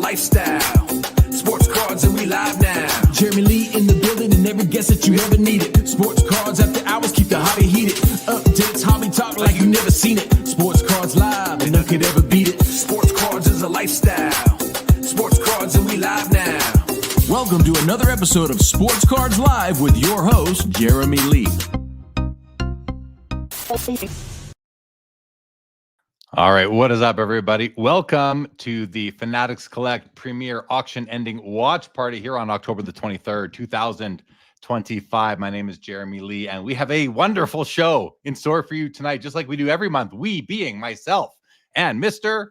lifestyle. Sports cards and we live now. Jeremy Lee in the building and every guest that you ever needed. Sports cards after hours keep the hobby heated. Updates, hobby talk like you never seen it. Sports cards live and none could ever beat it. Sports cards is a lifestyle. Sports cards and we live now. Welcome to another episode of Sports Cards Live with your host, Jeremy Lee. All right, what is up, everybody? Welcome to the Fanatics Collect Premier Auction ending watch party here on October the 23rd, 2025. My name is Jeremy Lee, and we have a wonderful show in store for you tonight, just like we do every month, we being myself and Mr.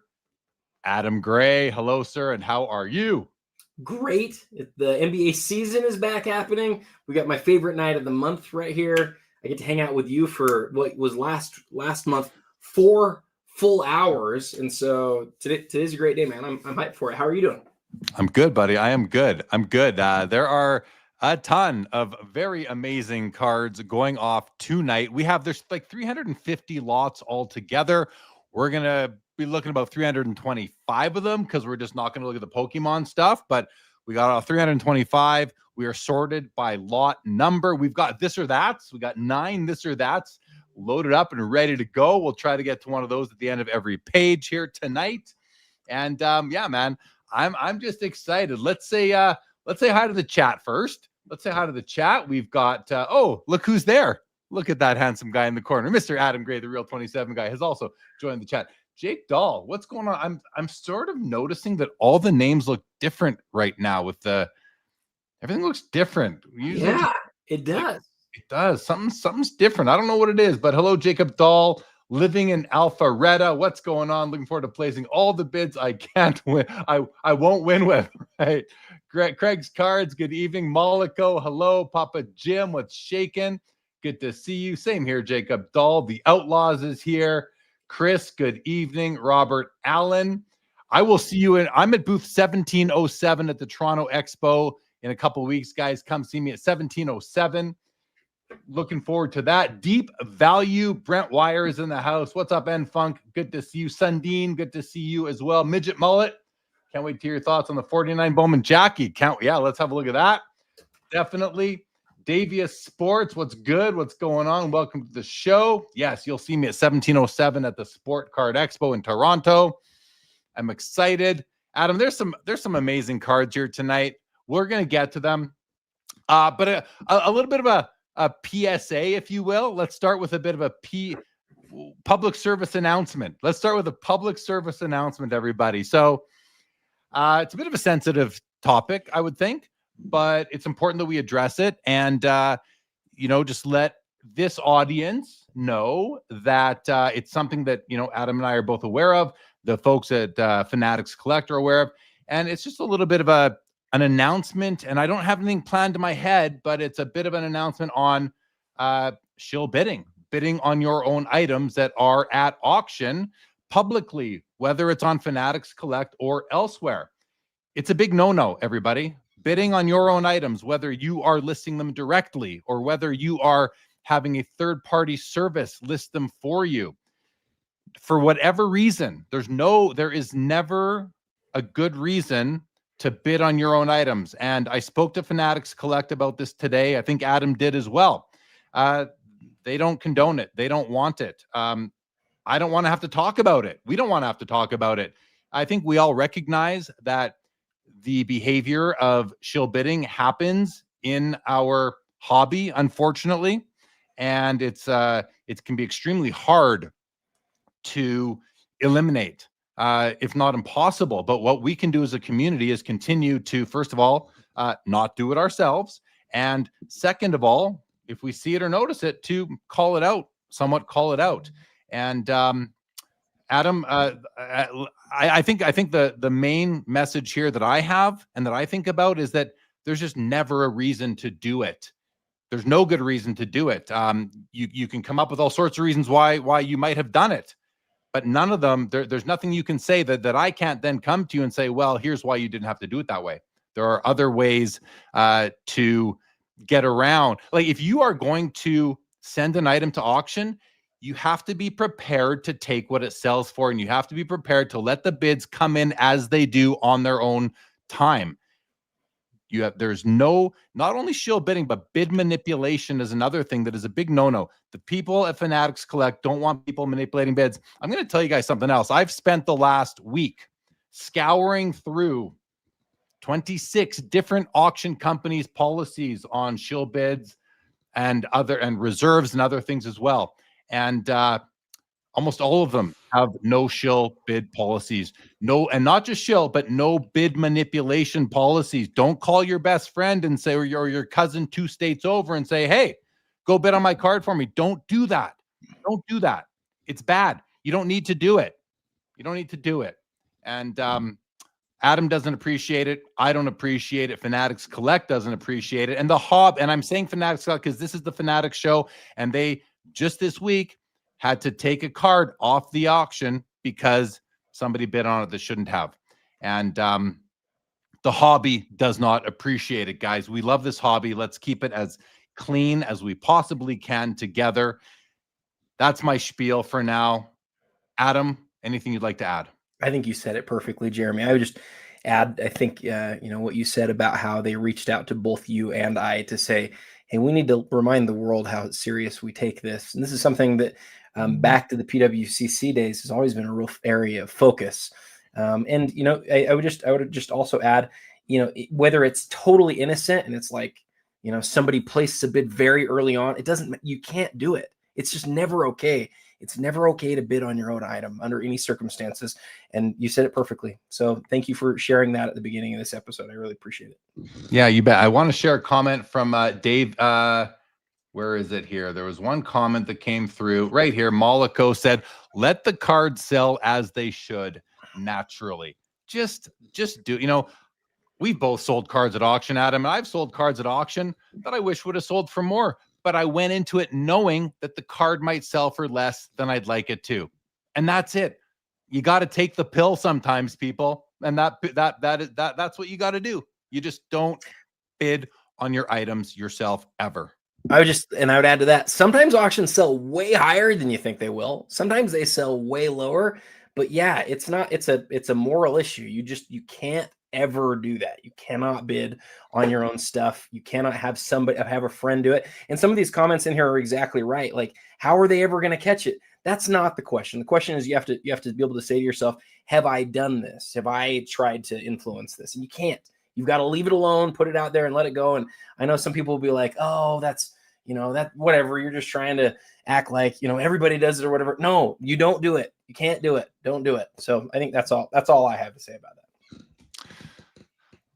Adam Gray. Hello, sir, and how are you? Great. The NBA season is back happening. We got my favorite night of the month right here. I get to hang out with you for what was last month, 4 full hours. And so today's a great day, man. I'm hyped for it. How are you doing? I'm good, buddy. I am good. There are a ton of very amazing cards going off tonight. There's like 350 lots altogether. We're going to be looking about 325 of them because we're just not going to look at the Pokemon stuff, but we got 325. We are sorted by lot number. We've got this or that's. We got 9 this or that's loaded up and ready to go. We'll try to get to one of those at the end of every page here tonight. And yeah, man, I'm just excited. Let's say hi to the chat first. Let's say hi to the chat. We've got oh, look who's there. Look at that handsome guy in the corner. Mr. Adam Gray, the real 27 guy, has also joined the chat. Jake Dahl, what's going on? I'm sort of noticing that all the names look different right now with everything looks different. Usually, yeah, it does. It does. Something's different. I don't know what it is, but hello, Jacob Dahl, living in Alpharetta. What's going on? Looking forward to placing all the bids I can't win. I won't win with. Right. Craig's Cards. Good evening. Mollico. Hello. Papa Jim. What's shaking? Good to see you. Same here, Jacob Dahl. The Outlaws is here. Chris, good evening. Robert Allen. I will see you I'm at booth 1707 at the Toronto Expo in a couple of weeks, guys. Come see me at 1707. Looking forward to that. Deep Value. Brent Wire is in the house. What's up, N Funk? Good to see you. Sundin, good to see you as well. Midget Mullet. Can't wait to hear your thoughts on the 49 Bowman Jackie. Let's have a look at that. Definitely. Davius Sports. What's good? What's going on? Welcome to the show. Yes, you'll see me at 1707 at the Sport Card Expo in Toronto. I'm excited. Adam, there's some amazing cards here tonight. We're going to get to them. But a little bit of a PSA, if you will. Let's start with a bit of a public service announcement. Everybody. So it's a bit of a sensitive topic, I would think, but it's important that we address it and, just let this audience know that it's something that, Adam and I are both aware of, the folks at Fanatics Collect are aware of, and it's just a little bit of an announcement, and I don't have anything planned in my head, but it's a bit of an announcement on shill bidding on your own items that are at auction publicly, whether it's on Fanatics Collect or elsewhere. It's a big no-no, everybody. Bidding on your own items, whether you are listing them directly or whether you are having a third-party service list them for you. For whatever reason, there is never a good reason to bid on your own items. And I spoke to Fanatics Collect about this today. I think Adam did as well. They don't condone it. They don't want it. I don't want to have to talk about it. We don't want to have to talk about it. I think we all recognize that the behavior of shill bidding happens in our hobby, unfortunately. And it can be extremely hard to eliminate. If not impossible. But what we can do as a community is continue to, first of all, not do it ourselves. And second of all, if we see it or notice it, to call it out. And Adam, I think the main message here that I have and that I think about is that there's just never a reason to do it. There's no good reason to do it. You can come up with all sorts of reasons why you might have done it. But none of them, there's nothing you can say that I can't then come to you and say, well, here's why you didn't have to do it that way. There are other ways to get around. Like if you are going to send an item to auction, you have to be prepared to take what it sells for, and you have to be prepared to let the bids come in as they do on their own time. There's not only shill bidding, but bid manipulation is another thing that is a big no-no. The people at Fanatics Collect don't want people manipulating bids. I'm going to tell you guys something else. I've spent the last week scouring through 26 different auction companies' policies on shill bids and reserves and other things as well. And almost all of them have no shill bid policies. No, and not just shill, but no bid manipulation policies. Don't call your best friend and say, or your cousin 2 states over and say, hey, go bid on my card for me. Don't do that. Don't do that. It's bad. You don't need to do it. You don't need to do it. And Adam doesn't appreciate it. I don't appreciate it. Fanatics Collect doesn't appreciate it. And and I'm saying Fanatics Collect because this is the Fanatics show, and they just this week had to take a card off the auction because somebody bid on it that shouldn't have. And the hobby does not appreciate it, guys. We love this hobby. Let's keep it as clean as we possibly can together. That's my spiel for now. Adam, anything you'd like to add? I think you said it perfectly, Jeremy. I would just add, I think, what you said about how they reached out to both you and I to say, hey, we need to remind the world how serious we take this. And this is something that back to the PWCC days has always been a real area of focus. And, I would just also add, whether it's totally innocent and it's like, somebody places a bid very early on, you can't do it. It's just never okay. It's never okay to bid on your own item under any circumstances. And you said it perfectly. So thank you for sharing that at the beginning of this episode. I really appreciate it. Yeah, you bet. I want to share a comment from Dave. Where is it here? There was one comment that came through right here. Mollico said, let the cards sell as they should naturally. Just do, we've both sold cards at auction, Adam, and I've sold cards at auction that I wish would have sold for more. But I went into it knowing that the card might sell for less than I'd like it to. And that's it. You got to take the pill sometimes, people. And that's what you got to do. You just don't bid on your items yourself ever. I would add to that. Sometimes auctions sell way higher than you think they will. Sometimes they sell way lower. But yeah, it's a moral issue. You can't ever do that. You cannot bid on your own stuff. You cannot have a friend do it. And some of these comments in here are exactly right. Like, how are they ever going to catch it? That's not the question. The question is you have to be able to say to yourself, have I done this? Have I tried to influence this? And you can't. You've got to leave it alone, put it out there and let it go. And I know some people will be like, oh, that's, that whatever. You're just trying to act like, everybody does it or whatever. No, you don't do it. You can't do it. Don't do it. So I think that's all I have to say about that.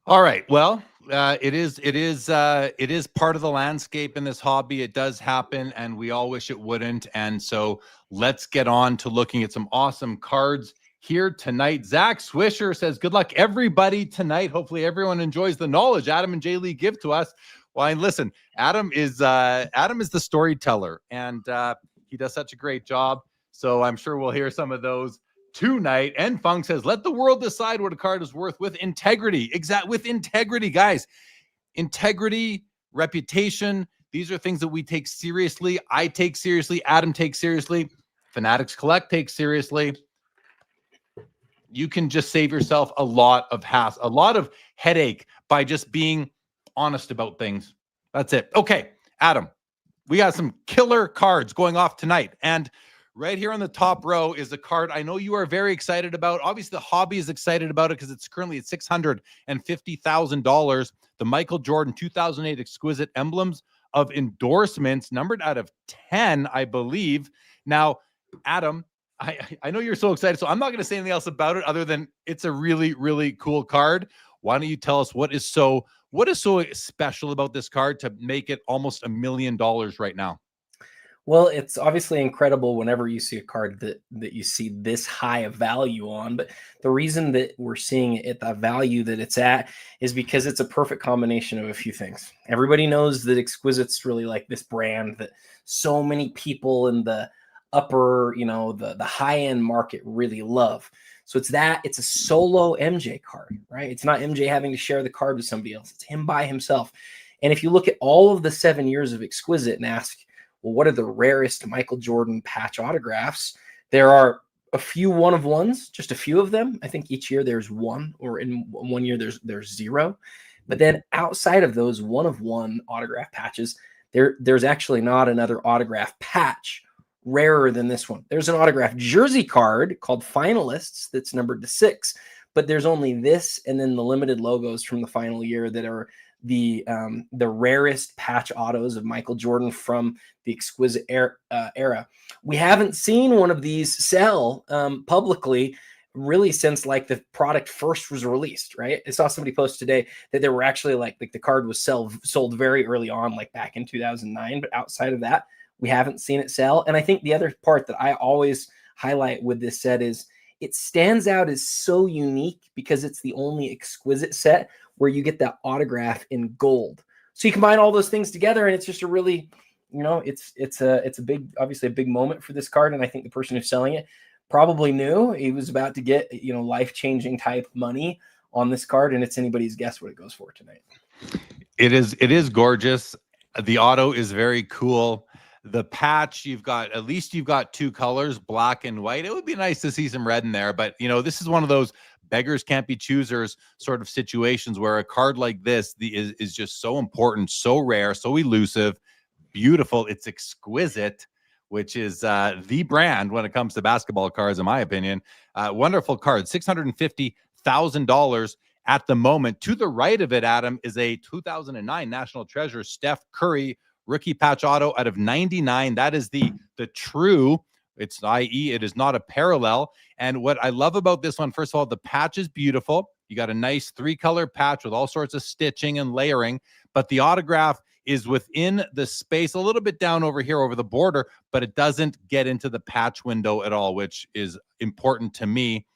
All right. Well, it is part of the landscape in this hobby. It does happen, and we all wish it wouldn't. And so let's get on to looking at some awesome cards here tonight. Zach Swisher says, good luck, everybody, tonight. Hopefully everyone enjoys the knowledge Adam and Jay Lee give to us. Well, and listen, Adam is the storyteller, and he does such a great job. So I'm sure we'll hear some of those tonight. And Funk says, let the world decide what a card is worth with integrity. With integrity, guys. Integrity, reputation, these are things that we take seriously. I take seriously. Adam takes seriously. Fanatics Collect takes seriously. You can just save yourself a lot of hassle, a lot of headache by just being honest about things. That's it. Okay, Adam, we got some killer cards going off tonight. And right here on the top row is a card I know you are very excited about. Obviously, the hobby is excited about it because it's currently at $650,000. The Michael Jordan 2008 Exquisite Emblems of Endorsements, numbered out of 10, I believe. Now, Adam, I know you're so excited, so I'm not going to say anything else about it other than it's a really, really cool card. Why don't you tell us what is so special about this card to make it almost $1 million right now? Well, it's obviously incredible whenever you see a card that you see this high of value on. But the reason that we're seeing it at the value that it's at is because it's a perfect combination of a few things. Everybody knows that Exquisite's really like this brand that so many people in the upper, the high-end market really love. So it's a solo MJ card, right? It's not MJ having to share the card with somebody else. It's him by himself. And if you look at all of the 7 years of Exquisite and ask, well, what are the rarest Michael Jordan patch autographs? There are a few one of ones, just a few of them. I think each year there's one, or in one year there's zero. But then outside of those one of one autograph patches, there's actually not another autograph patch rarer than this one. There's an autograph jersey card called Finalists that's numbered to 6, but there's only this and then the limited logos from the final year that are the rarest patch autos of Michael Jordan from the exquisite era. We haven't seen one of these sell publicly really since like the product first was released, right? I saw somebody post today that there were actually like the card was sold very early on, like back in 2009, but outside of that, we haven't seen it sell. And I think the other part that I always highlight with this set is it stands out as so unique because it's the only exquisite set where you get that autograph in gold. So you combine all those things together and it's just a really, it's a big, obviously a big moment for this card. And I think the person who's selling it probably knew he was about to get, life-changing type money on this card. And it's anybody's guess what it goes for tonight. It is gorgeous. The auto is very cool. The patch, you've got 2 colors, black and white. It would be nice to see some red in there, but this is one of those beggars can't be choosers sort of situations where a card like this is just so important, so rare, so elusive, beautiful. It's exquisite, which is the brand when it comes to basketball cards, in my opinion. Wonderful card, $650,000 at the moment. To the right of it, Adam, is a 2009 National Treasure Steph Curry rookie patch auto out of 99. That is the true, i.e. it is not a parallel. And what I love about this one, first of all, the patch is beautiful. You got a nice 3-color patch with all sorts of stitching and layering, but the autograph is within the space, a little bit down over here over the border, but it doesn't get into the patch window at all, which is important to me.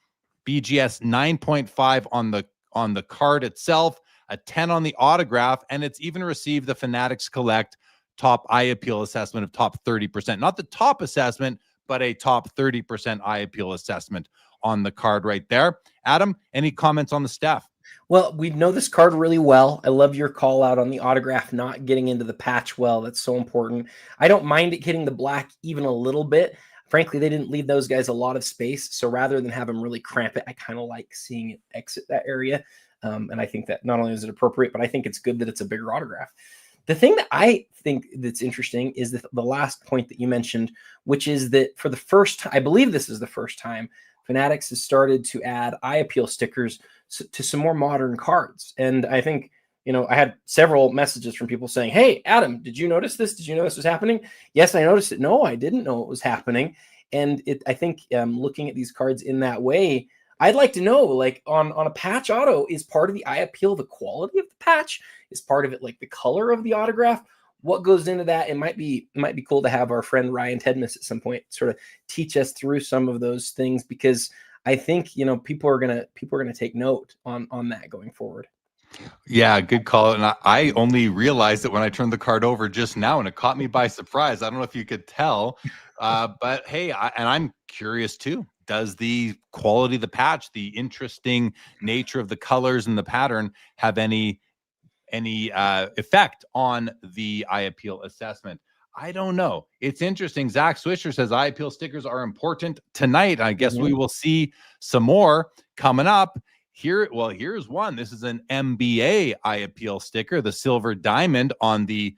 BGS 9.5 on the card itself, a 10 on the autograph, and it's even received the Fanatics Collect top eye appeal assessment of top 30%. Not the top assessment, but a top 30% eye appeal assessment on the card right there. Adam, any comments on the Steph? Well, we know this card really well. I love your call out on the autograph not getting into the patch well. That's so important. I don't mind it hitting the black even a little bit. Frankly, they didn't leave those guys a lot of space. So rather than have them really cramp it, I kind of like seeing it exit that area. And I think that not only is it appropriate, but I think it's good that it's a bigger autograph. The thing that I think that's interesting is the last point that you mentioned, which is that for the first time, I believe this is the first time, Fanatics has started to add eye appeal stickers to some more modern cards. And I think, I had several messages from people saying, hey, Adam, did you notice this? Did you know this was happening? Yes, I noticed it. No, I didn't know it was happening. And I think looking at these cards in that way, I'd like to know, like on a patch auto, is part of the eye appeal the quality of the patch? Is part of it like the color of the autograph? What goes into that? It might be cool to have our friend Ryan Tedmus at some point sort of teach us through some of those things, because I think people are gonna take note on that going forward. Yeah, good call. And I only realized it when I turned the card over just now, and it caught me by surprise. I don't know if you could tell, but hey, I'm curious too. Does the quality of the patch, the interesting nature of the colors and the pattern have any effect on the eye appeal assessment? I don't know. It's interesting. Zach Swisher says eye appeal stickers are important tonight. I guess we will see some more coming up. Here's one. This is an NBA eye appeal sticker, the silver diamond on the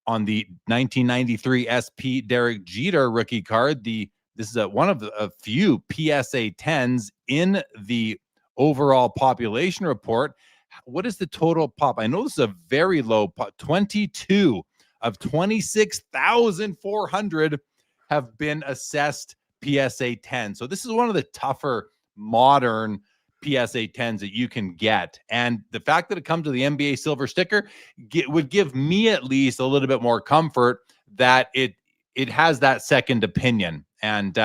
1993 SP Derek Jeter rookie card. This is one of a few PSA 10s in the overall population report. What is the total pop? I know this is a very low pop. 22 of 26,400 have been assessed PSA 10. So this is one of the tougher modern PSA 10s that you can get. And the fact that it comes with the NBA silver sticker would give me at least a little bit more comfort that it has that second opinion. And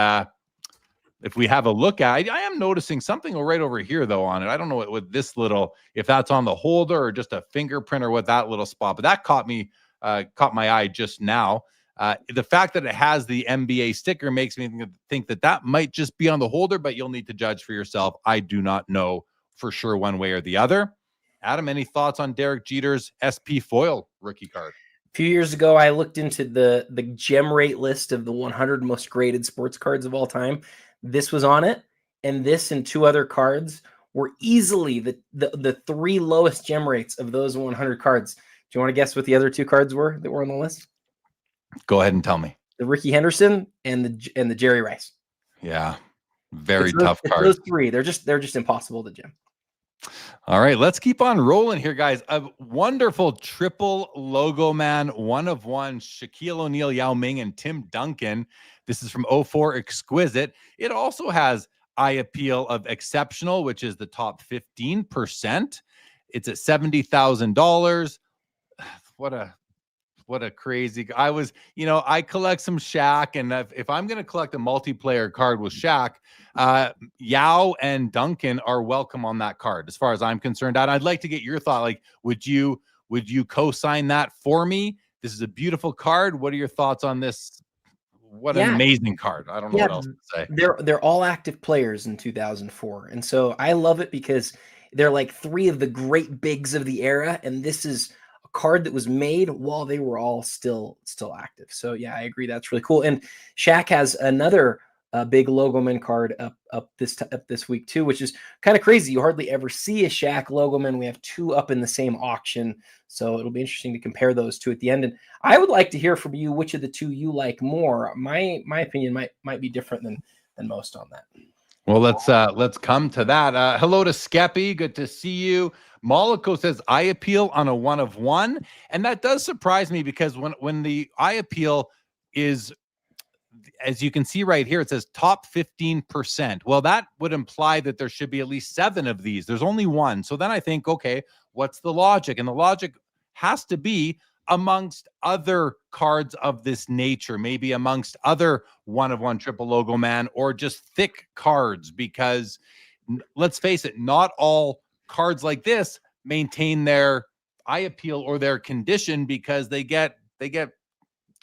if we have a look at it, I am noticing something right over here, though, on it. I don't know what this little, if that's on the holder or just a fingerprint or what that little spot, but that caught my eye just now. The fact that it has the NBA sticker makes me think that might just be on the holder, but you'll need to judge for yourself. I do not know for sure one way or the other. Adam, any thoughts on Derek Jeter's SP foil rookie card? few years ago, I looked into the gem rate list of the 100 most graded sports cards of all time. This was on it, and this and two other cards were easily the three lowest gem rates of those 100 cards. Do you want to guess what the other two cards were that were on the list? Go ahead and tell me. The Ricky Henderson and the Jerry Rice. Yeah, very It's tough card. those three. They're just impossible to gem. All right, let's keep on rolling here, guys. A wonderful triple logo man, one of one, Shaquille O'Neal, Yao Ming, and Tim Duncan. This is from 04 Exquisite. It also has eye appeal of exceptional, which is the top 15%. It's at $70,000. What a crazy. I collect some Shaq, and if I'm going to collect a multiplayer card with Shaq, Yao and Duncan are welcome on that card, as far as I'm concerned. And I'd like to get your thought. Like, would you co-sign that for me? This is a beautiful card. What are your thoughts on this? What an amazing card. I don't know what else to say. They're all active players in 2004. And so I love it because they're like three of the great bigs of the era. And this is a card that was made while they were all still active. So yeah, I agree. That's really cool. And Shaq has another big logoman card up this week too, which is kind of crazy. You hardly ever see a Shaq logoman. We have two up in the same auction, so it'll be interesting to compare those two at the end. And I would like to hear from you which of the two you like more. My opinion might be different than most on that. Well, let's come to that. Hello to Skeppy. Good to see you. Mollico says eye appeal on a one of one, and that does surprise me because when the eye appeal is, as you can see right here, it says top 15%. Well, that would imply that there should be at least 7 of these. There's only one. So then I think, okay, what's the logic? And the logic has to be amongst other cards of this nature, maybe amongst other one of one triple logo man, or just thick cards, because let's face it, not all cards like this maintain their eye appeal or their condition, because they get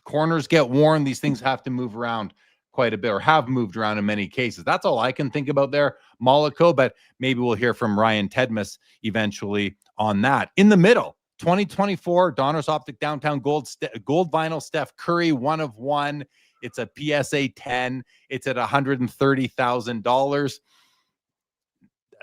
corners get worn. These things have to move around quite a bit, or have moved around in many cases. That's all I can think about there, Mollico, but maybe we'll hear from Ryan Tedmus eventually on that. In the middle, 2024 Donruss Optic Downtown Gold Vinyl Steph Curry, one of one. It's a PSA 10. It's at $130,000.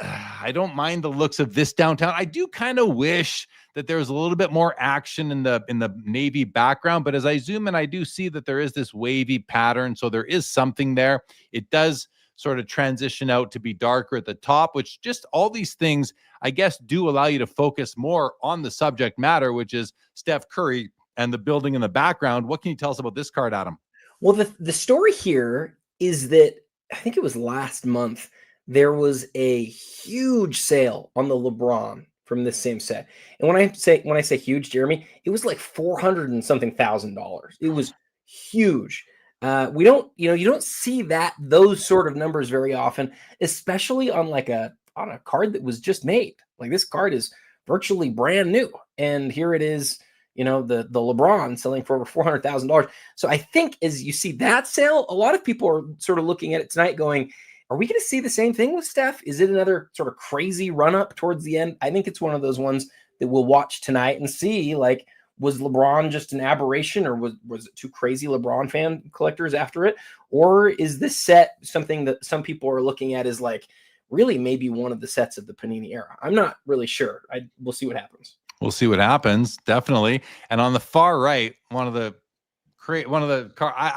I don't mind the looks of this downtown. I do kind of wish that there was a little bit more action in the navy background, but as I zoom in, I do see that there is this wavy pattern, so there is something there. It does sort of transition out to be darker at the top, which just all these things, I guess, do allow you to focus more on the subject matter, which is Steph Curry and the building in the background. What can you tell us about this card, Adam? Well, the story here is that I think it was last month, there was a huge sale on the LeBron from this same set. And when I say huge, Jeremy, it was like $400 and something thousand. It was huge. You don't see those sort of numbers very often, especially on a card that was just made. Like, this card is virtually brand new, and here it is, the LeBron selling for over $400,000. So I think as you see that sale, a lot of people are sort of looking at it tonight going, are we going to see the same thing with Steph? Is it another sort of crazy run up towards the end? I think it's one of those ones that we'll watch tonight and see, like, was LeBron just an aberration, or was it two crazy LeBron fan collectors after it? Or is this set something that some people are looking at as like really maybe one of the sets of the Panini era? I'm not really sure. We'll see what happens. We'll see what happens, definitely. And on the far right, I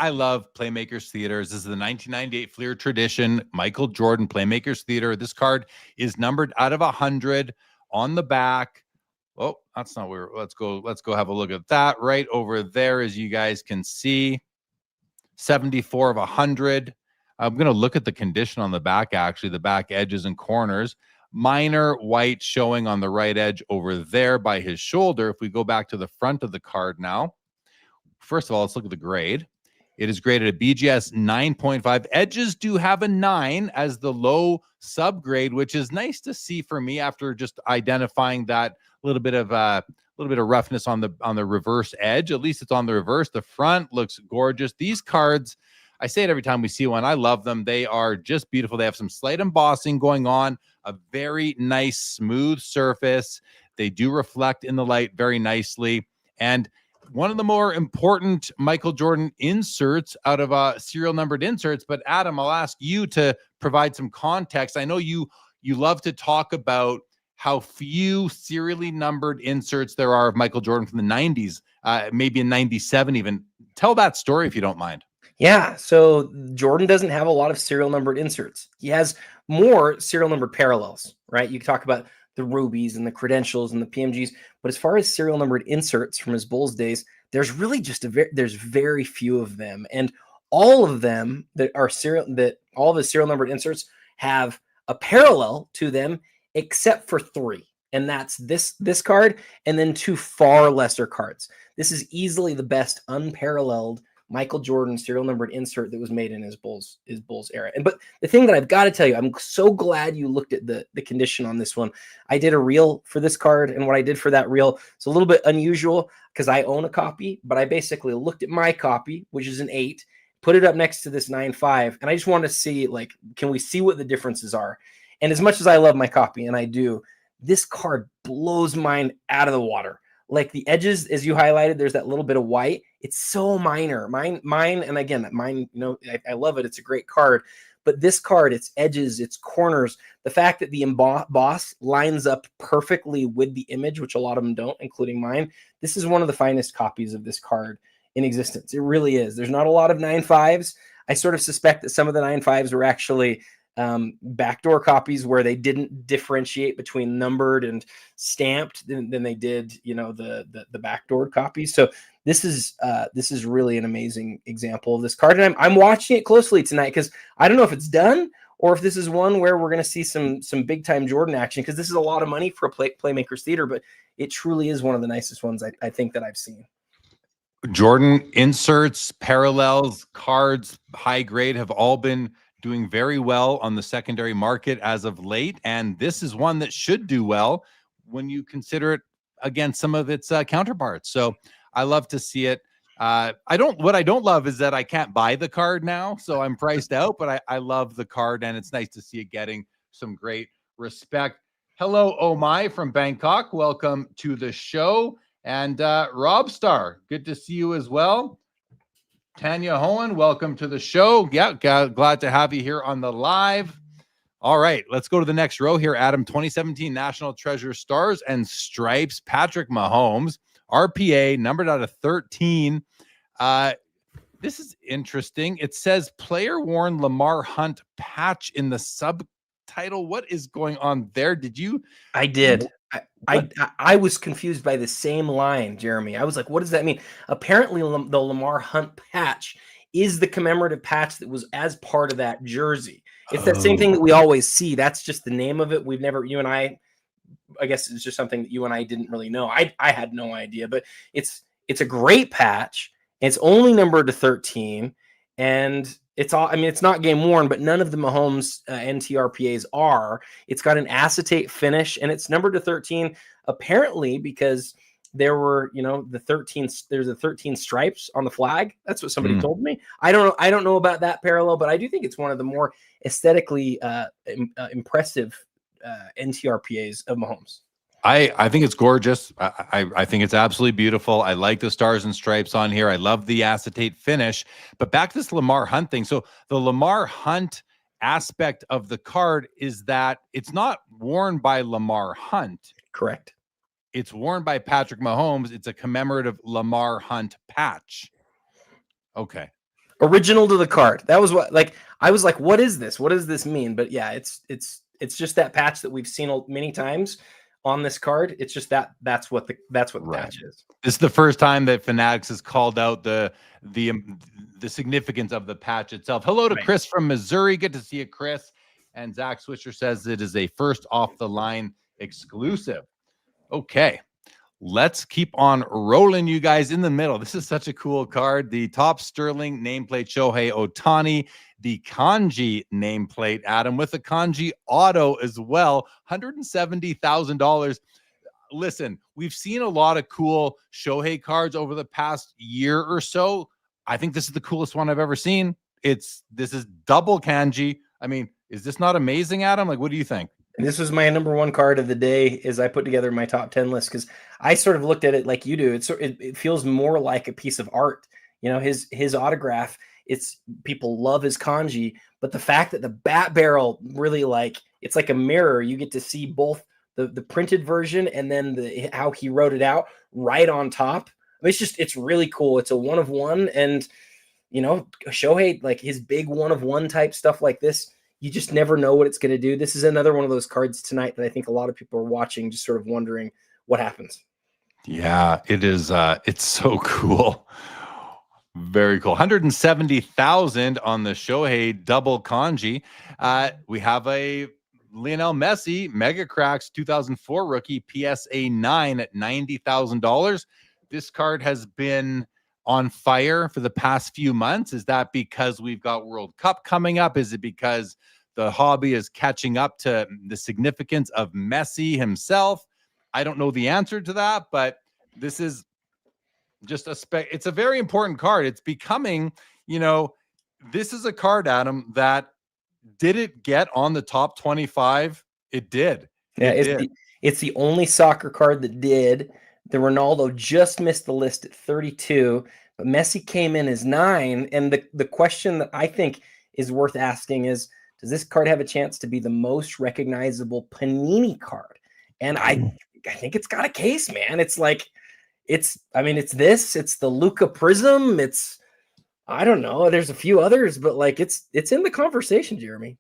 love Playmakers Theaters. This is the 1998 Fleer Tradition, Michael Jordan Playmakers Theater. This card is numbered out of 100 on the back. Oh, that's not where. Let's go have a look at that right over there, as you guys can see. 74 of 100. I'm going to look at the condition on the back, actually, the back edges and corners. Minor white showing on the right edge over there by his shoulder. If we go back to the front of the card now, first of all, let's look at the grade. It is graded a BGS 9.5. Edges do have a 9 as the low subgrade, which is nice to see for me after just identifying that little bit of roughness on the reverse edge. At least it's on the reverse. The front looks gorgeous. These cards, I say it every time we see one, I love them. They are just beautiful. They have some slight embossing going on, a very nice smooth surface. They do reflect in the light very nicely. And one of the more important Michael Jordan inserts out of serial numbered inserts. But Adam, I'll ask you to provide some context. I know you love to talk about how few serially numbered inserts there are of Michael Jordan from the 90s, maybe in 97 even. Tell that story if you don't mind. Yeah, so Jordan doesn't have a lot of serial numbered inserts. He has more serial numbered parallels, right? You talk about the rubies and the credentials and the PMGs, but as far as serial numbered inserts from his Bulls days, there's really just there's very few of them, and all of them that are all of the serial numbered inserts have a parallel to them, except for 3, and that's this card and then 2 far lesser cards. This is easily the best unparalleled Michael Jordan serial numbered insert that was made in his Bulls era. But the thing that I've got to tell you, I'm so glad you looked at the condition on this one. I did a reel for this card, and what I did for that reel is a little bit unusual because I own a copy, but I basically looked at my copy, which is an 8, put it up next to this 9.5, and I just want to see, like, can we see what the differences are? And as much as I love my copy, and I do, this card blows mine out of the water. Like the edges, as you highlighted, there's that little bit of white. It's so minor. Mine, and again, mine, I love it. It's a great card. But this card, its edges, its corners, the fact that the emboss lines up perfectly with the image, which a lot of them don't, including mine. This is one of the finest copies of this card in existence. It really is. There's not a lot of 9.5s. I sort of suspect that some of the 9.5s were actually backdoor copies where they didn't differentiate between numbered and stamped than they did, the backdoor copies. So this is really an amazing example of this card, and I'm watching it closely tonight because I don't know if it's done or if this is one where we're going to see some big time Jordan action, because this is a lot of money for a Playmakers Theater, but it truly is one of the nicest ones I think that I've seen. Jordan inserts, parallels, cards, high grade have all been doing very well on the secondary market as of late, and this is one that should do well when you consider it against some of its counterparts. So I love to see it. What I don't love is that I can't buy the card now, so I'm priced out, but I love the card, and it's nice to see it getting some great respect. Hello, Oh My from Bangkok. Welcome to the show. And Rob Star, good to see you as well. Tanya Hohen, welcome to the show. Yeah, glad to have you here on the live. All right, let's go to the next row here, Adam. 2017 National Treasure Stars and Stripes, Patrick Mahomes, RPA, numbered out of 13. This is interesting. It says player worn Lamar Hunt patch in the subtitle. What is going on there? Did you? I did. I was confused by the same line, Jeremy. I was like, what does that mean? Apparently, the Lamar Hunt patch is the commemorative patch that was as part of that jersey. It's that same thing that we always see. That's just the name of it. You and I guess it's just something that you and I didn't really know. I had no idea, but it's a great patch. It's only numbered to 13, and it's not game worn, but none of the Mahomes NTRPAs are. It's got an acetate finish, and it's numbered to 13, apparently because there were, there's the 13 stripes on the flag. That's what somebody told me. I don't know about that parallel, but I do think it's one of the more aesthetically impressive NTRPAs of Mahomes. I think it's gorgeous. I think it's absolutely beautiful. I like the stars and stripes on here. I love the acetate finish. But back to this Lamar Hunt thing. So the Lamar Hunt aspect of the card is that it's not worn by Lamar Hunt. Correct. It's worn by Patrick Mahomes. It's a commemorative Lamar Hunt patch. Okay. Original to the card. That was I was like, what is this? What does this mean? But yeah, it's just that patch that we've seen many times on this card. It's just that's what the patch is. This is the first time that Fanatics has called out the significance of the patch itself. Hello to Chris from Missouri. Good to see you, Chris. And Zach Swisher says it is a first off the line exclusive. Okay, let's keep on rolling, you guys. In the middle, this is such a cool card. The top Sterling nameplate Shohei Ohtani, the kanji nameplate, Adam, with the kanji auto as well, $170,000. Listen, we've seen a lot of cool Shohei cards over the past year or so. I think this is the coolest one I've ever seen. This is double kanji. I mean, is this not amazing, Adam? Like, what do you think? And this was my number one card of the day as I put together my top 10 list, because I sort of looked at it like you do. It feels more like a piece of art. You know, his autograph, people love his kanji, but the fact that the bat barrel really, like, it's like a mirror. You get to see both the printed version and then how he wrote it out right on top. I mean, it's really cool. It's a 1 of 1, and you know, Shohei, like his big 1 of 1 type stuff like this, you just never know what it's going to do. This is another one of those cards tonight that I think a lot of people are watching, just sort of wondering what happens. Yeah, it is. It's so cool. Very cool. 170,000 on the Shohei double kanji. We have a Lionel Messi Mega Cracks 2004 rookie PSA 9 at $90,000. This card has been on fire for the past few months. Is that because we've got World Cup coming up? Is it because the hobby is catching up to the significance of Messi himself? I don't know the answer to that, but this is just it's a very important card. It's becoming, you know, this is a card, Adam, that did it get on the top 25? It did. Yeah, it's the only soccer card that did. The Ronaldo just missed the list at 32, but Messi came in as 9. And the question that I think is worth asking is, does this card have a chance to be the most recognizable Panini card? And I think it's got a case, man. It's like, it's the Luca Prism. I don't know. There's a few others, but like it's in the conversation, Jeremy.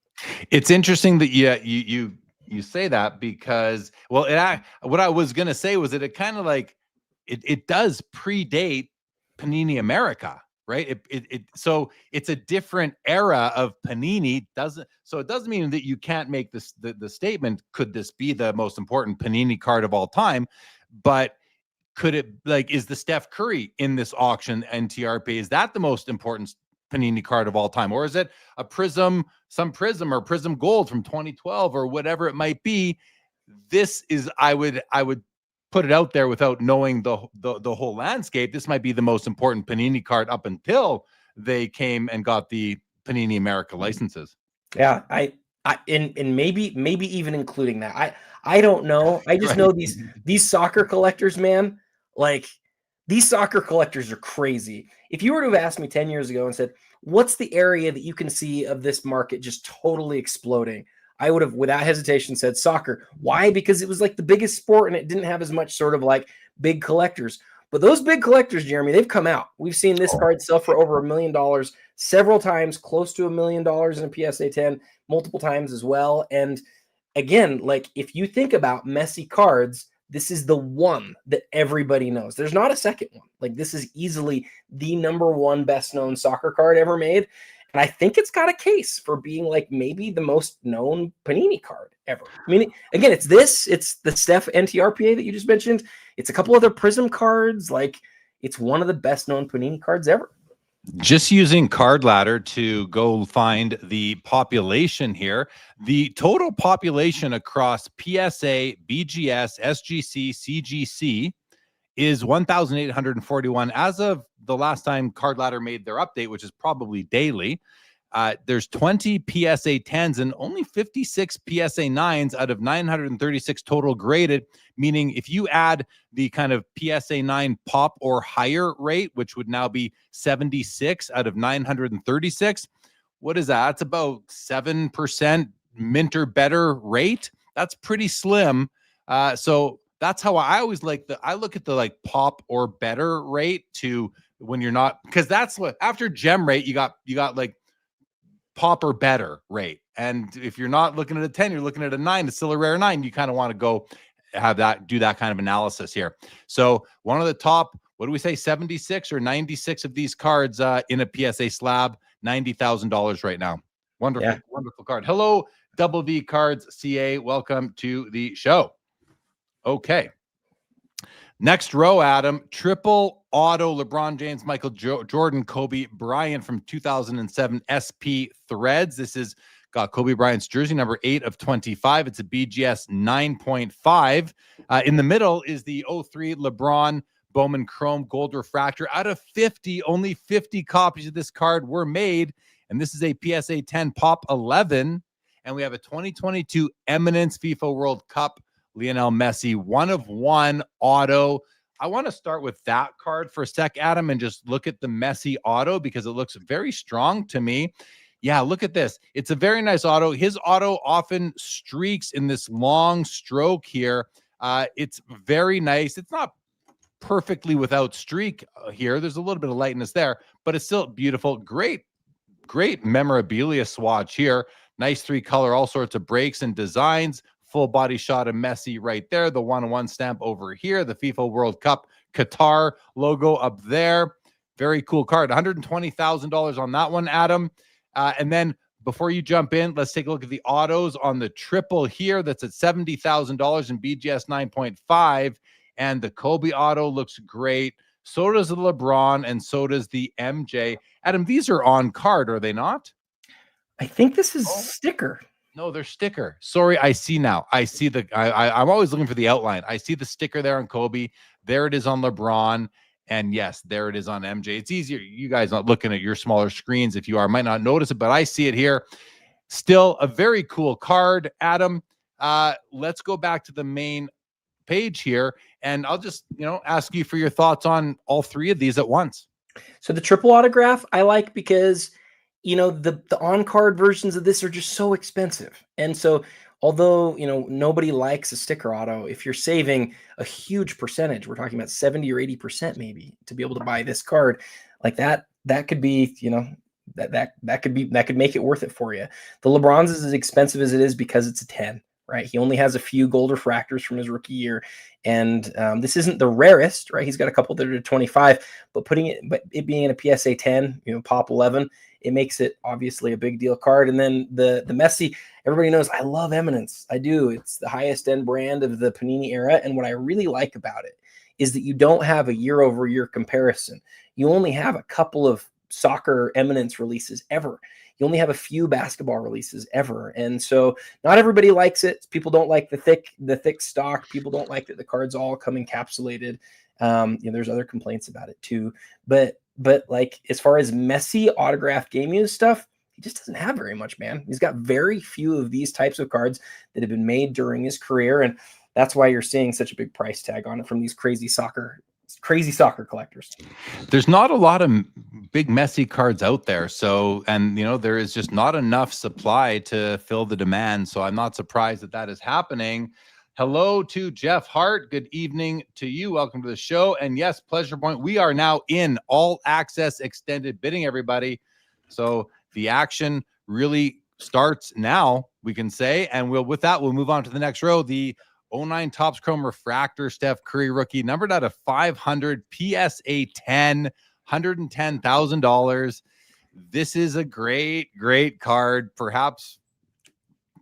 It's interesting that you say that, because, well, what I was going to say was that it kind of like, it does predate Panini America, right? So it's a different era of Panini. So it doesn't mean that you can't make this, the statement, could this be the most important Panini card of all time? But could it, like, is the Steph Curry in this auction NTRP, is that the most important Panini card of all time? Or is it a some Prism or Prism Gold from 2012 or whatever it might be? This is, I would put it out there without knowing the whole landscape. This might be the most important Panini card up until they came and got the Panini America licenses. Yeah, and maybe even including that. I don't know. I just know these soccer collectors, man. Like, these soccer collectors are crazy. If you were to have asked me 10 years ago and said, what's the area that you can see of this market just totally exploding, I would have, without hesitation, said soccer. Why? Because it was like the biggest sport and it didn't have as much sort of like big collectors. But those big collectors, Jeremy, they've come out. We've seen this card sell for over $1 million several times, close to $1 million in a PSA 10, multiple times as well. And again, like, if you think about Messi cards, this is the one that everybody knows. There's not a second one. Like, this is easily the number 1 best known soccer card ever made. And I think it's got a case for being like maybe the most known Panini card ever. I mean, again, it's the Steph NTRPA that you just mentioned. It's a couple other Prism cards. Like, it's one of the best known Panini cards ever. Just using Card Ladder to go find the population here. The total population across PSA, BGS, SGC, CGC is 1,841 as of the last time Card Ladder made their update, which is probably daily. There's 20 PSA 10s and only 56 PSA 9s out of 936 total graded, meaning if you add the kind of PSA 9 pop or higher rate, which would now be 76 out of 936, what is that? That's about 7% mint or better rate. That's pretty slim. So that's how I always I look at the like pop or better rate to when you're not, because that's what, after gem rate, you got like pop or better rate. And if you're not looking at a 10, you're looking at a 9, it's still a rare 9. You kind of want to go do that kind of analysis here. So one of the top, what do we say, 76 or 96 of these cards in a PSA slab, $90,000 right now. Wonderful, yeah. Wonderful card. Hello, Double V Cards CA. Welcome to the show. Okay. Next row, Adam, triple auto LeBron James, Michael Jordan, Kobe Bryant from 2007 SP Threads. This is got Kobe Bryant's jersey number 8 of 25. It's a BGS 9.5. In the middle is the 03 LeBron Bowman Chrome Gold Refractor. Out of 50, only 50 copies of this card were made. And this is a PSA 10 Pop 11. And we have a 2022 Eminence FIFA World Cup Lionel Messi 1/1 auto. I want to start with that card for a sec, Adam, and just look at the Messi auto because it looks very strong to me. Yeah, look at this. It's a very nice auto. His auto often streaks in this long stroke here. It's very nice. It's not perfectly without streak here. There's a little bit of lightness there, but it's still beautiful. Great memorabilia swatch here. Nice 3-color, all sorts of breaks and designs. Full body shot of Messi right there. The 1/1 stamp over here. The FIFA World Cup Qatar logo up there. Very cool card. $120,000 on that one, Adam. And then before you jump in, let's take a look at the autos on the triple here. That's at $70,000 in BGS 9.5. And the Kobe auto looks great. So does the LeBron, and so does the MJ. Adam, these are on card, are they not? I think this is sticker. No, they're sticker. Sorry, I see now. I see I'm always looking for the outline. I see the sticker there on Kobe. There it is on LeBron. And yes, there it is on MJ. It's easier. You guys not looking at your smaller screens. If you are, might not notice it, but I see it here. Still a very cool card, Adam. Let's go back to the main page here, and I'll just ask you for your thoughts on all three of these at once. So the triple autograph I like because the on-card versions of this are just so expensive. And so although, nobody likes a sticker auto, if you're saving a huge percentage, we're talking about 70 or 80% maybe to be able to buy this card like that could be, that could make it worth it for you. The LeBron's is as expensive as it is because it's a 10, right? He only has a few gold refractors from his rookie year. And this isn't the rarest, right? He's got a couple that are 25, but it being in a PSA 10, pop 11, it makes it obviously a big deal card. And then the Messi, everybody knows I love Eminence. I do. It's the highest end brand of the Panini era. And what I really like about it is that you don't have a year over year comparison. You only have a couple of soccer Eminence releases ever. You only have a few basketball releases ever. And so not everybody likes it. People don't like the thick stock. People don't like that the cards all come encapsulated. There's other complaints about it too. But like as far as Messi autographed game use stuff, he just doesn't have very much, man. He's got very few of these types of cards that have been made during his career. And that's why you're seeing such a big price tag on it from these crazy soccer collectors. There's not a lot of big Messi cards out there. So, and there is just not enough supply to fill the demand. So I'm not surprised that is happening. Hello to Jeff Hart. Good evening to you. Welcome to the show. And yes, Pleasure Point, we are now in all access extended bidding, everybody. So the action really starts now, we can say. And with that, we'll move on to the next row. The 09 Topps Chrome Refractor Steph Curry rookie, numbered out of 500, PSA 10, $110,000. This is a great card, perhaps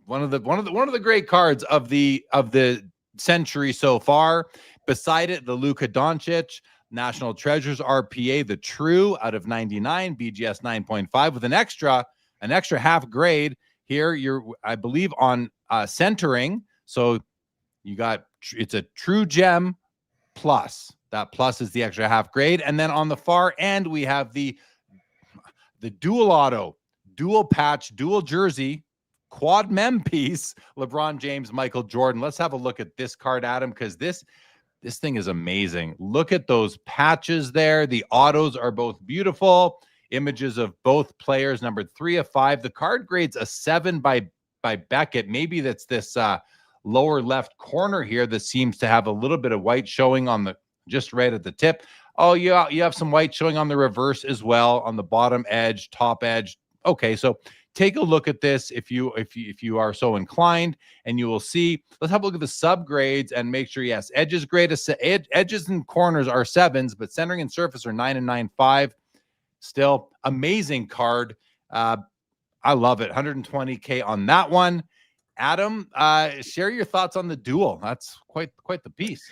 one of the great cards of the century so far. Beside it, the Luka Doncic National Treasures RPA, the True out of 99, BGS 9.5 with an extra half grade here. You're, I believe, on centering, so it's a True Gem plus. That plus is the extra half grade. And then on the far end, we have the dual auto, dual patch, dual jersey, quad mem piece, LeBron James, Michael Jordan. Let's have a look at this card, Adam, because this thing is amazing. Look at those patches there. The autos are both beautiful. Images of both players, numbered 3 of 5. The card grade's a 7 by Beckett. Maybe that's this lower left corner here that seems to have a little bit of white showing on the just right at the tip. Oh, you have some white showing on the reverse as well, on the bottom edge, top edge. Okay, so take a look at this if you are so inclined, and you will see. Let's have a look at the subgrades and make sure, yes, edges grade, edges and corners are 7s, but centering and surface are 9 and 9.5. Still amazing card. I love it. 120K on that one. Adam, share your thoughts on the duel. That's quite the piece.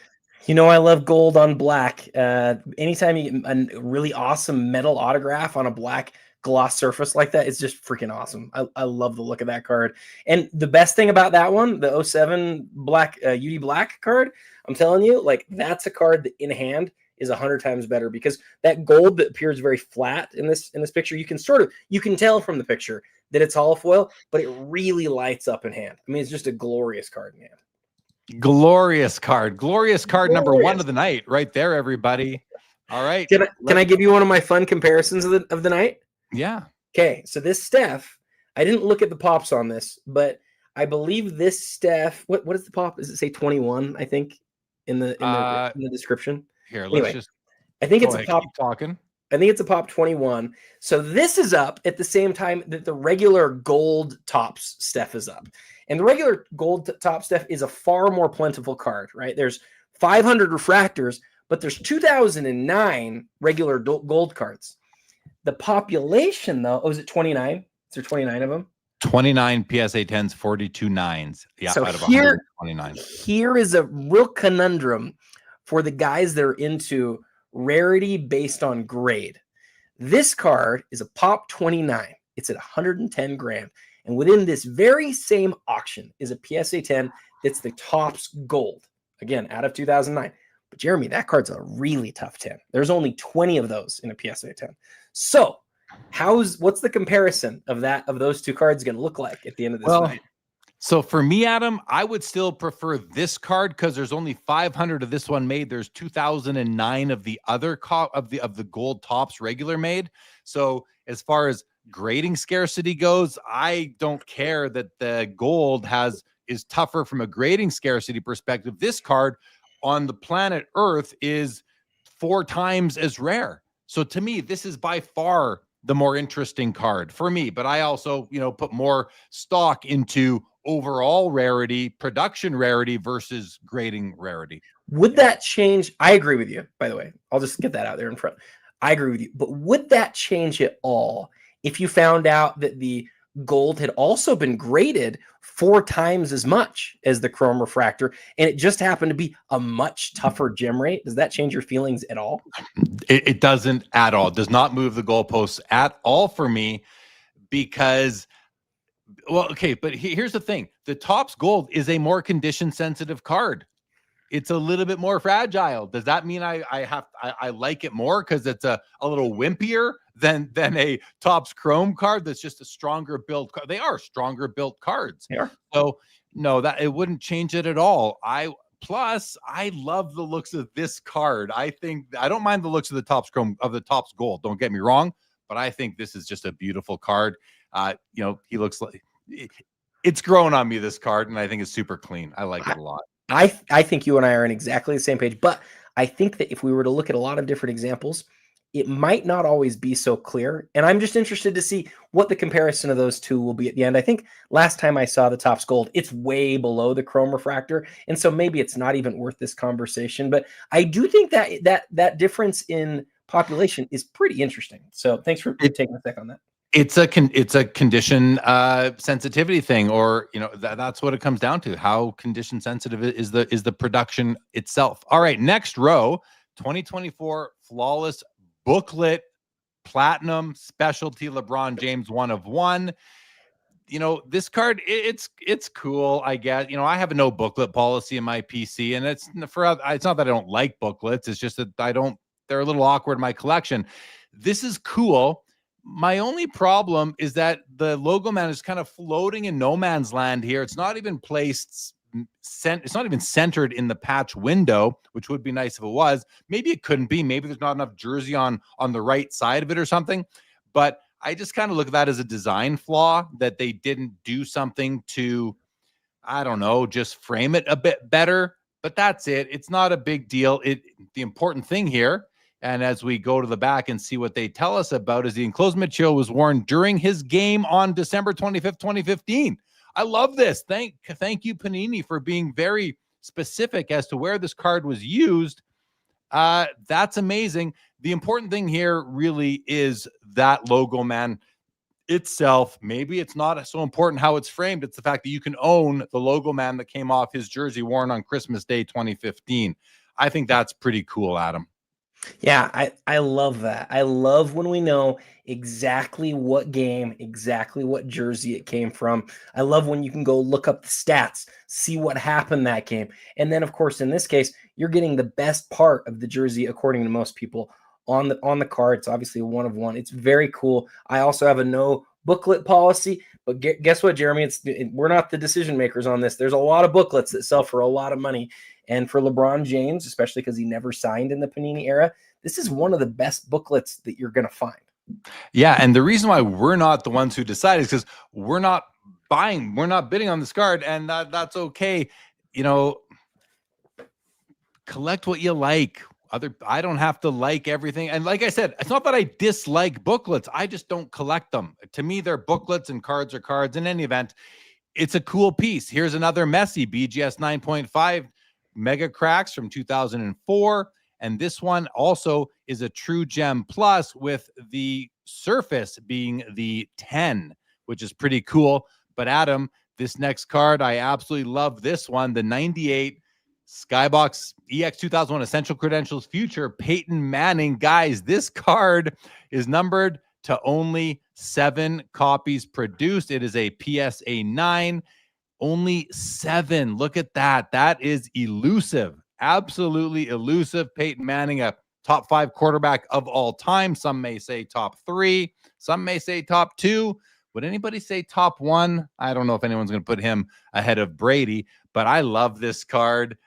I love gold on black. Anytime you get a really awesome metal autograph on a black gloss surface like that, it's just freaking awesome. I love the look of that card. And the best thing about that one, the 07 black UD black card, I'm telling you, like, that's a card that in hand is 100 times better, because that gold that appears very flat in this picture, you can tell from the picture that it's hollow foil, but it really lights up in hand. I mean, it's just a glorious card in hand. Glorious card number one of the night right there, everybody. All right. Can I give you one of my fun comparisons of the night? Yeah. Okay, so this Steph, I didn't look at the pops on this, but I believe this Steph, what is the pop? Does it say 21? I think in the description. Here, anyway, let's just. I think it's a pop. Keep talking. I think it's a pop 21. So this is up at the same time that the regular gold tops Steph is up, and the regular gold top Steph is a far more plentiful card, right? There's 500 refractors, but there's 2009 regular gold cards. The population, though, is it 29? Is there 29 of them? 29 PSA 10s, 42 9s. Yeah, so out of here 129. Here is a real conundrum for the guys that are into rarity based on grade. This card is a pop 29. It's at 110 grand. And within this very same auction is a PSA 10 that's the Topps gold. Again, out of 2009. But Jeremy, that card's a really tough 10. There's only 20 of those in a PSA 10. So what's the comparison of those two cards going to look like at the end of this night? So for me, Adam, I would still prefer this card because there's only 500 of this one made. There's 2009 of the other of the gold Topps regular made. So as far as grading scarcity goes, I don't care that the gold is tougher from a grading scarcity perspective. This card on the planet Earth is 4 times as rare. So to me, this is by far the more interesting card for me. But I also, put more stock into overall rarity, production rarity versus grading rarity. Would that change? I agree with you, by the way. I'll just get that out there in front. I agree with you. But would that change at all if you found out that the gold had also been graded 4 times as much as the chrome refractor, and it just happened to be a much tougher gem rate? Does that change your feelings at all? It doesn't at all. It does not move the goalposts at all for me, because, well, okay, but here's the thing. The Topps gold is a more condition sensitive card. It's a little bit more fragile. Does that mean I like it more because it's a little wimpier than a Topps Chrome card that's just a stronger built card? They are stronger built cards. They are. So no, that it wouldn't change it at all. Plus, I love the looks of this card. I don't mind the looks of the Topps Chrome, of the Topps gold. Don't get me wrong, but I think this is just a beautiful card. He looks like it's grown on me, this card, and I think it's super clean. I like it a lot. I think you and I are on exactly the same page, but I think that if we were to look at a lot of different examples, it might not always be so clear. And I'm just interested to see what the comparison of those two will be at the end. I think last time I saw the Topps gold, it's way below the chrome refractor. And so maybe it's not even worth this conversation, but I do think that difference in population is pretty interesting. So thanks for taking a sec on that. It's a condition sensitivity thing, or that's what it comes down to. How condition sensitive is the production itself. All right, next row, 2024 flawless booklet platinum specialty LeBron James 1 of 1. This card, it's cool, I guess. I have a no booklet policy in my PC, and it's not that I don't like booklets. It's just that they're a little awkward in my collection. This is cool. My only problem is that the logo man is kind of floating in no man's land here. It's not even placed, it's not even centered in the patch window, which would be nice if it was. Maybe it couldn't be. Maybe there's not enough jersey on the right side of it or something. But I just kind of look at that as a design flaw, that they didn't do something to, I don't know, just frame it a bit better. But that's it. It's not a big deal. The important thing here, and as we go to the back and see what they tell us about, is the enclosed material was worn during his game on December 25th, 2015. I love this. Thank you, Panini, for being very specific as to where this card was used. That's amazing. The important thing here really is that logo man itself. Maybe it's not so important how it's framed. It's the fact that you can own the logo man that came off his jersey worn on Christmas Day 2015. I think that's pretty cool, Adam. Yeah, I love that. I love when we know exactly what game, exactly what jersey it came from. I love when you can go look up the stats, see what happened that game. And then of course in this case, you're getting the best part of the jersey according to most people on the card. It's obviously a 1 of 1. It's very cool. I also have a no booklet policy, but guess what, Jeremy? We're not the decision makers on this. There's a lot of booklets that sell for a lot of money. And for LeBron James, especially because he never signed in the Panini era, this is one of the best booklets that you're going to find. Yeah, and the reason why we're not the ones who decide is because we're not bidding on this card, and that's okay. You know, collect what you like. I don't have to like everything. And like I said, it's not that I dislike booklets. I just don't collect them. To me, they're booklets and cards are cards. In any event, it's a cool piece. Here's another Messi BGS 9.5 Mega Cracks from 2004. And this one also is a True Gem Plus with the surface being the 10, which is pretty cool. But Adam, this next card, I absolutely love this one, the 98 Skybox EX 2001 Essential Credentials Future Peyton Manning. Guys, this card is numbered to only 7 copies produced. It is a PSA 9. Only 7. Look at that. That is elusive. Absolutely elusive. Peyton Manning, a top 5 quarterback of all time. Some may say top 3. Some may say top 2. Would anybody say top 1? I don't know if anyone's going to put him ahead of Brady, but I love this card.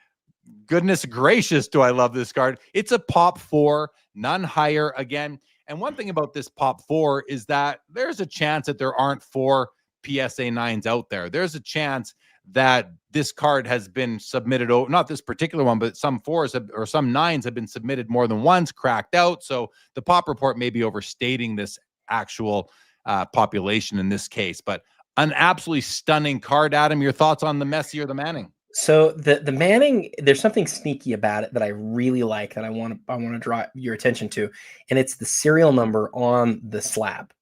Goodness gracious, do I love this card. It's a pop 4, none higher again. And one thing about this pop 4 is that there's a chance that there aren't 4 PSA 9s out there. There's a chance that this card has been submitted, not this particular one, but some 4s or some 9s have been submitted more than once, cracked out. So the pop report may be overstating this actual population in this case. But an absolutely stunning card, Adam. Your thoughts on the Messi or the Manning? So the Manning, there's something sneaky about it that I really like that I want to draw your attention to, and it's the serial number on the slab.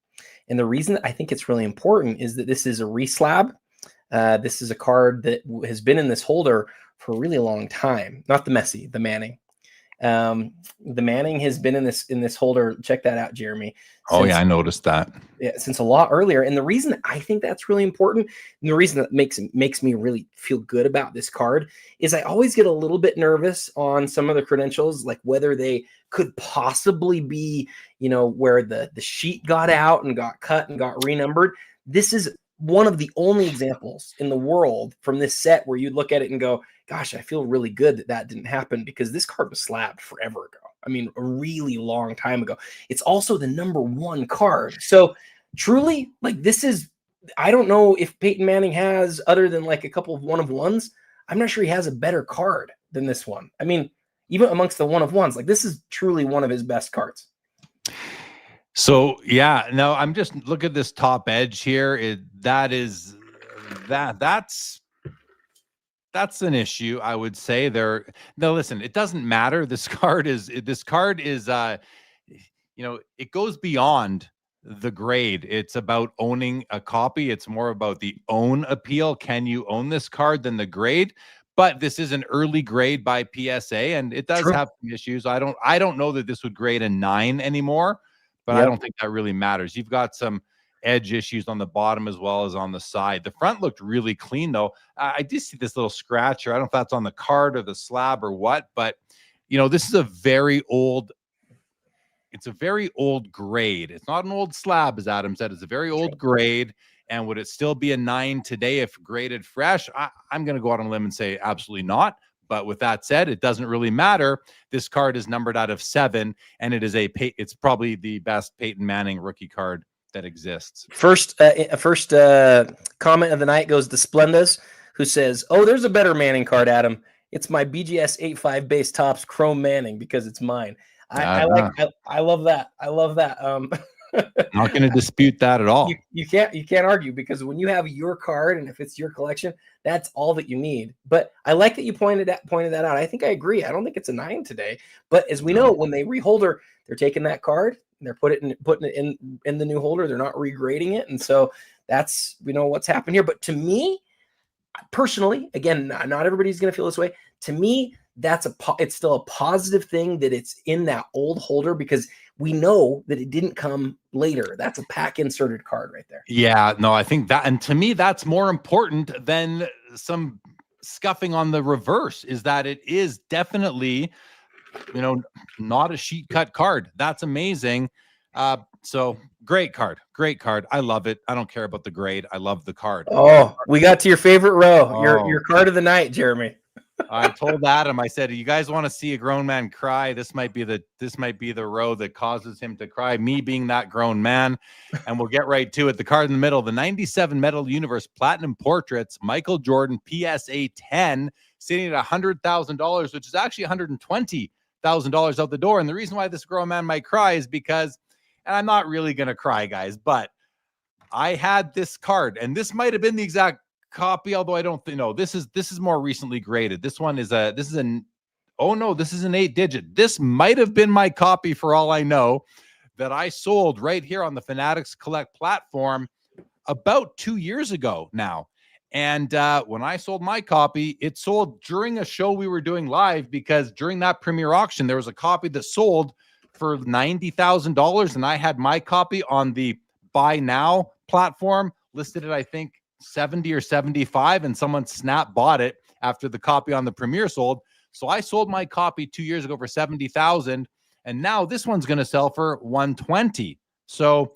And the reason I think it's really important is that this is a reslab. This is a card that has been in this holder for a really long time. Not the Messi, the Manning. The Manning has been in this holder. Check that out, Jeremy. Yeah, I noticed that. Yeah, since a lot earlier. And the reason I think that's really important, and the reason that makes me really feel good about this card, is I always get a little bit nervous on some of the credentials, like whether they could possibly be, where the sheet got out and got cut and got renumbered. This is one of the only examples in the world from this set where you'd look at it and go, gosh, I feel really good that didn't happen, because this card was slabbed forever ago. I mean, a really long time ago. It's also the number 1 card. So truly, like, this is, I don't know if Peyton Manning has, other than like a couple of 1 of 1s, I'm not sure he has a better card than this one. I mean, even amongst the 1 of 1s, like, this is truly one of his best cards. So yeah, no, I'm just look at this top edge here. That's an issue, I would say. No, listen, it doesn't matter. This card is it goes beyond the grade. It's about owning a copy. It's more about the own appeal. Can you own this card than the grade? But this is an early grade by PSA, and it does have some issues. I don't know that this would grade a 9 anymore, but I don't think that really matters. You've got some edge issues on the bottom as well as on the side. The front looked really clean, though. I did see this little scratch, or I don't know if that's on the card or the slab or what, but this is a very old grade. It's not an old slab, as Adam said. It's a very old grade. And would it still be a 9 today if graded fresh? I'm going to go out on a limb and say absolutely not. But with that said, it doesn't really matter. This card is numbered out of 7, and it's probably the best Peyton Manning rookie card that exists. First comment of the night goes to Splendas, who says, "Oh, there's a better Manning card, Adam. It's my BGS 8.5 base tops Chrome Manning, because it's mine." I love that. I love that. Not going to dispute that at all. You can't argue, because when you have your card and if it's your collection, that's all that you need. But I like that you pointed that out. I think I agree. I don't think it's a 9 today, but as we know, when they reholder, they're taking that card and they're putting it in the new holder. They're not regrading it, and so that's what's happened here. But to me, personally, again, not everybody's going to feel this way. To me, it's still a positive thing that it's in that old holder, because we know that it didn't come later. That's a pack inserted card right there. Yeah, no, I think that, and to me, that's more important than some scuffing on the reverse, is that it is definitely, not a sheet cut card. That's amazing. So great card. I love it. I don't care about the grade. I love the card. Oh, we got to your favorite row. Your card of the night, Jeremy. I told Adam, I said, you guys want to see a grown man cry? This might be the row that causes him to cry, me being that grown man. And we'll get right to it. The card in the middle, the 97 Metal Universe Platinum Portraits, Michael Jordan PSA 10, sitting at $100,000, which is actually $120,000 out the door. And the reason why this grown man might cry is because, and I'm not really going to cry, guys, but I had this card, and this might have been the exact copy, although I don't think, no, this is more recently graded. This is an 8-digit. This might have been my copy, for all I know, that I sold right here on the Fanatics Collect platform about 2 years ago now. And when I sold my copy, it sold during a show we were doing live, because during that Premier Auction, there was a copy that sold for $90,000, and I had my copy on the Buy Now platform listed at, I think, 70 or 75, and someone snap bought it after the copy on the Premier sold. So I sold my copy 2 years ago for 70,000, and now this one's going to sell for 120. So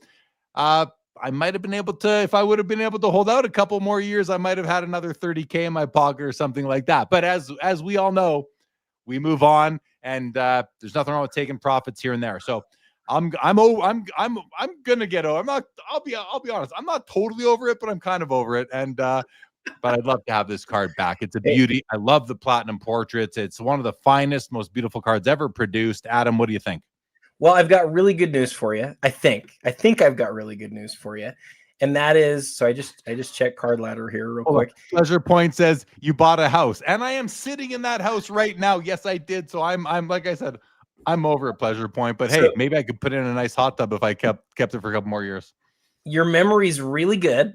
I might have been able to, if I would have been able to hold out a couple more years, I might have had another 30K in my pocket or something like that. But as we all know, we move on, and there's nothing wrong with taking profits here and there. So I'm gonna get over. I'll be honest. I'm not totally over it, but I'm kind of over it. And but I'd love to have this card back. It's a beauty. I love the Platinum Portraits. It's one of the finest, most beautiful cards ever produced. Adam, what do you think? Well, I've got really good news for you. I think I've got really good news for you. And that is, so I just checked Card Ladder here real quick. Pleasure Point says you bought a house, and I am sitting in that house right now. Yes, I did. So I'm like I said, I'm over at Pleasure Point, but hey, maybe I could put in a nice hot tub if I kept it for a couple more years. Your memory's really good.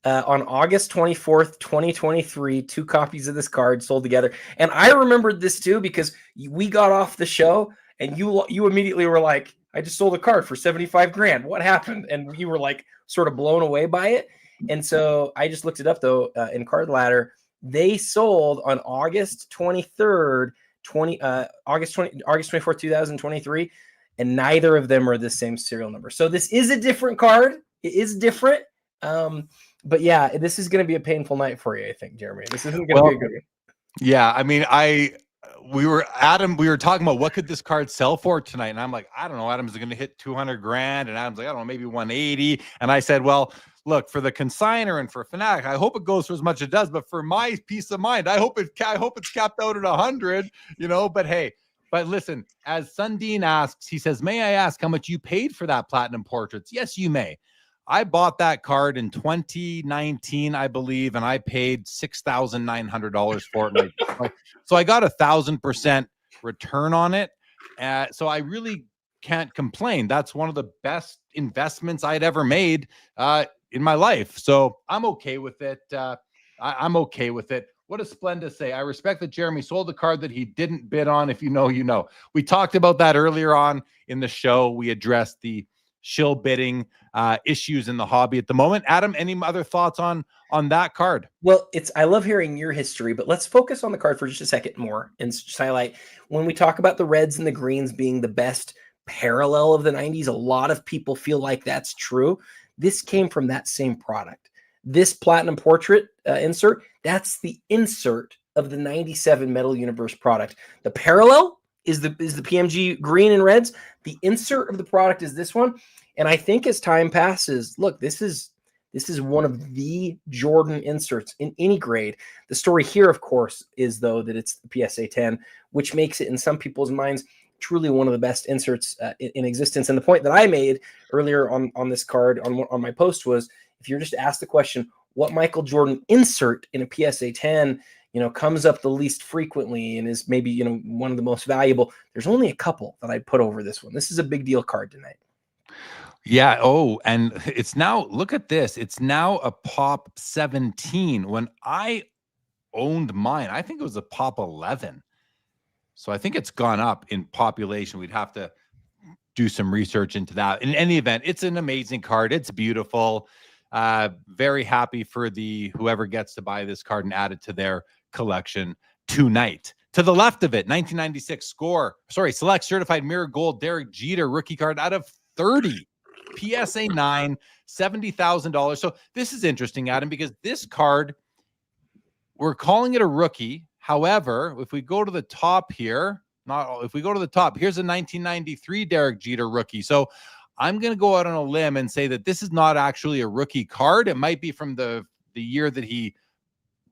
On August 24th, 2023, 2 copies of this card sold together. And I remembered this too, because we got off the show and you immediately were like, I just sold a card for 75 grand. What happened? And you were like sort of blown away by it. And so I just looked it up though, in Card Ladder. They sold on August 23rd, August 24th, 2023, and neither of them are the same serial number. So this is a different card. It is different. But yeah, this is going to be a painful night for you, I think, Jeremy. This isn't going to be a good one. Yeah, I mean, we were talking about what could this card sell for tonight, and I'm like, I don't know. Adam's going to hit 200 grand, and Adam's like, I don't know, maybe 180. And I said, well, look, for the consigner and for Fanatic, I hope it goes for as much as it does. But for my peace of mind, I hope it's capped out at 100. But hey, but listen, as Sundin asks, he says, may I ask how much you paid for that Platinum Portraits? Yes, you may. I bought that card in 2019, I believe, and I paid $6,900 for it. So I got 1,000% return on it. So I really can't complain. That's one of the best investments I'd ever made in my life. So I'm okay with it. I'm okay with it. What does Splenda say? I respect that Jeremy sold the card that he didn't bid on. If you know, you know. We talked about that earlier on in the show. We addressed the shill bidding issues in the hobby at the moment. Adam, any other thoughts on that card? Well, I love hearing your history, but let's focus on the card for just a second more and just highlight, when we talk about the reds and the greens being the best parallel of the 90s, a lot of people feel like that's true. This came from that same product. This Platinum Portrait insert, that's the insert of the 97 Metal Universe product. The parallel is the PMG green and reds. The insert of the product is this one. And I think as time passes, look, this is one of the Jordan inserts in any grade. The story here, of course, is though that it's the PSA 10, which makes it in some people's minds truly one of the best inserts in existence. And the point that I made earlier on this card on my post was, if you're just asked the question, what Michael Jordan insert in a PSA 10 comes up the least frequently and is maybe, one of the most valuable, there's only a couple that I'd put over this one. This is a big deal card tonight. Yeah. Oh, and it's now, look at this. It's now a pop 17. When I owned mine, I think it was a pop 11. So I think it's gone up in population. We'd have to do some research into that. In any event, it's an amazing card. It's beautiful. Very happy for whoever gets to buy this card and add it to their collection tonight. To the left of it, 1996 select certified mirror gold Derek Jeter rookie card out of 30. PSA 9, $70,000. So this is interesting, Adam, because this card, we're calling it a rookie. However, if we go to the top here, here's a 1993 Derek Jeter rookie. So I'm going to go out on a limb and say that this is not actually a rookie card. It might be from the year that he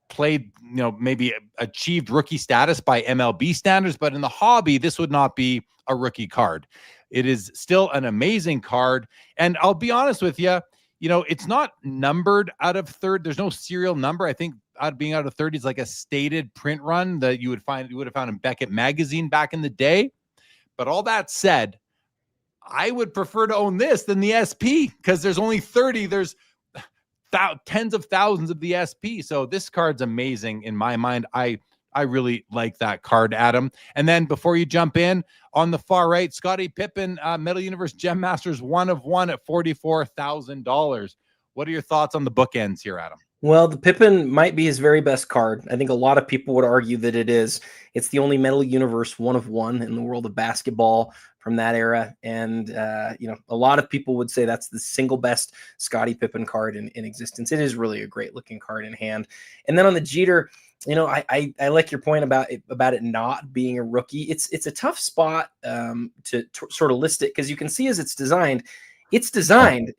played, maybe achieved rookie status by MLB standards, but in the hobby, this would not be a rookie card. It is still an amazing card. And I'll be honest with you, it's not numbered out of 30. There's no serial number. I think being out of 30 is like a stated print run that you would have found in Beckett magazine back in the day. But all that said, I would prefer to own this than the SP because there's only 30. There's tens of thousands of the SP. So this card's amazing in my mind. I really like that card, Adam. And then before you jump in, on the far right, Scottie Pippen, Metal Universe Gem Masters 1 of 1 at $44,000. What are your thoughts on the bookends here, Adam? Well, the Pippen might be his very best card. I think a lot of people would argue that it is. It's the only Metal Universe 1 of 1 in the world of basketball from that era. And, a lot of people would say that's the single best Scottie Pippen card in existence. It is really a great looking card in hand. And then on the Jeter, I like your point about it not being a rookie. It's a tough spot to sort of list it because you can see as it's designed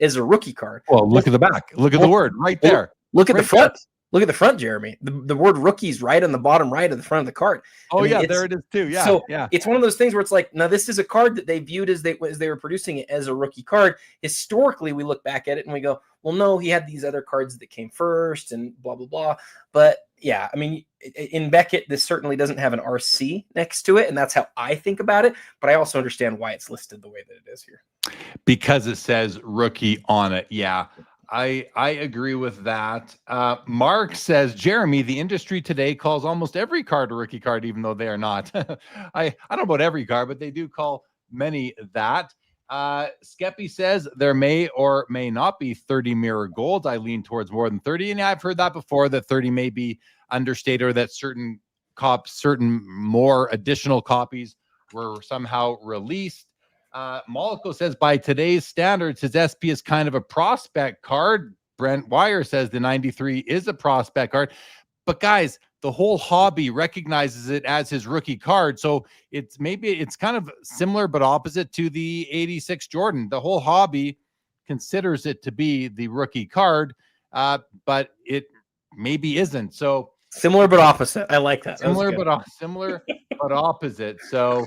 as a rookie card. Well, look at the back. Look at the word right there. Look at the front. Look at the front, Jeremy. The word rookie's right on the bottom right of the front of the card. Oh, there it is too. Yeah. So yeah. It's one of those things where it's like, now this is a card that they viewed as they were producing it as a rookie card. Historically, we look back at it and we go, well, no, he had these other cards that came first and blah, blah, blah. But yeah, I mean, in Beckett, this certainly doesn't have an RC next to it. And that's how I think about it. But I also understand why it's listed the way that it is here. Because it says rookie on it. Yeah. I agree with that. Mark says, Jeremy, the industry today calls almost every card a rookie card, even though they are not. I don't know about every card, but they do call many that. Skeppy says there may or may not be 30 mirror golds. I lean towards more than 30. And I've heard that before, that 30 may be understated, or that certain more additional copies were somehow released. Moloko says, by today's standards, his SP is kind of a prospect card. Brent Wire says the 93 is a prospect card. But guys, the whole hobby recognizes it as his rookie card. So it's kind of similar but opposite to the 86 Jordan. The whole hobby considers it to be the rookie card, but it maybe isn't. So similar but opposite. I like that. Similar but opposite. So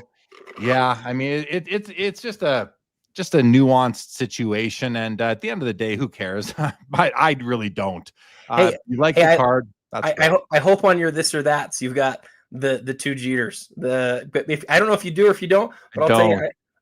yeah, I mean, it's just a nuanced situation, and at the end of the day, who cares? I really don't. You like the card? I hope on your this or that. So you've got the two Jeters. I don't know if you do or if you don't, but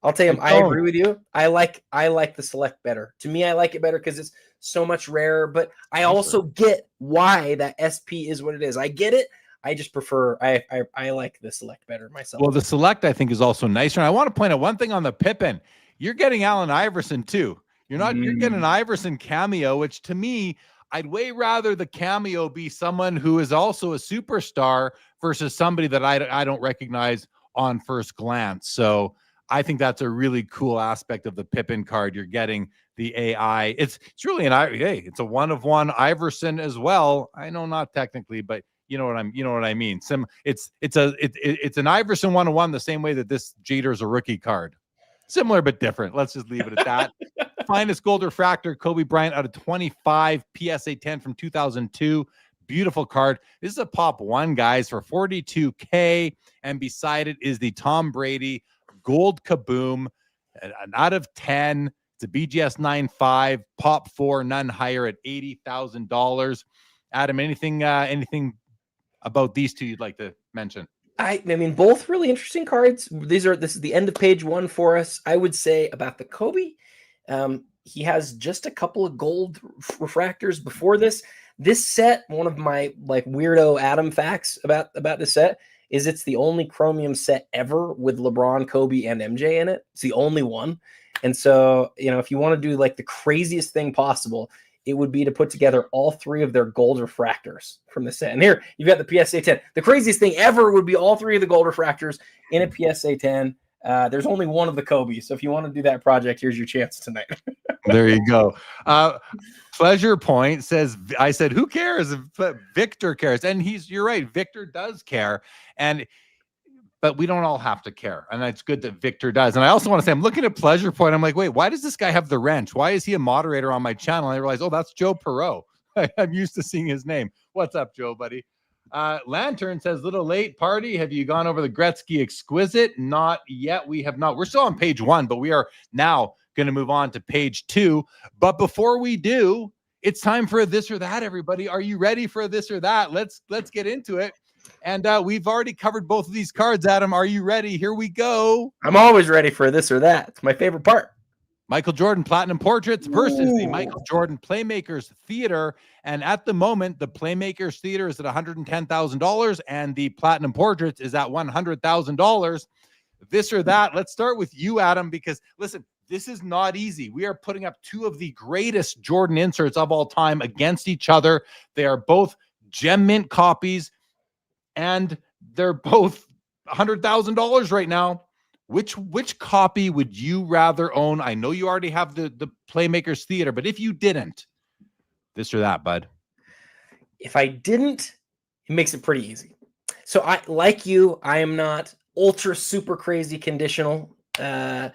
I'll tell you, I agree with you. I like the Select better. To me, I like it better because it's so much rarer. But I also get why that SP is what it is. I get it. I just prefer, I like the Select better myself. Well, the Select, I think, is also nicer. And I want to point out one thing on the Pippen. You're getting Allen Iverson, too. You're getting an Iverson cameo, which to me, I'd way rather the cameo be someone who is also a superstar versus somebody that I don't recognize on first glance. So I think that's a really cool aspect of the Pippen card. You're getting the AI. It's really it's a 1 of 1 Iverson as well. I know not technically, but you know what I mean. It's an Iverson 1 of 1 the same way that this Jeter is a rookie card. Similar but different. Let's just leave it at that. Finest gold refractor, Kobe Bryant out of 25, PSA 10 from 2002. Beautiful card. This is a pop 1, guys, for $42K, and beside it is the Tom Brady gold kaboom, an out of 10. It's a BGS 9.5, pop 4, none higher at $80,000. Adam, anything about these two you'd like to mention? I mean, both really interesting cards. This is the end of page 1 for us. I would say about the Kobe, he has just a couple of gold refractors before this. This set, one of my like weirdo Adam facts about this set is it's the only chromium set ever with LeBron, Kobe, and MJ in it. It's the only one. And so, if you want to do like the craziest thing possible, it would be to put together all 3 of their gold refractors from the set. And here you've got the PSA 10. The craziest thing ever would be all 3 of the gold refractors in a PSA 10. There's only one of the Kobe. So if you want to do that project, here's your chance tonight. There you go. Pleasure Point says, I said, who cares? Victor cares. And you're right. Victor does care. But we don't all have to care. And it's good that Victor does. And I also want to say, I'm looking at Pleasure Point. I'm like, wait, why does this guy have the wrench? Why is he a moderator on my channel? And I realize, oh, that's Joe Perot. I'm used to seeing his name. What's up, Joe, buddy? Lantern says, little late party. Have you gone over the Gretzky Exquisite? Not yet. We have not. We're still on page 1, but we are now going to move on to page 2. But before we do, it's time for a this or that, everybody. Are you ready for a this or that? Let's get into it. And we've already covered both of these cards, Adam. Are you ready? Here we go. I'm always ready for this or that. It's my favorite part. Michael Jordan Platinum Portraits versus the Michael Jordan Playmakers Theater. And at the moment, the Playmakers Theater is at $110,000 and the Platinum Portraits is at $100,000. This or that. Let's start with you, Adam, because listen, this is not easy. We are putting up 2 of the greatest Jordan inserts of all time against each other. They are both gem mint copies and they're both $100,000 right now. Which copy would you rather own? I know you already have the Playmakers Theater, but if you didn't, this or that, bud. If I didn't, it makes it pretty easy. So I am not ultra super crazy conditional. And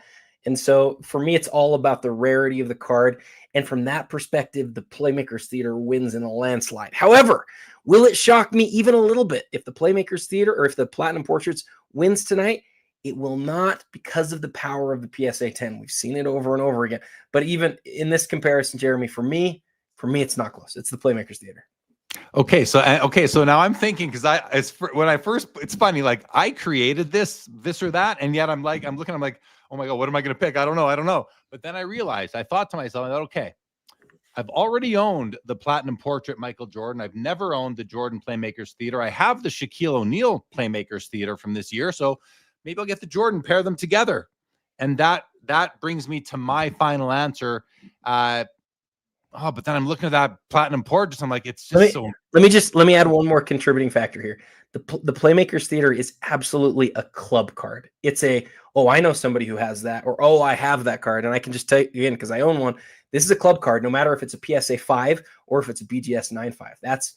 so for me, it's all about the rarity of the card. And from that perspective, the Playmakers Theater wins in a landslide. However, will it shock me even a little bit if the Playmakers Theater or if the Platinum Portraits wins tonight? It will not, because of the power of the PSA 10. We've seen it over and over again. But even in this comparison, Jeremy, for me, it's not close. It's the Playmakers Theater. Okay, so now I'm thinking, because it's funny, like I created this or that, and yet I'm looking, oh my God, what am I going to pick? I don't know. But then I thought to myself, okay, I've already owned the Platinum Portrait Michael Jordan. I've never owned the Jordan Playmakers Theater. I have the Shaquille O'Neal Playmakers Theater from this year, so maybe I'll get the Jordan, pair them together. And that brings me to my final answer. But then I'm looking at that Platinum Portrait. I'm like, it's just let me add one more contributing factor here. The Playmakers Theater is absolutely a club card. It's I know somebody who has that, or I have that card, and I can just tell you again because I own one. This is a club card, no matter if it's a PSA 5 or if it's a BGS 9.5. That's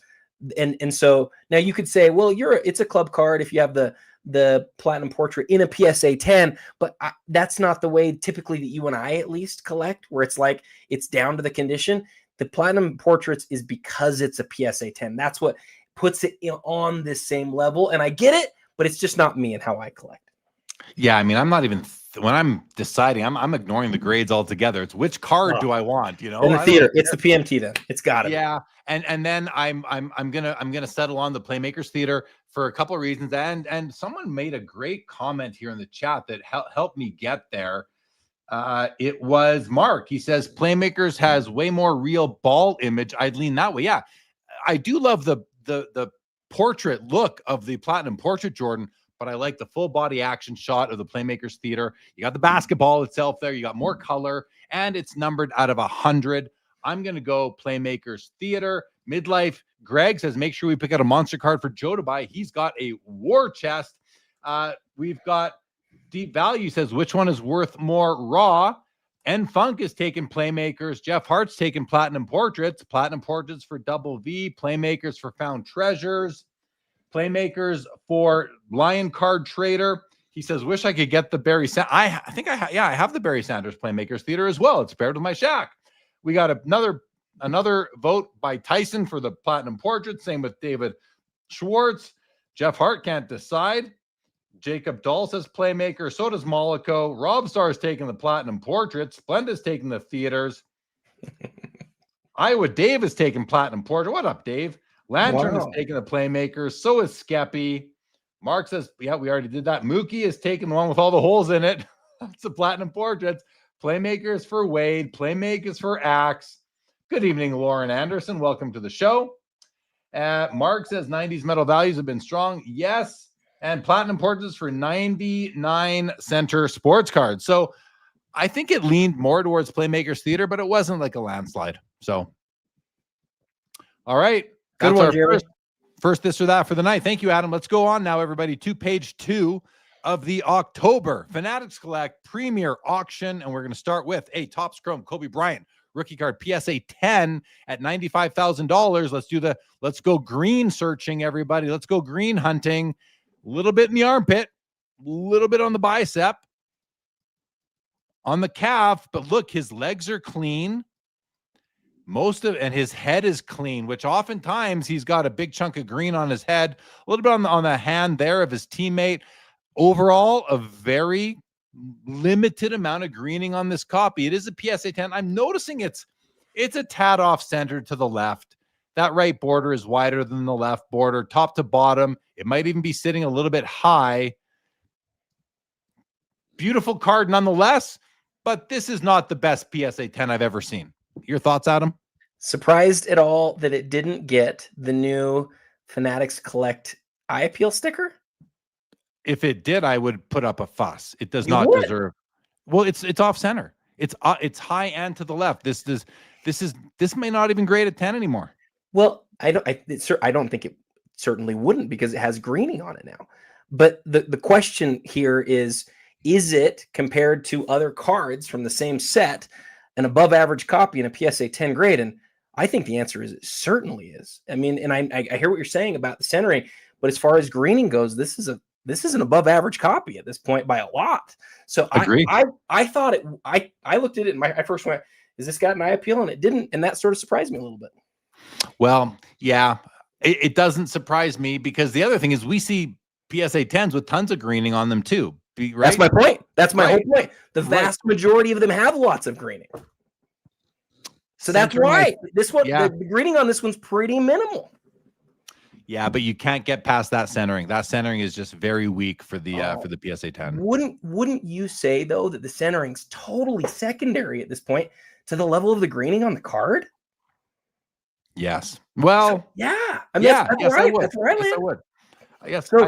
and so now you could say, well, it's a club card if you have the Platinum Portrait in a PSA 10, but that's not the way typically that you and I at least collect, where it's like it's down to the condition. The Platinum Portraits is because it's a PSA 10. That's what puts it on this same level. And I get it, but it's just not me and how I collect. Yeah, I mean, I'm not even when I'm deciding, I'm ignoring the grades altogether. It's which card do I want? In the theater, it's the PMT then. It's got it. Yeah, and then I'm gonna settle on the Playmakers Theater for a couple of reasons. And someone made a great comment here in the chat that helped me get there. It was Mark. He says Playmakers has way more real ball image. I'd lean that way. Yeah, I do love the portrait look of the Platinum Portrait Jordan, but I like the full body action shot of the Playmakers Theater. You got the basketball itself there. You got more color, and it's numbered out of 100. I'm going to go Playmakers Theater. Midlife Greg says, make sure we pick out a monster card for Joe to buy. He's got a war chest. We've got Deep Value says, which one is worth more? Raw. N Funk is taking Playmakers. Jeff Hart's taking Platinum Portraits. Platinum Portraits for Double V. Playmakers for Found Treasures. Playmakers for Lion Card Trader. He says, wish I could get the Barry Sanders. I think I have the Barry Sanders Playmakers Theater as well. It's paired with my Shaq. We got another vote by Tyson for the Platinum Portrait. Same with David Schwartz. Jeff Hart can't decide. Jacob Dahl says Playmaker. So does Mollico. Rob Starr's taking the Platinum Portraits. Blenda's taking the theaters. Iowa Dave is taking Platinum Portrait. What up, Dave? Lantern is taking the Playmakers. So is Skeppy. Mark says, yeah, we already did that. Mookie is taking the one with all the holes in it. That's the Platinum Portraits. Playmakers for Wade. Playmakers for Axe. Good evening, Lauren Anderson. Welcome to the show. Mark says 90s metal values have been strong. Yes. And platinum portraits for 99 center sports cards. So I think it leaned more towards Playmakers Theater, but it wasn't like a landslide. So, all right. Good That's one, our Jeremy. first this or that for the night. Thank you, Adam. Let's go on now, everybody, to page 2 of the October Fanatics Collect Premier Auction. And we're going to start with a Topps Chrome Kobe Bryant rookie card PSA 10 at $95,000. Let's go green searching, everybody. Let's go green hunting. A little bit in the armpit, a little bit on the bicep, on the calf, but look, his legs are clean. And his head is clean, which oftentimes he's got a big chunk of green on his head, a little bit on the hand there of his teammate. Overall, a very limited amount of greening on this copy. It is a PSA 10. I'm noticing it's a tad off center to the left. That right border is wider than the left border, top to bottom. It might even be sitting a little bit high. Beautiful card nonetheless, but this is not the best PSA 10 I've ever seen. Your thoughts, Adam? Surprised at all that it didn't get the new Fanatics Collect eye appeal sticker? If it did, I would put up a fuss. It does You not would? deserve. Well, it's off center. It's high and to the left. This may not even grade at 10 anymore. Well, I don't think it certainly wouldn't, because it has greening on it now. But the question here is it, compared to other cards from the same set, an above average copy in a PSA 10 grade? And I think the answer is it certainly is. I mean, and I hear what you're saying about the centering, but as far as greening goes, this is an above average copy at this point by a lot. So Agreed. I thought it. I looked at it and I first went, "Is this got an eye appeal?" And it didn't, and that sort of surprised me a little bit. Well, yeah, it doesn't surprise me, because the other thing is we see PSA 10s with tons of greening on them too. Right? That's my point. That's my Right. whole point. The vast majority of them have lots of greening. So that's Centering, why this one, yeah. the greening on this one's pretty minimal. Yeah, but you can't get past that centering. That centering is just very weak for the PSA 10. Wouldn't you say though that the centering's totally secondary at this point to the level of the greening on the card? Yes. Well, So, yeah. I mean, yeah, that's yes, where I I, would. that's where I Yes, I land. would. Yes, So-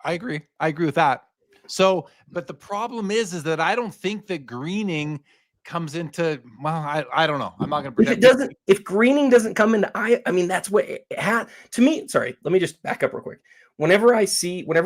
I agree. I agree with that. So, but the problem is that I don't think that greening comes into, well, I don't know. I'm not going to pretend. If greening doesn't come into I mean, that's what it had to me. Sorry, let me just back up real quick. Whenever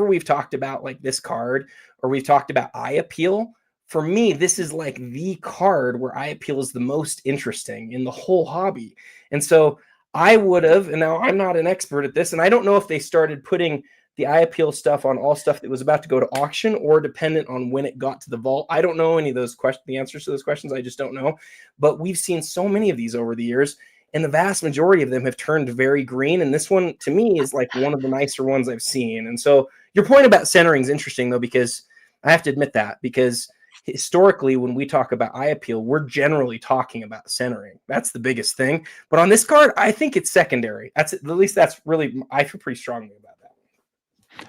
we've talked about like this card, or we've talked about eye appeal, for me, this is like the card where eye appeal is the most interesting in the whole hobby. And so I would have, and now I'm not an expert at this, and I don't know if they started putting the eye appeal stuff on all stuff that was about to go to auction or dependent on when it got to the vault. I don't know any of those questions, the answers to those questions. I just don't know. But we've seen so many of these over the years, and the vast majority of them have turned very green. And this one, to me, is like one of the nicer ones I've seen. And so your point about centering is interesting, though, because I have to admit that, because historically, when we talk about eye appeal, we're generally talking about centering. That's the biggest thing. But on this card, I think it's secondary. At least that's really, I feel pretty strongly about that.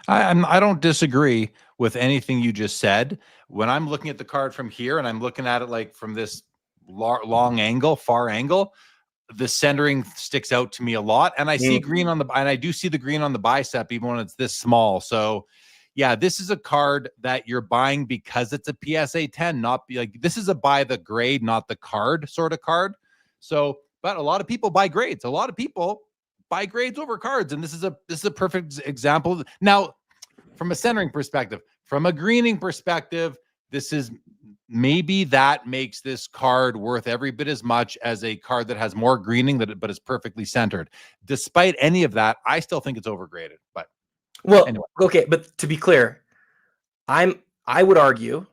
I don't disagree with anything you just said. When I'm looking at the card from here and I'm looking at it like from this long angle, far angle, the centering sticks out to me a lot. And I see green and I do see the green on the bicep, even when it's this small. So yeah, this is a card that you're buying because it's a PSA 10, not be like, this is a buy the grade, not the card sort of card. So, but a lot of people buy grades. A lot of people buy grades over cards, and this is a perfect example. Now, from a centering perspective, from a greening perspective, this is maybe that makes this card worth every bit as much as a card that has more greening but is perfectly centered. Despite any of that, I still think it's overgraded. But anyway. Okay, but to be clear, I would argue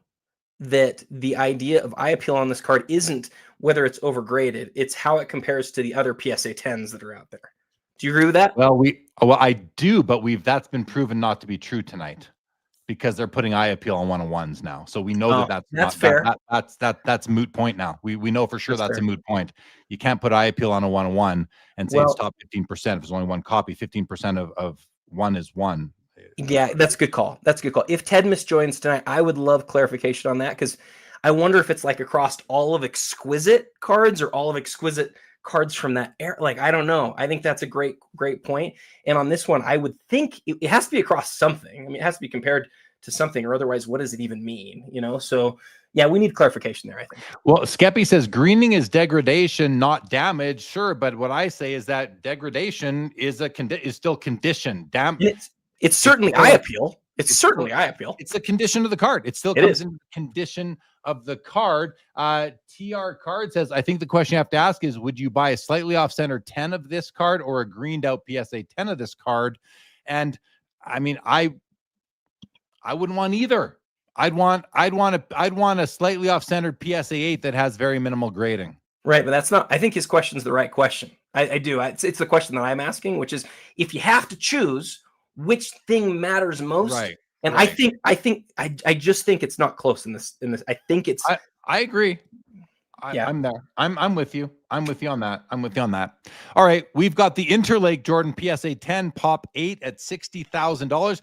that the idea of eye appeal on this card isn't whether it's overgraded; it's how it compares to the other PSA 10s that are out there. Do you agree with that? Well, I do, but that's been proven not to be true tonight, because they're putting eye appeal on 101s now. So we know that's not fair. That's a moot point now. We know for sure that's fair. a moot point. You can't put eye appeal on a 101 and say it's top 15%. If there's only one copy, 15% of one is one. Yeah, that's a good call. That's a good call. If Ted misjoins tonight, I would love clarification on that, because I wonder if it's like across all of exquisite cards or all of exquisite cards from that era. Like, I don't know. I think that's a great point. And on this one, I would think it has to be across something. I mean, it has to be compared to something, or otherwise, what does it even mean? So yeah, we need clarification there, I think. Well, Skeppy says greening is degradation, not damage. Sure, but what I say is that degradation is still condition. It's certainly eye appeal. It's certainly eye appeal. It's a condition of the card. It still comes in the condition of the card. TR Card says, I think the question you have to ask is, would you buy a slightly off-center 10 of this card or a greened out PSA 10 of this card? And I mean, I wouldn't want either. I'd want a slightly off-centered PSA 8 that has very minimal grading. Right, but that's not. I think his question's the right question. I do. It's the question that I'm asking, which is, if you have to choose, which thing matters most? Right. And right. I just think it's not close in this. I think it's. I agree. Yeah. I'm there. I'm with you. I'm with you on that. All right. We've got the Interlake Jordan PSA 10 Pop 8 at $60,000.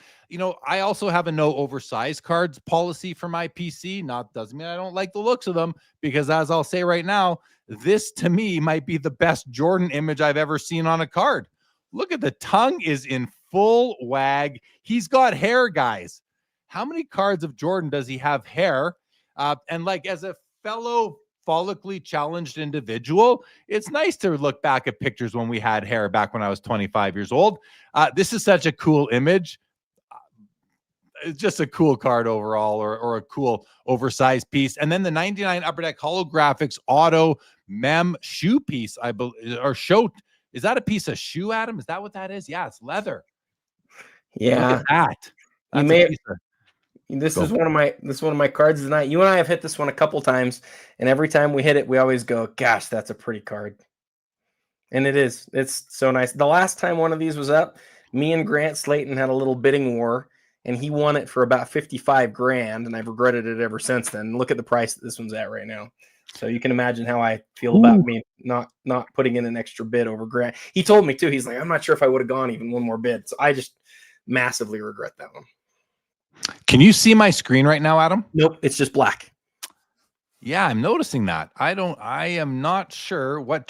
I also have a no oversized cards policy for my PC. Doesn't mean I don't like the looks of them, because as I'll say right now, this to me might be the best Jordan image I've ever seen on a card. Look at the tongue is in full wag. He's got hair, guys. How many cards of Jordan does he have hair? And like, as a fellow follically challenged individual, it's nice to look back at pictures when we had hair back when I was 25 years old. This is such a cool image. It's just a cool card overall, or a cool oversized piece. And then the 99 Upper Deck Holographics Auto Mem shoe piece, I believe, or show. Is that a piece of shoe, Adam? Is that what that is? Yeah, it's leather. Yeah. Look at that. This is one of my cards tonight. You and I have hit this one a couple times, and every time we hit it, we always go, gosh, that's a pretty card. And it is. It's so nice. The last time one of these was up, me and Grant Slayton had a little bidding war, and he won it for about $55,000, and I've regretted it ever since then. Look at the price that this one's at right now. So you can imagine how I feel about me not putting in an extra bid over Grant. He told me too. He's like, I'm not sure if I would have gone even one more bid. So I just massively regret that one. Can you see my screen right now, Adam? Nope, it's just black. Yeah, I'm noticing that. I am not sure what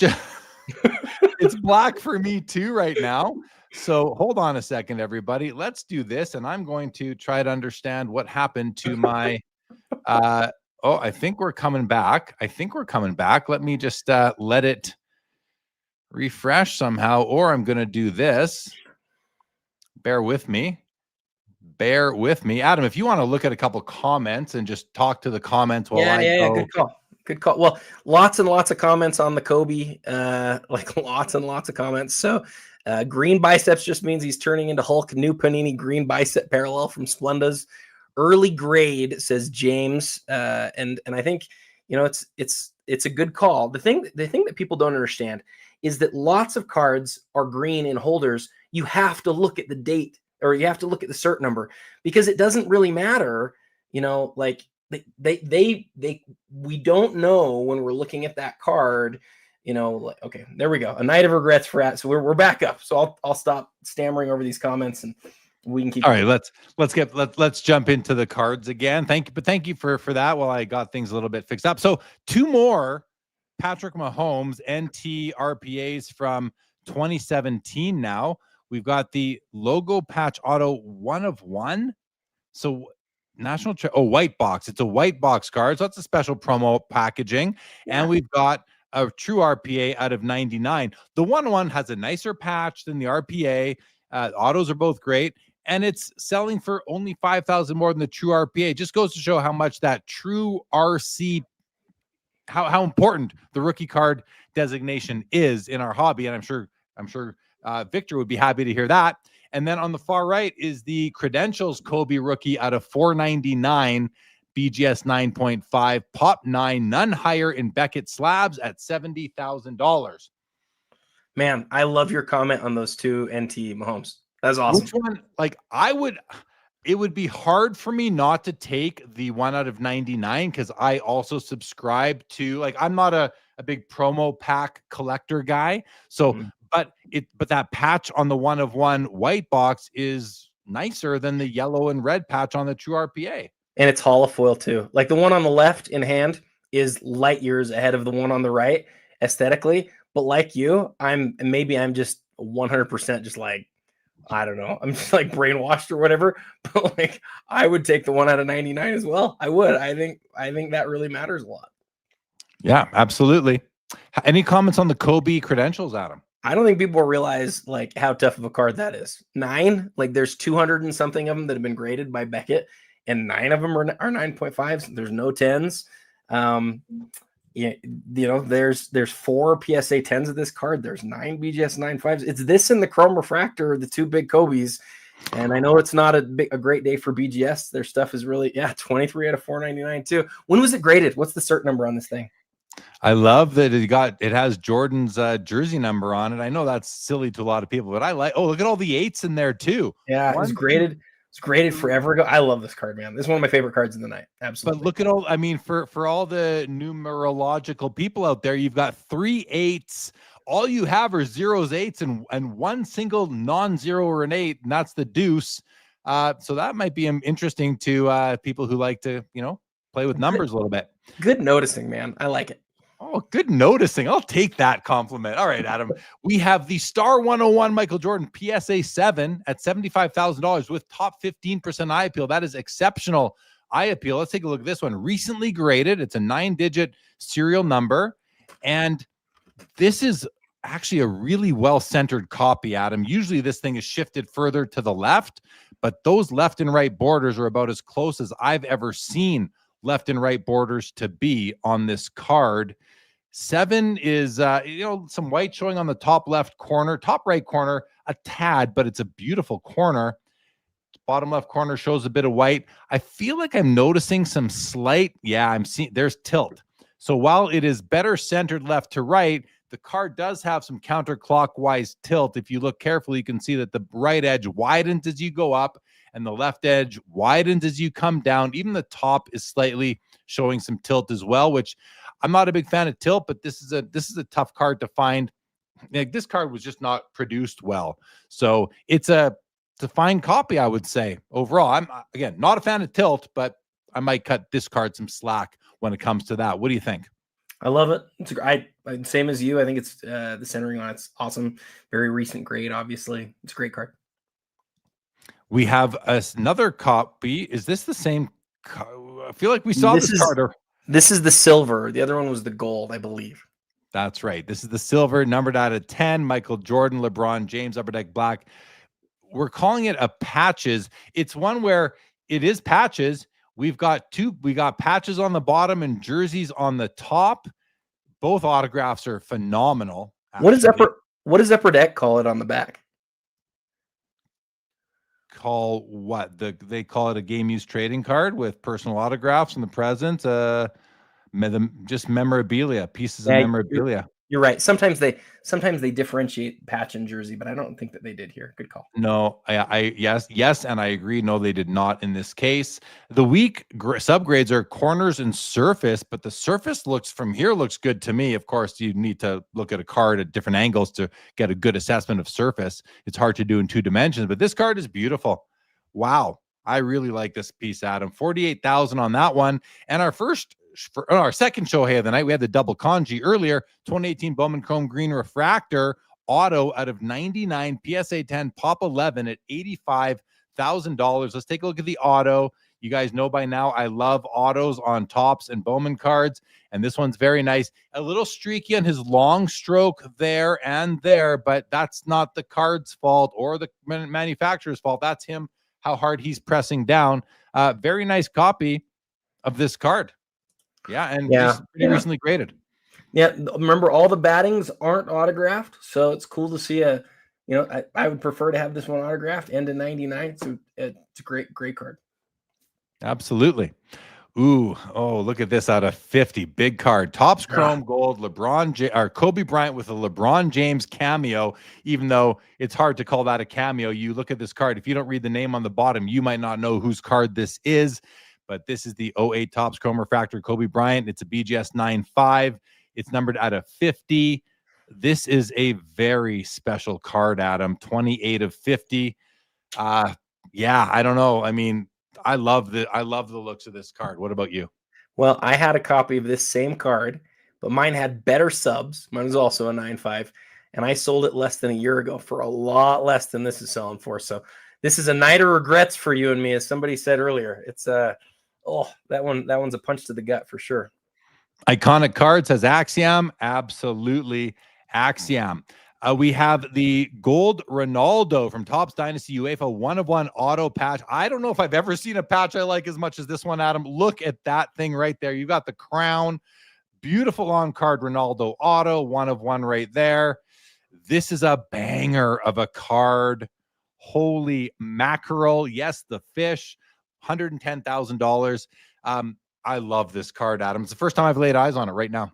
it's black for me too right now. So hold on a second, everybody. Let's do this, and I'm going to try to understand what happened to my I think we're coming back. Let me just let it refresh somehow, or I'm going to do this. Bear with me. Adam, if you want to look at a couple comments and just talk to the comments while I go. Good call. Well, lots and lots of comments on the Kobe, like lots and lots of comments. So green biceps just means he's turning into Hulk. New Panini green bicep parallel from Splenda's. Early grade, says James. And I think, it's a good call. The thing that people don't understand is that lots of cards are green in holders. You have to look at the date, or you have to look at the cert number, because it doesn't really matter. Like we don't know when we're looking at that card, okay, there we go. A night of regrets for at. So we're back up. So I'll stop stammering over these comments, and we can keep. All right, let's jump into the cards again. Thank you for that. While I got things a little bit fixed up. So 2 more Patrick Mahomes NT RPAs from 2017 now. We've got the logo patch auto 1 of 1. So white box. It's a white box card. So it's a special promo packaging. Yeah. And we've got a true RPA out of 99. The 1-1 has a nicer patch than the RPA. Autos are both great. And it's selling for only $5,000 more than the true RPA. It just goes to show how much that true RC, how important the rookie card designation is in our hobby. And I'm sure Victor would be happy to hear that. And then on the far right is the Credentials Kobe rookie out of 499, BGS 9.5, Pop 9, none higher in Beckett slabs at $70,000. Man, I love your comment on those 2 NT Mahomes. That's awesome. Which one? Like, it would be hard for me not to take the 1 out of 99, because I also subscribe to, like, I'm not a big promo pack collector guy. So, but that patch on the 1 of 1 white box is nicer than the yellow and red patch on the true RPA. And it's holofoil too. Like the one on the left in hand is light years ahead of the one on the right aesthetically, But like you, I'm just 100% just like, I don't know. I'm just like brainwashed or whatever. But like, I would take the 1 out of 99 as well. I would. I think that really matters a lot. Yeah, absolutely. Any comments on the Kobe credentials, Adam? I don't think people realize like how tough of a card that is. 9, like there's 200 and something of them that have been graded by Beckett, and 9 of them are 9.5s. There's no 10s. Yeah, there's 4 PSA 10s of this card. There's 9 BGS 9.5s. It's this and the Chrome Refractor, the 2 big Kobe's. And I know it's not a great day for BGS. Their stuff is really 23 out of 499 too. When was it graded? What's the cert number on this thing? I love that it has Jordan's jersey number on it. I know that's silly to a lot of people, but I like. Oh, look at all the 8s in there too. Yeah, it's graded. It's graded forever ago. I love this card, man. This is one of my favorite cards of the night. Absolutely. But look at all. I mean, for all the numerological people out there, you've got 3 8s. All you have are 0s, 8s, and one single non-zero or an 8, and that's the deuce. So that might be interesting to people who like to play with numbers a little bit. Good noticing, man. I like it. Oh, good noticing. I'll take that compliment. All right, Adam. We have the Star 101 Michael Jordan PSA 7 at $75,000 with top 15% eye appeal. That is exceptional eye appeal. Let's take a look at this one. Recently graded. It's a 9-digit serial number. And this is actually a really well-centered copy, Adam. Usually this thing is shifted further to the left, but those left and right borders are about as close as I've ever seen left and right borders to be on this card. 7 is, some white showing on the top left corner, top right corner, a tad, but it's a beautiful corner. Bottom left corner shows a bit of white. I feel like I'm noticing some slight, there's tilt. So while it is better centered left to right, the card does have some counterclockwise tilt. If you look carefully, you can see that the right edge widens as you go up and the left edge widens as you come down. Even the top is slightly showing some tilt as well, which I'm not a big fan of tilt, but this is a tough card to find. Like, this card was just not produced well. So it's a fine copy, I would say. Overall, I'm, again, not a fan of tilt, but I might cut this card some slack when it comes to that. What do you think? I love it. It's same as you. I think it's the centering on it's awesome. Very recent grade, obviously. It's a great card. We have another copy. Is this the same? I feel like we saw this card. This is the silver. The other one was the gold, I believe. That's right. This is the silver, numbered out of 10. Michael Jordan, LeBron James, Upper Deck Black. We're calling it a patches. It's one where it is patches. We got patches on the bottom and jerseys on the top. Both autographs are phenomenal. Actually. What does Upper Deck call it on the back? Call what? They call it a game use trading card with personal autographs and the present. Just memorabilia, pieces of memorabilia. You're right. Sometimes they differentiate patch and jersey, but I don't think that they did here. Good call. No, yes, and I agree. No, they did not in this case. The weak subgrades are corners and surface, but the surface looks good to me. Of course, you need to look at a card at different angles to get a good assessment of surface. It's hard to do in 2 dimensions, but this card is beautiful. Wow, I really like this piece, Adam. 48,000 on that one, and for our second show of the night, we had the double kanji earlier. 2018 Bowman Chrome Green Refractor auto out of 99 PSA 10 Pop 11 at $85,000. Let's take a look at the auto. You guys know by now I love autos on tops and Bowman cards, and this one's very nice. A little streaky on his long stroke there, but that's not the card's fault or the manufacturer's fault. That's him, how hard he's pressing down. Very nice copy of this card. Yeah, and pretty recently graded. Yeah, remember all the battings aren't autographed, so it's cool to see I would prefer to have this one autographed and a 99. So it's a great card. Absolutely. Ooh, look at this out of 50. Big card. Topps Chrome Gold, Kobe Bryant with a LeBron James cameo, even though it's hard to call that a cameo. You look at this card, if you don't read the name on the bottom, you might not know whose card this is. But this is the 08 Topps Chrome Refractor Kobe Bryant. It's a BGS 9.5. It's numbered out of 50. This is a very special card, Adam. 28 of 50. I don't know. I mean, I love the looks of this card. What about you? Well, I had a copy of this same card but mine had better subs. Mine was also a 9.5, and I sold it less than a year ago for a lot less than this is selling for. So this is a night of regrets for you and me, as somebody said earlier. It's that one's a punch to the gut for sure. Iconic card says Axiom. Absolutely Axiom. We have the gold Ronaldo from Topps Dynasty UEFA 1/1 auto patch. I don't know if I've ever seen a patch I like as much as this one, Adam. Look at that thing right there. You got the crown. Beautiful on card Ronaldo auto, 1/1 right there. This is a banger of a card. Holy mackerel. Yes, the fish, $110,000. I love this card, Adam. It's the first time I've laid eyes on it right now.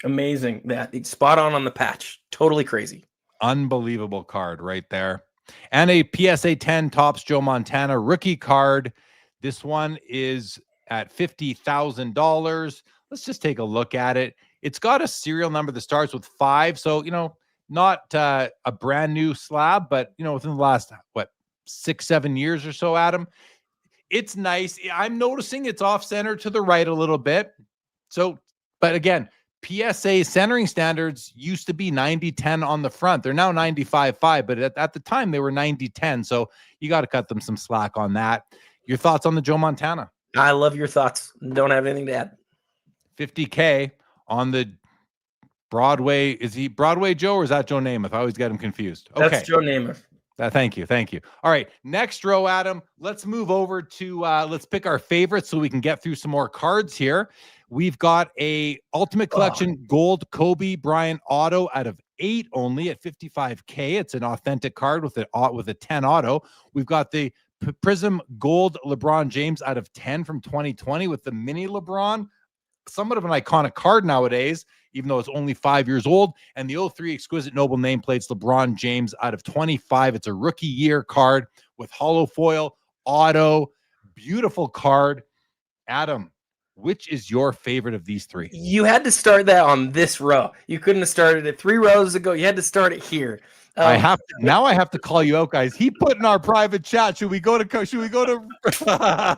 Amazing. That spot on the patch. Totally crazy. Unbelievable card right there. And a PSA 10 Topps Joe Montana rookie card. This one is at $50,000. Let's just take a look at it. It's got a serial number that starts with 5. So, not a brand new slab, but, within the last, 6-7 years or so, Adam. It's nice. I'm noticing it's off center to the right a little bit. So, but again, PSA centering standards used to be 90-10 on the front. They're now 95-5, but at the time they were 90-10. So you got to cut them some slack on that. Your thoughts on the Joe Montana? I love your thoughts. Don't have anything to add. $50K on the Broadway. Is he Broadway Joe or is that Joe Namath? I always get him confused. Okay. That's Joe Namath. Thank you. All right, next row, Adam. Let's move over to let's pick our favorites so we can get through some more cards here. We've got a Ultimate Collection Gold Kobe Bryant auto out of 8 only at $55K. It's an authentic card with a 10 auto. We've got the Prism Gold LeBron James out of 10 from 2020 with the mini LeBron. Somewhat of an iconic card nowadays, even though it's only 5 years old. And the 03 Exquisite Noble nameplates LeBron James out of 25. It's a rookie year card with hollow foil, auto, beautiful card. Adam, which is your favorite of these 3? You had to start that on this row. You couldn't have started it 3 rows ago. You had to start it here. I have to call you out, guys. He put in our private chat. Should we go to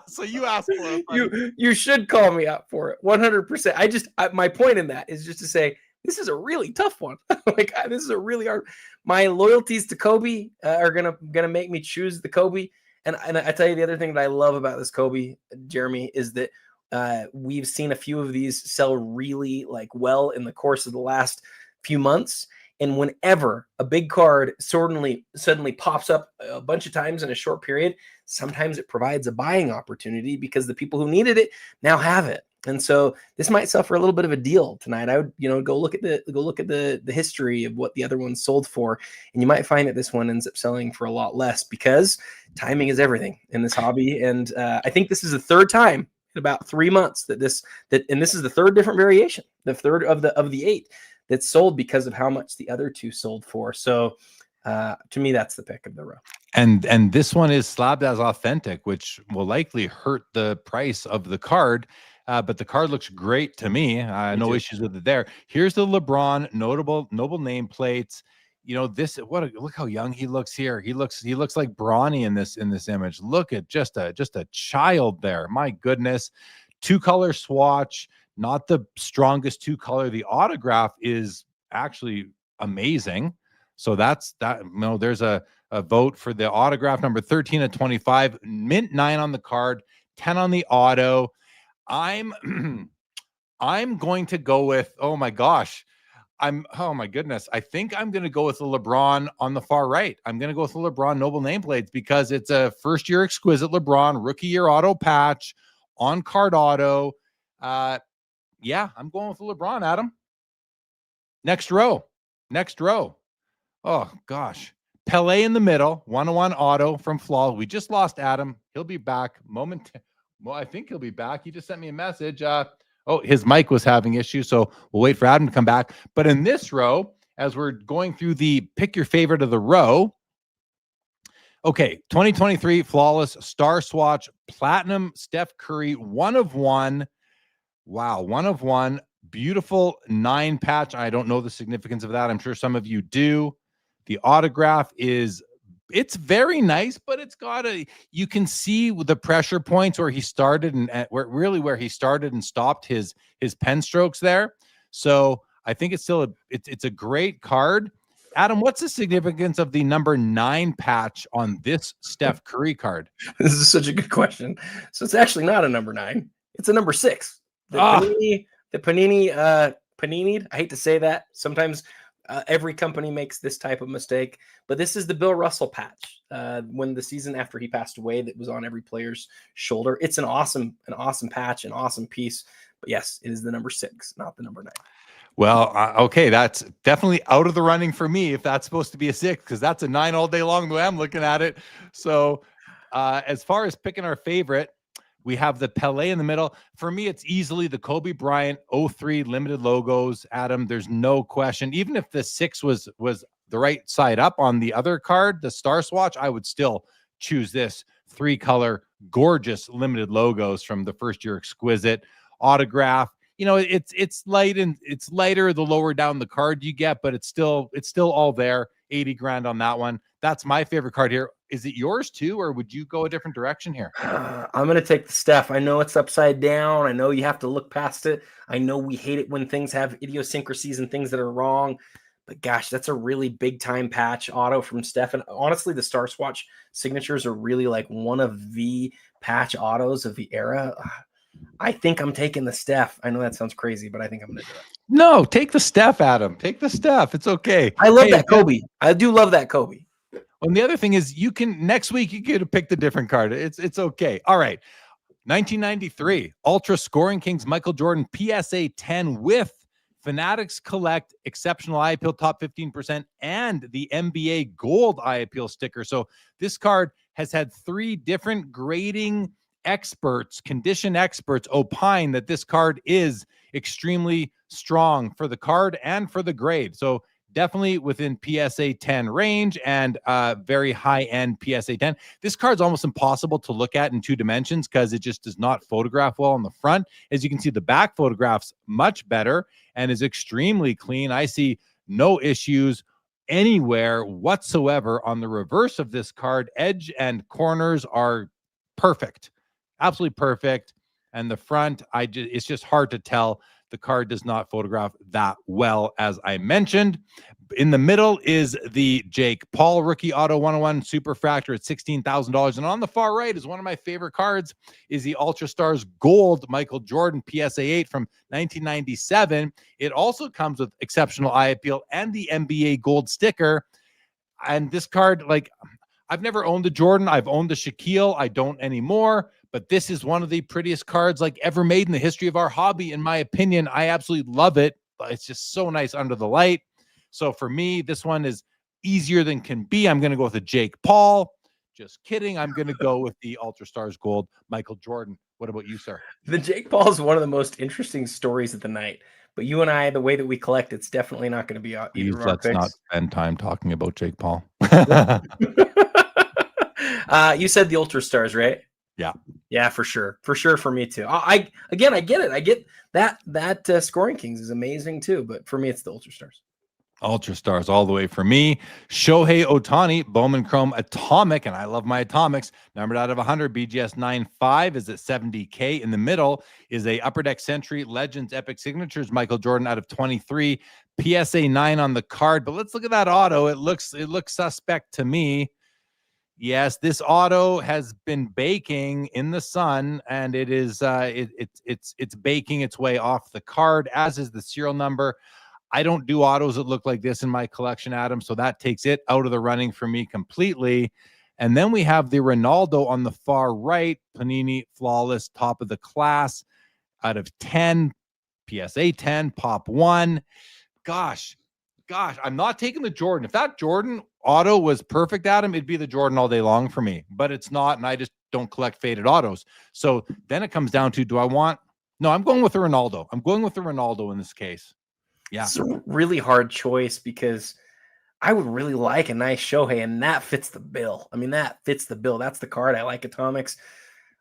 so you asked for it. You should call me out for it 100%. My point in that is just to say this is a really tough one. This is a really hard. My loyalties to Kobe are gonna make me choose the Kobe. And I tell you the other thing that I love about this Kobe, Jeremy, is that we've seen a few of these sell really well in the course of the last few months. And whenever a big card suddenly pops up a bunch of times in a short period, sometimes it provides a buying opportunity because the people who needed it now have it. And so this might suffer a little bit of a deal tonight. I would, go look at the history of what the other one sold for, and you might find that this one ends up selling for a lot less because timing is everything in this hobby. And I think this is the third time in about 3 months and this is the third different variation, the third of the 8 that's sold because of how much the other 2 sold for. So to me, that's the pick of the row. And this one is slabbed as authentic, which will likely hurt the price of the card. But the card looks great to me. No issues with it there. Here's the LeBron noble nameplates. Look how young he looks here. He looks like Bronny in this image. Look at just a child there. My goodness. 2-color swatch. Not the strongest 2-color. The autograph is actually amazing. So that's that. There's a vote for the autograph, number 13 of 25, mint 9 on the card, 10 on the auto. I'm going to go with, oh my goodness. I think I'm going to go with the LeBron on the far right. I'm going to go with the LeBron Noble nameplates because it's a first year exquisite LeBron rookie year auto patch on card auto. Yeah, I'm going with the LeBron, Adam. Next row. Oh, gosh. Pele in the middle, 1/1 auto from Flaw. We just lost Adam. He'll be back Well, I think he'll be back. He just sent me a message. His mic was having issues, so we'll wait for Adam to come back. But in this row, as we're going through the pick your favorite of the row, okay, 2023 Flawless Star Swatch Platinum Steph Curry, 1/1. Wow, 1/1. Beautiful 9 patch. I don't know the significance of that. I'm sure some of you do. The autograph it's very nice, but it's got you can see the pressure points where he started and where he started and stopped his pen strokes there. So I think it's still it's a great card. Adam, what's the significance of the number 9 patch on this Steph Curry card? This is such a good question. So it's actually not a number 9. It's a number 6. The Panini, I hate to say that. Sometimes every company makes this type of mistake, but this is the Bill Russell patch. When the season after he passed away, that was on every player's shoulder. It's an awesome patch, an awesome piece. But yes, it is the number 6, not the number 9. Well, okay, that's definitely out of the running for me if that's supposed to be a 6, because that's a 9 all day long the way I'm looking at it. So as far as picking our favorite, we have the Pelé in the middle. For me, it's easily the Kobe Bryant 03 limited logos. Adam, there's no question. Even if the 6 was the right side up on the other card, the Star Swatch, I would still choose this 3-color, gorgeous limited logos from the first year exquisite autograph. You know, it's light and it's lighter the lower down the card you get, but it's still all there. 80 grand on that one. That's my favorite card here. Is it yours too, or would you go a different direction here? I'm going to take the Steph. I know it's upside down. I know you have to look past it. I know we hate it when things have idiosyncrasies and things that are wrong, but gosh, that's a really big time patch auto from Steph. And honestly, the Star Swatch signatures are really like one of the patch autos of the era. I think I'm taking the Steph. I know that sounds crazy, but I think I'm going to do it. No, take the Steph, Adam. Take the Steph. It's okay. I love that Kobe. I do love that Kobe. And the other thing is, you can next week you get to pick the different card. It's okay. All right. 1993 Ultra Scoring Kings Michael Jordan PSA 10 with Fanatics Collect Exceptional Eye Appeal Top 15% and the NBA Gold Eye Appeal sticker. So this card has had 3 different grading experts, condition experts, opine that this card is extremely strong for the card and for the grade. So definitely within PSA 10 range and very high-end PSA 10. This card's almost impossible to look at in 2 dimensions because it just does not photograph well on the front. As you can see, the back photographs much better and is extremely clean. I see no issues anywhere whatsoever on the reverse of this card. Edge and corners are perfect. Absolutely perfect. And the front, it's just hard to tell. The card does not photograph that well, as I mentioned. In the middle is the Jake Paul Rookie Auto 101 Superfractor at $16,000. And on the far right is one of my favorite cards, is the Ultra Stars Gold Michael Jordan PSA 8 from 1997. It also comes with Exceptional Eye Appeal and the NBA Gold sticker. And this card, like, I've never owned the Jordan. I've owned the Shaquille. I don't anymore. But this is one of the prettiest cards like ever made in the history of our hobby, in my opinion. I absolutely love it. It's just so nice under the light. So for me, this one is easier than can be. I'm going to go with a Jake Paul. Just kidding. I'm going to go with the Ultra Stars Gold Michael Jordan. What about you, sir? The Jake Paul is one of the most interesting stories of the night. But you and I, the way that we collect, it's definitely not going to be either of our Let's picks. not spend time talking about Jake Paul. You said the Ultra Stars, right? Yeah, for sure. For me too. I get it. I get that Scoring Kings is amazing too, but for me, it's the Ultra Stars. Ultra Stars all the way for me. Shohei Ohtani, Bowman Chrome Atomic, and I love my atomics. Numbered out of 100, BGS 95 is at 70K. In the middle is a Upper Deck Century Legends Epic Signatures Michael Jordan out of 23, PSA 9 on the card. But let's look at that auto. It looks suspect to me. Yes, this auto has been baking in the sun, and it is it's baking its way off the card, as is the serial number. I don't do autos that look like this in my collection, Adam, so that takes it out of the running for me completely. And then we have the Ronaldo on the far right, Panini Flawless, top of the class, out of 10, PSA 10, Pop 1. Gosh, I'm not taking the Jordan. If that Jordan auto was perfect, Adam, it'd be the Jordan all day long for me, but it's not, and I just don't collect faded autos. So then it comes down to, I'm going with the Ronaldo. I'm going with the Ronaldo in this case. Yeah. It's a really hard choice because I would really like a nice Shohei, and that fits the bill. I mean, that fits the bill. That's the card. I like atomics.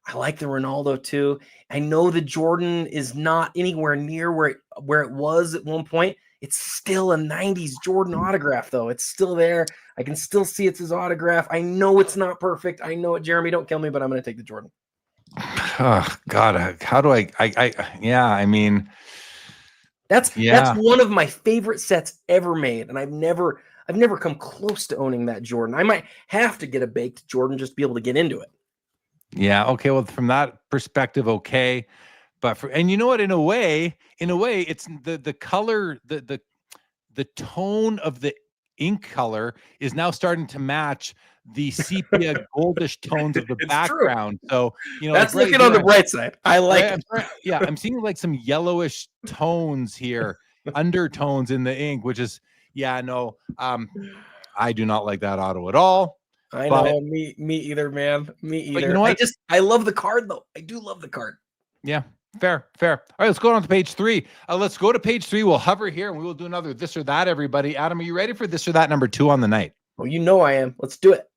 I like the Ronaldo too. I know the Jordan is not anywhere near where it was at one point. It's still a 90s Jordan autograph, though. It's still there. I can still see it's his autograph. I know it's not perfect. I know it, Jeremy. Don't kill me, but I'm going to take the Jordan. Oh, God. How do I mean, That's Yeah. one of my favorite sets ever made, and I've never come close to owning that Jordan. I might have to get a baked Jordan just to be able to get into it. Yeah. Okay. Well, from that perspective, okay. But and you know what? In a way, it's the color, the tone of the ink color is now starting to match the sepia goldish tones of the It's true. background. So, That's like looking right on the here, bright side. I like right, it. I'm seeing like some yellowish tones here, undertones in the ink, which is, no, I do not like that auto at all. I But know, me either, man. Me either. But you know what? I love the card though. I do love the card. Yeah, fair. All right, let's go on to page 3. Let's go to page 3. We'll hover here and we will do another this or that, everybody. Adam, are you ready for this or that number 2 on the night? Well, you know I am. Let's do it.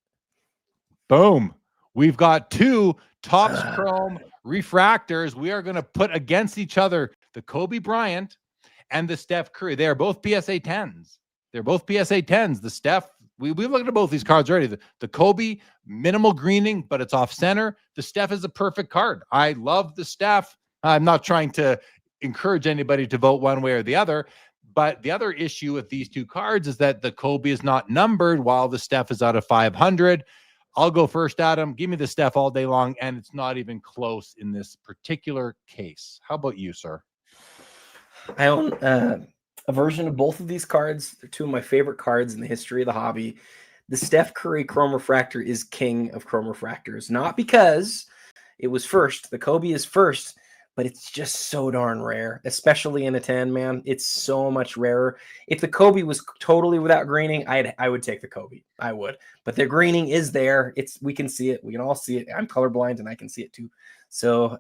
Boom. We've got 2 Topps Chrome refractors. We are going to put against each other the Kobe Bryant and the Steph Curry. They are both PSA 10s. They're both PSA 10s. The Steph, we've looked at both these cards already. The Kobe, minimal greening, but it's off center. The Steph is a perfect card. I love the Steph. I'm not trying to encourage anybody to vote one way or the other. But the other issue with these 2 cards is that the Kobe is not numbered while the Steph is out of 500. I'll go first, Adam. Give me the Steph all day long, and it's not even close in this particular case. How about you, sir? I own a version of both of these cards. They're 2 of my favorite cards in the history of the hobby. The Steph Curry Chrome Refractor is king of Chrome Refractors, not because it was first. The Kobe is first, but it's just so darn rare, especially in a 10, man. It's so much rarer. If the Kobe was totally without greening, I would take the Kobe. I would. But the greening is there. We can see it. We can all see it. I'm colorblind and I can see it too. So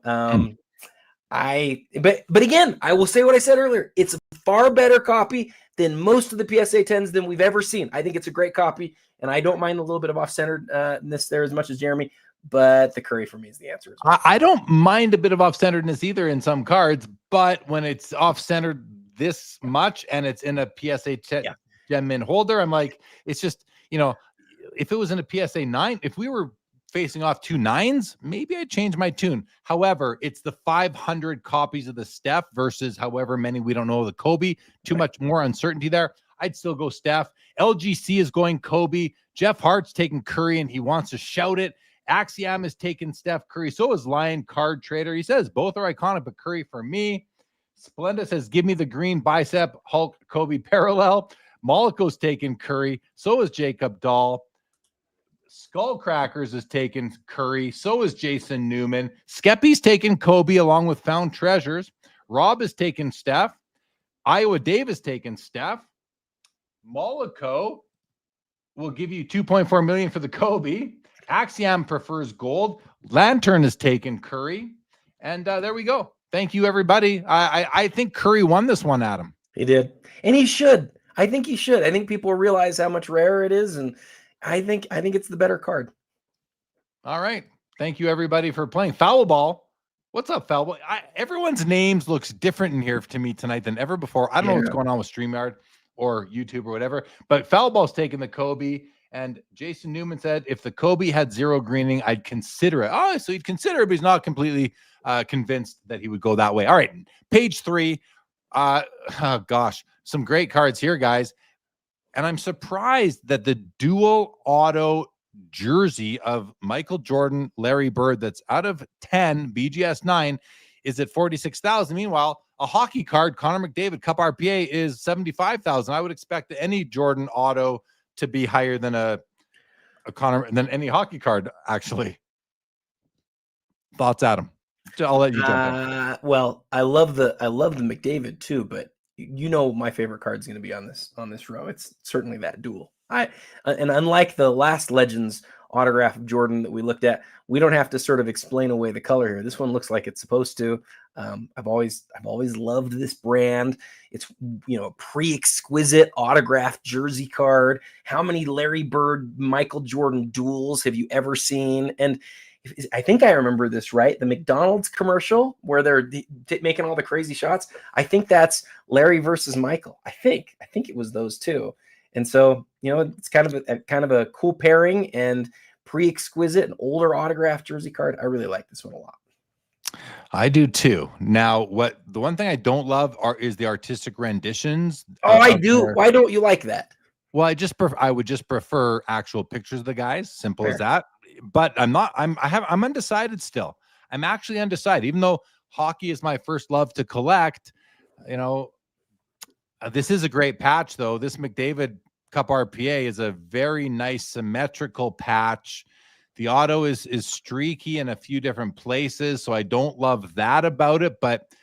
but again, I will say what I said earlier. It's a far better copy than most of the PSA 10s than we've ever seen. I think it's a great copy, and I don't mind a little bit of off-centeredness there as much as Jeremy. But the Curry for me is the answer as well. I don't mind a bit of off-centeredness either in some cards, but when it's off-centered this much and it's in a PSA 10 gem min holder, I'm like, it's just, if it was in a PSA 9, if we were facing off 2 9s, maybe I'd change my tune. However, it's the 500 copies of the Steph versus however many we don't know of the Kobe. Too much more uncertainty there. I'd still go Steph. LGC is going Kobe. Jeff Hart's taking Curry and he wants to shout it. Axiom is taking Steph Curry. So is Lion Card Trader. He says both are iconic, but Curry for me. Splenda says, give me the green bicep Hulk Kobe parallel. Moliko's taking Curry. So is Jacob Dahl. Skullcrackers is taking Curry. So is Jason Newman. Skeppy's taking Kobe along with Found Treasures. Rob is taking Steph. Iowa Dave is taking Steph. Moliko will give you $2.4 million for the Kobe. Axiom prefers gold. Lantern is taking Curry. And there we go. Thank you, everybody. I think Curry won this one, Adam. He did. And he should. I think he should. I think people realize how much rarer it is. And I think it's the better card. All right. Thank you, everybody, for playing. Foul Ball. What's up, Foul Ball? Everyone's names looks different in here to me tonight than ever before. I don't know what's going on with StreamYard or YouTube or whatever. But Foul Ball's taking the Kobe. And Jason Newman said, if the Kobe had 0 greening, I'd consider it. Oh, so he'd consider it, but he's not completely convinced that he would go that way. All right, page 3. Oh, gosh, some great cards here, guys. And I'm surprised that the dual auto jersey of Michael Jordan, Larry Bird, that's out of 10, BGS 9, is at $46,000. Meanwhile, a hockey card, Connor McDavid, Cup RPA, is $75,000. I would expect any Jordan auto to be higher than a Connor than any hockey card, actually. Thoughts, Adam? I'll let you jump in. Well, I love the McDavid too, but my favorite card is going to be on this row. It's certainly that duel. And unlike the last Legends autograph of Jordan that we looked at, we don't have to sort of explain away the color here. This one looks like it's supposed to. I've always loved this brand. It's a pre-exquisite autographed jersey card. How many Larry Bird, Michael Jordan duels have you ever seen? And I think I remember this right. The McDonald's commercial where they're making all the crazy shots. I think that's Larry versus Michael. I think it was those two. And so it's kind of a cool pairing and pre-exquisite and older autographed jersey card. I really like this one a lot. I do too. Now, the one thing I don't love is the artistic renditions. Oh, I do. Why don't you like that? Well, I would just prefer actual pictures of the guys. Simple as Fair. that. But I'm undecided still. I'm actually undecided, even though hockey is my first love to collect. You know, this is a great patch though. This McDavid Cup RPA is a very nice symmetrical patch. The auto is streaky in a few different places, so I don't love that about it. But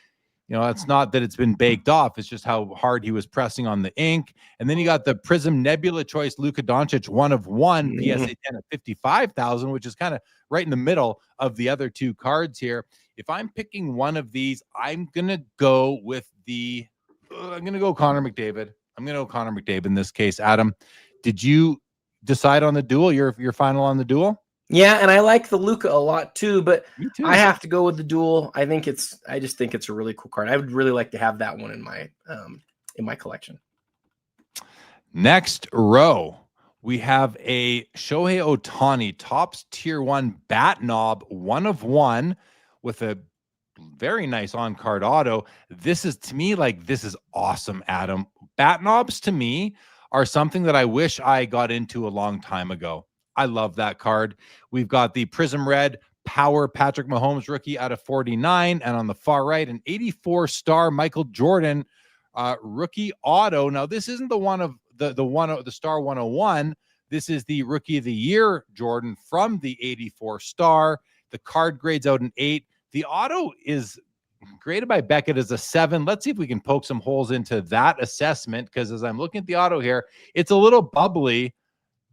you know, it's not that it's been baked off. It's just how hard he was pressing on the ink. And then you got the Prism Nebula Choice Luka Doncic 1/1 PSA 10 at 55,000, which is kind of right in the middle of the other two cards here. If I'm picking one of these, I'm gonna go with I'm gonna go Connor McDavid. I'm gonna go Connor McDavid in this case. Adam, did you decide on the duel? Your final on the duel? Yeah, and I like the Luka a lot too, but Me too. I have to go with the duel. I just think it's a really cool card. I would really like to have that one in my collection. Next row, we have a Shohei Ohtani Topps Tier 1 bat knob 1/1 with a very nice on-card auto. This is, to me, this is awesome, Adam. Bat knobs to me are something that I wish I got into a long time ago. I love that card. We've got the Prism Red Power Patrick Mahomes rookie out of 49, and on the far right, an 84-star Michael Jordan rookie auto. Now, this isn't the one of the star 101. This is the rookie of the year Jordan from the 84 star. The card grades out an 8. The auto is graded by Beckett as a 7. Let's see if we can poke some holes into that assessment, because as I'm looking at the auto here, it's a little bubbly.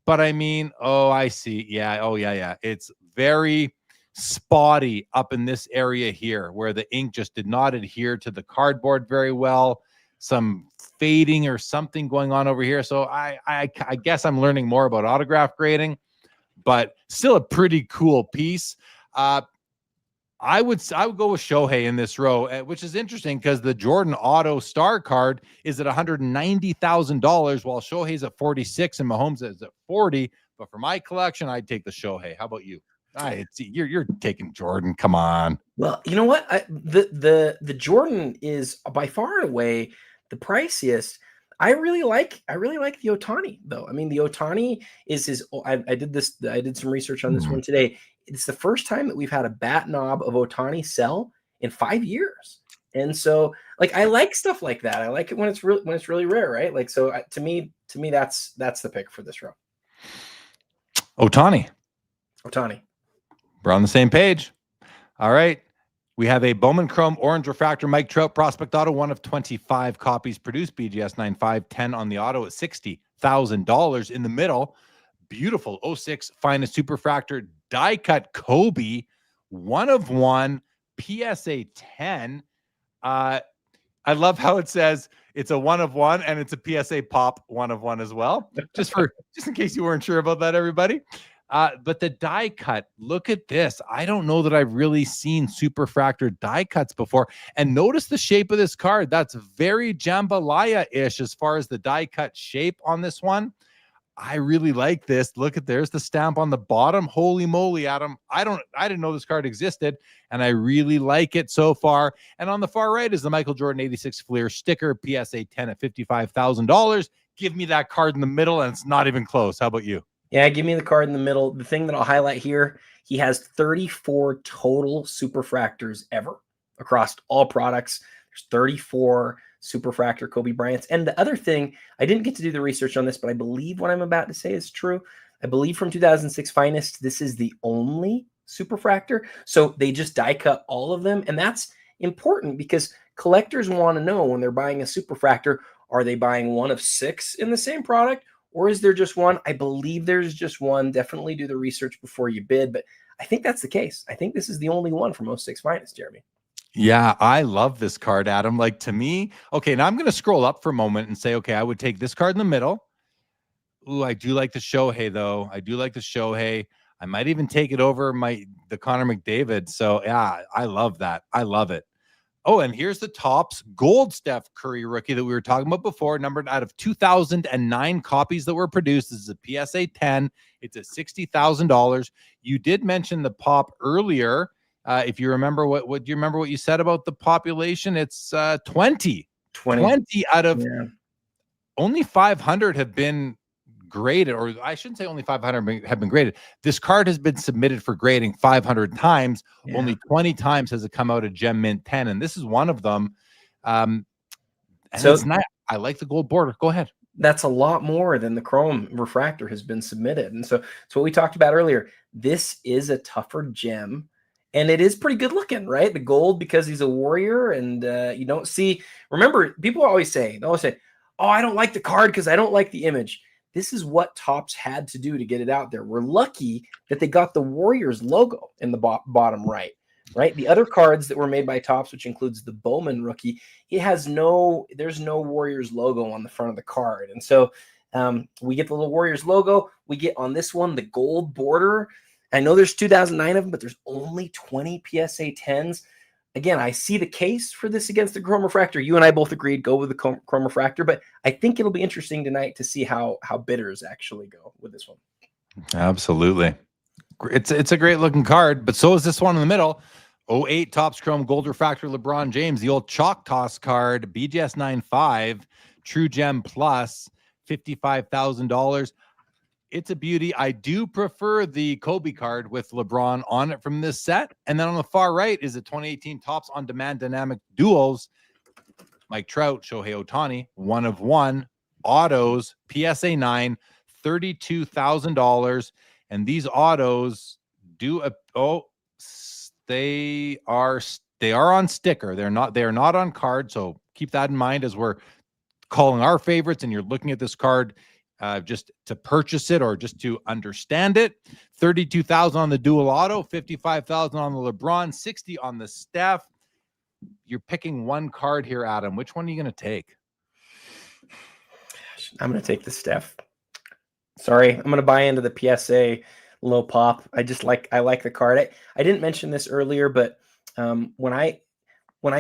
But I mean, oh, I see. Yeah. Oh, yeah. It's very spotty up in this area here where the ink just did not adhere to the cardboard very well. Some fading or something going on over here. So I guess I'm learning more about autograph grading, but still a pretty cool piece. I would go with Shohei in this row, which is interesting because the Jordan Auto Star card is at $190,000, while Shohei's at 46 and Mahomes is at 40. But for my collection, I'd take the Shohei. How about you? You're taking Jordan. Come on. Well, you know what? The Jordan is by far and away the priciest. I really like the Ohtani though. I mean, the Ohtani is his. I did some research on this one today. It's the first time that we've had a bat knob of Ohtani sell in 5 years, and so I like stuff like that. I like it when it's really rare, right? So to me, that's the pick for this row. Ohtani. We're on the same page. All right. We have a Bowman Chrome Orange Refractor Mike Trout Prospect Auto, 1 of 25 copies produced, BGS 9510 on the auto at $60,000. In the middle, beautiful 06 Finest Superfractor die cut Kobe, 1/1 PSA 10. I love how it says it's a 1/1 and it's a PSA pop 1/1 as well. Just in case you weren't sure about that, everybody. But the die cut, look at this. I don't know that I've really seen Superfractor die cuts before. And notice the shape of this card. That's very jambalaya-ish as far as the die cut shape on this one. I really like this. Look at, there's the stamp on the bottom. Holy moly, Adam. I didn't know this card existed, and I really like it so far. And on the far right is the Michael Jordan 86 Fleer sticker, PSA 10 at $55,000. Give me that card in the middle, and it's not even close. How about you? Yeah, give me the card in the middle. The thing that I'll highlight here, he has 34 total Superfractors ever across all products. There's 34 Superfractor Kobe Bryants. And the other thing, I didn't get to do the research on this, but I believe what I'm about to say is true. I believe from 2006 Finest, this is the only Superfractor. So they just die cut all of them. And that's important because collectors want to know when they're buying a Superfractor, are they buying one of 6 in the same product? Or is there just one? I believe there's just one. Definitely do the research before you bid. But I think that's the case. I think this is the only one from 06 Finest, Jeremy. Yeah, I love this card, Adam. To me, okay, now I'm going to scroll up for a moment and say, okay, I would take this card in the middle. Ooh, I do like the Shohei, though. I do like the Shohei. I might even take it over the Connor McDavid. So, yeah, I love that. I love it. Oh, and here's the Topps Gold Steph Curry rookie that we were talking about before, numbered out of 2,009 copies that were produced. This is a PSA 10. It's at $60,000. You did mention the pop earlier. If you remember what do you remember what you said about the population? It's 20 out of only 500 have been graded, or I shouldn't say only 500 have been graded. This card has been submitted for grading 500 times. Only 20 times has it come out of Gem Mint 10, and this is one of them. And so it's not. I like the gold border. Go ahead. That's a lot more than the chrome refractor has been submitted. And so it's what we talked about earlier. This is a tougher gem, and it is pretty good looking, right? The gold, because he's a warrior, and you don't see, remember, people always say, oh, I don't like the card because I don't like the image. This is what Topps had to do to get it out there. We're lucky that they got the Warriors logo in the bottom right. The other cards that were made by Topps, which includes the Bowman rookie, there's no Warriors logo on the front of the card. And so we get the little Warriors logo. We get on this one the gold border. I know there's 2009 of them, but there's only 20 PSA 10s. Again, I see the case for this against the chrome refractor. You and I both agreed go with the chrome refractor, but I think it'll be interesting tonight to see how bidders actually go with this one. Absolutely. It's a great looking card, but so is this one in the middle. 08 Topps Chrome Gold Refractor LeBron James, the old chalk toss card, BGS 95, True Gem Plus, $55,000. It's a beauty. I do prefer the Kobe card with LeBron on it from this set. And then on the far right is the 2018 Topps On Demand Dynamic Duels. Mike Trout, Shohei Ohtani, 1 of 1. Autos, PSA 9, $32,000. And these autos do they are on sticker. They are not on card. So keep that in mind as we're calling our favorites and you're looking at this card just to purchase it or just to understand it. $32,000 on the dual auto, $55,000 on the LeBron, $60,000 on the Steph. You're picking one card here, Adam. Which one are you going to take? I'm going to take the Steph. Sorry, I'm going to buy into the PSA low pop. I like the card. I didn't mention this earlier, but when I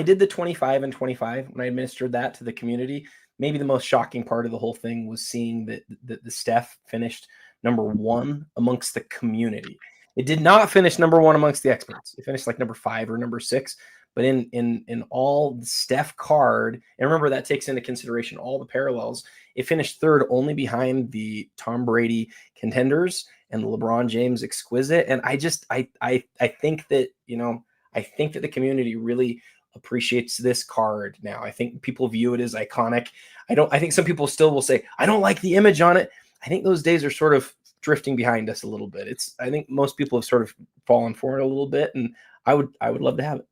did the 25 and 25, when I administered that to the community, maybe the most shocking part of the whole thing was seeing that the Steph finished number 1 amongst the community. It did not finish number 1 amongst the experts. It finished like number 5 or number 6. But in all the Steph card, and remember that takes into consideration all the parallels, it finished 3rd only behind the Tom Brady contenders and the LeBron James exquisite. And I think that, I think that the community really appreciates this card now. I think people view it as iconic. I think some people still will say, I don't like the image on it. I think those days are sort of drifting behind us a little bit. I think most people have sort of fallen for it a little bit, and I would love to have it.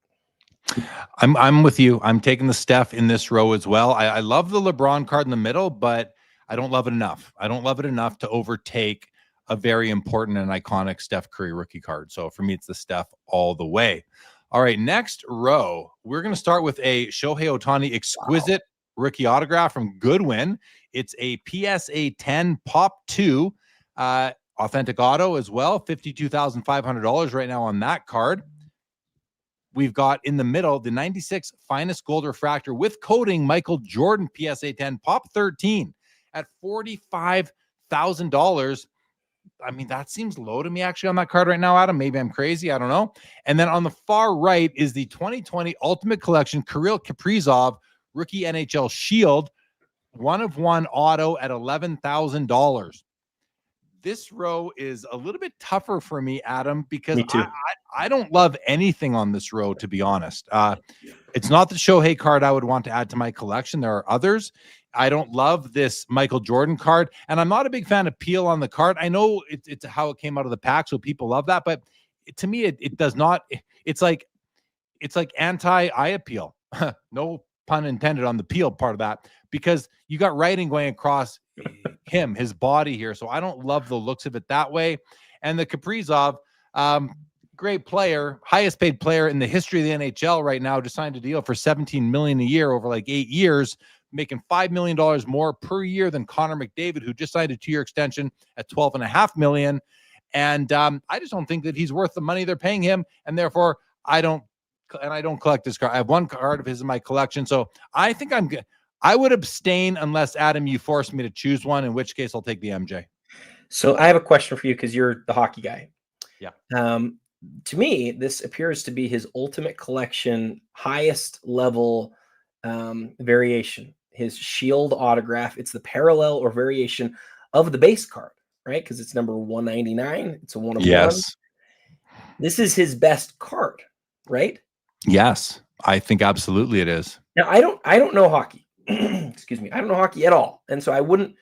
I'm with you. I'm taking the Steph in this row as well. I love the LeBron card in the middle, but I don't love it enough. I don't love it enough to overtake a very important and iconic Steph Curry rookie card. So for me, it's the Steph all the way. All right, next row, we're going to start with a Shohei Ohtani exquisite rookie autograph from Goodwin. It's a PSA 10 Pop 2 authentic auto as well, $52,500 right now on that card. We've got in the middle the 96 Finest Gold Refractor with coating Michael Jordan PSA 10 Pop 13 at $45,000. I mean, that seems low to me actually on that card right now, Adam. Maybe I'm crazy. I don't know. And then on the far right is the 2020 Ultimate Collection Kirill Kaprizov Rookie NHL Shield 1 of 1 auto at $11,000. This row is a little bit tougher for me, Adam, because I don't love anything on this row, to be honest. It's not the Shohei card I would want to add to my collection. There are others. I don't love this Michael Jordan card, and I'm not a big fan of peel on the card. I know it's how it came out of the pack, so people love that, but to me, it does not. It's like anti-eye appeal. No pun intended on the peel part of that, because you got writing going across his body here. So I don't love the looks of it that way. And the Kaprizov, great player, highest paid player in the history of the NHL right now, just signed a deal for $17 million a year over like 8 years, making $5 million more per year than Connor McDavid, who just signed a 2-year extension at $12.5 million. And I just don't think that he's worth the money they're paying him. And therefore I don't collect this card. I have one card of his in my collection. So I think I'm good. I would abstain unless, Adam, you force me to choose one, in which case I'll take the MJ. So I have a question for you because you're the hockey guy. Yeah. to me, this appears to be his ultimate collection, highest level variation. His shield autograph. It's the parallel or variation of the base card, right? Because it's number 199. It's a 1 of 1. Yes. This is his best card, right? Yes. I think absolutely it is. Now, I don't know hockey. Excuse me. I don't know hockey at all. And so I wouldn't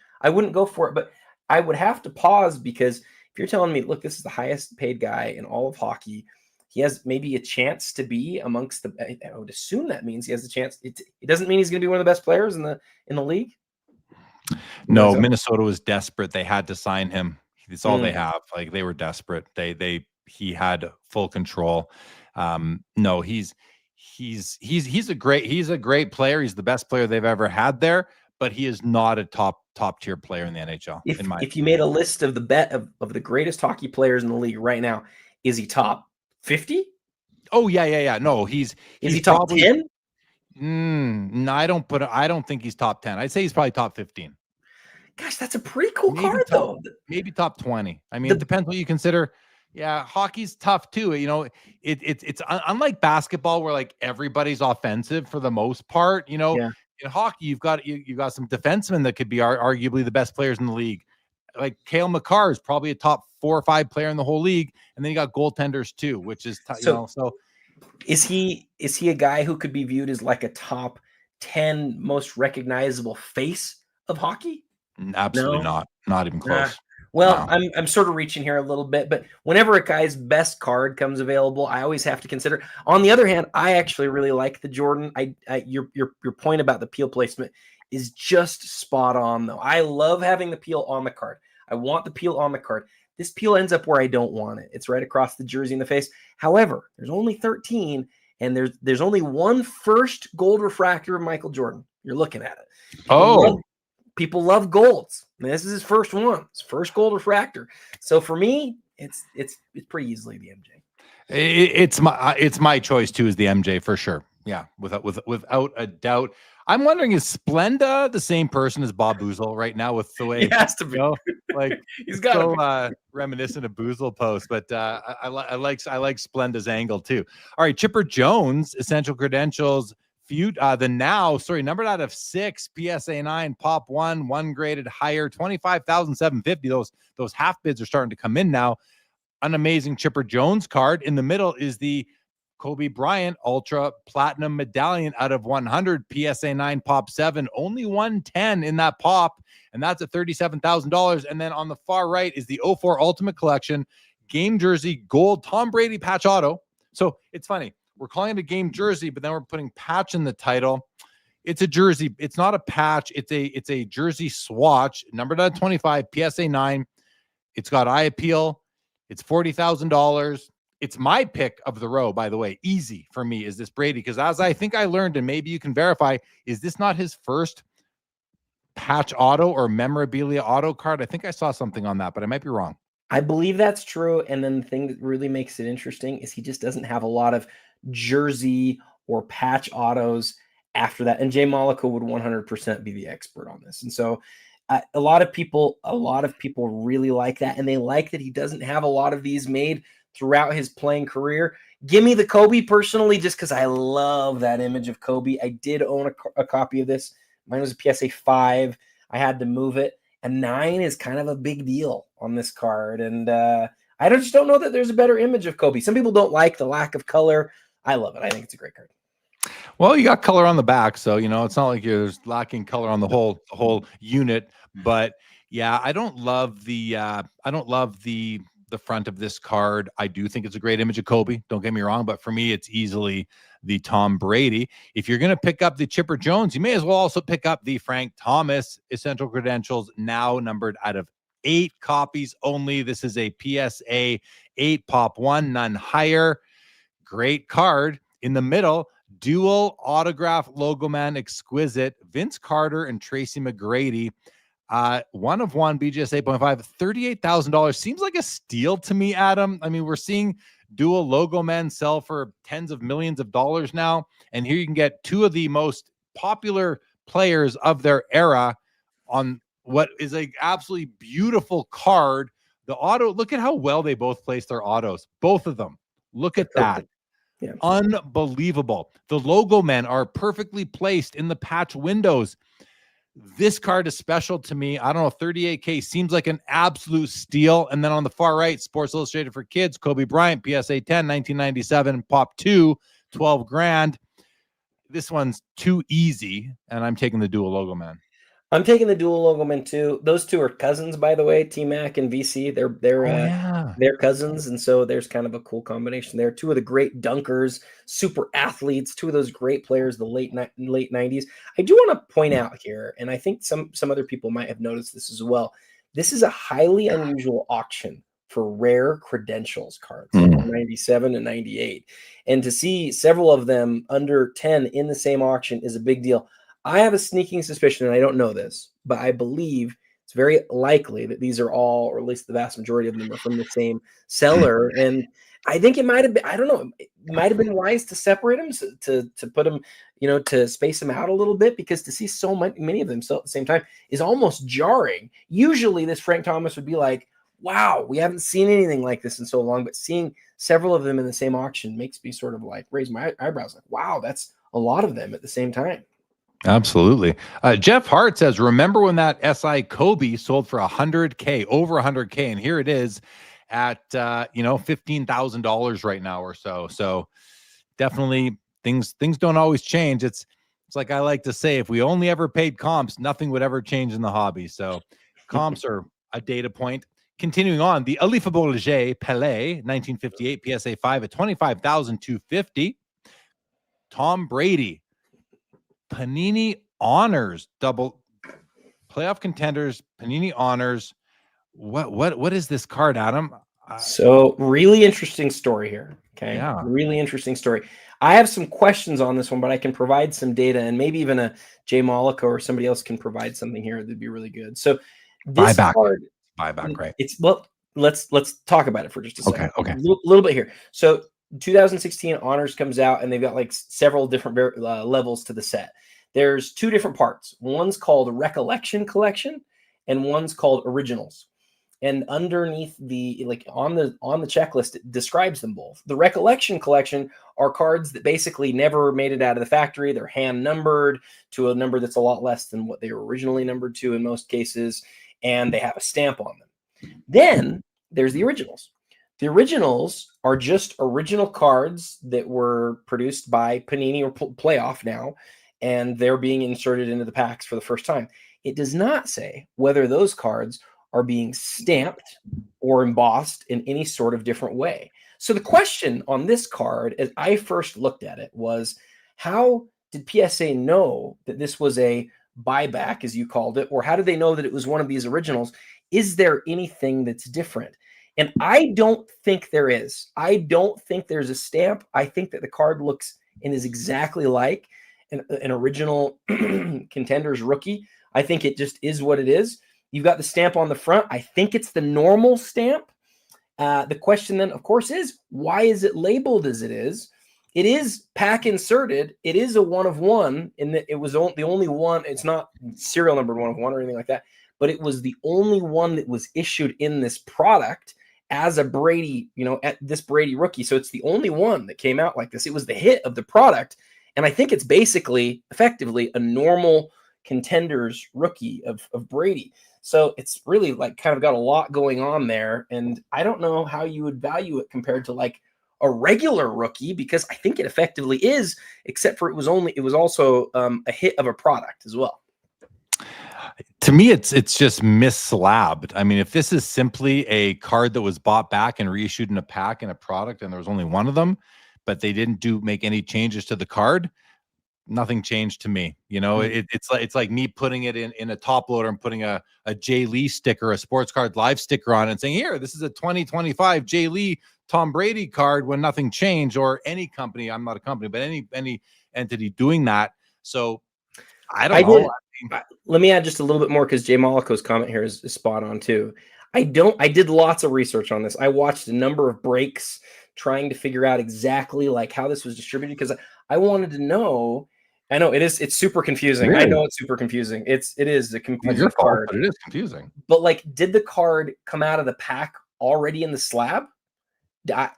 go for it, but I would have to pause, because if you're telling me, look, this is the highest paid guy in all of hockey, he has maybe a chance to be amongst the, I would assume that means he has a chance. It doesn't mean he's going to be one of the best players in the league. No, Minnesota was desperate. They had to sign him. It's all they have. Like, they were desperate. He had full control. No, he's a great player. He's the best player they've ever had there, but he is not a top tier player in the NHL. If you made a list of the greatest hockey players in the league right now, is he top 50? Oh yeah. No, is he top 10? No, I don't think he's top 10. I'd say he's probably top 15. Gosh, that's a pretty cool card, though. Maybe top 20. I mean, it depends what you consider. Yeah, hockey's tough too. You know, it's unlike basketball, where like everybody's offensive for the most part. You know, in hockey, you've got some defensemen that could be arguably the best players in the league. Like Cale Makar is probably a top 4 or 5 player in the whole league, and then you got goaltenders too, which is so. Is he a guy who could be viewed as like a top 10 most recognizable face of hockey? Absolutely not even close. Well, no. I'm sort of reaching here a little bit, but whenever a guy's best card comes available, I always have to consider. On the other hand, I actually really like the Jordan. Your point about the peel placement is just spot on, though. I love having the peel on the card. I want the peel on the card. This peel ends up where I don't want it. It's right across the jersey in the face. However, there's only 13, and there's only one first gold refractor of Michael Jordan. You're looking at it. People love golds. This is his first one. His first gold refractor. So for me, it's pretty easily the MJ. It's my choice too, is the MJ for sure. Yeah, without a doubt. I'm wondering, is Splenda the same person as Bob Boozle right now, with the way he has to be? You know, like he's got so reminiscent of Boozle post, but I like Splenda's angle too. All right, Chipper Jones, Essential Credentials. Numbered out of 6, PSA 9, pop 1 graded higher, 25,750. Those half bids are starting to come in now. An amazing Chipper Jones card. In the middle is the Kobe Bryant Ultra Platinum Medallion out of 100, PSA 9, pop 7, only 110 in that pop, and that's at $37,000. And then on the far right is the 04 Ultimate Collection game jersey gold Tom Brady patch auto. So it's funny. We're calling it a game jersey, but then we're putting patch in the title. It's a jersey. It's not a patch. It's a jersey swatch, numbered at 25, PSA 9. It's got eye appeal. It's $40,000. It's my pick of the row, by the way. Easy for me is this Brady, because as I think I learned, and maybe you can verify, is this not his first patch auto or memorabilia auto card? I think I saw something on that, but I might be wrong. I believe that's true. And then the thing that really makes it interesting is he just doesn't have a lot of jersey or patch autos after that. And Jay Monaco would 100% be the expert on this. And so a lot of people really like that. And they like that he doesn't have a lot of these made throughout his playing career. Give me the Kobe personally, just because I love that image of Kobe. I did own a copy of this. Mine was a PSA 5. I had to move it. And 9 is kind of a big deal on this card. And I just don't know that there's a better image of Kobe. Some people don't like the lack of color. I love it. I think it's a great card. Well, you got color on the back, so you know it's not like you're lacking color on the whole unit. But yeah, I don't love the front of this card. I do think it's a great image of Kobe. Don't get me wrong, but for me, it's easily the Tom Brady. If you're going to pick up the Chipper Jones, you may as well also pick up the Frank Thomas Essential Credentials, now numbered out of 8 copies only. This is a PSA 8, pop 1, none higher. Great card. In the middle, dual autograph logo man exquisite Vince Carter and Tracy McGrady. 1 of 1 BGS 8.5, $38,000 seems like a steal to me, Adam. I mean, we're seeing dual logo men sell for tens of millions of dollars now, and here you can get 2 of the most popular players of their era on what is a absolutely beautiful card. The auto, look at how well they both place their autos, both of them. Look at that. Yeah. Unbelievable. The logo men are perfectly placed in the patch windows. This card is special to me. I don't know, 38K seems like an absolute steal. And then on the far right, Sports Illustrated for Kids, Kobe Bryant, PSA 10, 1997, Pop 2, 12 grand. This one's too easy, and I'm taking the dual logo man. I'm taking the dual logo man too. Those two are cousins, by the way, T-Mac and VC. They're cousins, and so there's kind of a cool combination there. Two of the great dunkers, super athletes, two of those great players, the late 90s. I do want to point out here, and I think some other people might have noticed this as well. This is a highly unusual auction for rare credentials cards, 97 and 98. And to see several of them under 10 in the same auction is a big deal. I have a sneaking suspicion, and I don't know this, but I believe it's very likely that these are all, or at least the vast majority of them, are from the same seller. And I think it might have been, I don't know, it might have been wise to separate them, to put them, to space them out a little bit, because to see so many of them still at the same time is almost jarring. Usually this Frank Thomas would be like, wow, we haven't seen anything like this in so long, but seeing several of them in the same auction makes me sort of like raise my eyebrows, like, wow, that's a lot of them at the same time. Absolutely. Jeff Hart says, remember when that SI Kobe sold for $100K, over $100K, and here it is at $15,000 right now or so. So definitely things don't always change. It's like I like to say, if we only ever paid comps, nothing would ever change in the hobby. So comps are a data point. Continuing on, the Alifa Bolliger Pelé 1958 PSA 5 at $25,250. Tom Brady Panini Honors, double playoff contenders, Panini Honors. What is this card, Adam? So really interesting story here. Okay. Yeah. Really interesting story. I have some questions on this one, but I can provide some data, and maybe even a Jay Malika or somebody else can provide something here that'd be really good. So this buyback, right? It's, well, let's talk about it for just a second. Okay. A little bit here. So 2016 Honors comes out, and they've got like several different levels to the set. There's two different parts. One's called Recollection Collection, and one's called Originals. And underneath on the checklist, it describes them both. The Recollection Collection are cards that basically never made it out of the factory. They're hand numbered to a number that's a lot less than what they were originally numbered to in most cases, and they have a stamp on them. Then there's the Originals. The Originals are just original cards that were produced by Panini or Playoff now, and they're being inserted into the packs for the first time. It does not say whether those cards are being stamped or embossed in any sort of different way. So the question on this card, as I first looked at it, was how did PSA know that this was a buyback, as you called it, or how did they know that it was one of these originals? Is there anything that's different? And I don't think there is. I don't think there's a stamp. I think that the card looks and is exactly like an original Contenders rookie. I think it just is what it is. You've got the stamp on the front. I think it's the normal stamp. The question then, of course, is why is it labeled as it is? It is pack inserted. It is a 1 of 1 in that it was the only one. It's not serial numbered 1 of 1 or anything like that, but it was the only one that was issued in this product as a Brady, at this Brady rookie. So it's the only one that came out like this. It was the hit of the product. And I think it's basically effectively a normal Contenders rookie of Brady. So it's really like kind of got a lot going on there. And I don't know how you would value it compared to like a regular rookie, because I think it effectively is, except for it was also a hit of a product as well. To me, it's just mislabbed. I mean, if this is simply a card that was bought back and reissued in a pack in a product, and there was only one of them, but they didn't make any changes to the card, nothing changed to me. It's like me putting it in a top loader and putting a Jay Lee sticker, a sports card live sticker on it, and saying, here, this is a 2025 Jay Lee Tom Brady card, when nothing changed, or any company, I'm not a company, but any entity doing that. So I don't know. Let me add just a little bit more, because Jay Maliko's comment here is spot on too. I did lots of research on this. I watched a number of breaks trying to figure out exactly like how this was distributed, because I wanted to know. I know it's super confusing. Really? I know it's super confusing. It is a confusing your fault, card. but it is confusing. But like, did the card come out of the pack already in the slab?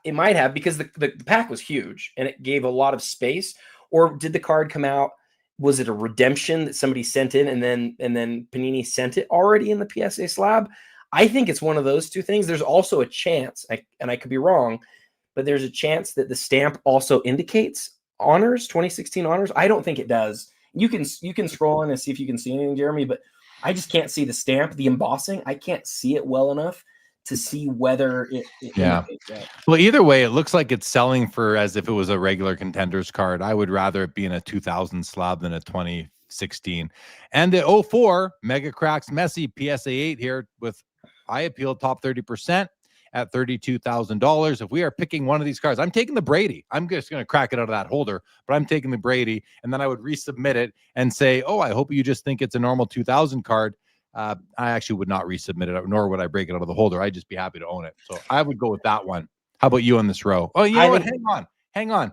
It might have, because the pack was huge and it gave a lot of space. Or did the card come out? Was it a redemption that somebody sent in and then Panini sent it already in the PSA slab? I think it's one of those two things. There's also a chance, and I could be wrong, but there's a chance that the stamp also indicates honors, 2016 honors. I don't think it does. You can scroll in and see if you can see anything, Jeremy, but I just can't see the stamp, the embossing. I can't see it well enough to see whether it indicates that. Well, either way, it looks like it's selling for as if it was a regular Contenders card. I would rather it be in a 2000 slab than a 2016. And the 04 Mega Cracks Messi PSA 8 here with eye appeal top 30% at $32,000. If we are picking one of these cards, I'm taking the Brady. I'm just going to crack it out of that holder, but I'm taking the Brady, and then I would resubmit it and say, oh, I hope you just think it's a normal 2000 card. I actually would not resubmit it, nor would I break it out of the holder. I'd just be happy to own it. So I would go with that one. How about you on this row? Oh, you know what? Hang on.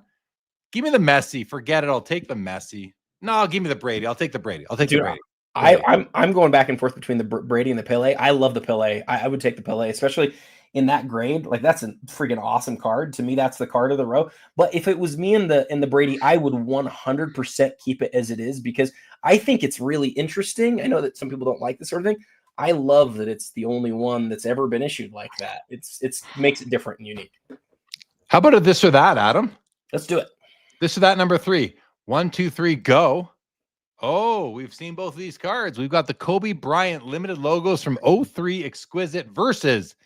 Give me the Messi. Forget it. I'll take the Messi. No, give me the Brady. I'll take the Brady. I'll take the Brady. I'm going back and forth between the Brady and the Pele. I love the Pele. I would take the Pele, especially in that grade. Like, that's a freaking awesome card. To me, that's the card of the row. But if it was me and the Brady, I would 100% keep it as it is, because I think it's really interesting. I know that some people don't like this sort of thing. I love that it's the only one that's ever been issued like that. It's makes it different and unique. How about a this or that, Adam? Let's do it. This or that number 3. 1, 2, 3, go. Oh, we've seen both of these cards. We've got the Kobe Bryant limited logos from 03 Exquisite versus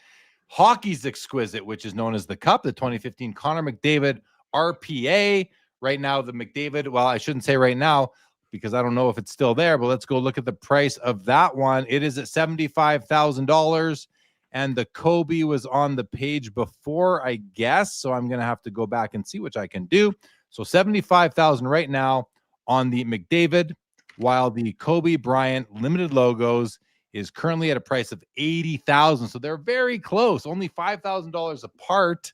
Hockey's Exquisite, which is known as the Cup, the 2015 Connor McDavid RPA. Right now, the McDavid, well, I shouldn't say right now because I don't know if it's still there, but let's go look at the price of that one. It is at $75,000, and the Kobe was on the page before, I guess, so I'm going to have to go back and see, which I can do. So $75,000 right now on the McDavid, while the Kobe Bryant limited logos is currently at a price of $80,000. So they're very close, only $5,000 apart.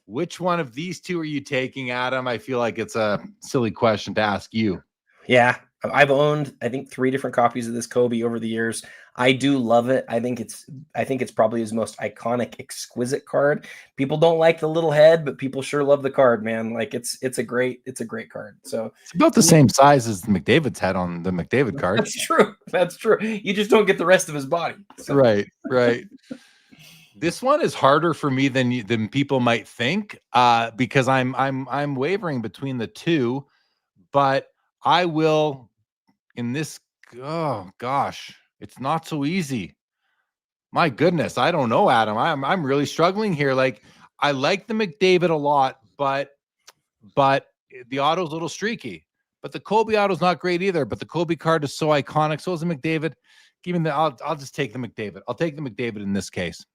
Which one of these two are you taking, Adam? I feel like it's a silly question to ask you. Yeah, I've owned, I think, 3 different copies of this Kobe over the years. I do love it. I think it's probably his most iconic, exquisite card. People don't like the little head, but people sure love the card, man. Like, it's a great card. So it's about the same size as McDavid's head on the McDavid card. That's true. You just don't get the rest of his body. So. Right. This one is harder for me than people might think, because I'm wavering between the two, but I will in this. Oh gosh, it's not so easy. My goodness, I don't know, Adam. I'm really struggling here. Like, I like the McDavid a lot, but the auto's a little streaky. But the Kobe auto's not great either. But the Kobe card is so iconic. So is the McDavid. Give me the. I'll just take the McDavid. I'll take the McDavid in this case.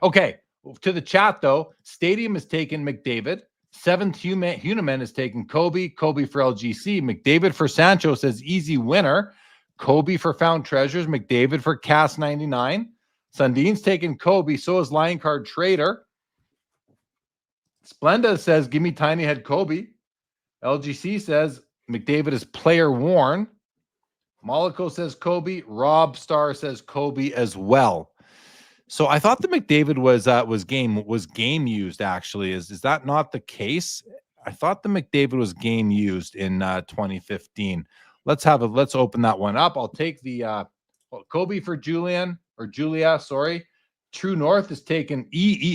Okay. To the chat though, Stadium is taking McDavid. 7th Hunaman is taking Kobe. Kobe for LGC. McDavid for Sancho says easy winner. Kobe for Found Treasures. McDavid for Cast 99. Sundin's taking Kobe. So is Lion Card Trader. Splenda says give me Tiny Head Kobe. LGC says McDavid is player worn. Mollico says Kobe. Rob Star says Kobe as well. So I thought the McDavid was game used. Actually, is that not the case? I thought the McDavid was game used in 2015. Let's open that one up. I'll take the Kobe for Julia. Sorry, True North is taken.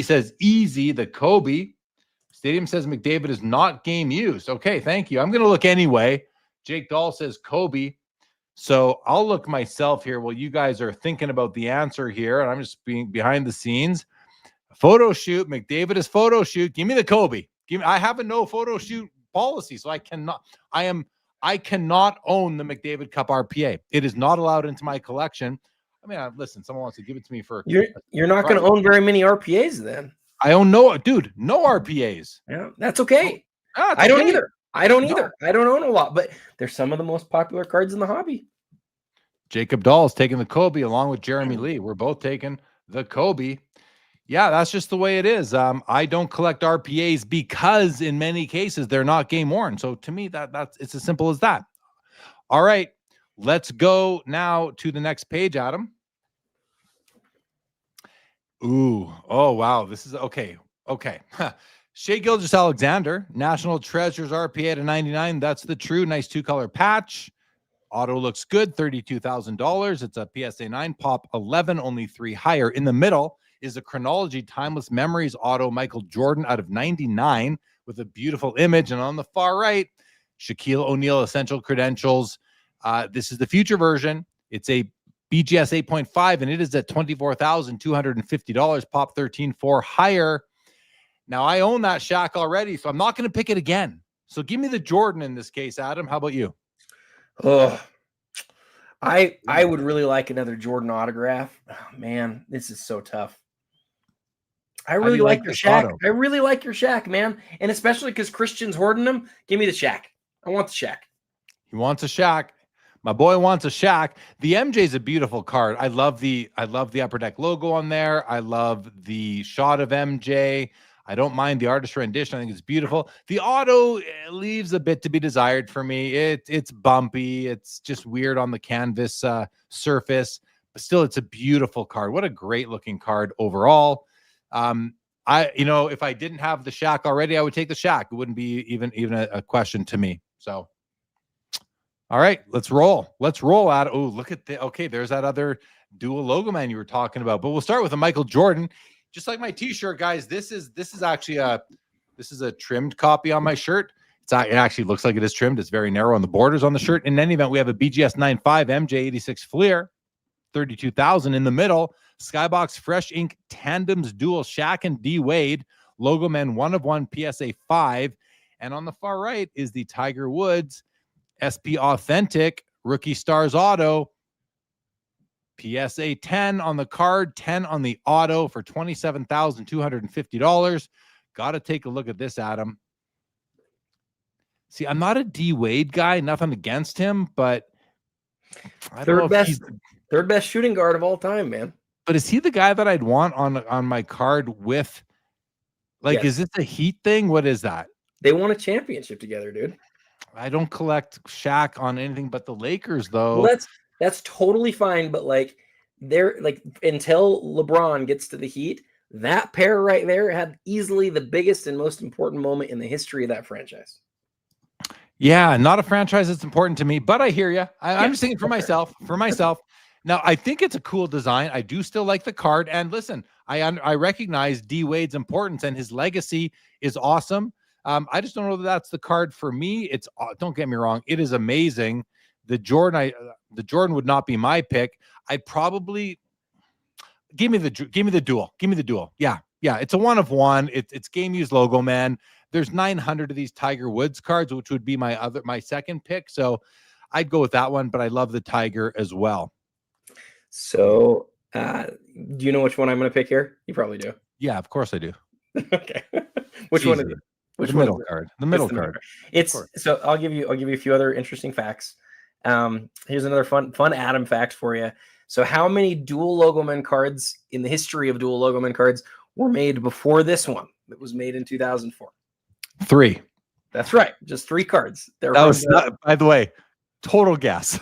Says easy the Kobe. Stadium says McDavid is not game used. Okay, thank you. I'm going to look anyway. Jake Dahl says Kobe. So I'll look myself here while you guys are thinking about the answer here, and I'm just being behind the scenes. Photo shoot, McDavid is photo shoot. Give me the Kobe. I have a no photo shoot policy, so I cannot own the McDavid Cup RPA. It is not allowed into my collection. I mean, listen, someone wants to give it to me for. You're not going to own very many RPAs then. I own no RPAs. Yeah, that's okay. I don't either. I don't own a lot, but they're some of the most popular cards in the hobby. Jacob Dahl is taking the Kobe along with Jeremy Lee. We're both taking the Kobe. Yeah, that's just the way it is. I don't collect RPAs because in many cases they're not game worn. So to me, that's it's as simple as that. All right, let's go now to the next page, Adam. Ooh. Oh, wow. This is okay. Okay. Shea Gilgeous-Alexander, National Treasures RPA to 99. That's the true. Nice 2-color patch. Auto looks good. $32,000. It's a PSA 9, pop 11, only 3 higher. In the middle is a Chronology Timeless Memories auto Michael Jordan out of 99 with a beautiful image. And on the far right, Shaquille O'Neal Essential Credentials. This is the future version. It's a BGS 8.5, and it is at $24,250, pop 13.4 higher. Now, I own that Shaq already, so I'm not going to pick it again. So give me the Jordan in this case, Adam. How about you? Oh, I would really like another Jordan autograph. Oh, man, this is so tough. I really like your Shaq. Auto? I really like your Shaq, man. And especially because Christian's hoarding them. Give me the Shaq. I want the Shaq. He wants a Shaq. My boy wants a Shaq. The MJ is a beautiful card. I love the Upper Deck logo on there. I love the shot of MJ. I don't mind the artist rendition. I think it's beautiful. The auto leaves a bit to be desired for me. It's bumpy. It's just weird on the canvas surface, but still, it's a beautiful card. What a great looking card overall. If I didn't have the Shaq already, I would take the Shaq. It wouldn't be even a question to me. So, all right, let's roll. Let's roll out. Oh, look at okay, there's that other dual logo man you were talking about. But we'll start with a Michael Jordan. Just like my t-shirt, guys, this is actually a trimmed copy on my shirt. It actually looks like it is trimmed. It's very narrow on the borders on the shirt. In any event, we have a BGS 9.5 MJ 86 Fleer, $32,000 in the middle. Skybox Fresh Ink Tandems Dual Shaq and D Wade Logo Man 1 of 1 PSA 5, and on the far right is the Tiger Woods SP Authentic Rookie Stars Auto. PSA 10 on the card, 10 on the auto for $27,250. Got to take a look at this, Adam. See, I'm not a D Wade guy, nothing against him, but I don't know if he's third best shooting guard of all time, man. But is he the guy that I'd want on my card with? Like, yes. Is this a Heat thing? What is that? They won a championship together, dude. I don't collect Shaq on anything but the Lakers, though. Well, that's totally fine, but like they're like until LeBron gets to the Heat, that pair right there had easily the biggest and most important moment in the history of that franchise. Yeah, not a franchise that's important to me, but I hear you. I'm just thinking for myself. Now, I think it's a cool design. I do still like the card, and listen, I recognize D Wade's importance and his legacy is awesome. I just don't know that that's the card for me. It's don't get me wrong, it is amazing. The Jordan would not be my pick. I'd probably give me the dual. Give me the dual. Yeah. It's a 1 of 1. It's Game Used Logo Man. There's 900 of these Tiger Woods cards, which would be my second pick. So I'd go with that one, but I love the Tiger as well. So do you know which one I'm going to pick here? You probably do. Yeah, of course I do. Okay. Which one is it? The middle card. The middle card. So I'll give you a few other interesting facts. Here's another fun Adam fact for you. So how many dual logoman cards in the history of dual logoman cards were made before this one that was made in 2004? 3. That's right. Just 3 cards. That was not, by the way, total guess.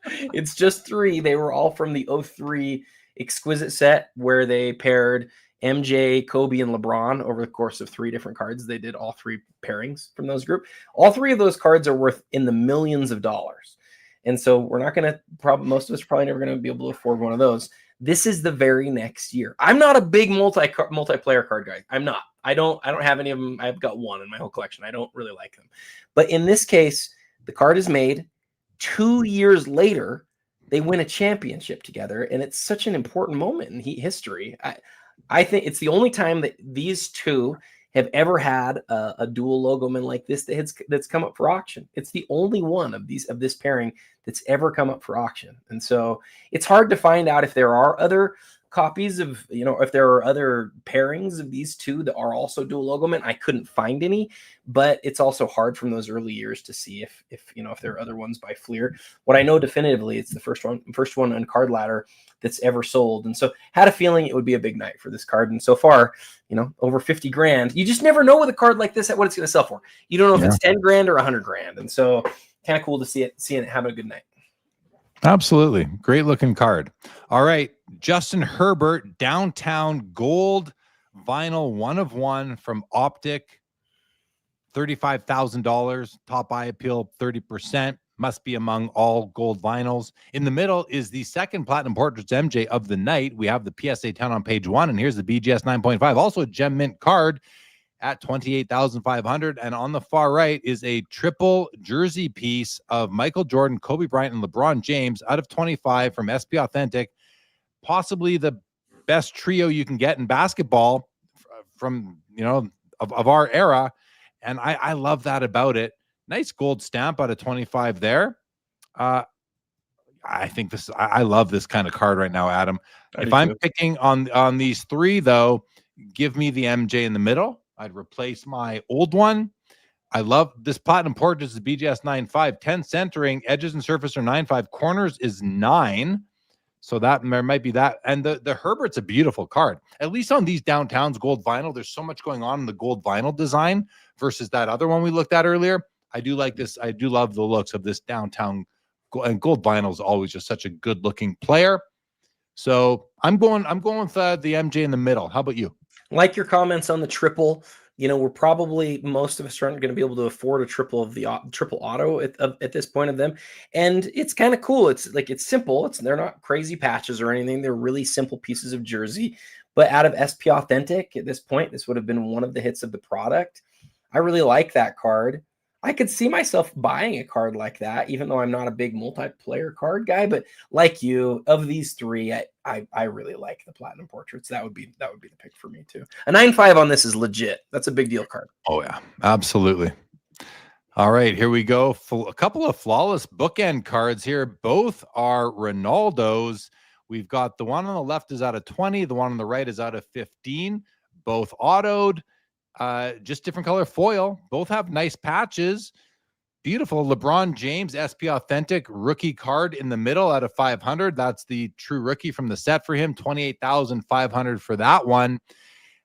It's just 3. They were all from the 03 exquisite set where they paired MJ, Kobe, and LeBron over the course of 3 different cards. They did all 3 pairings from those group. All 3 of those cards are worth in the millions of dollars. And so we're not going to most of us are probably never going to be able to afford one of those. This is the very next year. I'm not a big multiplayer card guy. I'm not. I don't have any of them. I've got 1 in my whole collection. I don't really like them. But in this case, the card is made 2 years later. They win a championship together, and it's such an important moment in Heat history. I think it's the only time that these two have ever had a dual logoman like this that's come up for auction. It's the only one of this pairing that's ever come up for auction. And so it's hard to find out if there are other copies of, if there are other pairings of these two that are also dual logoman. I couldn't find any, but it's also hard from those early years to see if there are other ones by Fleer. What I know definitively, it's the first one on Card Ladder that's ever sold. And so had a feeling it would be a big night for this card. And so far, over 50 grand. You just never know with a card like this what it's going to sell for. You don't know if it's 10 grand or 100 grand. And so kind of cool to see it having a good night. Absolutely. Great looking card. All right. Justin Herbert, downtown gold vinyl 1 of 1 from Optic. $35,000. Top eye appeal 30%. Must be among all gold vinyls. In the middle is the second Platinum Portraits MJ of the night. We have the PSA 10 on page 1, and here's the BGS 9.5. Also a gem mint card at $28,500. And on the far right is a triple jersey piece of Michael Jordan, Kobe Bryant, and LeBron James out of 25 from SP Authentic. Possibly the best trio you can get in basketball from, of our era. And I love that about it. Nice gold stamp out of 25 there. I think I love this kind of card right now, Adam. If I'm picking on these three, though, give me the MJ in the middle. I'd replace my old one. I love this Platinum Portraits, the BGS 9.5. 10 centering, edges and surface are 9.5. Corners is 9. So that there might be that. And the Herbert's a beautiful card. At least on these downtowns gold vinyl, there's so much going on in the gold vinyl design versus that other one we looked at earlier. I do like this. I do love the looks of this downtown. And gold vinyl is always just such a good looking player. So I'm going with the MJ in the middle. How about you? Like your comments on the triple. We're probably, most of us aren't going to be able to afford a triple of the triple auto at this point of them. And it's kind of cool. It's simple. They're not crazy patches or anything. They're really simple pieces of jersey, but out of SP Authentic at this point, this would have been one of the hits of the product. I really like that card. I could see myself buying a card like that, even though I'm not a big multiplayer card guy. But like you, of these three, I really like the Platinum Portraits. That would be the pick for me too. A 9.5 on this is legit. That's a big deal card. Oh yeah, absolutely. All right, here we go. A couple of flawless bookend cards here. Both are Ronaldo's. We've got the one on the left is out of 20. The one on the right is out of 15. Both autoed. Just different color foil. Both have nice patches. Beautiful LeBron James SP Authentic rookie card in the middle out of 500. That's the true rookie from the set for him. 28,500 for that one.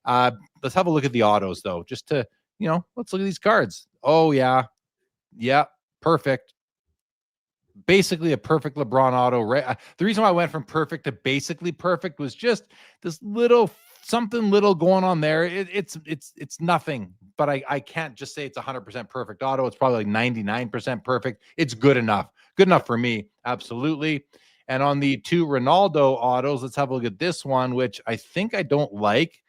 Let's have a look at the autos though, just to, let's look at these cards. Oh yeah. Yeah. Perfect. Basically a perfect LeBron auto. The reason why I went from perfect to basically perfect was just this something little going on there. It's nothing, but I can't just say it's 100% perfect auto. It's probably like 99% perfect. It's good enough for me. Absolutely. And on the two Ronaldo autos, let's have a look at this one, which I think I don't like.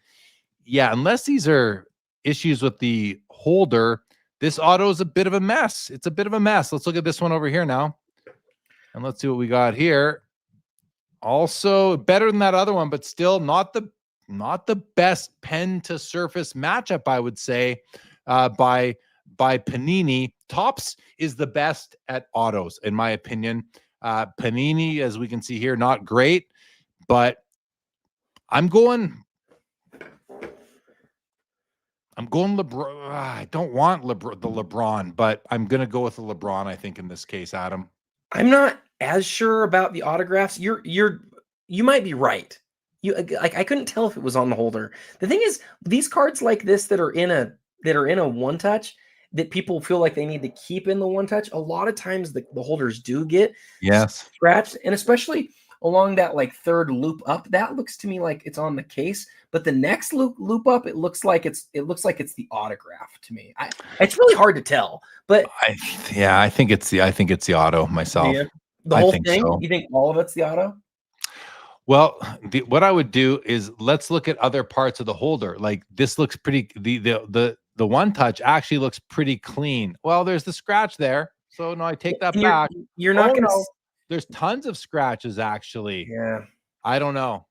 Yeah. Unless these are issues with the holder, this auto is a bit of a mess. It's a bit of a mess. Let's look at this one over here now. And let's see what we got here. Also better than that other one, but still not the best pen to surface matchup, I would say, by Panini. Topps is the best at autos, in my opinion. Panini, as we can see here, not great, but I'm going LeBron. I don't want the LeBron, but I'm going to go with the LeBron, I think, in this case, Adam. I'm not as sure about the autographs. You might be right. I couldn't tell if it was on the holder. The thing is, these cards like this that are in a one touch that people feel like they need to keep in the one touch, a lot of times the holders do get scratched, and especially along that third loop up, that looks to me like it's on the case. But the next loop up, it looks like it's the autograph to me. It's really hard to tell, but I think it's the auto myself. Yeah. The whole thing. So. You think all of it's the auto? Well, what I would do is let's look at other parts of the holder. Like this looks pretty. The one touch actually looks pretty clean. Well, there's the scratch there, so no, I take that back. You're not going to. There's tons of scratches actually. Yeah. I don't know.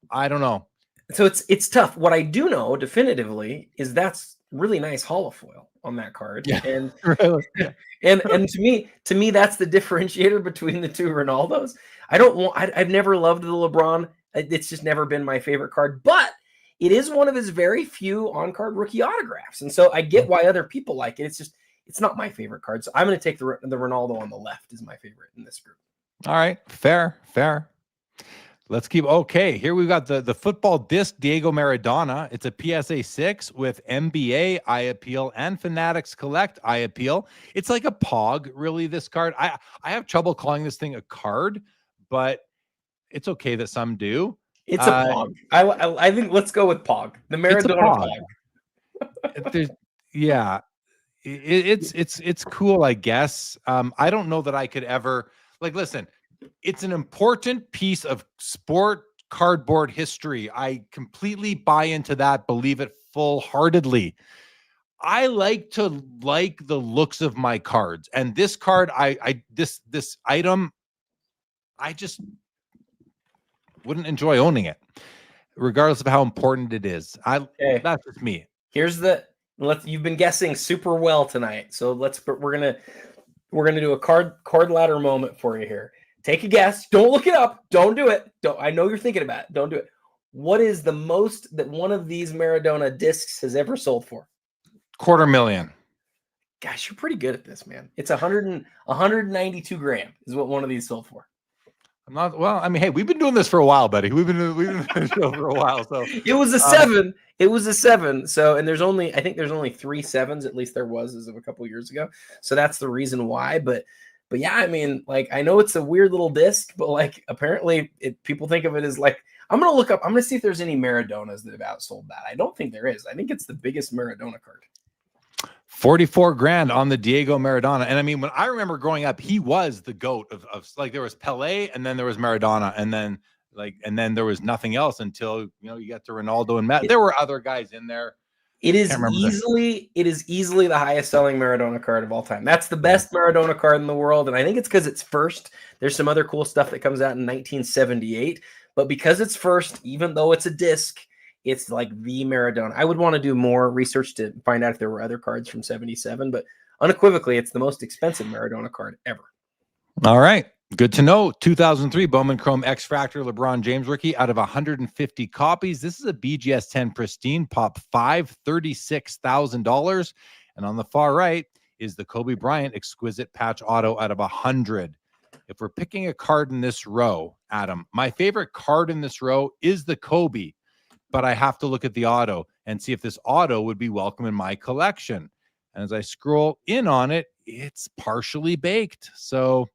So it's tough. What I do know definitively is that's really nice holofoil on that card. Yeah. And really? and to me that's the differentiator between the two Ronaldos. I've never loved the LeBron. It's just never been my favorite card, but it is one of his very few on-card rookie autographs. And so I get why other people like it. It's not my favorite card. So I'm going to take the Ronaldo on the left is my favorite in this group. All right. Fair. Let's keep. Okay. Here we've got the football disc Diego Maradona. It's a PSA 6 with NBA eye appeal and Fanatics Collect eye appeal. It's like a POG, really, this card. I have trouble calling this thing a card, but it's okay that some do. It's a Pog. I think let's go with Pog. The Maradona Pog. Yeah, it's cool, I guess. I don't know that I could ever listen. It's an important piece of sport cardboard history. I completely buy into that, believe it full-heartedly. I like to like the looks of my cards, and this card, this item, I just wouldn't enjoy owning it, regardless of how important it is. That's just me. You've been guessing super well tonight, so we're gonna do a card ladder moment for you here. Take a guess. Don't look it up. Don't do it. I know you're thinking about it. Don't do it. What is the most that one of these Maradona discs has ever sold for? $250,000. Gosh, you're pretty good at this, man. It's 192 grand is what one of these sold for. I'm not well. I mean, hey, we've been doing this for a while, buddy. We've been doing the show for a while. So it was a 7. It was a 7. So, and I think there's only 3 7s. At least there was as of a couple years ago. So that's the reason why. But yeah, I mean, I know it's a weird little disc, but apparently people think of it as I'm gonna look up. I'm gonna see if there's any Maradonas that have outsold that. I don't think there is. I think it's the biggest Maradona card. 44 grand on the Diego Maradona. And I mean, when I remember growing up, he was the GOAT of there was Pelé, and then there was Maradona, and then there was nothing else until you got to Ronaldo and Messi. There were other guys in there. It is easily the highest selling Maradona card of all time. That's the best Maradona card in the world, and I think it's because it's first. There's some other cool stuff that comes out in 1978, but because it's first, even though it's a disc, it's the Maradona. I would want to do more research to find out if there were other cards from 77, but unequivocally, it's the most expensive Maradona card ever. All right. Good to know. 2003 Bowman Chrome X Fractor LeBron James rookie out of 150 copies. This is a BGS 10 pristine pop 5, $36,000. And on the far right is the Kobe Bryant exquisite patch auto out of 100. If we're picking a card in this row, Adam, my favorite card in this row is the Kobe, but I have to look at the auto and see if this auto would be welcome in my collection. And as I scroll in on it, it's partially baked. So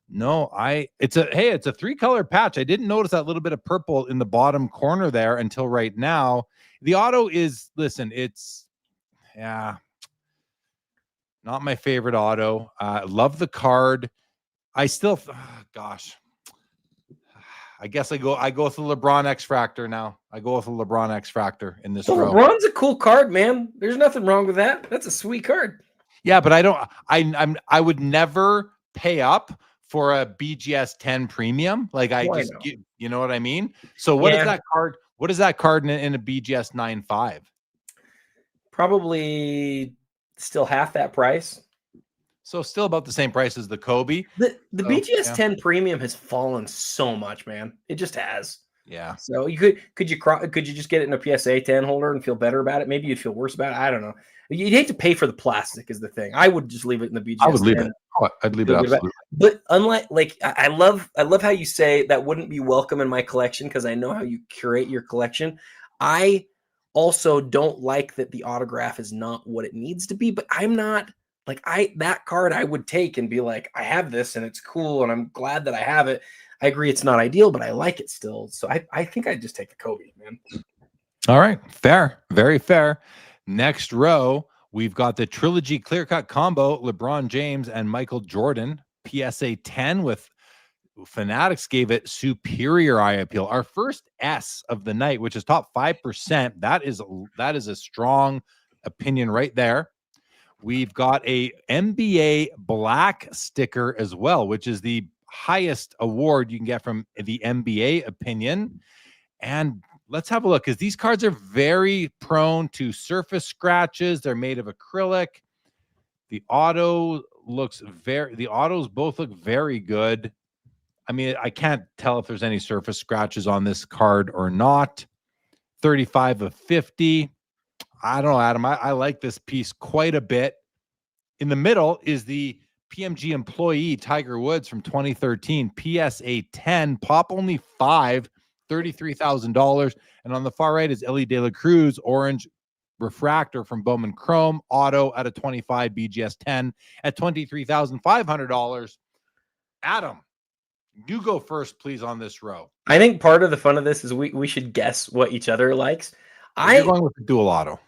no, it's a 3-color patch. I didn't notice that little bit of purple in the bottom corner there until right now. The auto is, it's not my favorite auto. Love the card. I still, I guess I go with the LeBron X Fractor now. I go with the LeBron X Fractor in this row. LeBron's a cool card, man. There's nothing wrong with that. That's a sweet card. Yeah, but I would never pay up for a BGS 10 premium. You know what I mean? So what is that card? What is that card in a BGS 9.5? Probably still half that price. So still about the same price as the Kobe. The BGS 10 premium has fallen so much, man. It just has. Yeah. So you could you just get it in a PSA 10 holder and feel better about it? Maybe you'd feel worse about it. I don't know. You'd hate to pay for the plastic is the thing. I would just leave it in the BGS. I would leave it. Oh, I'd leave it absolutely. But unlike I love how you say that wouldn't be welcome in my collection because I know how you curate your collection. I also don't like that the autograph is not what it needs to be, but I'm not that card I would take and be like, I have this and it's cool and I'm glad that I have it. I agree it's not ideal, but I like it still. So I think I'd just take the Kobe, man. All right. Fair. Very fair. Next row, we've got the Trilogy Clear Cut Combo, LeBron James and Michael Jordan, PSA 10 with Fanatics gave it superior eye appeal. Our first S of the night, which is top 5%. That is a strong opinion right there. We've got a NBA black sticker as well, which is the highest award you can get from the NBA opinion. And let's have a look, because these cards are very prone to surface scratches. They're made of acrylic. The autos both look very good. I mean, I can't tell if there's any surface scratches on this card or not. 35 of 50. I don't know, Adam. I like this piece quite a bit. In the middle is the PMG employee Tiger Woods from 2013, PSA 10, pop only 5, $33,000. And on the far right is Ellie De La Cruz, orange refractor from Bowman Chrome, auto at a 25, BGS 10 at $23,500. Adam, You go first, please, on this row. I think part of the fun of this is we should guess what each other likes. You're going with the dual auto.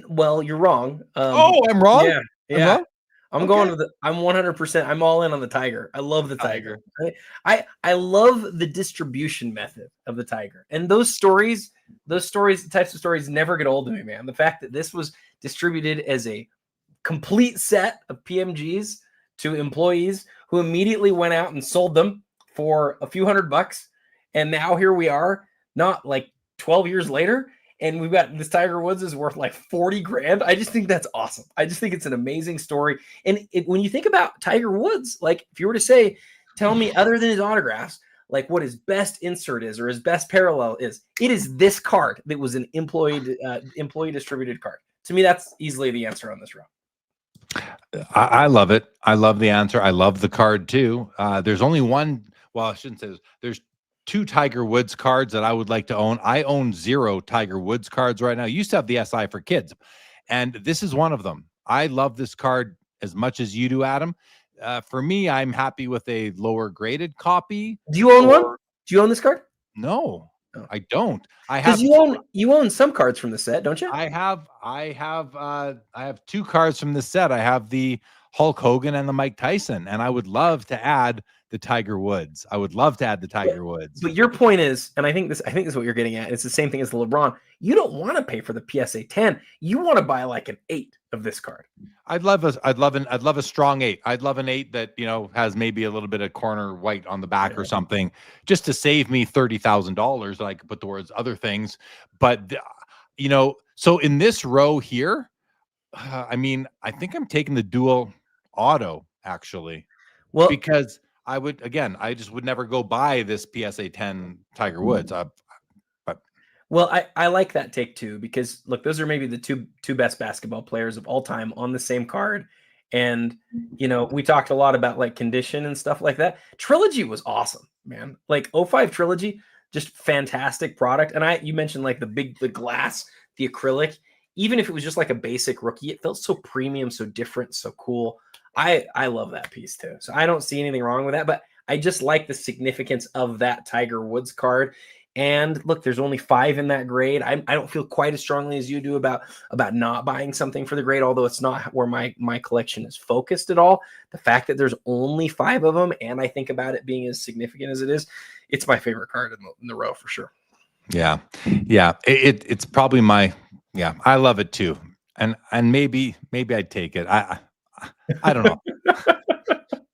Well, you're wrong. I'm wrong. Yeah, I'm yeah. wrong? I'm Okay. going with I'm 100%. I'm all in on the Tiger. I love the Tiger. Tiger. I love the distribution method of the Tiger. And those types of stories never get old to me, man. The fact that this was distributed as a complete set of PMGs to employees who immediately went out and sold them for a few $100. And now here we are, not like 12 years later, and we've got this Tiger Woods is worth like 40 grand. I just think that's awesome. I just think it's an amazing story. And when you think about Tiger Woods, like if you were to say, tell me other than his autographs, like what his best insert is or his best parallel is, it is this card that was an employee distributed card. To me, that's easily the answer on this row. I love it. I love the answer. I love the card too. There's only one. Well, I shouldn't say this. There's 2 Tiger Woods cards that I would like to own. I own 0 Tiger Woods cards right now. I used to have the SI for kids, and this is one of them. I love this card as much as you do, Adam. For me, I'm happy with a lower graded copy. Do you own one? Do you own this card? No, I don't. I have because you own some cards from the set, don't you? I have 2 cards from the set. I have the Hulk Hogan and the Mike Tyson, and I would love to add the Tiger Woods. I would love to add the Tiger Woods. But your point is, and I think this is what you're getting at. It's the same thing as the LeBron. You don't want to pay for the PSA 10. You want to buy like an 8 of this card. I'd love a strong 8. I'd love an 8 that, has maybe a little bit of corner white on the back or something, just to save me $30,000 that I could put towards other things. But so in this row here, I think I'm taking the dual auto actually. Well, because I just would never go buy this PSA 10 Tiger Woods. Well, I like that take too, because look, those are maybe the two best basketball players of all time on the same card. And, we talked a lot about like condition and stuff like that. Trilogy was awesome, man. Like 05 Trilogy, just fantastic product. And you mentioned like the glass, the acrylic, even if it was just like a basic rookie, it felt so premium, so different, so cool. I love that piece too. So I don't see anything wrong with that, but I just like the significance of that Tiger Woods card. And look, there's only 5 in that grade. I don't feel quite as strongly as you do about not buying something for the grade, although it's not where my collection is focused at all. The fact that there's only 5 of them, and I think about it being as significant as it is, it's my favorite card in the row for sure. Yeah. It's probably I love it too. And maybe I'd take it. I don't know.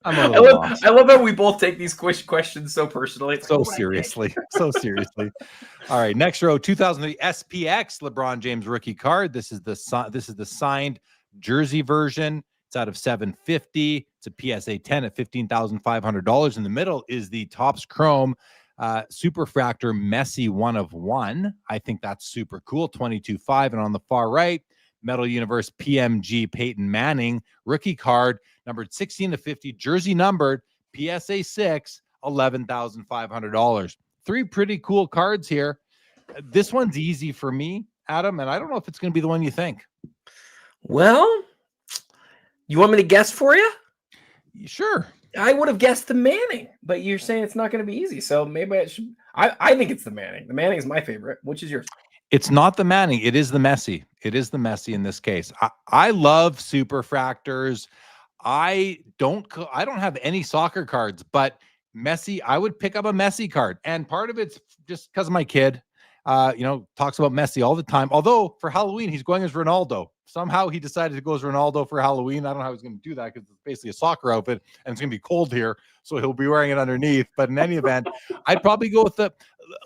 I love how we both take these questions so personally. So seriously. All right, next row, 2003 SPX LeBron James rookie card. This is the signed jersey version. It's out of 750. It's a PSA 10 at $15,500. In the middle is the Topps Chrome Superfractor Messi 1 of 1. I think that's super cool. 22.5. And on the far right, Metal Universe PMG Peyton Manning rookie card, numbered 16 to 50, jersey numbered, PSA 6, $11,500. 3 pretty cool cards here. This one's easy for me, Adam, and I don't know if it's going to be the one you think. Well, you want me to guess for you? Sure. I would have guessed the Manning, but you're saying it's not going to be easy, so maybe I should. I think it's the Manning. The Manning is my favorite. Which is yours? It's not the Manning. It is the Messi. It is the Messi in this case. I love superfractors. I don't have any soccer cards, but Messi, I would pick up a Messi card. And part of it's just because of my kid, talks about Messi all the time. Although for Halloween, he's going as Ronaldo. Somehow he decided to go as Ronaldo for Halloween. I don't know how he's going to do that because it's basically a soccer outfit and it's going to be cold here. So he'll be wearing it underneath. But in any event, I'd probably go with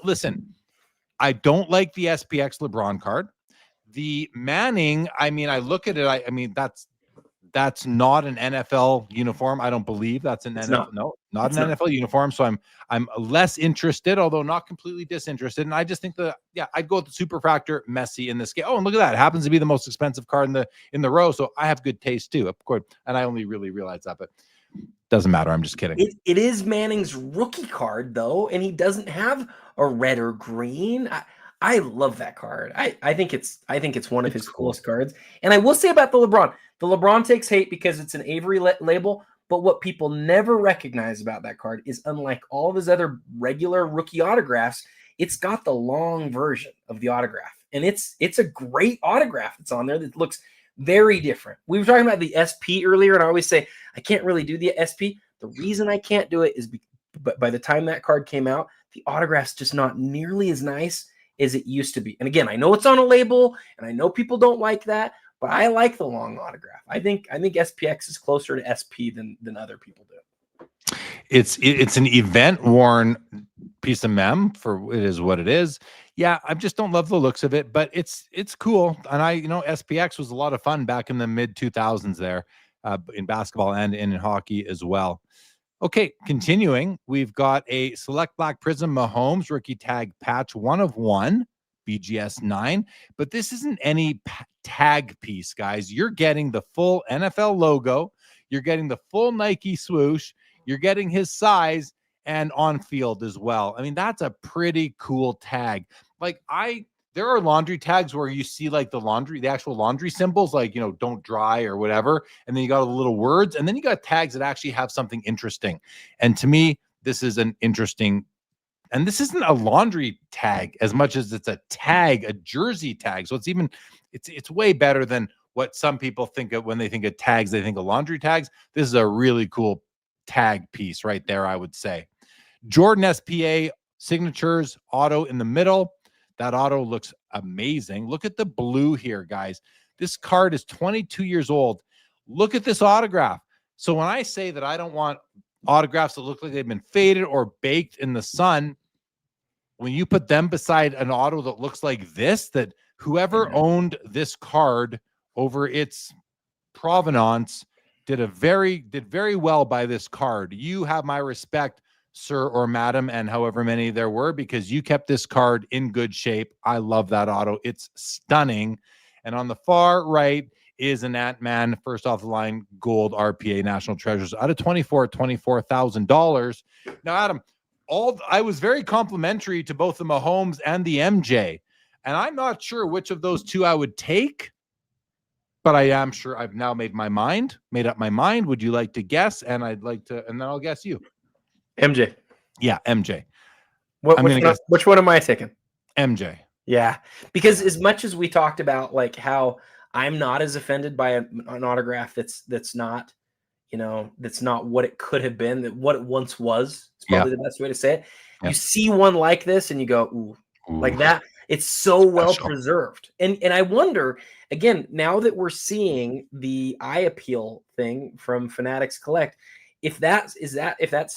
listen, I don't like the SPX LeBron card. The Manning, I look at it. That's not an NFL uniform. I don't believe that's an NFL. No, not an NFL uniform. So I'm less interested, although not completely disinterested. And I just think I'd go with the Superfractor Messi in this game. Oh, and look at that. It happens to be the most expensive card in the row. So I have good taste too, of course. And I only really realized that, but doesn't matter. I'm just kidding. It is Manning's rookie card though, and he doesn't have a red or green. I love that card. I think it's one of his coolest cards. And I will say about the LeBron takes hate because it's an Avery label, But what people never recognize about that card is, unlike all of his other regular rookie autographs, it's got the long version of the autograph. And it's a great autograph that's on there that looks very different. We were talking about the SP earlier, and I always say I can't really do the SP. The reason I can't do it is but by the time that card came out, the autograph's just not nearly as nice as it used to be. And again, I know it's on a label, and I know people don't like that, but I like the long autograph. I think SPX is closer to SP than other people do. It's an event worn piece of mem, for it is what it is. Yeah, I just don't love the looks of it, but it's cool. And SPX was a lot of fun back in the mid 2000s there, in basketball and in hockey as well. Okay, continuing, we've got a Select Black Prism Mahomes rookie tag patch 1/1, BGS 9, but this isn't any tag piece, guys. You're getting the full NFL logo, you're getting the full Nike swoosh, you're getting his size and on field as well. I mean, that's a pretty cool tag. Like, there are laundry tags where you see like the actual laundry symbols, like, don't dry or whatever. And then you got all the little words, and then you got tags that actually have something interesting. And to me, this is an interesting, and this isn't a laundry tag as much as it's a tag, a jersey tag. So it's way better than what some people think of when they think of tags. They think of laundry tags. This is a really cool tag piece right there, I would say. Jordan SPA signatures auto in the middle. That auto looks amazing. Look at the blue here, guys. This card is 22 years old. Look at this autograph. So when I say that I don't want autographs that look like they've been faded or baked in the sun, when you put them beside an auto that looks like this, that whoever owned this card over its provenance did very well by this card. You have my respect, sir or madam, and however many there were, because you kept this card in good shape. I love that auto. It's stunning. And on the far right is an Ant-Man first off the line gold RPA National Treasures out of $24,000. Now, Adam, I was very complimentary to both the Mahomes and the MJ, and I'm not sure which of those two I would take, but I am sure I've now made up my mind. Would you like to guess? And then I'll guess you. MJ. Yeah, MJ. Which one am I taking? MJ. Yeah, because as much as we talked about like how I'm not as offended by an autograph that's not, that's not what it could have been, that what it once was. It's probably the best way to say it. Yeah. You see one like this and you go, ooh, like that. It's so well preserved. And I wonder, again, now that we're seeing the eye appeal thing from Fanatics Collect, if that's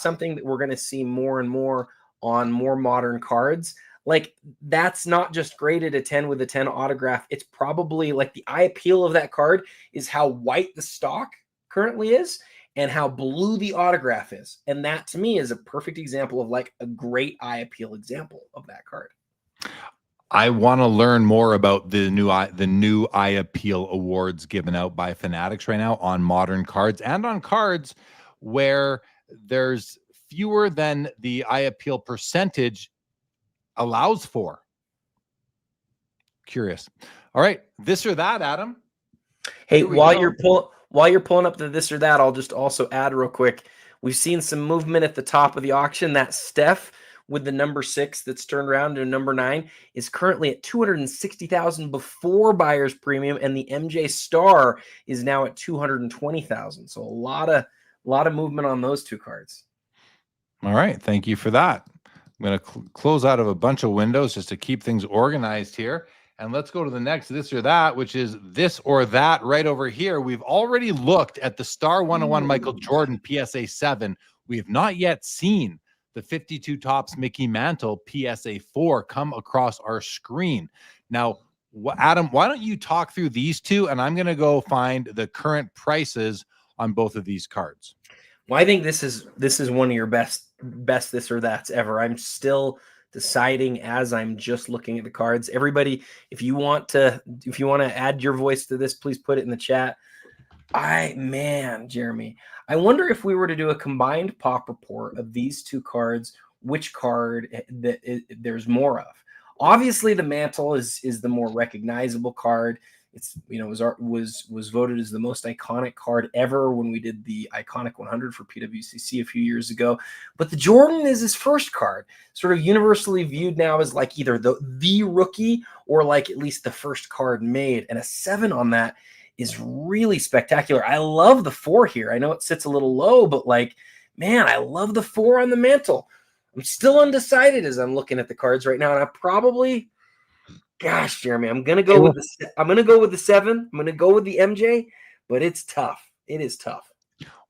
something that we're going to see more and more on more modern cards, like that's not just graded a 10 with a 10 autograph. It's probably like the eye appeal of that card is how white the stock currently is and how blue the autograph is. And that to me is a perfect example of like a great eye appeal example of that card. I want to learn more about the new eye appeal awards given out by Fanatics right now on modern cards and on cards where there's fewer than the eye appeal percentage allows for. Curious. All right, this or that, Adam. Hey, while you're pulling up the this or that, I'll just also add real quick. We've seen some movement at the top of the auction. That Steph with the number 6 that's turned around to number 9 is currently at $260,000 before buyer's premium, and the MJ Star is now at $220,000. So a lot of movement on those two cards. All right, thank you for that. I'm going to close out of a bunch of windows just to keep things organized here. And let's go to the next this or that, which is this or that right over here. We've already looked at the Star 101 Michael Jordan PSA 7. We have not yet seen the 52 Topps Mickey Mantle PSA 4 come across our screen. Now, Adam, why don't you talk through these two, and I'm going to go find the current prices on both of these cards. Well, I think this is one of your best this or that's ever. I'm still deciding as I'm just looking at the cards. Everybody, if you want to add your voice to this, please put it in the chat. Jeremy, I wonder if we were to do a combined pop report of these two cards, which card there's more of. Obviously, the Mantle is the more recognizable card. It's, you know, was voted as the most iconic card ever when we did the Iconic 100 for PWCC a few years ago. But the Jordan is his first card, sort of universally viewed now as like either the rookie or like at least the first card made. And a 7 on that is really spectacular. I love the 4 here. I know it sits a little low, but like, man, I love the 4 on the mantle. I'm still undecided as I'm looking at the cards right now, and I probably, gosh, Jeremy, I'm gonna go with the 7. I'm gonna go with the MJ, but it's tough. It is tough.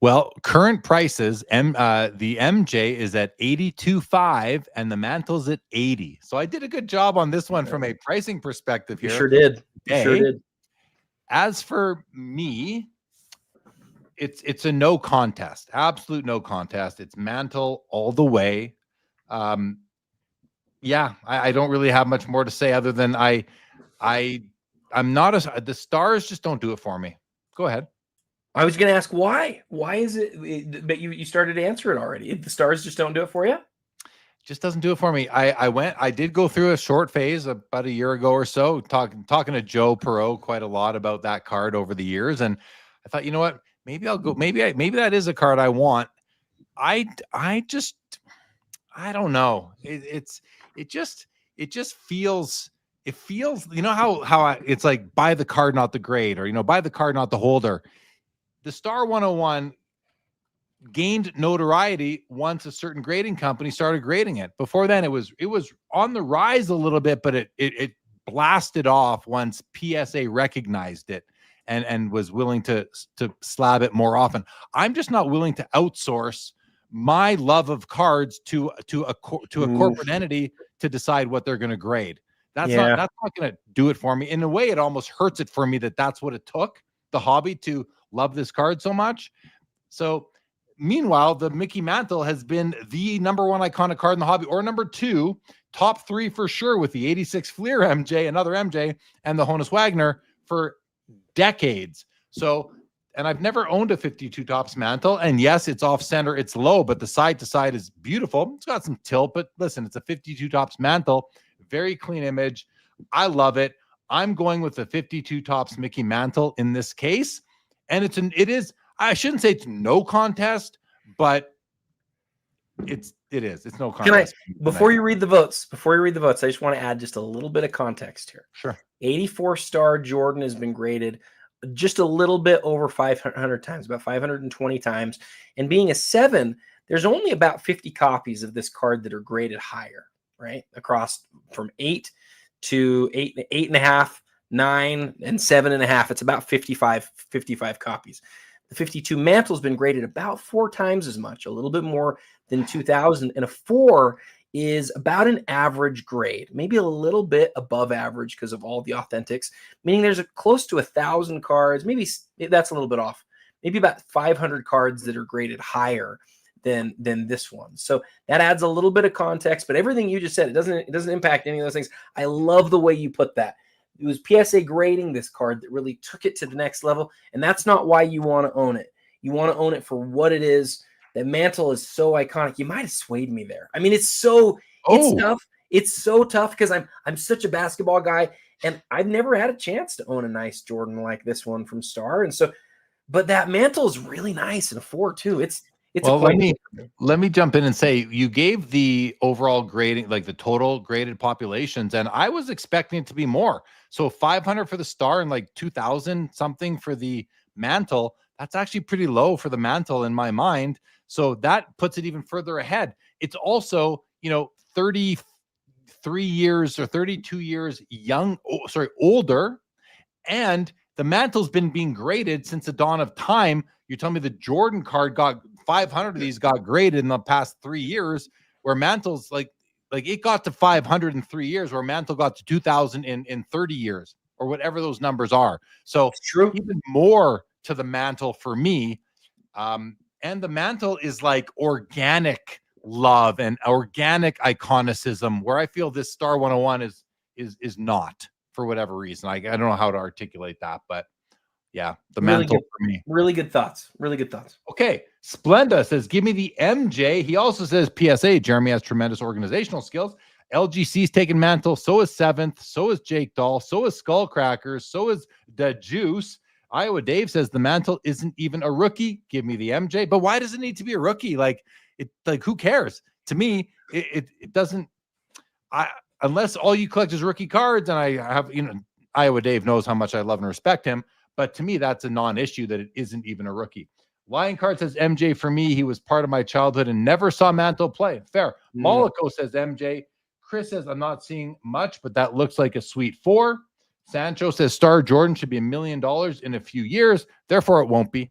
Well, current prices, the MJ is at 82.5 and the mantle's at 80. So I did a good job on this one from a pricing perspective here. You sure did. You sure did. As for me, it's a no contest, absolute no contest. It's mantle all the way. Yeah, I don't really have much more to say other than I'm not the stars just don't do it for me. Go ahead. I was going to ask why. Why is it? But you started to answer it already. The stars just don't do it for you. Just doesn't do it for me. I did go through a short phase about a year ago or so, talking to Joe Perot quite a lot about that card over the years, and I thought, you know what, maybe I'll go. Maybe that is a card I want. I don't know. It just feels. It feels, you know how it's like buy the card, not the grade, or, you know, buy the card, not the holder. The Star 101 gained notoriety once a certain grading company started grading it. Before then, it was on the rise a little bit, but it blasted off once PSA recognized it and was willing to slab it more often. I'm just not willing to outsource my love of cards to a corporate entity to decide what they're going to grade. That's not going to do it for me. In a way, it almost hurts it for me that's what it took, the hobby, to love this card so much. So meanwhile, the Mickey Mantle has been the #1 iconic card in the hobby, or #2, top 3 for sure, with the 86 Fleer MJ, another MJ, and the Honus Wagner for decades. So, and I've never owned a 52 tops mantle. And yes, it's off center, it's low, but the side to side is beautiful. It's got some tilt, but listen, it's a 52 tops mantle, very clean image. I love it. I'm going with the 52 tops Mickey Mantle in this case. And it is, I shouldn't say it's no contest, but it's no contest. Before you read the votes, I just want to add just a little bit of context here. Sure. 84 star Jordan has been graded just a little bit over 500 times, about 520 times. And being a 7, there's only about 50 copies of this card that are graded higher, right? Across from 8 to 8.5, 9, and 7.5. It's about 55 copies. The 52 Mantle's been graded about 4 times as much, a little bit more than 2,000. And a 4 is about an average grade, maybe a little bit above average because of all the authentics, meaning there's close to 1,000 cards. Maybe that's a little bit off. Maybe about 500 cards that are graded higher than this one. So that adds a little bit of context, but everything you just said, it doesn't impact any of those things. I love the way you put that. It was PSA grading this card that really took it to the next level, and that's not why you want to own it. You want to own it for what it is. That Mantle is so iconic. You might have swayed me there. I mean, it's tough. It's so tough because I'm such a basketball guy, and I've never had a chance to own a nice Jordan like this one from Star. And so, but that Mantle is really nice and a 4 too. It's well, let me jump in and say, you gave the overall grading, like the total graded populations, and I was expecting it to be more. So 500 for the Star and like 2,000 something for the Mantle. That's actually pretty low for the Mantle in my mind. So that puts it even further ahead. It's also, 33 years or 32 years older. And the Mantle's been being graded since the dawn of time. You're telling me the Jordan card got 500 of these got graded in the past 3 years, where Mantle's like it got to 500 in 3 years, where Mantle got to 2,000 in 30 years, or whatever those numbers are. So it's true. Even more to the Mantle for me. And the Mantle is like organic love and organic iconicism, where I feel this Star 101 is not, for whatever reason. I don't know how to articulate that, but yeah, the Mantle for me. Really good thoughts. Okay. Splenda says, give me the MJ. He also says PSA, Jeremy has tremendous organizational skills LGC's taking Mantle. So is 7th. So is Jake Dahl. So is Skullcrackers. So is the Juice. Iowa Dave says the Mantle isn't even a rookie. Give me the MJ. But why does it need to be a rookie? Like who cares? To me, it doesn't. Unless all you collect is rookie cards, and I have, Iowa Dave knows how much I love and respect him. But to me, that's a non-issue that it isn't even a rookie. Lion Card says MJ for me. He was part of my childhood and never saw Mantle play. Fair. Mollico says MJ. Chris says I'm not seeing much, but that looks like a sweet 4. Sancho says Star Jordan should be $1 million in a few years. Therefore, it won't be.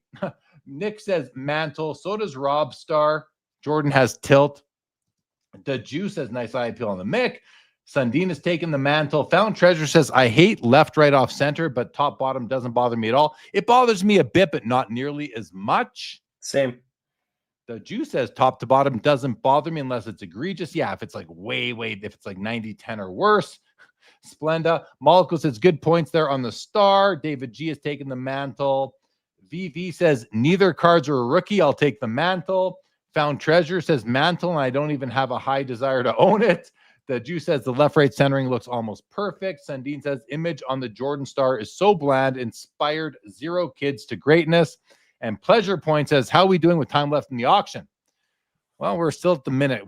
Nick says Mantle. So does Rob Star. Jordan has tilt. The Juice says nice eye appeal on the Mick. Sundin has taken the Mantle. Found Treasure says I hate left, right, off center, but top, bottom doesn't bother me at all. It bothers me a bit, but not nearly as much. Same. The Juice says top to bottom doesn't bother me unless it's egregious. Yeah, if it's like way, if it's like 90-10 or worse. Splenda. Malco says good points there on the Star. David G has taken the Mantle. VV says neither cards are a rookie. I'll take the Mantle. Found Treasure says Mantle, and I don't even have a high desire to own it. The Juice says the left-right centering looks almost perfect. Sundin says image on the Jordan Star is so bland, inspired 0 kids to greatness. And Pleasure Point says, how are we doing with time left in the auction? Well, we're still at the minute.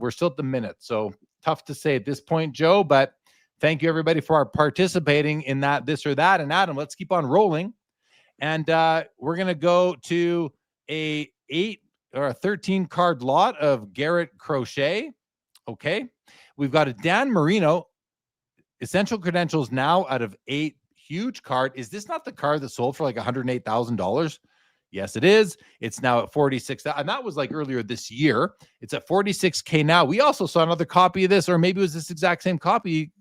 So tough to say at this point, Joe, but thank you everybody for participating in that, this or that. And Adam, let's keep on rolling. And we're going to go to a 8 or a 13 card lot of Garrett Crochet. Okay. We've got a Dan Marino, essential credentials now out of 8, huge card. Is this not the card that sold for like $108,000? Yes, it is. It's now at 46. And that was like earlier this year. It's at 46K now. We also saw another copy of this, or maybe it was this exact same copy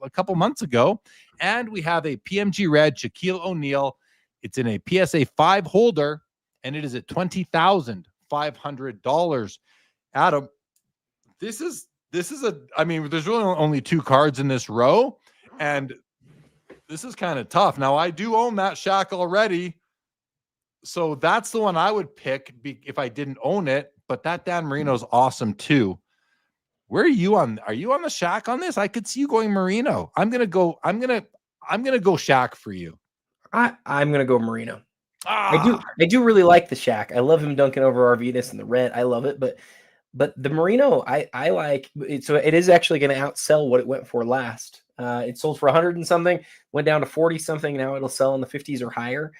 a couple months ago. And we have a PMG red Shaquille O'Neal. It's in a PSA 5 holder, and it is at $20,500. Adam, this is I mean, there's really only 2 cards in this row, and this is kind of tough. Now, I do own that Shaq already, so that's the one I would pick if I didn't own it, but that Dan Marino is awesome too. Where are you on? Are you on the Shaq on this? I could see you going Marino. I'm going to go Shaq for you. I'm going to go Marino. I do really like the Shaq. I love him dunking over Arvidas in the red. I love it, but the Marino, I like it. So it is actually going to outsell what it went for last. It sold for 100 and something, went down to 40 something. Now it'll sell in the 50s or higher,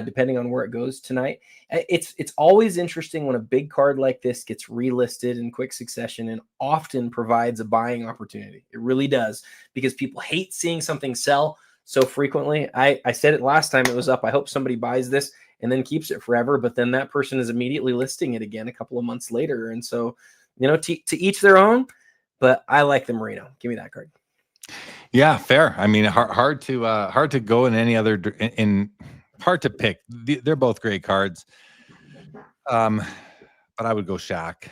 depending on where it goes tonight. It's always interesting when a big card like this gets relisted in quick succession and often provides a buying opportunity. It really does, because people hate seeing something sell so frequently. I said it last time it was up. I hope somebody buys this and then keeps it forever, but then that person is immediately listing it again a couple of months later. And so, to each their own, but I like the Marino. Give me that card. Yeah, fair. I mean, hard to go in any other, hard to pick. They're both great cards. But I would go Shaq.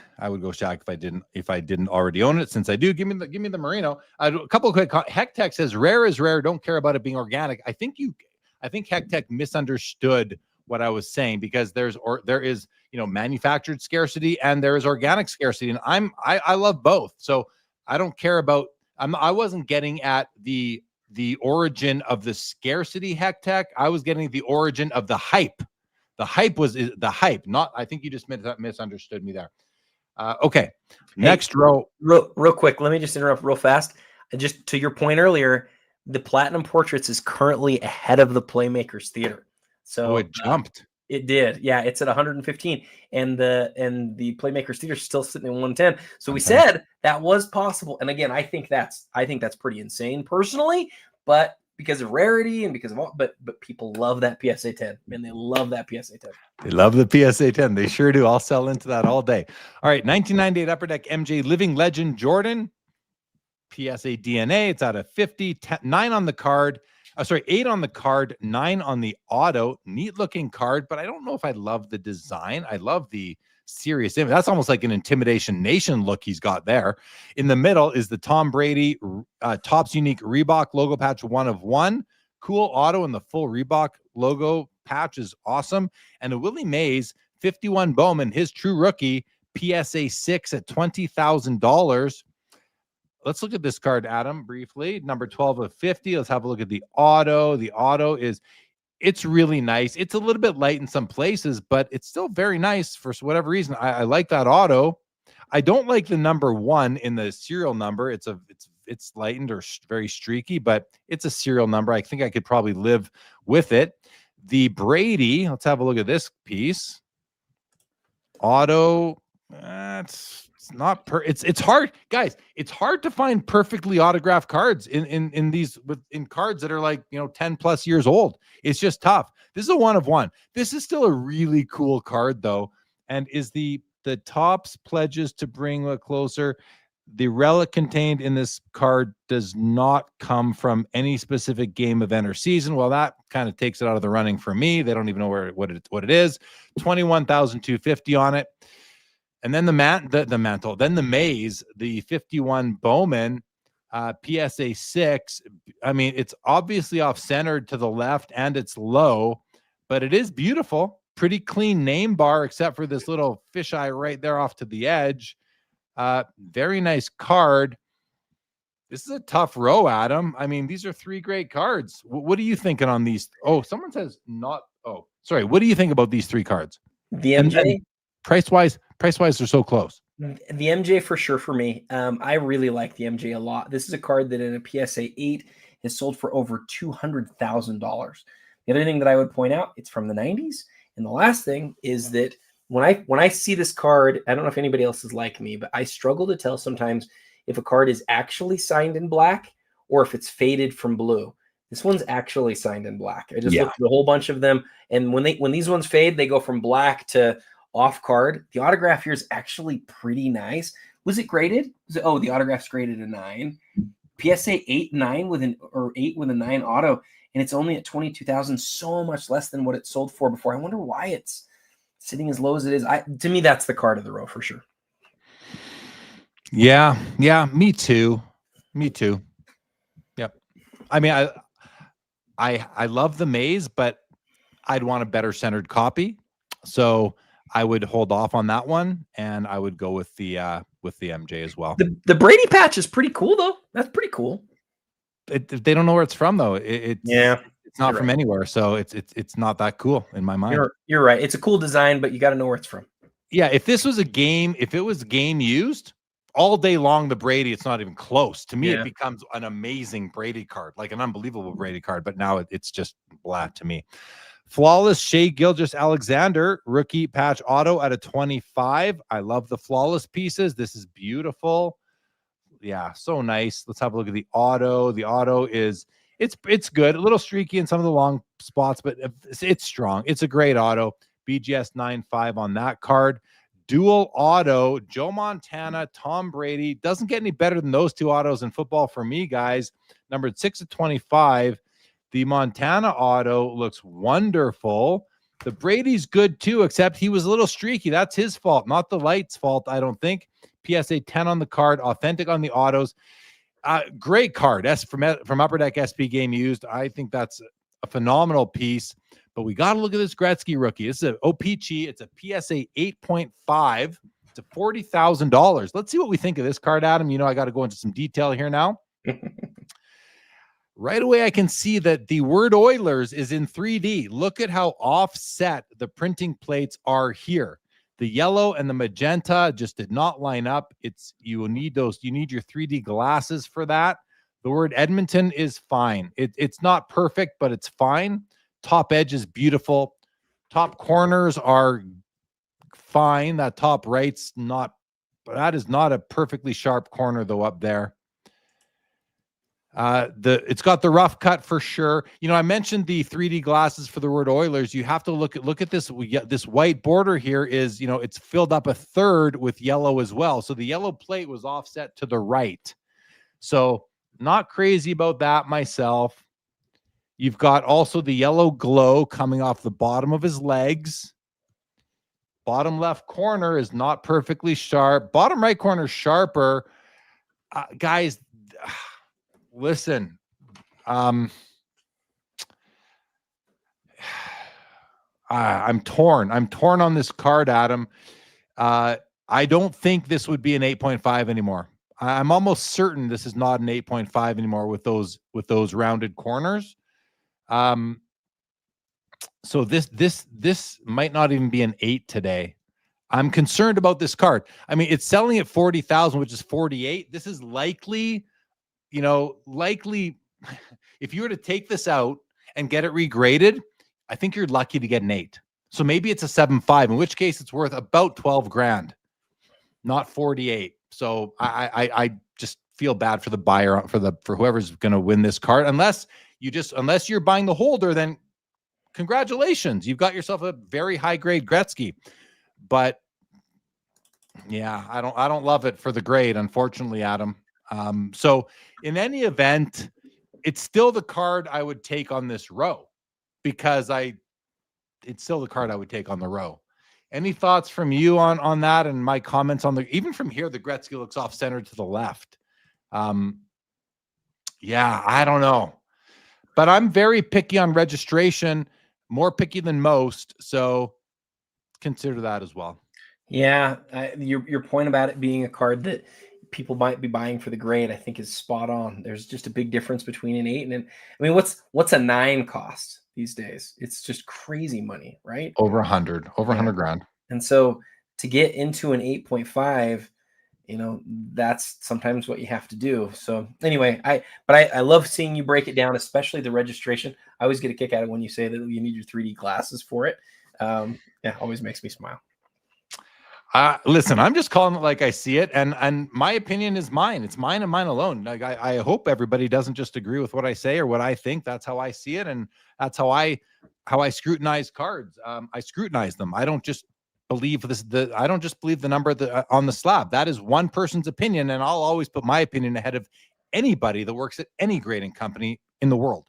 If I didn't already own it. Since I do, give me the Marino. A couple of quick. Hectech says rare is rare. Don't care about it being organic. I think Hectech misunderstood what I was saying, because there is manufactured scarcity and there is organic scarcity, and I love both. So I don't care about. I wasn't getting at the origin of the scarcity, Hectech. I was getting the origin of the hype. The hype was the hype. Not. I think you just misunderstood me there. Okay. Next row. Real quick. Let me just interrupt real fast. Just to your point earlier, the Platinum Portraits is currently ahead of the Playmakers Theater. So it jumped. It did. Yeah, it's at 115, and the Playmakers Theater is still sitting at 110. So we said that was possible. And again, I think that's pretty insane personally, but because of rarity and because of all, but people love that PSA 10. Man, they love that PSA 10. They love the PSA 10. They sure do. I'll sell into that all day. All right, 1998 Upper Deck MJ Living Legend Jordan. PSA DNA. It's out of 50. 9 on the card. 8 on the card, 9 on the auto. Neat looking card, but I don't know if I love the design. I love the serious image. That's almost like an Intimidation Nation look he's got there. In the middle is the Tom Brady Topps Unique Reebok logo patch 1 of 1. Cool auto, and the full Reebok logo patch is awesome. And a Willie Mays 51 Bowman, his true rookie, PSA 6 at $20,000. let's look at this card, Adam, briefly. Number 12 of 50. Let's have a look at the auto. The auto it's really nice. It's a little bit light in some places, but it's still very nice for whatever reason. I like that auto. I don't like the number 1 in the serial number. It's lightened or very streaky, but it's a serial number. I think I could probably live with it. The Brady, let's have a look at this piece. Auto, it's not it's hard, guys. It's hard to find perfectly autographed cards in these cards that are like 10 plus years old. It's just tough. This is a 1 of 1. This is still a really cool card though, and is the Topps pledges to bring it closer. The relic contained in this card does not come from any specific game, event, or season. Well, that kind of takes it out of the running for me. They don't even know what it is. 21,250 on it. And then the mantle, then the maze, the 51 Bowman, PSA 6. I mean, it's obviously off-centered to the left and it's low, but it is beautiful. Pretty clean name bar, except for this little fisheye right there off to the edge. Very nice card. This is a tough row, Adam. I mean, these are 3 great cards. What are you thinking on these? Oh, someone says not. Oh, sorry. What do you think about these 3 cards? The MJ. And price-wise, they're so close. The MJ for sure for me. I really like the MJ a lot. This is a card that in a PSA 8 is sold for over $200,000. The other thing that I would point out, it's from the 90s. And the last thing is that when I see this card, I don't know if anybody else is like me, but I struggle to tell sometimes if a card is actually signed in black or if it's faded from blue. This one's actually signed in black. I just looked at a whole bunch of them, and when these ones fade, they go from black to off card. The autograph here is actually pretty nice. Was it graded? The autograph's graded a 9. PSA 8 with a 9 auto, and it's only at $22,000, so much less than what it sold for before. I wonder why it's sitting as low as it is. To me, that's the card of the row for sure. Yeah, me too. Yep. I mean, I love the maze, but I'd want a better centered copy. So I would hold off on that one, and I would go with the MJ as well. The Brady patch is pretty cool though. That's pretty cool. They don't know where it's from though. It's not from right. anywhere, so it's not that cool in my mind. You're right. It's a cool design, but you got to know where it's from. Yeah, if it was game used all day long, the Brady, it's not even close. To me, it becomes an amazing Brady card, like an unbelievable Brady card. But now it's just blah to me. Flawless Shea Gilgeous-Alexander rookie patch auto at a 25. I love the flawless pieces. This is beautiful. Yeah, so nice. Let's have a look at the auto. The auto is it's good, a little streaky in some of the long spots, but it's strong. It's a great auto. BGS 9.5 on that card. Dual auto, Joe Montana, Tom Brady. Doesn't get any better than those 2 autos in football for me, guys. Numbered 6 of 25. The Montana auto looks wonderful. The Brady's good too, except he was a little streaky. That's his fault, not the light's fault, I don't think. PSA 10 on the card, authentic on the autos. Great card. That's from Upper Deck SP Game Used. I think that's a phenomenal piece. But we got to look at this Gretzky rookie. This is an OPG. It's a PSA 8.5. It's a $40,000. Let's see what we think of this card, Adam. I got to go into some detail here now. Right away, I can see that the word Oilers is in 3D. Look at how offset the printing plates are here. The yellow and the magenta just did not line up. You need your 3D glasses for that. The word Edmonton is fine. It's not perfect, but it's fine. Top edge is beautiful. Top corners are fine. That top right's not, but that is not a perfectly sharp corner though up there. It's got the rough cut for sure. I mentioned the 3D glasses for the word Oilers. You have to look at this. This white border here is, it's filled up a third with yellow as well. So the yellow plate was offset to the right. So not crazy about that myself. You've got also the yellow glow coming off the bottom of his legs. Bottom left corner is not perfectly sharp. Bottom right corner sharper. Guys, listen, I'm torn. I'm torn on this card, Adam. I don't think this would be an 8.5 anymore. I'm almost certain this is not an 8.5 anymore with those rounded corners. So this might not even be an 8 today. I'm concerned about this card. I mean, it's selling at 40,000, which is 48. This is likely, if you were to take this out and get it regraded, I think you're lucky to get an 8. So maybe it's a 7.5, in which case it's worth about 12 grand, not 48. So I just feel bad for the buyer, for whoever's going to win this card, unless you're buying the holder, then congratulations, you've got yourself a very high grade Gretzky. But yeah, I don't love it for the grade, unfortunately, Adam. So in any event, it's still the card I would take on this row, because it's still the card I would take on the row. Any thoughts from you on that, and my comments on even from here, the Gretzky looks off center to the left. Yeah, I don't know, but I'm very picky on registration, more picky than most. So consider that as well. Yeah, your point about it being a card that people might be buying for the grade, I think, is spot on. There's just a big difference between an 8 and I mean, what's a 9 cost these days? It's just crazy money, right? Over 100 grand. And so to get into an 8.5, that's sometimes what you have to do. So anyway, I love seeing you break it down, especially the registration. I always get a kick out of when you say that you need your 3D glasses for it. Always makes me smile. Listen, I'm just calling it like I see it, and my opinion is mine. It's mine and mine alone. Like I hope everybody doesn't just agree with what I say or what I think. That's how I see it, and that's how I scrutinize cards. I scrutinize them. I don't just believe I don't just believe the number on the slab. That is one person's opinion, and I'll always put my opinion ahead of anybody that works at any grading company in the world.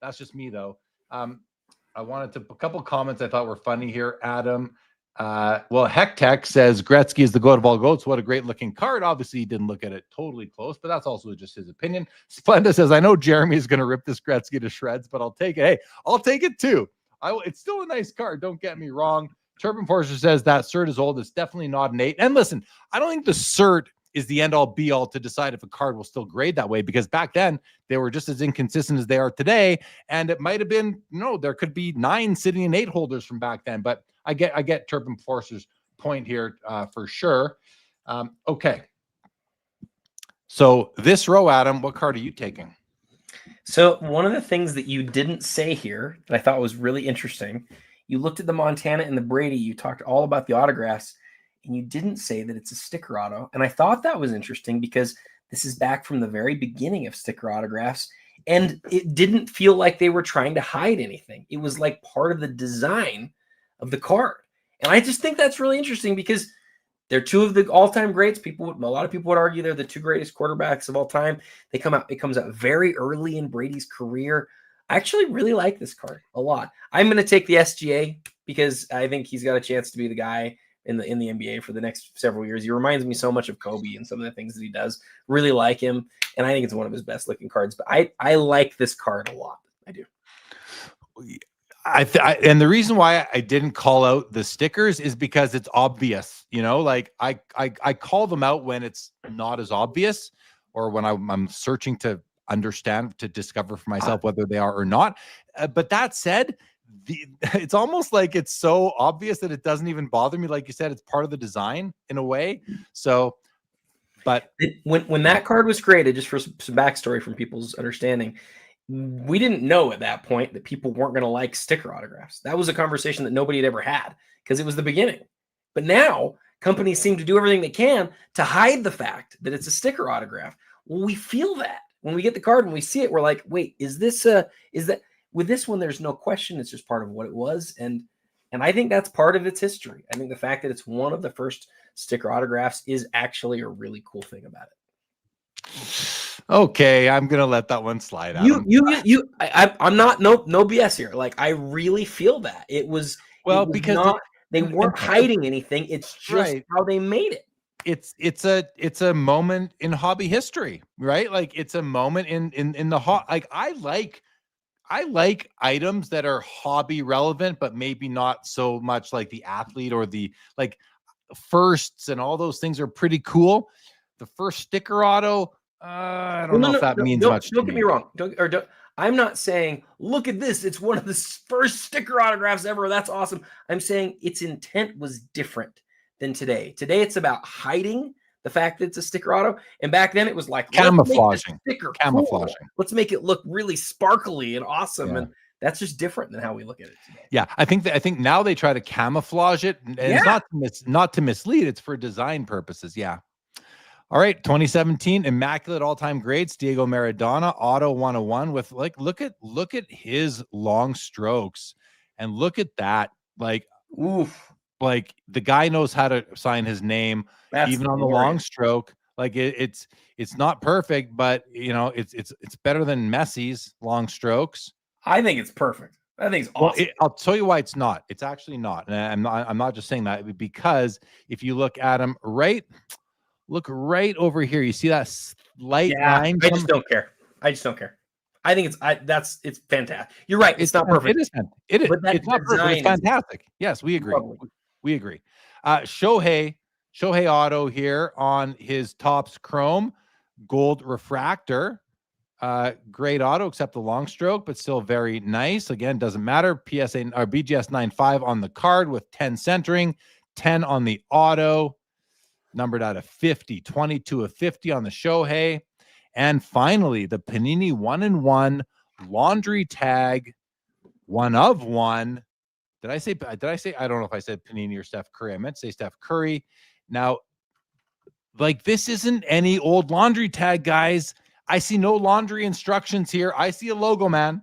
That's just me, though. I wanted to a couple comments I thought were funny here, Adam. Well, Hectech says Gretzky is the goat of all goats. What a great looking card. Obviously, he didn't look at it totally close, but that's also just his opinion. Splenda says, I know Jeremy is going to rip this Gretzky to shreds, but I'll take it. Hey, I'll take it too. It's still a nice card. Don't get me wrong. Turban Forcer says that cert is old. It's definitely not an 8. And listen, I don't think the cert is the end all be all to decide if a card will still grade that way, because back then they were just as inconsistent as they are today. And it might have been, there could be 9 sitting in 8 holders from back then, but I get Turban Forcer's point here for sure. Okay. So this row, Adam, what card are you taking? So one of the things that you didn't say here that I thought was really interesting, you looked at the Montana and the Brady, you talked all about the autographs, and you didn't say that it's a sticker auto. And I thought that was interesting because this is back from the very beginning of sticker autographs, and it didn't feel like they were trying to hide anything. It was like part of the design of the card. And I just think that's really interesting because they're two of the all-time greats. A lot of people would argue they're the 2 greatest quarterbacks of all time. It comes out very early in Brady's career. I actually really like this card a lot. I'm going to take the SGA because I think he's got a chance to be the guy in the NBA for the next several years. He reminds me so much of Kobe and some of the things that he does. Really like him, and I think it's one of his best looking cards. But I like this card a lot. I do. And the reason why I didn't call out the stickers is because it's obvious. Like I call them out when it's not as obvious, or when I'm searching to understand, to discover for myself whether they are or not. But that said, it's almost like it's so obvious that it doesn't even bother me. Like you said, it's part of the design in a way. So, but when that card was created, just for some backstory from people's understanding, we didn't know at that point that people weren't going to like sticker autographs. That was a conversation that nobody had ever had because it was the beginning. But now companies seem to do everything they can to hide the fact that it's a sticker autograph. Well, we feel that when we get the card and we see it, we're like, wait, is that with this one? There's no question. It's just part of what it was. And I think that's part of its history. I think the fact that it's one of the first sticker autographs is actually a really cool thing about it. Okay, I'm gonna let that one slide out. I'm not no BS here. Like, I really feel that it was because they weren't hiding anything. It's just how they made it. It's a moment in hobby history, right? Like, it's a moment in the like I like items that are hobby relevant, but maybe not so much like the athlete or the like firsts, and all those things are pretty cool. The first sticker auto, I don't know if that means don't, much. Don't get me wrong. I'm not saying, look at this. It's one of the first sticker autographs ever. That's awesome. I'm saying its intent was different than today. Today, it's about hiding the fact that it's a sticker auto. And back then, it was like Camouflaging. Sticker Camouflaging. cool. Let's make it look really sparkly and awesome. Yeah. And that's just different than how we look at it today. Yeah, I think now they try to camouflage it, and it's not to mislead. It's for design purposes. Yeah. All right, 2017 immaculate all-time greats, Diego Maradona, auto 101 with look at his long strokes, and look at that. Oof. Like the guy knows how to sign his name, even on the long stroke. Like it's not perfect, but it's better than Messi's long strokes. I think it's perfect. I think it's awesome. Well, I'll tell you why it's not. It's actually not, and I'm not just saying that, because if you look at him look right over here. You see that slight line? I just don't care. I think it's fantastic. You're right. It's not perfect. It is. It's not perfect. It's fantastic. Yes, we agree. Lovely. We agree. Shohei auto here on his Topps Chrome gold refractor. Great auto, except the long stroke, but still very nice. Again, doesn't matter. PSA or BGS 9.5 on the card with 10 centering, 10 on the auto. Numbered out of 50, 22 of 50 on the Shohei. And finally, the Panini 1-in-1 laundry tag, 1 of 1. Did I say, I don't know if I said Panini or Steph Curry. I meant to say Steph Curry. Now, this isn't any old laundry tag, guys. I see no laundry instructions here. I see a logo, man.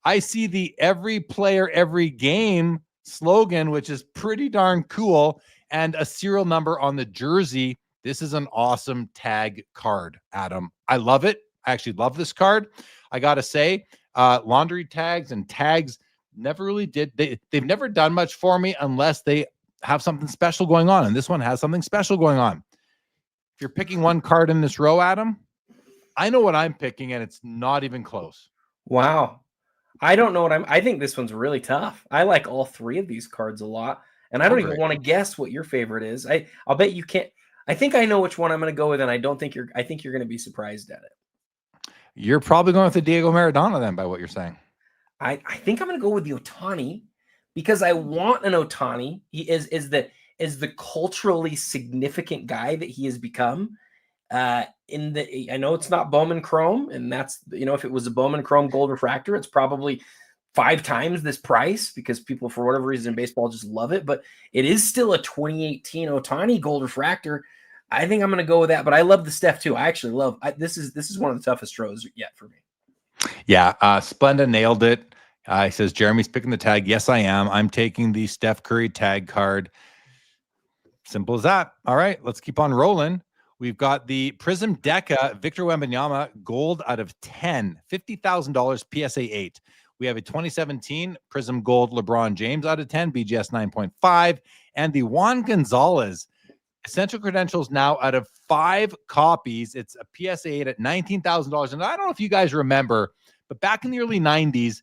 I see the every player, every game slogan, which is pretty darn cool, and a serial number on the jersey. This is an awesome tag card, Adam. I love it. I actually love this card. I got to say, laundry tags and tags never really did. They've never done much for me unless they have something special going on. And this one has something special going on. If you're picking one card in this row, Adam, I know what I'm picking, and it's not even close. Wow. I don't know I think this one's really tough. I like all three of these cards a lot. And I don't even want to guess what your favorite is. I'll bet you can't. I think I know which one I'm going to go with, and I think you're going to be surprised at it. You're probably going with the Diego Maradona then, by what you're saying. I think I'm going to go with the Ohtani, because I want an Ohtani. He is the culturally significant guy that he has become. I know it's not Bowman Chrome, and that's, if it was a Bowman Chrome gold refractor, it's probably 5 times this price, because people, for whatever reason in baseball, just love it. But it is still a 2018 Ohtani gold refractor. I think I'm going to go with that. But I love the Steph too. I actually love. This is one of the toughest throws yet for me. Yeah, Splenda nailed it. He says Jeremy's picking the tag. Yes, I am. I'm taking the Steph Curry tag card. Simple as that. All right, let's keep on rolling. We've got the Prism Deca Victor Wembanyama gold out of 10, $50,000 PSA 8. We have a 2017 Prism Gold LeBron James out of 10, BGS 9.5, and the Juan Gonzalez Essential Credentials now out of 5 copies. It's a PSA 8 at $19,000. And I don't know if you guys remember, but back in the early 90s,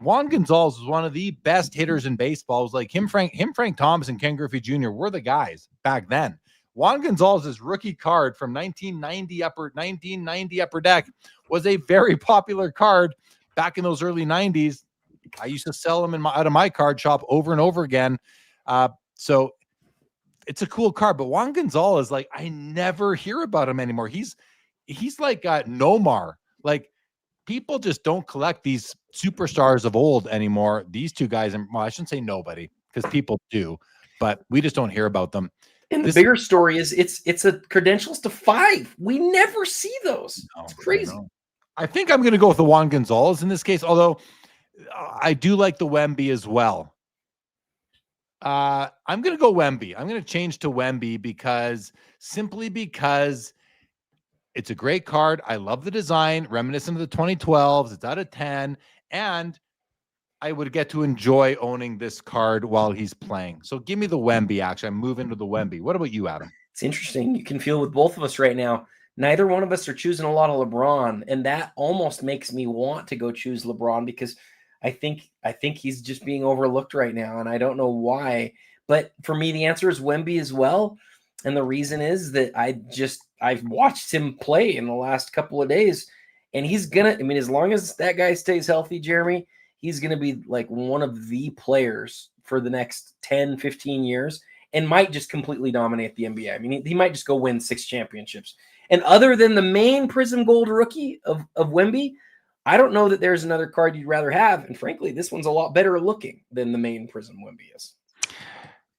Juan Gonzalez was one of the best hitters in baseball. It was like him, Frank Thomas, and Ken Griffey Jr. were the guys back then. Juan Gonzalez's rookie card from 1990 Upper Deck was a very popular card back in those early 90s. I used to sell them out of my card shop over and over again. So it's a cool card, but Juan Gonzalez, I never hear about him anymore. He's like Nomar. People just don't collect these superstars of old anymore. These two guys, and I shouldn't say nobody, because people do, but we just don't hear about them. And the bigger story is it's a credentials to 5. We never see those. It's crazy. I think I'm going to go with the Juan Gonzalez in this case, although I do like the Wemby as well. I'm going to go Wemby. I'm going to change to Wemby because it's a great card. I love the design, reminiscent of the 2012s. It's out of 10, and I would get to enjoy owning this card while he's playing. So give me the Wemby, actually. I'm moving to the Wemby. What about you, Adam? It's interesting. You can feel with both of us right now, neither one of us are choosing a lot of LeBron, and that almost makes me want to go choose LeBron, because I think he's just being overlooked right now, and I don't know why. But for me, the answer is Wemby as well. And the reason is that I've watched him play in the last couple of days, and he's gonna, I mean, as long as that guy stays healthy, Jeremy, he's gonna be like one of the players for the next 10, 15 years and might just completely dominate the NBA. I mean, he might just go win 6 championships. And other than the main Prism Gold rookie of Wemby, I don't know that there's another card you'd rather have. And frankly, this one's a lot better looking than the main Prism Wemby is.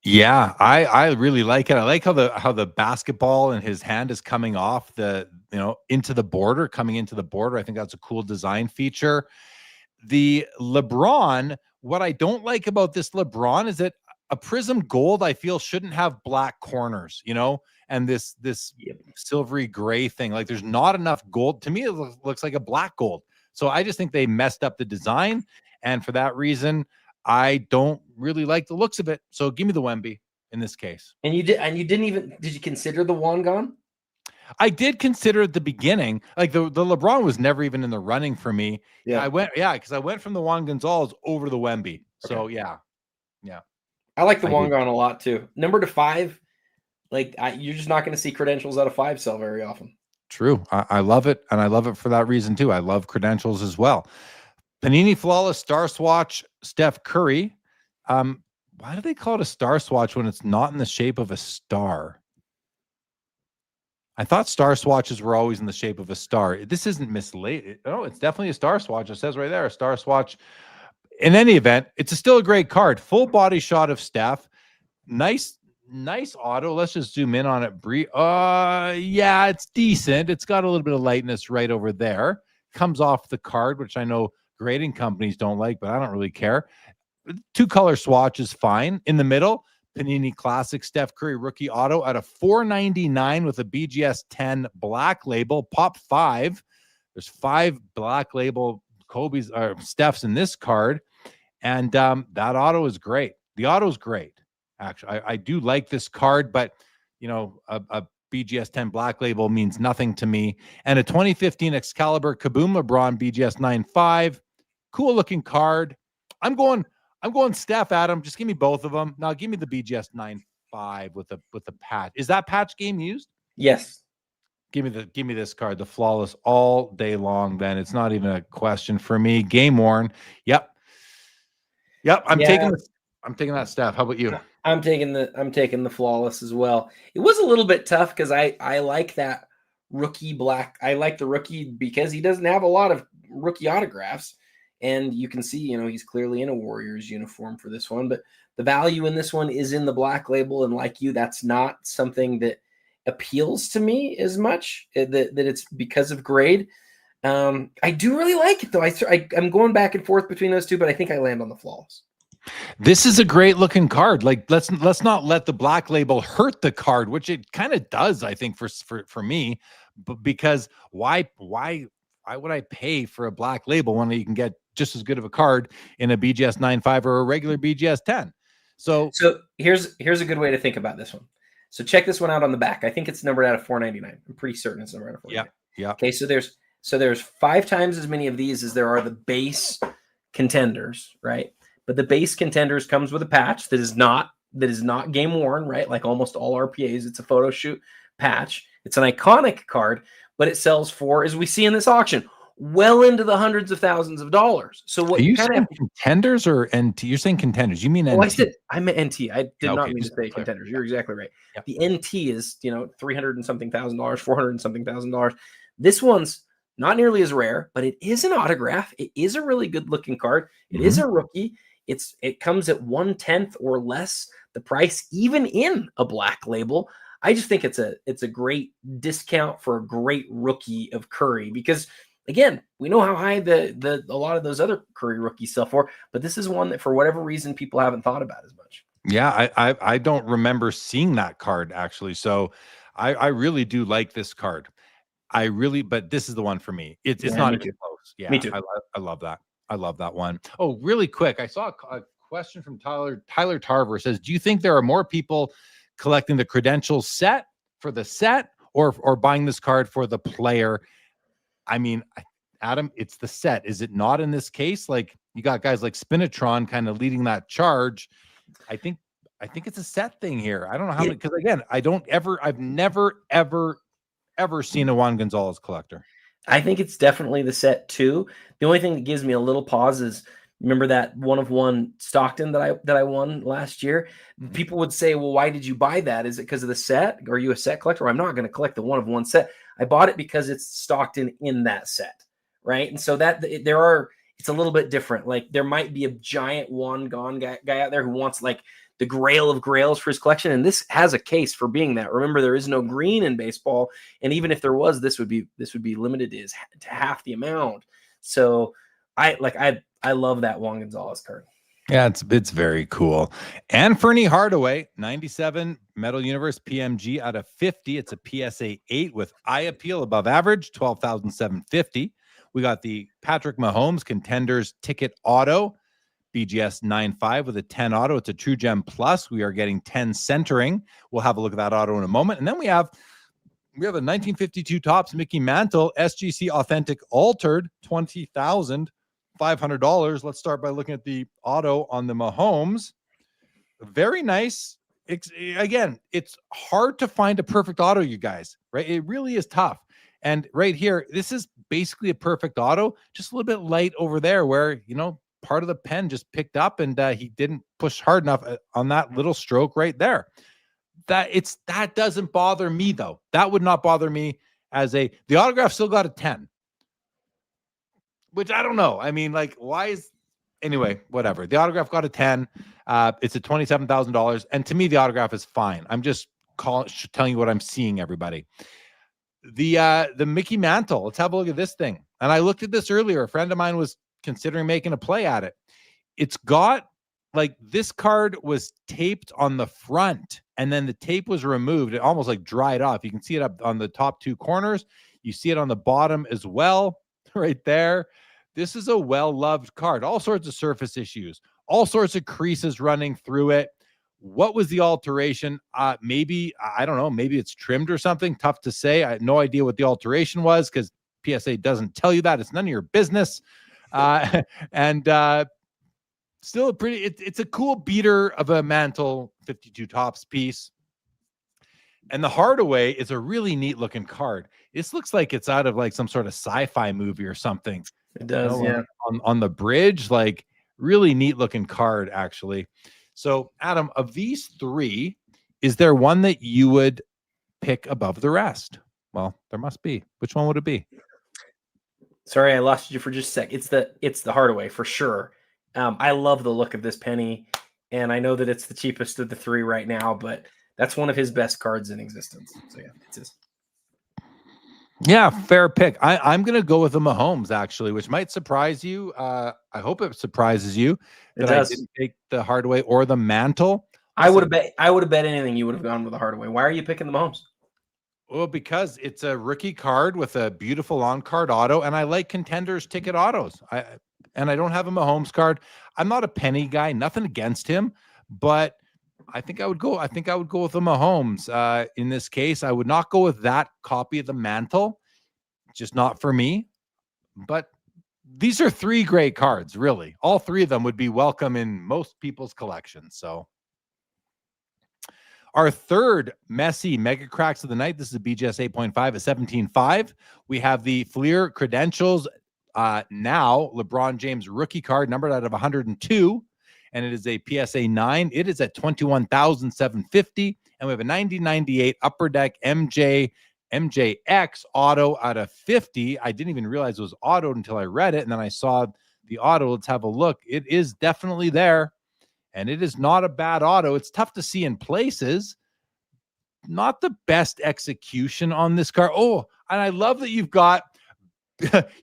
Yeah, I really like it. I like how the basketball in his hand is coming off into the border, coming into the border. I think that's a cool design feature. The LeBron, what I don't like about this LeBron is that a Prism Gold, I feel, shouldn't have black corners, and this silvery gray thing. Like, there's not enough gold. To me, it looks like a black gold. So I just think they messed up the design, and for that reason, I don't really like the looks of it. So give me the Wemby in this case. And you did you consider the Wangan? I did consider at the beginning, like the LeBron was never even in the running for me. Yeah, because I went from the Juan Gonzalez over the Wemby. So okay. yeah. I like the Wangan a lot too. Number to 5, you're just not going to see credentials out of 5 sell very often. True. I love it, and I love it for that reason too. I love credentials as well. Panini Flawless Star Swatch Steph Curry. Why do they call it a star swatch when it's not in the shape of a star? I thought star swatches were always in the shape of a star. This isn't mislaid. No, it's definitely a star swatch. It says right there, a star swatch. In any event, it's still a great card. Full body shot of Steph. Nice auto. Let's just zoom in on it. Yeah, it's decent. It's got a little bit of lightness right over there. Comes off the card, which I know grading companies don't like, but I don't really care. 2-color swatch is fine. In the middle, Panini Classic Steph Curry rookie auto at a $4.99 with a BGS 10 black label. Pop 5. There's 5 black label Kobe's or Steph's in this card, and that auto is great. The auto is great. Actually, I do like this card, but a BGS 10 black label means nothing to me. And a 2015 Excalibur Kaboom LeBron BGS 9.5. Cool looking card. I'm going Steph, Adam. Just give me both of them. Now give me the BGS 9.5 with the patch. Is that patch game used? Yes. Give me this card, the Flawless, all day long. Then it's not even a question for me. Game worn. Yep. I'm taking that Steph. How about you? I'm taking the Flawless as well. It was a little bit tough because I like that rookie black. I like the rookie because he doesn't have a lot of rookie autographs. And you can see, he's clearly in a Warriors uniform for this one. But the value in this one is in the black label. And like you, that's not something that appeals to me as much, that it's because of grade. I do really like it, though. I'm going back and forth between those two, but I think I land on the Flawless. This is a great looking card. Like, let's not let the black label hurt the card, which it kind of does, I think, for me. But because why would I pay for a black label when you can get just as good of a card in a BGS 9.5 or a regular BGS 10? So here's a good way to think about this one. So check this one out on the back. I think it's numbered out of $4.99. I'm pretty certain it's numbered out of $4.99. Yeah. Okay, so there's 5 times as many of these as there are the base contenders, right? But the base contenders comes with a patch that is not game worn, right? Like almost all RPAs, it's a photo shoot patch. It's an iconic card, but it sells for, as we see in this auction, well into the hundreds of thousands of dollars. So what are you saying contenders or NT? You're saying contenders. You mean NT? I meant NT. I did not mean to say contenders. You're exactly right. Yep. The NT is, $300 and something thousand, $400 and something $1,000. This one's not nearly as rare, but it is an autograph. It is a really good looking card. It is a rookie. It comes at 1/10 or less the price, even in a black label. I just think it's a great discount for a great rookie of Curry, because again, we know how high a lot of those other Curry rookies sell for, but this is one that for whatever reason people haven't thought about as much. Yeah, I don't remember seeing that card actually. So I really do like this card. But this is the one for me. It's not even close. Yeah, me too. I love that. I love that one. Oh, really quick. I saw a question from Tyler Tarver. Says, do you think there are more people collecting the credentials set for the set or buying this card for the player? I mean, Adam, it's the set. Is it not in this case? Like, you got guys like Spinatron kind of leading that charge. I think I think it's a set thing here. I don't know how many, because again, I've never, ever seen a Juan Gonzalez collector. I think it's definitely the set too. The only thing that gives me a little pause is, remember that 1-of-1 Stockton that I won last year? People would say, well, why did you buy that? Is it because of the set? Are you a set collector? I'm not going to collect the 1-of-1 set. I bought it because it's Stockton in that set, right? And so it's a little bit different. Like there might be a giant one gone guy out there who wants like the grail of grails for his collection. And this has a case for being that. Remember, there is no green in baseball. And even if there was, this would be limited to half the amount. So I love that Juan Gonzalez card. Yeah, it's very cool. And Fernie Hardaway, 97 Metal Universe PMG out of 50. It's a PSA 8 with eye appeal above average, 12,750. We got the Patrick Mahomes Contenders Ticket Auto, BGS 9.5 with a 10 auto. It's a True Gem Plus. We are getting 10 centering. We'll have a look at that auto in a moment. And then we have a 1952 Topps Mickey Mantle SGC Authentic Altered, $20,500. Let's start by looking at the auto on the Mahomes. Very nice. Again, it's hard to find a perfect auto, you guys, right? It really is tough. And right here, this is basically a perfect auto, just a little bit light over there where, part of the pen just picked up and he didn't push hard enough on that little stroke right there. That doesn't bother me though. That would not bother me the autograph still got a 10, which I don't know. I mean, like, anyway, whatever. The autograph got a 10. It's a $27,000. And to me, the autograph is fine. I'm just telling you what I'm seeing, everybody. The Mickey Mantle. Let's have a look at this thing. And I looked at this earlier. A friend of mine was considering making a play at it. It's got this card was taped on the front and then the tape was removed. It almost dried off. You can see it up on the top two corners. You see it on the bottom as well, right there. This is a well-loved card. All sorts of surface issues, all sorts of creases running through it. What was the alteration? Maybe, I don't know, maybe it's trimmed or something. Tough to say. I had no idea what the alteration was because PSA doesn't tell you that. It's none of your business. Still it's a cool beater of a Mantle 52 Topps piece. And the Hardaway is a really neat looking card. This looks like it's out of some sort of sci-fi movie or something. It does, yeah. On the bridge, really neat looking card, actually. So, Adam, of these three, is there one that you would pick above the rest? Well, there must be. Which one would it be? Sorry, I lost you for just a sec. It's the Hardaway for sure. I love the look of this penny, and I know that it's the cheapest of the three right now, but that's one of his best cards in existence. So yeah, it's his. Yeah, fair pick. I'm going to go with the Mahomes, actually, which might surprise you. I hope it surprises you that I didn't take the Hardaway or the Mantle. I would have bet anything you would have gone with the Hardaway. Why are you picking the Mahomes? Well, because it's a rookie card with a beautiful on-card auto, and I like Contenders ticket autos. And I don't have a Mahomes card. I'm not a penny guy, nothing against him, but I think I would go with the Mahomes. In this case, I would not go with that copy of the Mantle. Just not for me. But these are three great cards, really. All three of them would be welcome in most people's collections. So our third messy mega cracks of the night. This is a BGS 8.5 at 17.5. We have the Fleer Credentials now LeBron James rookie card numbered out of 102. And it is a PSA 9. It is at $21,750. And we have a 1998 Upper Deck MJX auto out of 50. I didn't even realize it was autoed until I read it. And then I saw the auto. Let's have a look. It is definitely there. And it is not a bad auto. It's tough to see in places. Not the best execution on this car. Oh, and I love that you've got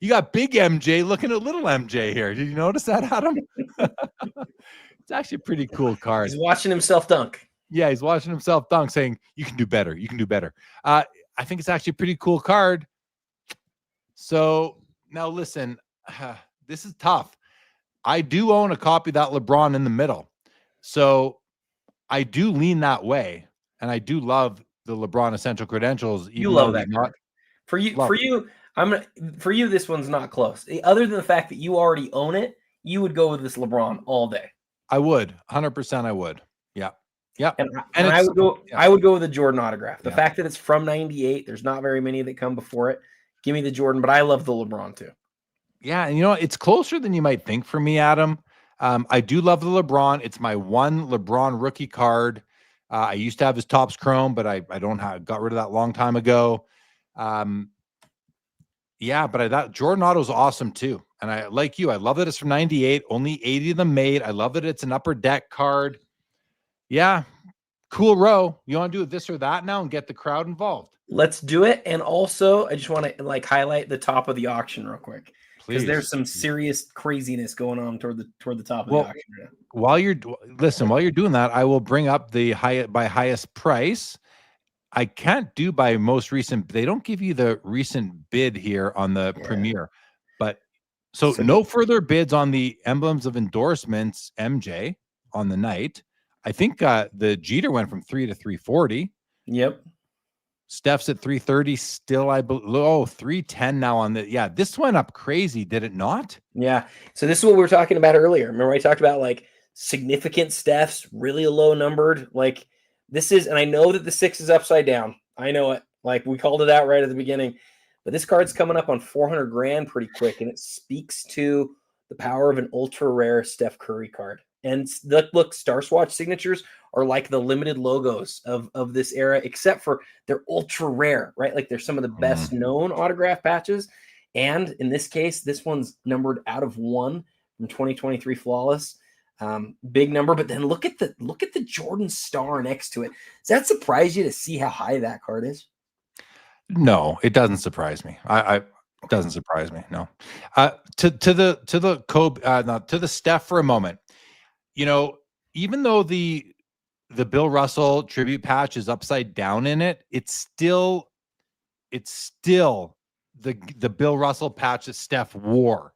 you got big MJ looking at little MJ here. Did you notice that, Adam? It's actually a pretty cool card. He's watching himself dunk. Yeah, he's watching himself dunk, saying, "You can do better. You can do better." I think it's actually a pretty cool card. So now listen, this is tough. I do own a copy of that LeBron in the middle. So I do lean that way. And I do love the LeBron Essential Credentials. You love that card. For you, this one's not close. Other than the fact that you already own it, you would go with this LeBron all day. I would. 100% I would. Yeah. Yeah. And I would go. Yeah. I would go with the Jordan autograph. The Yeah. fact that it's from '98, there's not very many that come before it. Give me the Jordan, but I love the LeBron too. Yeah, and it's closer than you might think for me, Adam. I do love the LeBron. It's my one LeBron rookie card. I used to have his Topps Chrome, but I don't have, got rid of that long time ago. Yeah, but that Jordan Auto is awesome too. And I like you. I love that it's from '98. Only 80 of them made. I love that it's an upper deck card. Yeah, cool row. You want to do this or that now and get the crowd involved? Let's do it. And also, I just want to highlight the top of the auction real quick, because there's some serious craziness going on toward the top of the auction. While you're doing that, I will bring up the highest price. I can't do by most recent. They don't give you the recent bid here on the Premier, but so no further bids on the emblems of endorsements. MJ on the night. I think the Jeter went from 3 to 340. Yep. Steph's at 330 still. I believe 310 now on the. Yeah, this went up crazy, did it not? Yeah. So this is what we were talking about earlier. Remember I talked about significant Steph's, really low numbered. This is, and I know that the 6 is upside down. I know it. We called it out right at the beginning. But this card's coming up on 400 grand pretty quick, and it speaks to the power of an ultra rare Steph Curry card. And look, Star Swatch signatures are like the limited logos of this era, except for they're ultra rare, right? They're some of the best known autograph patches. And in this case, this one's numbered out of 1 from 2023 Flawless. Big number, but then look at the Jordan star next to it. Does that surprise you to see how high that card is? No, it doesn't surprise me. It doesn't surprise me. No. To the Kobe, not to the Steph for a moment. Even though the Bill Russell tribute patch is upside down in it, it's still the Bill Russell patch that Steph wore.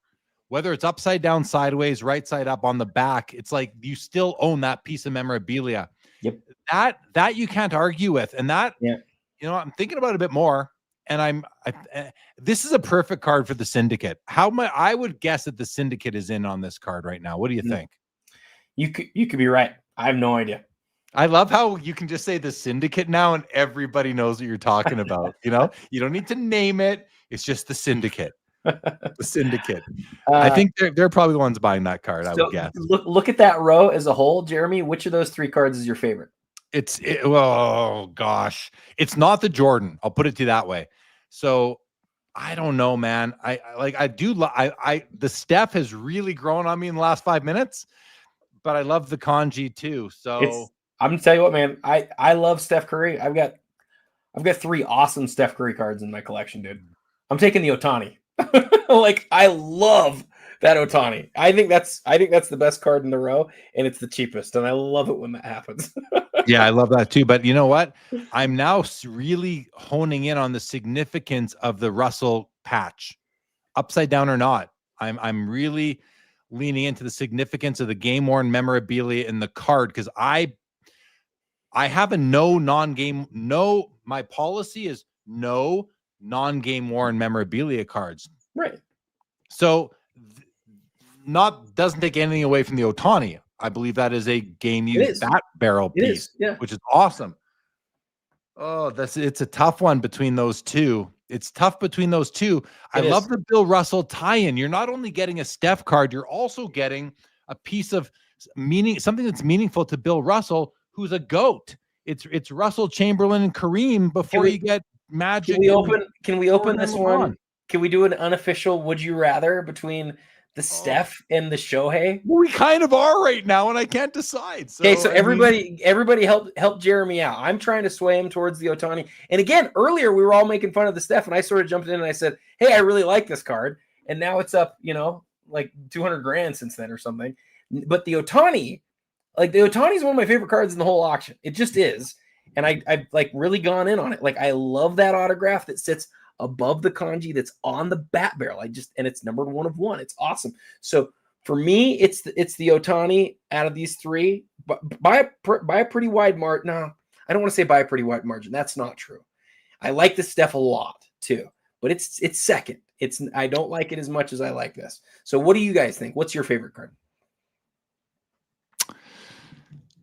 Whether it's upside down, sideways, right side up on the back, it's like you still own that piece of memorabilia. Yep. That you can't argue with. And that, I'm thinking about it a bit more. And this is a perfect card for the Syndicate. I would guess that the Syndicate is in on this card right now. What do you think? You could be right. I have no idea. I love how you can just say the Syndicate now and everybody knows what you're talking about. You don't need to name it. It's just the Syndicate. The Syndicate. I think they're probably the ones buying that card. I would guess. Look at that row as a whole, Jeremy. Which of those 3 cards is your favorite? Oh gosh, it's not the Jordan. I'll put it to you that way. So I don't know, man. The Steph has really grown on me in the last 5 minutes, but I love the Kanji too. So I'm gonna tell you what, man. I love Steph Curry. I've got 3 awesome Steph Curry cards in my collection, dude. I'm taking the Ohtani. I love that Ohtani. I think that's the best card in the row, and it's the cheapest, and I love it when that happens. Yeah, I love that too. But you know what? I'm now really honing in on the significance of the Russell patch, upside down or not. I'm really leaning into the significance of the game worn memorabilia in the card, because I have a my policy is no non-game worn memorabilia cards. Right. So doesn't take anything away from the Ohtani. I believe that is a game used bat barrel piece, which is awesome. Oh, it's a tough one between those two. It's tough between those two. I love the Bill Russell tie-in. You're not only getting a Steph card, you're also getting a piece of meaning, something that's meaningful to Bill Russell, who's a GOAT. It's Russell, Chamberlain, and Kareem before you get Magic. Can we open this one? Can we do an unofficial would you rather between the Steph and the Shohei? We kind of are right now, and I can't decide. So everybody help Jeremy out. I'm trying to sway him towards the Ohtani. And again, earlier we were all making fun of the Steph, and I sort of jumped in and I said, "Hey, I really like this card." And now it's up, 200 grand since then or something. But the Ohtani, is one of my favorite cards in the whole auction. It just is. And I've really gone in on it. I love that autograph that sits above the kanji that's on the bat barrel. And it's numbered 1 of 1. It's awesome. So for me, it's the Ohtani out of these 3 by a pretty wide margin. No, I don't want to say by a pretty wide margin. That's not true. I like the Steph a lot too, but it's second. I don't like it as much as I like this. So what do you guys think? What's your favorite card?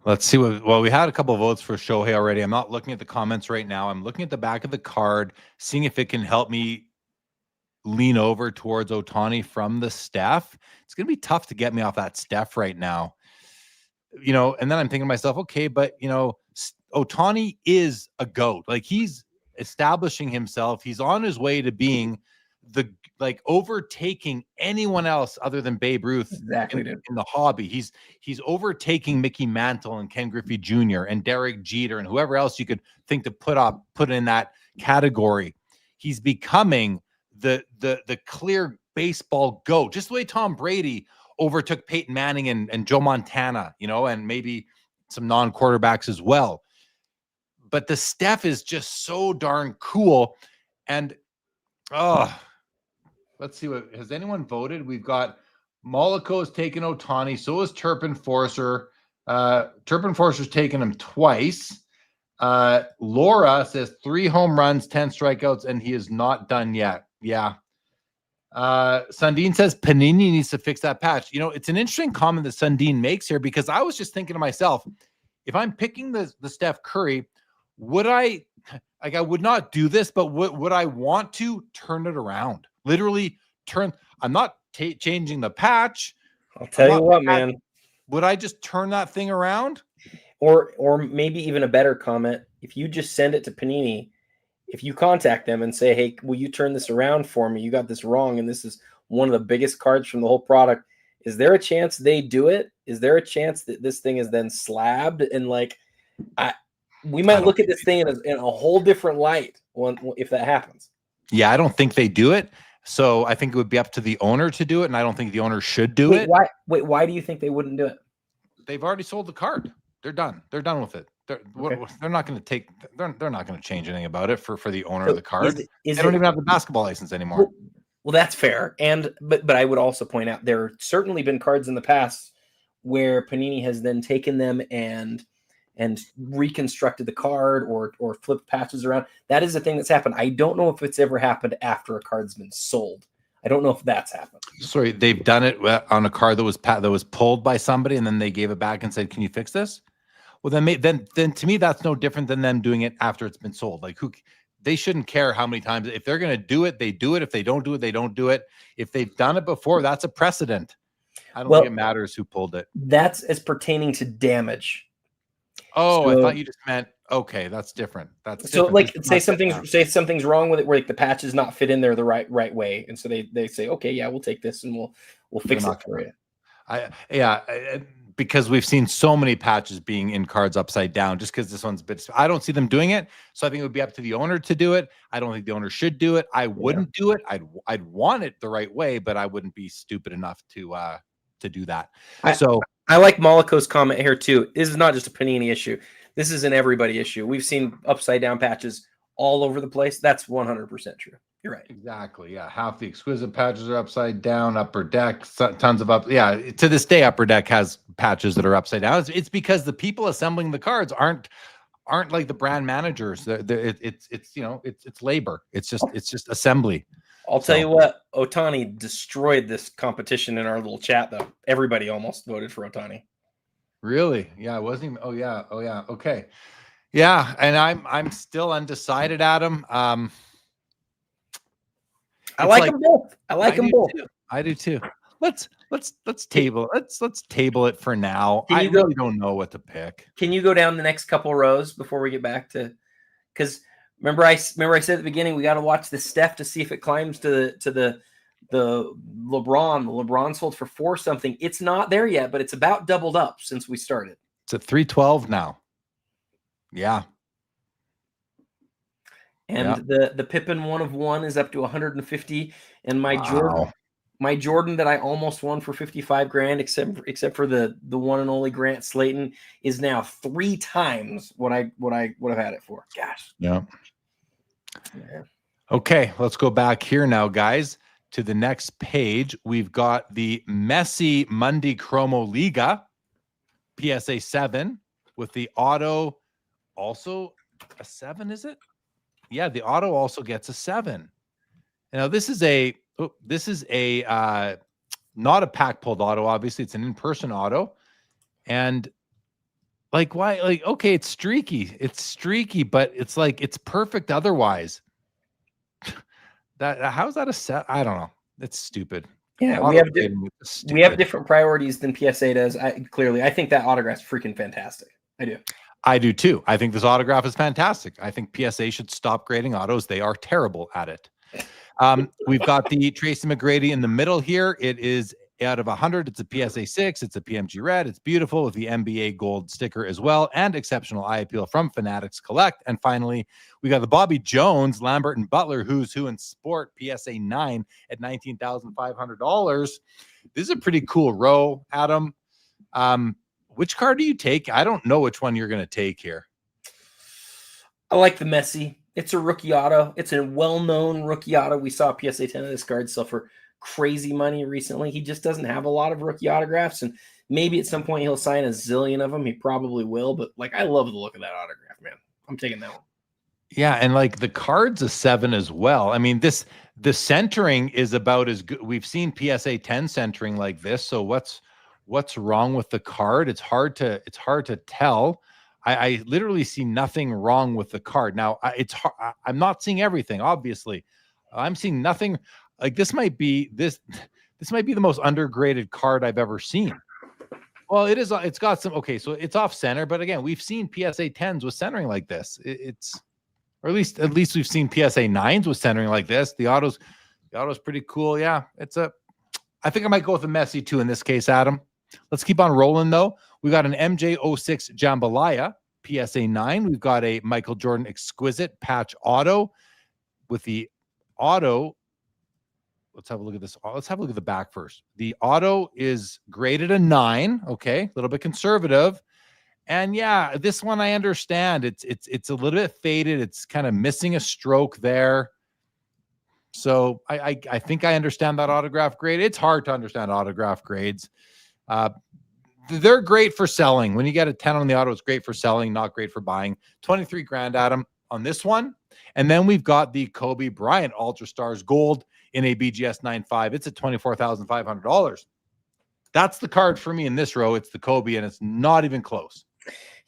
Let's see what. Well, we had a couple of votes for Shohei already. I'm not looking at the comments right now. I'm looking at the back of the card, seeing if it can help me lean over towards Ohtani from the Steph. It's going to be tough to get me off that Steph right now. You know, and then I'm thinking to myself, okay, but you know, Ohtani is a GOAT. Like, he's establishing himself. He's on his way to being the, like, overtaking anyone else other than Babe Ruth Exactly, in the hobby. He's overtaking Mickey Mantle and Ken Griffey Jr. and Derek Jeter and whoever else you could think to put in that category. He's becoming the clear baseball GOAT, just the way Tom Brady overtook Peyton Manning and Joe Montana, you know, and maybe some non-quarterbacks as well. But the Steph is just so darn cool. And let's see, what has anyone voted? We've got Moliko's taken Ohtani, so is Turpin Forcer. Turpin Forcer's taken him twice. Laura says 3 home runs, 10 strikeouts, and he is not done yet. Yeah. Sundin says Panini needs to fix that patch. You know, it's an interesting comment that Sundin makes here, because I was just thinking to myself, if I'm picking the Steph Curry, would I would not do this, but would I want to turn it around? Literally turn. I'm not changing the patch. I'll tell you what, man. Would I just turn that thing around? Or maybe even a better comment, if you just send it to Panini, if you contact them and say, hey, will you turn this around for me? You got this wrong, and this is one of the biggest cards from the whole product. Is there a chance they do it? Is there a chance that this thing is then slabbed? And like, we might look at this thing in a whole different light if that happens. Yeah, I don't think they do it. So I think it would be up to the owner to do it, and I don't think the owner should do it. Why do you think they wouldn't do it? They've already sold the card. They're done. They're done with it. They're not going to take. They're not going to change anything about it for the owner of the card. They don't even have the basketball license anymore. Well, that's fair. But I would also point out there have certainly been cards in the past where Panini has then taken them and reconstructed the card or flipped patches around. That is a thing that's happened. I don't know if it's ever happened after a card's been sold. I don't know if that's happened. Sorry, they've done it on a card that was pulled by somebody, and then they gave it back and said, "Can you fix this?" Well, then to me, that's no different than them doing it after it's been sold. Like, they shouldn't care how many times. If they're going to do it, they do it. If they don't do it, they don't do it. If they've done it before, that's a precedent. I don't think it matters who pulled it. That's as pertaining to damage. Oh, so, I thought you just meant, okay, that's different. That's so different. Like say something's wrong with it, where like the patch is not fit in there the right way, and so they say, okay, yeah, we'll take this and we'll fix it for you. Because we've seen so many patches being in cards upside down, just because this one's a bit. I don't see them doing it, so I think it would be up to the owner to do it. I don't think the owner should do it. I wouldn't do it. I'd want it the right way, but I wouldn't be stupid enough to do that. I like Moliko's comment here too. This is not just a Panini issue. This is an everybody issue. We've seen upside down patches all over the place. That's 100% true. You're right. Exactly. Yeah. Half the exquisite patches are upside down. Upper Deck, tons of up. Yeah. To this day, Upper Deck has patches that are upside down. It's because the people assembling the cards aren't like the brand managers. It's labor. It's just assembly. I'll tell you what, Ohtani destroyed this competition in our little chat, though. Everybody almost voted for Ohtani. Really? Yeah, it wasn't even. Oh yeah. Okay. Yeah, and I'm still undecided, Adam. I like them both. I do too. Let's table. Let's table it for now. I really don't know what to pick. Can you go down the next couple rows before we get back to? Because remember I said at the beginning we got to watch the Steph to see if it climbs to the LeBron. The LeBron sold for 4 something. It's not there yet, but it's about doubled up since we started. It's at 312 now. Yeah. And the Pippen 1 of 1 is up to 150. And my Jordan that I almost won for $55,000, except for the one and only Grant Slayton, is now 3 times what I would have had it for. Gosh. Yeah. Okay, let's go back here now, guys, to the next page. We've got the Messi Monday Chromo Liga PSA 7 with the auto. Also a 7, is it? Yeah, the auto also gets a 7. Now this is a not a pack pulled auto. Obviously, it's an in-person auto, and Like, why? Like, okay, it's streaky, but it's like it's perfect otherwise. How's that a set? I don't know. It's stupid. Yeah, Auto grading is we have stupid. different priorities than PSA does. Clearly, I think that autograph's freaking fantastic. I do. I do too. I think this autograph is fantastic. I think PSA should stop grading autos. They are terrible at it. We've got the Tracy McGrady in the middle here. It is out of 100. It's a PSA 6. It's a PMG red. It's beautiful with the NBA gold sticker as well, and exceptional eye appeal from Fanatics Collect. And finally, we got the Bobby Jones, Lambert and Butler, who's who in sport, PSA 9 at $19,500. This is a pretty cool row, Adam. Which card do you take? I don't know which one you're going to take here. I like the Messi. It's a rookie auto. It's a well-known rookie auto. We saw PSA 10 of this card sell for crazy money recently. He just doesn't have a lot of rookie autographs, and maybe at some point he'll sign a zillion of them. He probably will, but like, I love the look of that autograph, man. I'm taking that one. Yeah, and like the card's a 7 as well. I mean, the centering is about as good. We've seen PSA 10 centering like this. So what's wrong with the card? It's hard to tell. I literally see nothing wrong with the card. Now, I'm not seeing everything, obviously. I'm seeing nothing. Like this might be the most undergraded card I've ever seen. Well, it is. It's got some. Okay, so it's off center, but again, we've seen PSA 10s with centering like this. Or at least we've seen PSA 9s with centering like this. The auto's pretty cool. Yeah, I think I might go with a Messi too in this case, Adam. Let's keep on rolling though. We got an MJ06 Jambalaya PSA 9. We've got a Michael Jordan Exquisite patch auto with the auto. Let's have a look at this. Let's have a look at the back first. The auto is graded a 9. Okay, a little bit conservative. And yeah, this one I understand. It's a little bit faded. It's kind of missing a stroke there. So I think I understand that autograph grade. It's hard to understand autograph grades. They're great for selling. When you get a 10 on the auto, it's great for selling, not great for buying. 23 grand, Adam, on this one. And then we've got the Kobe Bryant Ultra Stars Gold in a BGS 9.5. It's at $24,500. That's the card for me in this row. It's the Kobe, and it's not even close.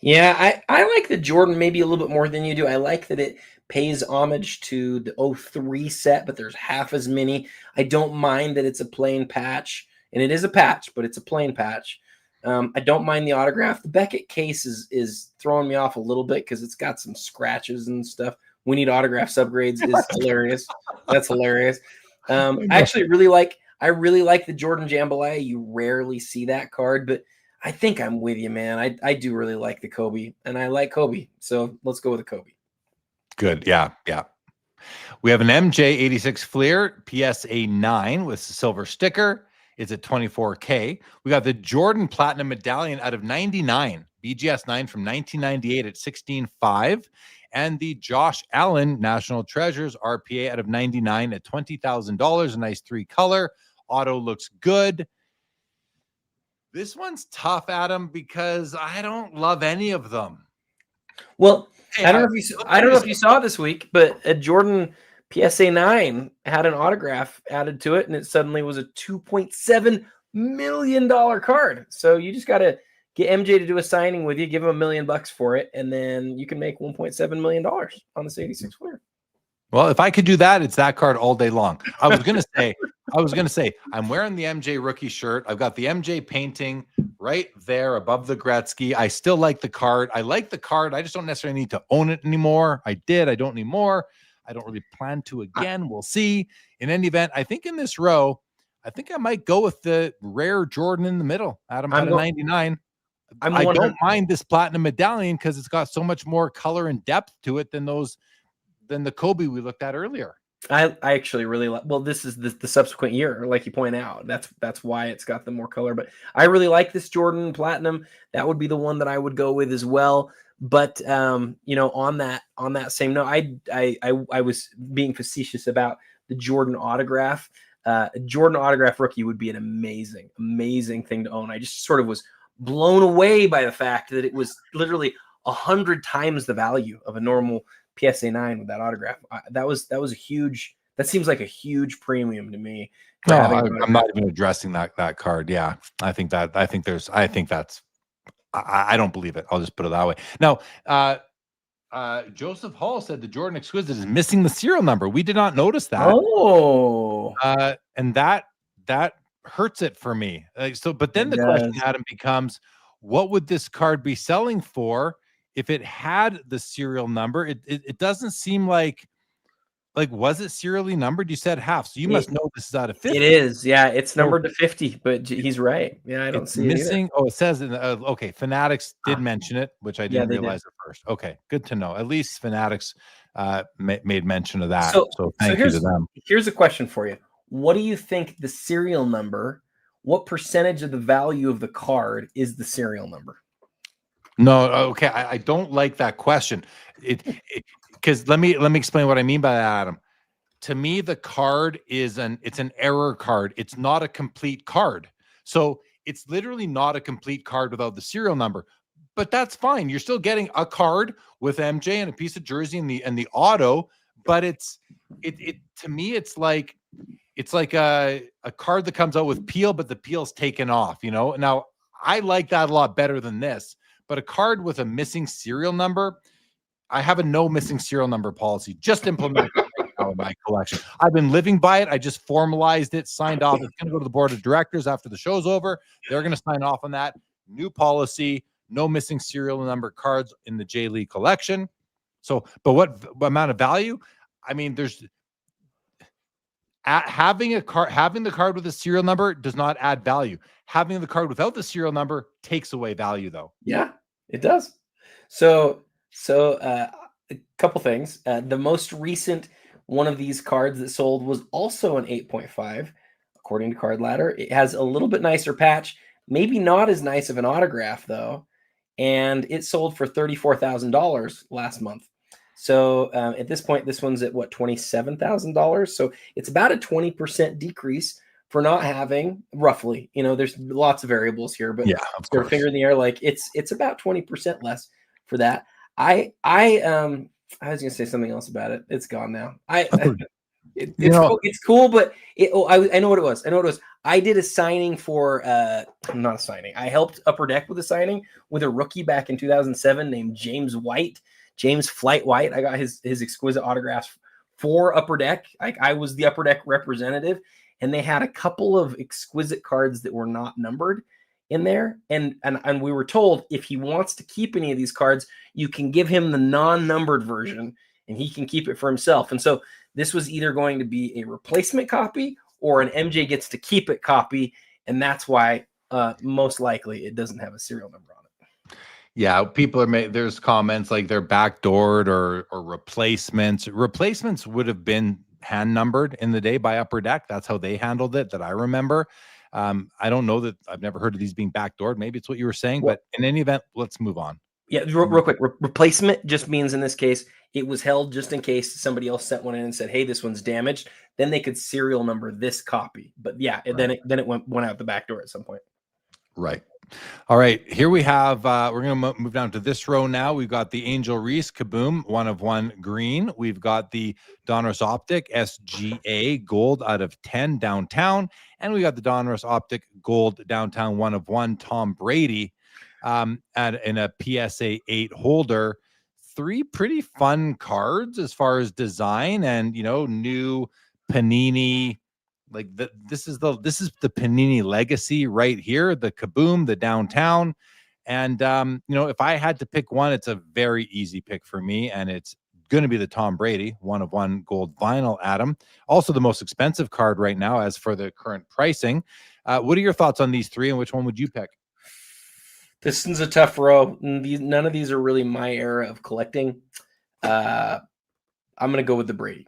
Yeah, I like the Jordan maybe a little bit more than you do. I like that it pays homage to the 03 set, but there's half as many. I don't mind that it's a plain patch, and it is a patch, but it's a plain patch. I don't mind the autograph. The Beckett case is throwing me off a little bit because it's got some scratches and stuff. We need autograph subgrades is hilarious. That's hilarious. I actually really like the Jordan Jambalaya. You rarely see that card, but I think I'm with you, man. I do really like the Kobe, and I like Kobe. So let's go with the Kobe. Good. Yeah. We have an MJ86 Fleer PSA 9 with a silver sticker. It's at $24K. We got the Jordan Platinum Medallion out of 99, BGS 9 from 1998 at $16,500. And the Josh Allen National Treasures RPA out of 99 at $20,000. A nice 3-color. Auto looks good. This one's tough, Adam, because I don't love any of them. Well, I don't know if you saw this week, but a Jordan PSA 9 had an autograph added to it, and it suddenly was a $2.7 million card. So you just got to get MJ to do a signing with you, give him $1 million for it, and then you can make $1.7 million on this 86 Fleer. Well, if I could do that, it's that card all day long. I was gonna say, I'm wearing the MJ rookie shirt. I've got the MJ painting right there above the Gretzky. I still like the card. I like the card. I just don't necessarily need to own it anymore. I did. I don't anymore. I don't really plan to again. We'll see. In any event, I think in this row, I think I might go with the rare Jordan in the middle. Adam out of 99. I don't mind this platinum medallion because it's got so much more color and depth to it than the Kobe we looked at earlier. I actually really like. Well, this is the subsequent year, like you point out. That's why it's got the more color. But I really like this Jordan Platinum. That would be the one that I would go with as well. But on that same note, I was being facetious about the Jordan autograph. A Jordan autograph rookie would be an amazing thing to own. I just sort of was blown away by the fact that it was literally 100 times the value of a normal PSA 9 with that autograph. That seems like a huge premium to me. No, I'm not even addressing that card. Yeah, I think that's I don't believe it. I'll just put it that way. Now, Joseph Hall said the Jordan Exquisite is missing the serial number. We did not notice that. Oh, And that hurts it for me. But then the question, Adam, becomes, what would this card be selling for if it had the serial number? It doesn't seem like was it serially numbered? You said half, so you must know this is out of 50. It is, yeah. It's numbered to 50, but he's right. Yeah, I don't see missing. it Oh, it says in the, okay. Fanatics did mention it, which I didn't realize at first. Okay, good to know. At least Fanatics made mention of that. So thank you to them. Here's a question for you. What do you think the serial number? What percentage of the value of the card is the serial number? No, okay. I don't like that question. Because let me explain what I mean by that, Adam. To me, the card it's an error card. It's not a complete card. So it's literally not a complete card without the serial number. But that's fine. You're still getting a card with MJ and a piece of jersey and the auto. But to me, it's like a card that comes out with peel, but the peel's taken off. Now I like that a lot better than this. But a card with a missing serial number, I have a no missing serial number policy just implemented right now in my collection. I've been living by it. I just formalized it, signed off. It's going to go to the board of directors after the show's over. They're going to sign off on that new policy. No missing serial number cards in the J League collection. So, but what amount of value? I mean, there's having the card with a serial number does not add value. Having the card without the serial number takes away value, though. Yeah, it does. So a couple things. The most recent one of these cards that sold was also an 8.5, according to Card Ladder. It has a little bit nicer patch, maybe not as nice of an autograph though, and it sold for $34,000 last month. So at this point, this one's at what, $27,000. So it's about a 20% decrease for not having, roughly. There's lots of variables here, but yeah, they're finger in the air. Like it's about 20% less for that. I was gonna say something else about it. It's gone now. It's cool, but I know what it was. I did a signing for not a signing. I helped Upper Deck with a signing with a rookie back in 2007 named James Flight White. I got his exquisite autographs for Upper Deck. I was the Upper Deck representative, and they had a couple of exquisite cards that were not numbered in there. And we were told if he wants to keep any of these cards, you can give him the non-numbered version and he can keep it for himself. And so this was either going to be a replacement copy or an MJ gets to keep it copy. And that's why most likely it doesn't have a serial number on it. Yeah, people there's comments like they're backdoored or replacements. Replacements would have been hand numbered in the day by Upper Deck. That's how they handled it, that I remember. I don't know that I've never heard of these being backdoored. Maybe it's what you were saying, but in any event, let's move on. Yeah, real quick. Replacement just means in this case, it was held just in case somebody else sent one in and said, hey, this one's damaged. Then they could serial number this copy. But yeah, right. then it went out the back door at some point. Right. All right. Here we have, we're going to move down to this row now. We've got the Angel Reese Kaboom 1/1 green. We've got the Donruss Optic SGA gold out of 10 downtown. And we got the Donruss Optic gold downtown 1/1 Tom Brady in a PSA 8 holder. 3 pretty fun cards as far as design and, new Panini. Like this is the Panini legacy right here, the Kaboom, the downtown. And, if I had to pick one, it's a very easy pick for me. And it's going to be the Tom Brady 1/1 gold vinyl, Adam. Also the most expensive card right now as for the current pricing. What are your thoughts on these 3 and which one would you pick? This one's a tough row. None of these are really my era of collecting. I'm going to go with the Brady.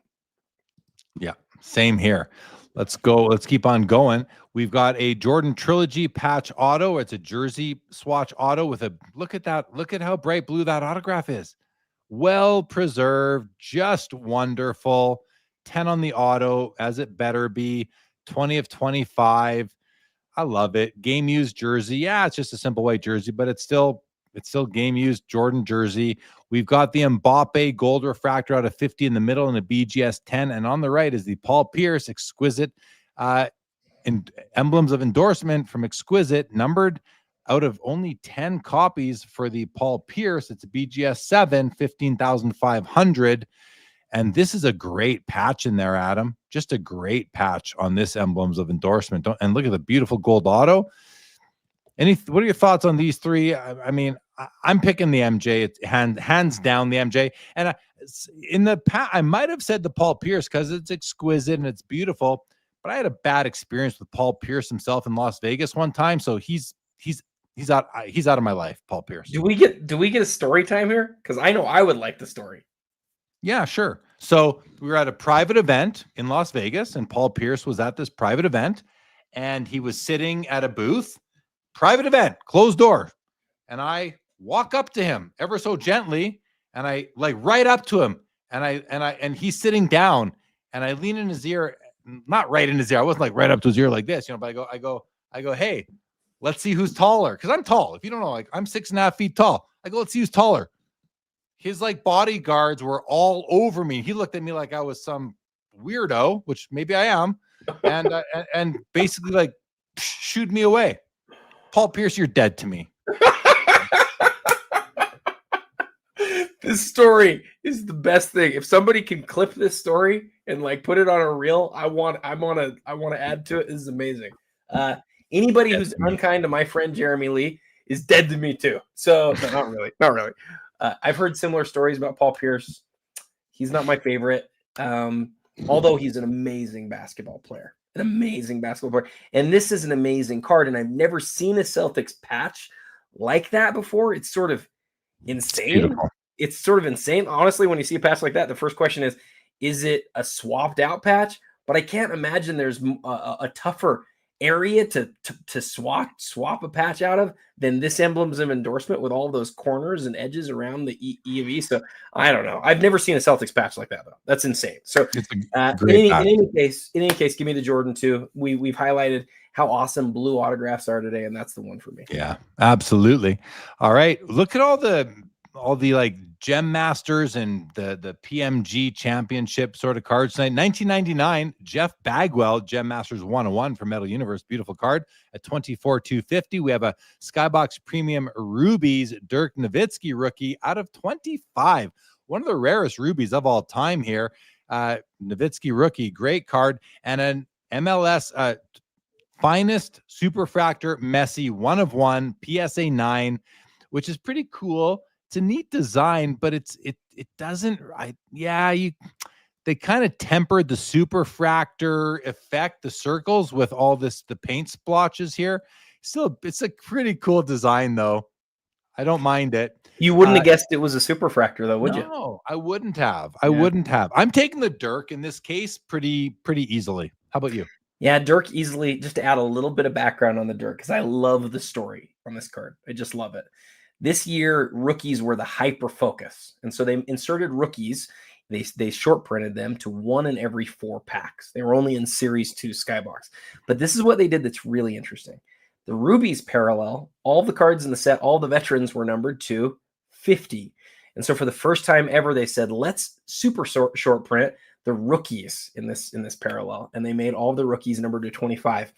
Yeah, same here. Let's go. Let's keep on going. We've got a Jordan Trilogy patch auto. It's a jersey swatch auto with a look at that. Look at how bright blue that autograph is. Well preserved, just wonderful. 10 on the auto, as it better be. 20 of 25. I love it. Game used jersey. Yeah, it's just a simple white jersey, but it's still game used Jordan jersey. We've got the Mbappe gold refractor out of 50 in the middle and a BGS 10. And on the right is the Paul Pierce exquisite emblems of endorsement from exquisite numbered out of only 10 copies for the Paul Pierce. It's a BGS 7, 15,500. And this is a great patch in there, Adam. Just a great patch on this Emblems of Endorsement. And look at the beautiful gold auto. What are your thoughts on these three? I mean, I'm picking the MJ. It's hands down the MJ. And in the past, I might have said the Paul Pierce because it's exquisite and it's beautiful. But I had a bad experience with Paul Pierce himself in Las Vegas one time, so he's out of my life. Paul Pierce. Do we get a story time here? Because I know I would like the story. Yeah, sure. So we were at a private event in Las Vegas, and Paul Pierce was at this private event, and he was sitting at a booth. Private event, closed door. And I walk up to him ever so gently, and I like right up to him, and he's sitting down, and I lean in his ear, not right in his ear. I wasn't like right up to his ear like this, but I go, hey, let's see who's taller. Cause I'm tall. If you don't know, like I'm 6.5 feet tall. I go, let's see who's taller. His like bodyguards were all over me. He looked at me like I was some weirdo, which maybe I am. And basically like shooed me away. Paul Pierce, you're dead to me. This story is the best thing. If somebody can clip this story and like put it on a reel, I want to add to it. This is amazing. Anybody who's unkind to my friend Jeremy Lee is dead to me too. So no, not really. I've heard similar stories about Paul Pierce. He's not my favorite, although he's an amazing basketball player. And this is an amazing card. And I've never seen a Celtics patch like that before. It's sort of insane. It's sort of insane. Honestly, when you see a patch like that, the first question is it a swapped out patch? But I can't imagine there's a tougher area to swap a patch out of than this Emblems of Endorsement with all those corners and edges around the E of E. So I don't know. I've never seen a Celtics patch like that though. That's insane. So in any case, give me the Jordan 2. We've highlighted how awesome blue autographs are today, and that's the one for me. Yeah, absolutely. All right, look at all the like Gem Masters and the PMG Championship sort of cards tonight. 1999, Jeff Bagwell, Gem Masters 101 from Metal Universe. Beautiful card at 24,250. We have a Skybox Premium Rubies Dirk Nowitzki rookie out of 25. One of the rarest rubies of all time here. Nowitzki rookie, great card. And an MLS Finest Superfractor Messi 1 of 1 PSA 9, which is pretty cool. It's a neat design, but it doesn't. They kind of tempered the superfractor effect, the circles with all the paint splotches here. Still, it's a pretty cool design though. I don't mind it. You wouldn't have guessed it was a superfractor though, would you? No, I wouldn't have. I wouldn't have. I'm taking the Dirk in this case pretty easily. How about you? Yeah, Dirk easily. Just to add a little bit of background on the Dirk, because I love the story on this card. I just love it. This year, rookies were the hyper focus. And so they inserted rookies. They short printed them to 1 in every 4 packs. They were only in Series 2 Skybox. But this is what they did that's really interesting. The Rubies parallel, all the cards in the set, all the veterans were numbered to 50. And so for the first time ever, they said, let's super short print the rookies in this parallel. And they made all the rookies numbered to 25.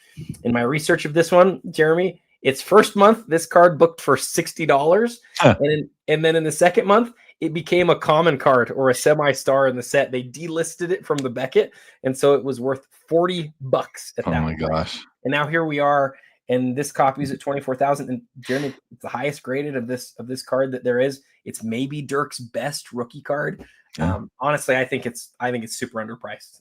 In my research of this one, Jeremy, its first month, this card booked for $60. And then in the second month, it became a common card or a semi-star in the set. They delisted it from the Beckett. And so it was worth $40 at that point. Oh my gosh. And now here we are. And this copy is at 24,000. And Jeremy, it's the highest graded of this card that there is. It's maybe Dirk's best rookie card. Yeah. Honestly, I think it's super underpriced.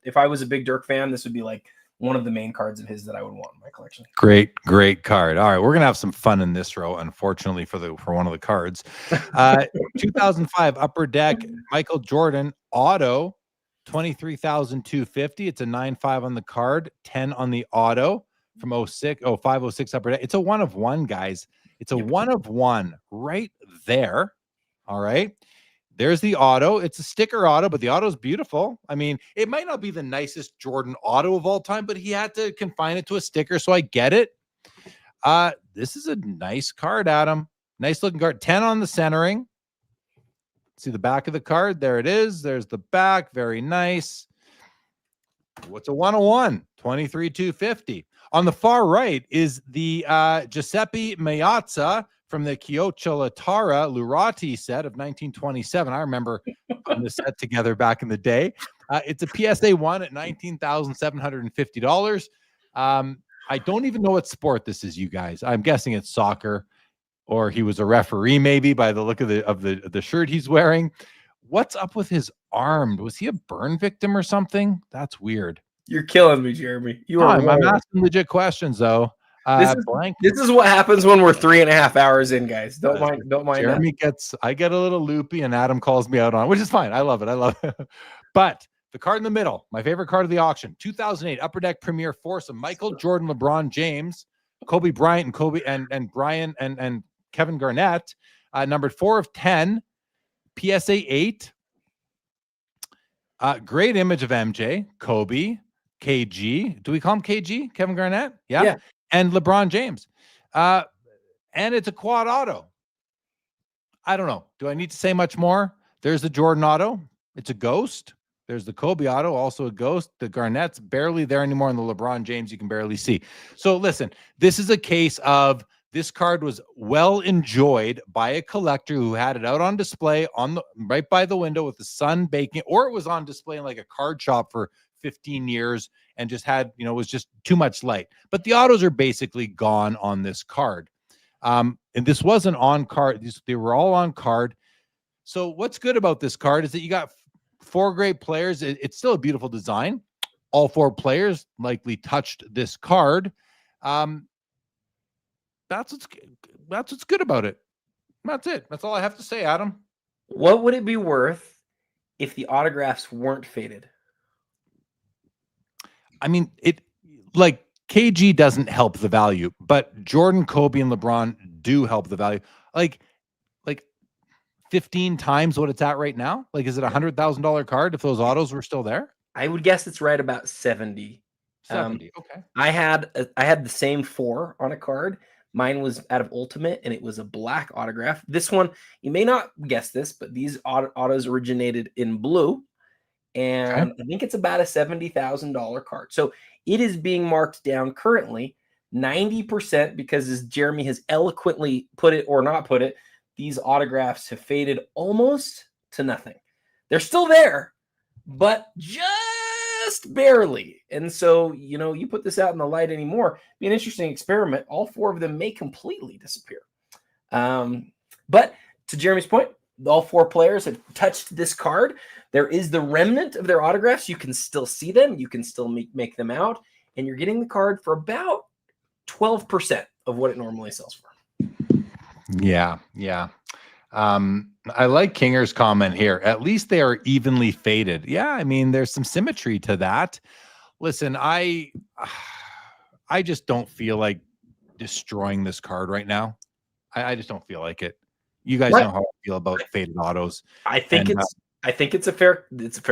If I was a big Dirk fan, this would be like one of the main cards of his that I would want in my collection. Great card. All right, we're gonna have some fun in this row. Unfortunately, for one of the cards, 2005 Upper Deck Michael Jordan auto, 23,250. It's a 9.5 on the card, 10 on the auto from 0506 Upper Deck. It's a 1 of 1, guys. It's a 1 of 1 right there. All right. There's the auto. It's a sticker auto, but the auto is beautiful. I mean, it might not be the nicest Jordan auto of all time, but he had to confine it to a sticker, so I get it. This is a nice card, Adam. Nice looking card. 10 on the centering. See the back of the card? There it is. There's the back. Very nice. What's a 101? 23,250. On the far right is the Giuseppe Meazza from the Chiocciolitara Rarity set of 1927. I remember putting this set together back in the day. It's a PSA 1 at $19,750. I don't even know what sport this is, you guys. I'm guessing it's soccer, or he was a referee maybe by the look of the shirt he's wearing. What's up with his arm? Was he a burn victim or something? That's weird. You're killing me, Jeremy. You are. I'm asking legit questions though. This is what happens when we're 3.5 hours in, guys. Don't mind. Jeremy I get a little loopy, and Adam calls me out on it, which is fine. I love it. But the card in the middle, my favorite card of the auction, 2008 Upper Deck Premier Foursome, Michael Jordan, LeBron James, Kobe Bryant, and Brian and Kevin Garnett, numbered 4 of 10, PSA 8. Great image of MJ, Kobe, KG. Do we call him KG? Kevin Garnett? Yeah. And LeBron James. And it's a quad auto. I don't know. Do I need to say much more? There's the Jordan auto. It's a ghost. There's the Kobe auto, also a ghost. The Garnett's barely there anymore, and the LeBron James you can barely see. So listen, this is a case of this card was well enjoyed by a collector who had it out on display right by the window with the sun baking, or it was on display in like a card shop for 15 years and just had, was just too much light. But the autos are basically gone on this card. And this wasn't on card. They were all on card. So what's good about this card is that you got 4 great players. It's still a beautiful design. All 4 players likely touched this card. That's what's good about it. That's it. That's all I have to say, Adam. What would it be worth if the autographs weren't faded? I mean, like KG doesn't help the value, but Jordan, Kobe, and LeBron do help the value. Like 15 times what it's at right now. Like, is it $100,000 card if those autos were still there? I would guess it's right about 70. 70. Okay. I had the same 4 on a card. Mine was out of Ultimate, and it was a black autograph. This one, you may not guess this, but these autos originated in blue, and I think it's about a $70,000 card. So it is being marked down currently 90% because, as Jeremy has eloquently put it or not put it, these autographs have faded almost to nothing. They're still there, but just barely. And so, you put this out in the light anymore, be an interesting experiment. All 4 of them may completely disappear. But to Jeremy's point, all 4 players have touched this card. There is the remnant of their autographs. You can still see them. You can still make them out. And you're getting the card for about 12% of what it normally sells for. Yeah. I like Kinger's comment here. At least they are evenly faded. Yeah, I mean, there's some symmetry to that. Listen, I just don't feel like destroying this card right now. I just don't feel like it. You guys know how I feel about faded autos. I think it's a fair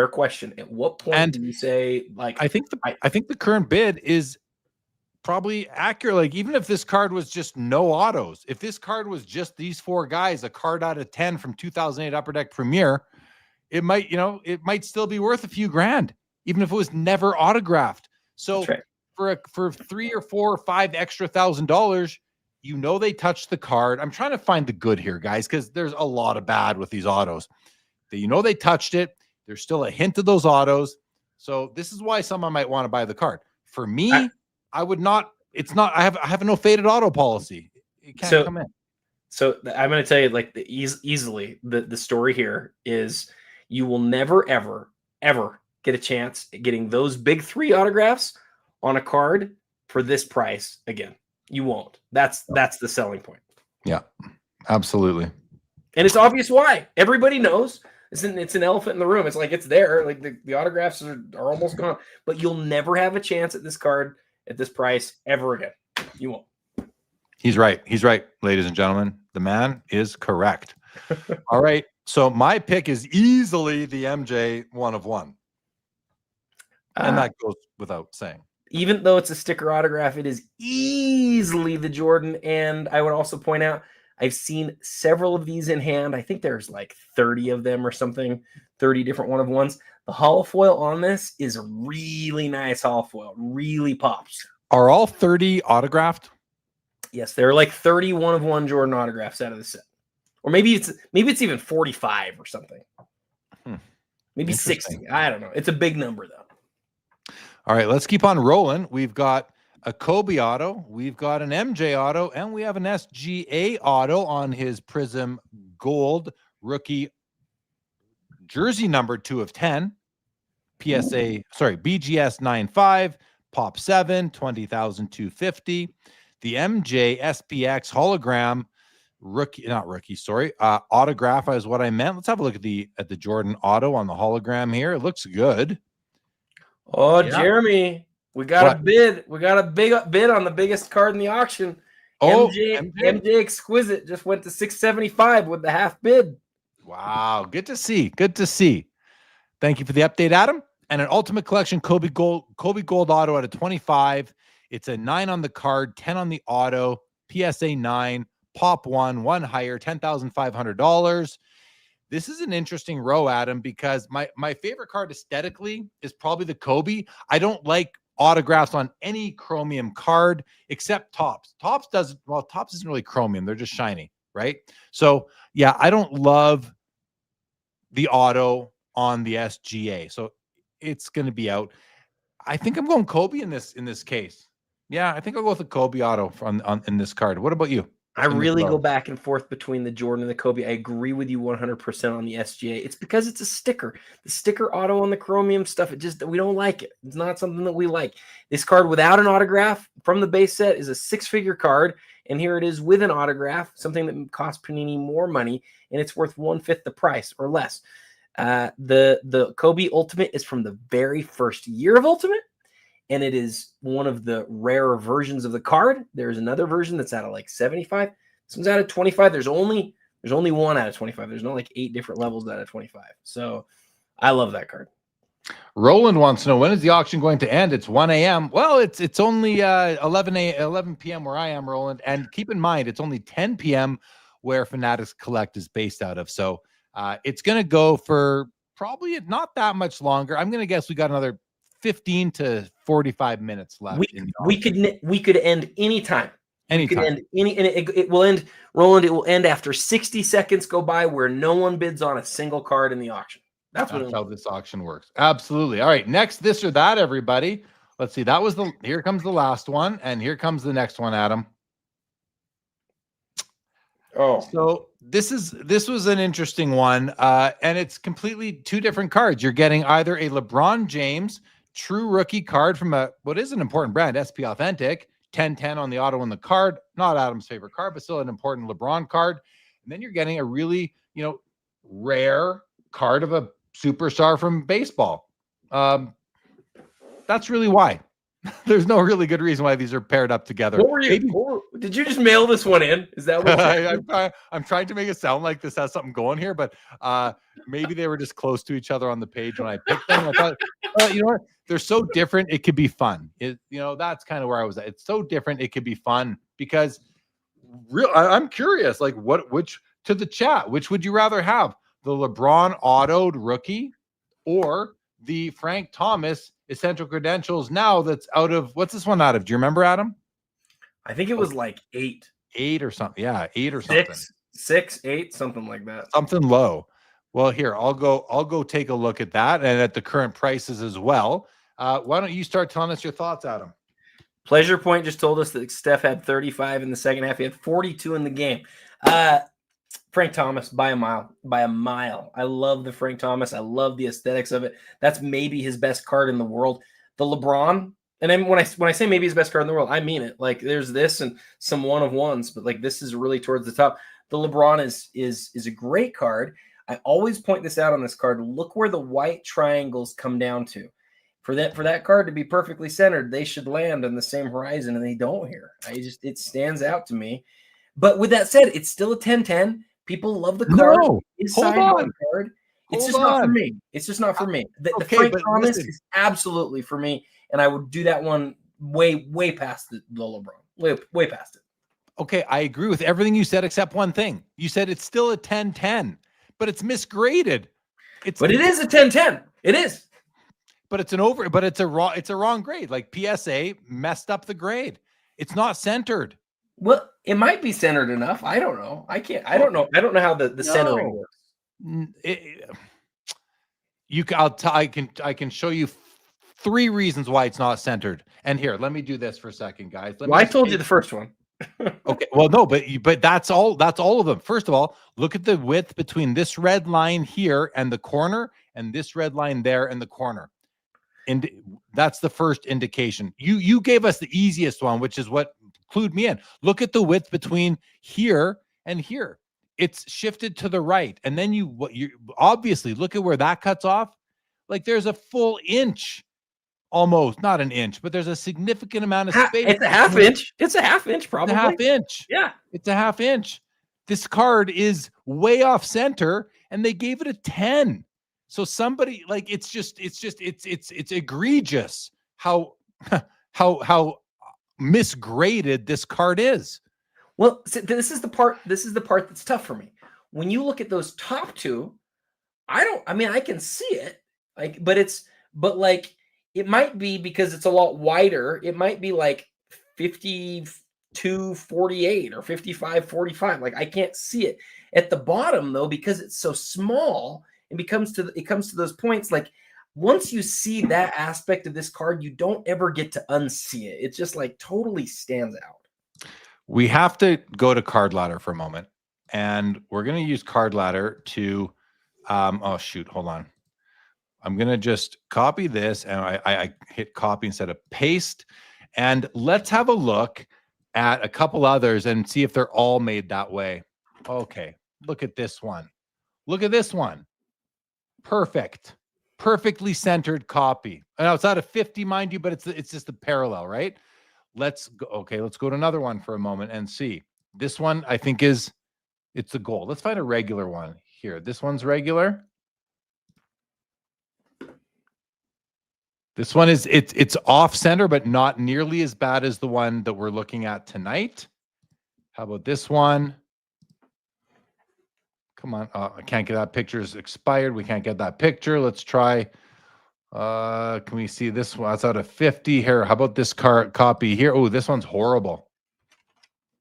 question. At what point do you say, like, I think the current bid is probably accurate. Like, even if this card was just no autos, if this card was just these 4 guys, a card out of 10 from 2008 Upper Deck Premier, it might still be worth a few grand, even if it was never autographed. So for 3 or 4 or 5 extra $1,000, they touched the card. I'm trying to find the good here, guys, because there's a lot of bad with these autos. They touched it. There's still a hint of those autos. So this is why someone might want to buy the card. For me, I would not. It's not. I have no faded auto policy. It can't come in. So I'm going to tell you, like, easily the story here is you will never ever get a chance at getting those big 3 autographs on a card for this price again. You won't. That's the selling point. Yeah, absolutely. And it's obvious why. Everybody knows. It's an elephant in the room. It's like, it's there. Like, the autographs are almost gone. But you'll never have a chance at this card at this price ever again. You won't. He's right. He's right, ladies and gentlemen. The man is correct. All right. So my pick is easily the MJ 1 of 1. And that goes without saying. Even though it's a sticker autograph, it is easily the Jordan. And I would also point out, I've seen several of these in hand. I think there's like 30 of them or something, 30 different 1 of 1s. The holofoil on this is a really nice holofoil. Really pops. Are all 30 autographed? Yes, there are like 31 of one Jordan autographs out of the set. Or maybe it's even 45 or something. Maybe 60. I don't know. It's a big number though. All right, let's keep on rolling. We've got a Kobe auto, we've got an MJ auto, and we have an SGA auto on his Prism Gold rookie jersey number 2 of 10. BGS 95, Pop 7, 20,250. The MJ SPX hologram autograph is what I meant. Let's have a look at the Jordan auto on the hologram here. It looks good. Oh, yeah. Jeremy, we got a bid. We got a big bid on the biggest card in the auction. Oh, MJ Exquisite just went to 675 with the half bid. Wow, good to see. Good to see. Thank you for the update, Adam. And an Ultimate Collection Kobe Gold auto at a 25. It's a 9 on the card, 10 on the auto, PSA 9, Pop 1 higher, $10,500. This is an interesting row, Adam, because my favorite card aesthetically is probably the Kobe. I don't like autographs on any chromium card except Topps. Topps isn't really chromium. They're just shiny, right? So yeah, I don't love the auto on the SGA. So it's going to be out. I think I'm going Kobe in this case. Yeah, I think I'll go with the Kobe auto in this card. What about you? I really go back and forth between the Jordan and the Kobe. I agree with you 100% on the SGA. It's because it's a sticker. The sticker auto on the chromium stuff, we don't like it. It's not something that we like. This card without an autograph from the base set is a 6-figure card, and here it is with an autograph, something that costs Panini more money, and it's worth 1/5 the price or less. The Kobe Ultimate is from the very first year of Ultimate, and it is one of the rarer versions of the card. There's another version that's out of like 75. This one's out of 25. There's only one out of 25. There's not like 8 different levels out of 25. So I love that card. Roland wants to know, when is the auction going to end? It's 1 a.m. Well, it's only 11 p.m. where I am, Roland. And keep in mind, it's only 10 p.m. where Fanatics Collect is based out of. So it's going to go for probably not that much longer. I'm going to guess we got another 15 to 45 minutes left. We could end anytime. Anytime. It will end, Roland. It will end after 60 seconds go by where no one bids on a single card in the auction. That's how this auction works. Absolutely. All right. Next, this or that, everybody. Let's see. Here comes the last one, and here comes the next one, Adam. Oh, so this was an interesting one, and it's completely 2 different cards. You're getting either a LeBron James true rookie card from what is an important brand, SP Authentic, 10/10 on the auto and the card. Not Adam's favorite card, but still an important LeBron card. And then you're getting a really, rare card of a superstar from baseball. That's really why. There's no really good reason why these are paired up together. What were you? Did you just mail this one in? Is that what I'm trying to make it sound like this has something going here, but maybe they were just close to each other on the page when I picked them. I thought, you know what? They're so different. It could be fun. That's kind of where I was at. It's so different. It could be fun because I'm curious, like which to the chat, which would you rather have? The LeBron autoed rookie or the Frank Thomas essential credentials now that's out of, what's this one out of? Do you remember, Adam? I think it was like 8. 8 or something. Yeah, 8 or something. 6, 8, something like that. Something low. Well, here, I'll go take a look at that and at the current prices as well. Why don't you start telling us your thoughts, Adam? Pleasure Point just told us that Steph had 35 in the second half. He had 42 in the game. Frank Thomas by a mile. I love the Frank Thomas. I love the aesthetics of it. That's maybe his best card in the world. The LeBron, and then when I say maybe his best card in the world, I mean it. Like there's this and some 1 of 1s, but like this is really towards the top. The LeBron is a great card. I always point this out on this card. Look where the white triangles come down to. For that card to be perfectly centered, they should land on the same horizon, and they don't here. It stands out to me. But with that said, it's still a 10/10. People love the card. No, hold on. Card. It's just not for me. It's just not for me. The Frank Thomas is absolutely for me, and I would do that one way past the LeBron. Way past it. Okay, I agree with everything you said except one thing. You said it's still a 10/10, but it's misgraded. But it is a 10/10. It is. but it's a wrong grade. Like PSA messed up the grade. It's not centered. Well, it might be centered enough. I don't know. I don't know. I don't know how the centering works. I can show you 3 reasons why it's not centered. And here, let me do this for a second, guys. I told you the first one. Okay. Well, no, but that's all of them. First of all, look at the width between this red line here and the corner, and this red line there and the corner. And that's the first indication. You gave us the easiest one, which is what clued me in. Look at the width between here and here. It's shifted to the right. And then you obviously look at where that cuts off. Like there's a full inch, almost not an inch, but there's a significant amount of space. It's a half inch. It's a half inch, probably. It's a half inch. Yeah. It's a half inch. This card is way off center, and they gave it a 10. So somebody like it's egregious how misgraded this card is. Well, this is the part that's tough for me. When you look at those top 2, I can see it, but it might be because it's a lot wider. It might be like 52-48 or 55-45. Like I can't see it at the bottom though, because it's so small. It comes to those points. Like once you see that aspect of this card, you don't ever get to unsee it. It's just like totally stands out. We have to go to Card Ladder for a moment, and we're going to use Card Ladder to, oh shoot, hold on. I'm going to just copy this, and I hit copy instead of paste, and let's have a look at a couple others and see if they're all made that way. Okay, look at this one. Look at this one. Perfect. Perfectly centered copy. Now it's out of 50, mind you, but it's just a parallel, right? Let's go. Okay, let's go to another one for a moment and see. This one I think it's the goal. Let's find a regular one here. This one's regular. This one it's off center, but not nearly as bad as the one that we're looking at tonight. How about this one? Come on. I can't get that. Picture's expired. We can't get that picture. Let's try. Can we see this one? It's out of 50 here. How about this copy here? Oh, this one's horrible.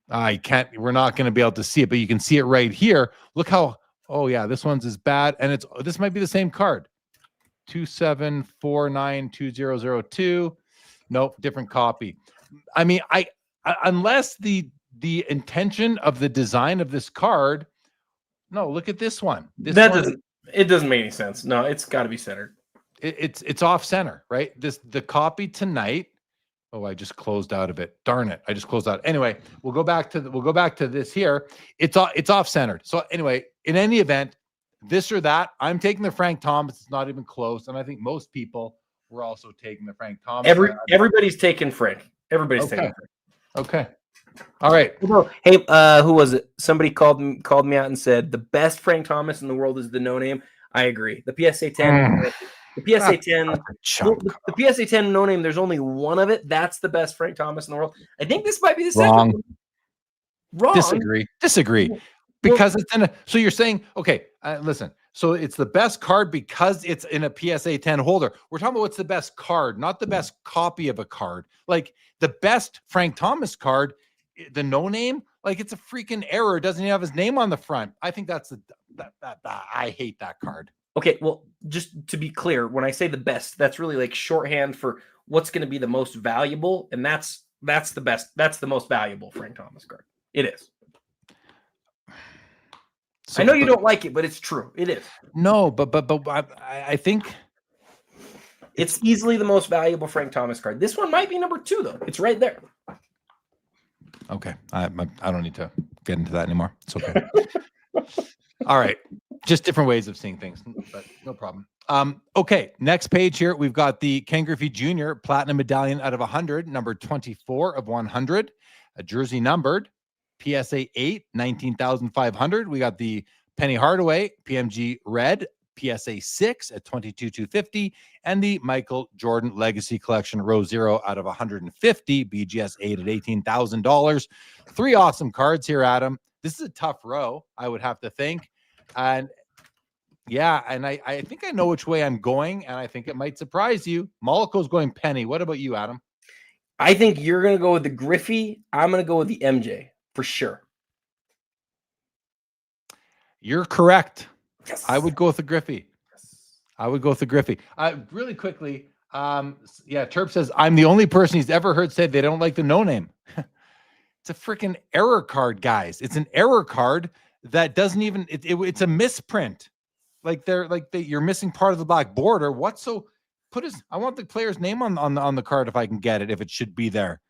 I can't. We're not going to be able to see it, but you can see it right here. Look how. Oh yeah, this one's as bad, and this might be the same card. 27492002. Nope, different copy. I mean, unless the intention of the design of this card. No, look at this one. It doesn't make any sense. No, it's got to be centered. It's off center, right? The copy tonight. Oh, I just closed out of it. Darn it! I just closed out. Anyway, we'll go back to this here. It's off centered. So anyway, in any event, this or that, I'm taking the Frank Thomas. It's not even close, and I think most people were also taking the Frank Thomas. Everybody's taking Frank. Everybody's taking Frank. Okay. All right. Hey, who was it? Somebody called me out and said the best Frank Thomas in the world is the no name. I agree. The PSA 10. The PSA 10. The PSA 10 no name. There's only one of it. That's the best Frank Thomas in the world. I think this might be the second one. Wrong. Disagree. Because it's in a. So you're saying, okay, listen. So it's the best card because it's in a PSA 10 holder. We're talking about what's the best card, not the best copy of a card. Like the best Frank Thomas card, the no name, like it's a freaking error. It doesn't even have his name on the front. I think that's I hate that card. Okay, well, just to be clear, when I say the best, that's really like shorthand for what's going to be the most valuable, and that's the best. That's the most valuable Frank Thomas card. It is. So, I know you don't like it, but it's true. It is. No, but I think it's easily the most valuable Frank Thomas card. This one might be number 2, though. It's right there. Okay, I don't need to get into that anymore. It's okay. All right, just different ways of seeing things, but no problem. Okay, next page here, we've got the Ken Griffey Jr. Platinum Medallion out of 100, number 24 of 100, a jersey numbered. PSA 8, 19,500. We got the Penny Hardaway PMG Red, PSA 6 at 22,250, and the Michael Jordan Legacy Collection Row 0 out of 150, BGS 8 at $18,000. 3 awesome cards here, Adam. This is a tough row, I would have to think. And Yeah, and I think I know which way I'm going, and I think it might surprise you. Moliko's going penny. What about you, Adam? I think you're going to go with the Griffey. I'm going to go with the MJ for sure. You're correct. Yes. I would go with the Griffey. I would go with the Griffey. Really quickly, yeah, Terp says, I'm the only person he's ever heard say they don't like the no name. It's a freaking error card, guys. It's an error card that doesn't even, it's a misprint. You're missing part of the black border. What? So I want the player's name on the card if I can get it, if it should be there.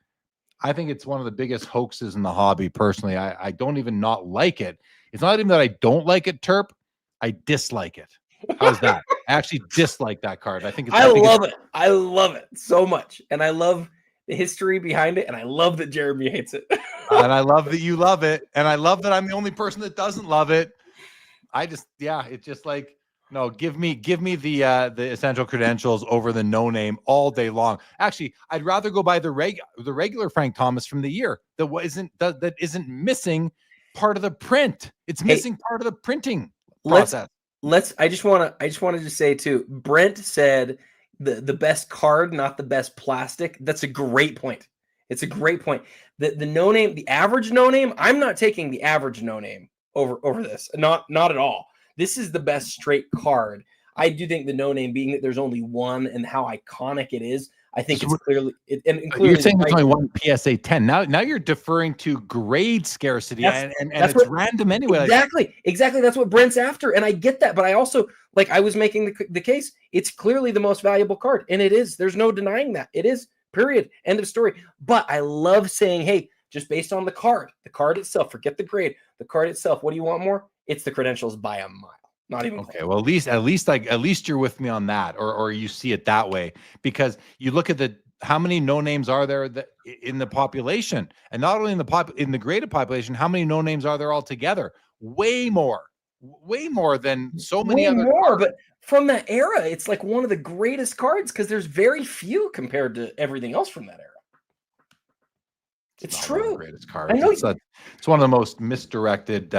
I think it's one of the biggest hoaxes in the hobby, personally. I don't even not like it. It's not even that I don't like it, Terp. I dislike it. How's that? I actually dislike that card. I love it. I love it so much. And I love the history behind it. And I love that Jeremy hates it. And I love that you love it. And I love that I'm the only person that doesn't love it. It's just like, no, give me the essential credentials over the no name all day long. Actually, I'd rather go by the regular Frank Thomas from the year that isn't missing part of the print. It's missing part of the printing process. I just want to say too, Brent said the best card, not the best plastic. That's a great point. It's a great point. The no name, the average no name, I'm not taking the average no name over this. Not at all. This is the best straight card. I do think the no name, being that there's only one and how iconic it is, I think it's clearly. You're saying there's only one PSA 10. Now you're deferring to grade scarcity, and it's random anyway. Exactly. That's what Brent's after, and I get that. But I also, like I was making the case, it's clearly the most valuable card, and it is. There's no denying that. It is. Period. End of story. But I love saying, hey, just based on the card itself, forget the grade, the card itself. What do you want more? It's the credentials by a mile. Not even okay. Well, at least you're with me on that, or you see it that way, because you look at how many no names are there in the population, and not only in the graded population, how many no names are there altogether? Way more than so many other cards. But from that era, it's like one of the greatest cards because there's very few compared to everything else from that era. It's true. Greatest cards. I know it's one of the most misdirected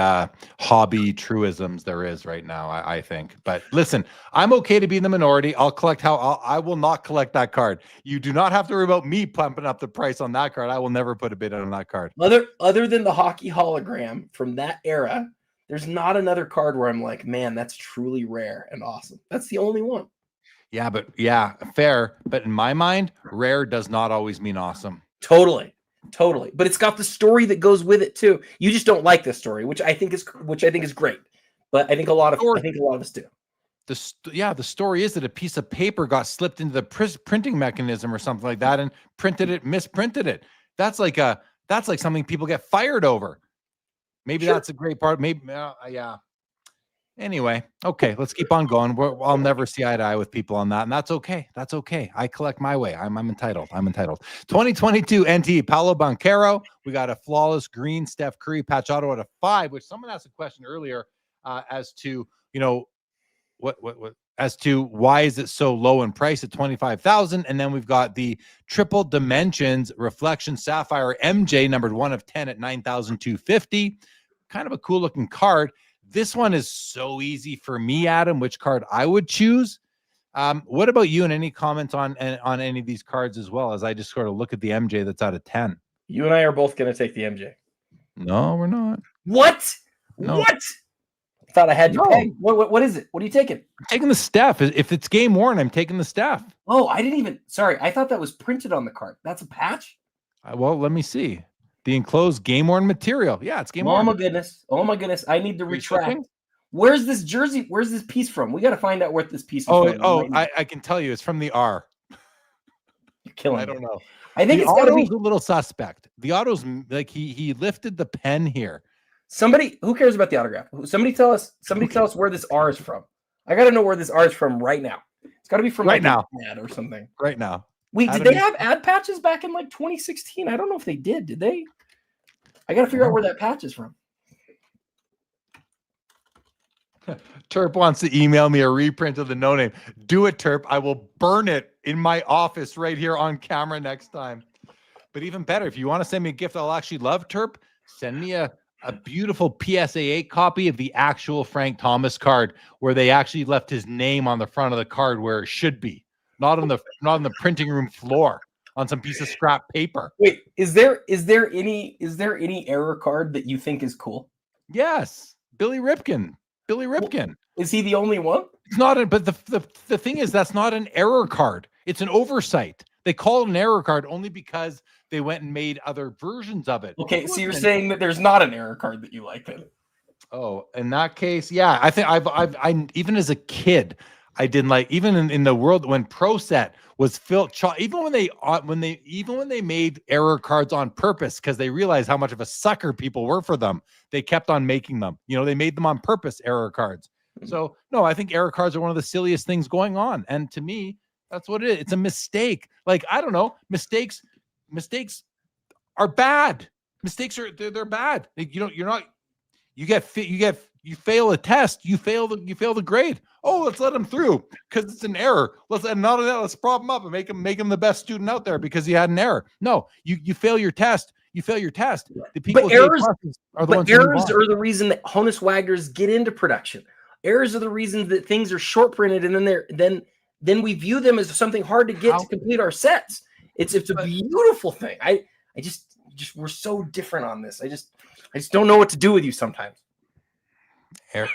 hobby truisms there is right now, I think. But listen, I'm okay to be in the minority. I will not collect that card. You do not have to worry about me pumping up the price on that card. I will never put a bid on that card. Other than the hockey hologram from that era, there's not another card where I'm like, man, that's truly rare and awesome. That's the only one. Yeah, fair. But in my mind, rare does not always mean awesome. Totally. But it's got the story that goes with it too. You just don't like the story, which I think is great. But I think a lot of us do. The story is that a piece of paper got slipped into the printing mechanism or something like that and misprinted it. That's like something people get fired over. Maybe that's a great part. Maybe, yeah. Anyway, okay, let's keep on going. I'll never see eye to eye with people on that, and that's okay. That's okay. I collect my way. I'm entitled. 2022 NT Paolo Banchero. We got a flawless green Steph Curry patch auto at a 5, which someone asked a question earlier as to as to why is it so low in price at $25,000, and then we've got the triple dimensions reflection sapphire MJ numbered 1 of 10 at $9,250. Kind of a cool looking card. This one is so easy for me, Adam, which card I would choose. What about you, and any comments on any of these cards as well, as I just sort of look at the MJ that's out of 10? You and I are both going to take the MJ. No, we're not. What? No. What? I thought I had you pegged. What is it? What are you taking? I'm taking the Steph. If it's game worn, I'm taking the Steph. Oh, sorry. I thought that was printed on the card. That's a patch? Well, let me see. The enclosed game worn material. Yeah, it's game worn. Oh my goodness. I need to retract. Where's this jersey? Where's this piece from? We got to find out where this piece is from. I can tell you. It's from the R. You're killing me. I don't know. I think it's got to be a little suspect. The auto's like he lifted the pen here. Somebody, who cares about the autograph? Somebody tell us where this R is from. I got to know where this R is from right now. It's got to be from right now or something. Right now. Wait, did they have ad patches back in like 2016? I don't know if they did. Did they? I got to figure out where that patch is from. Terp wants to email me a reprint of the no name. Do it, Terp. I will burn it in my office right here on camera next time. But even better, if you want to send me a gift I'll actually love, Terp, send me a a beautiful PSA 8 copy of the actual Frank Thomas card, where they actually left his name on the front of the card where it should be, not on the printing room floor on some piece of scrap paper. Wait, is there any error card that you think is cool? Yes, Billy Ripken. Is he the only one? It's not, but the thing is, that's not an error card. It's an oversight. They call it an error card only because they went and made other versions of it. Okay, so you're saying that there's not an error card that you like then? Oh, in that case, yeah. I think I even as a kid, I didn't like, even in the world when Pro Set was filled, even when they made error cards on purpose because they realized how much of a sucker people were for them, they kept on making them. They made them on purpose, error cards. So no, I think error cards are one of the silliest things going on, and to me, that's what it is. It's a mistake. Like, I don't know, mistakes are bad. Mistakes are they're bad. You fail a test, you fail the grade. Oh, let's let him through because it's an error. Let's prop him up and make him the best student out there because he had an error. No, you fail your test. You fail your test. The people but errors are the reason that Honus Wagners get into production. Errors are the reason that things are short printed, and then we view them as something hard to get to complete our sets. It's a beautiful thing. I just we're so different on this. I just don't know what to do with you sometimes. I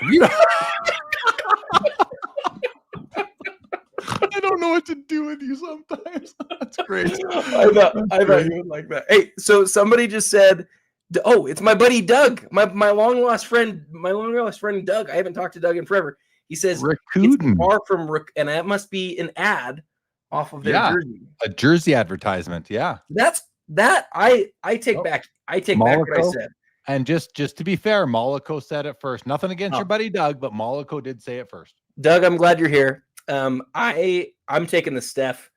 don't know what to do with you sometimes. That's great. I thought you would like that. Hey, so somebody just said, "Oh, it's my buddy Doug, my long lost friend Doug." I haven't talked to Doug in forever. He says it's far from and that must be an ad off of their jersey. A jersey advertisement. Yeah, I take back what I said. And just to be fair, Mollico said it first. Nothing against your buddy Doug, but Mollico did say it first. Doug, I'm glad you're here. I'm taking the Steph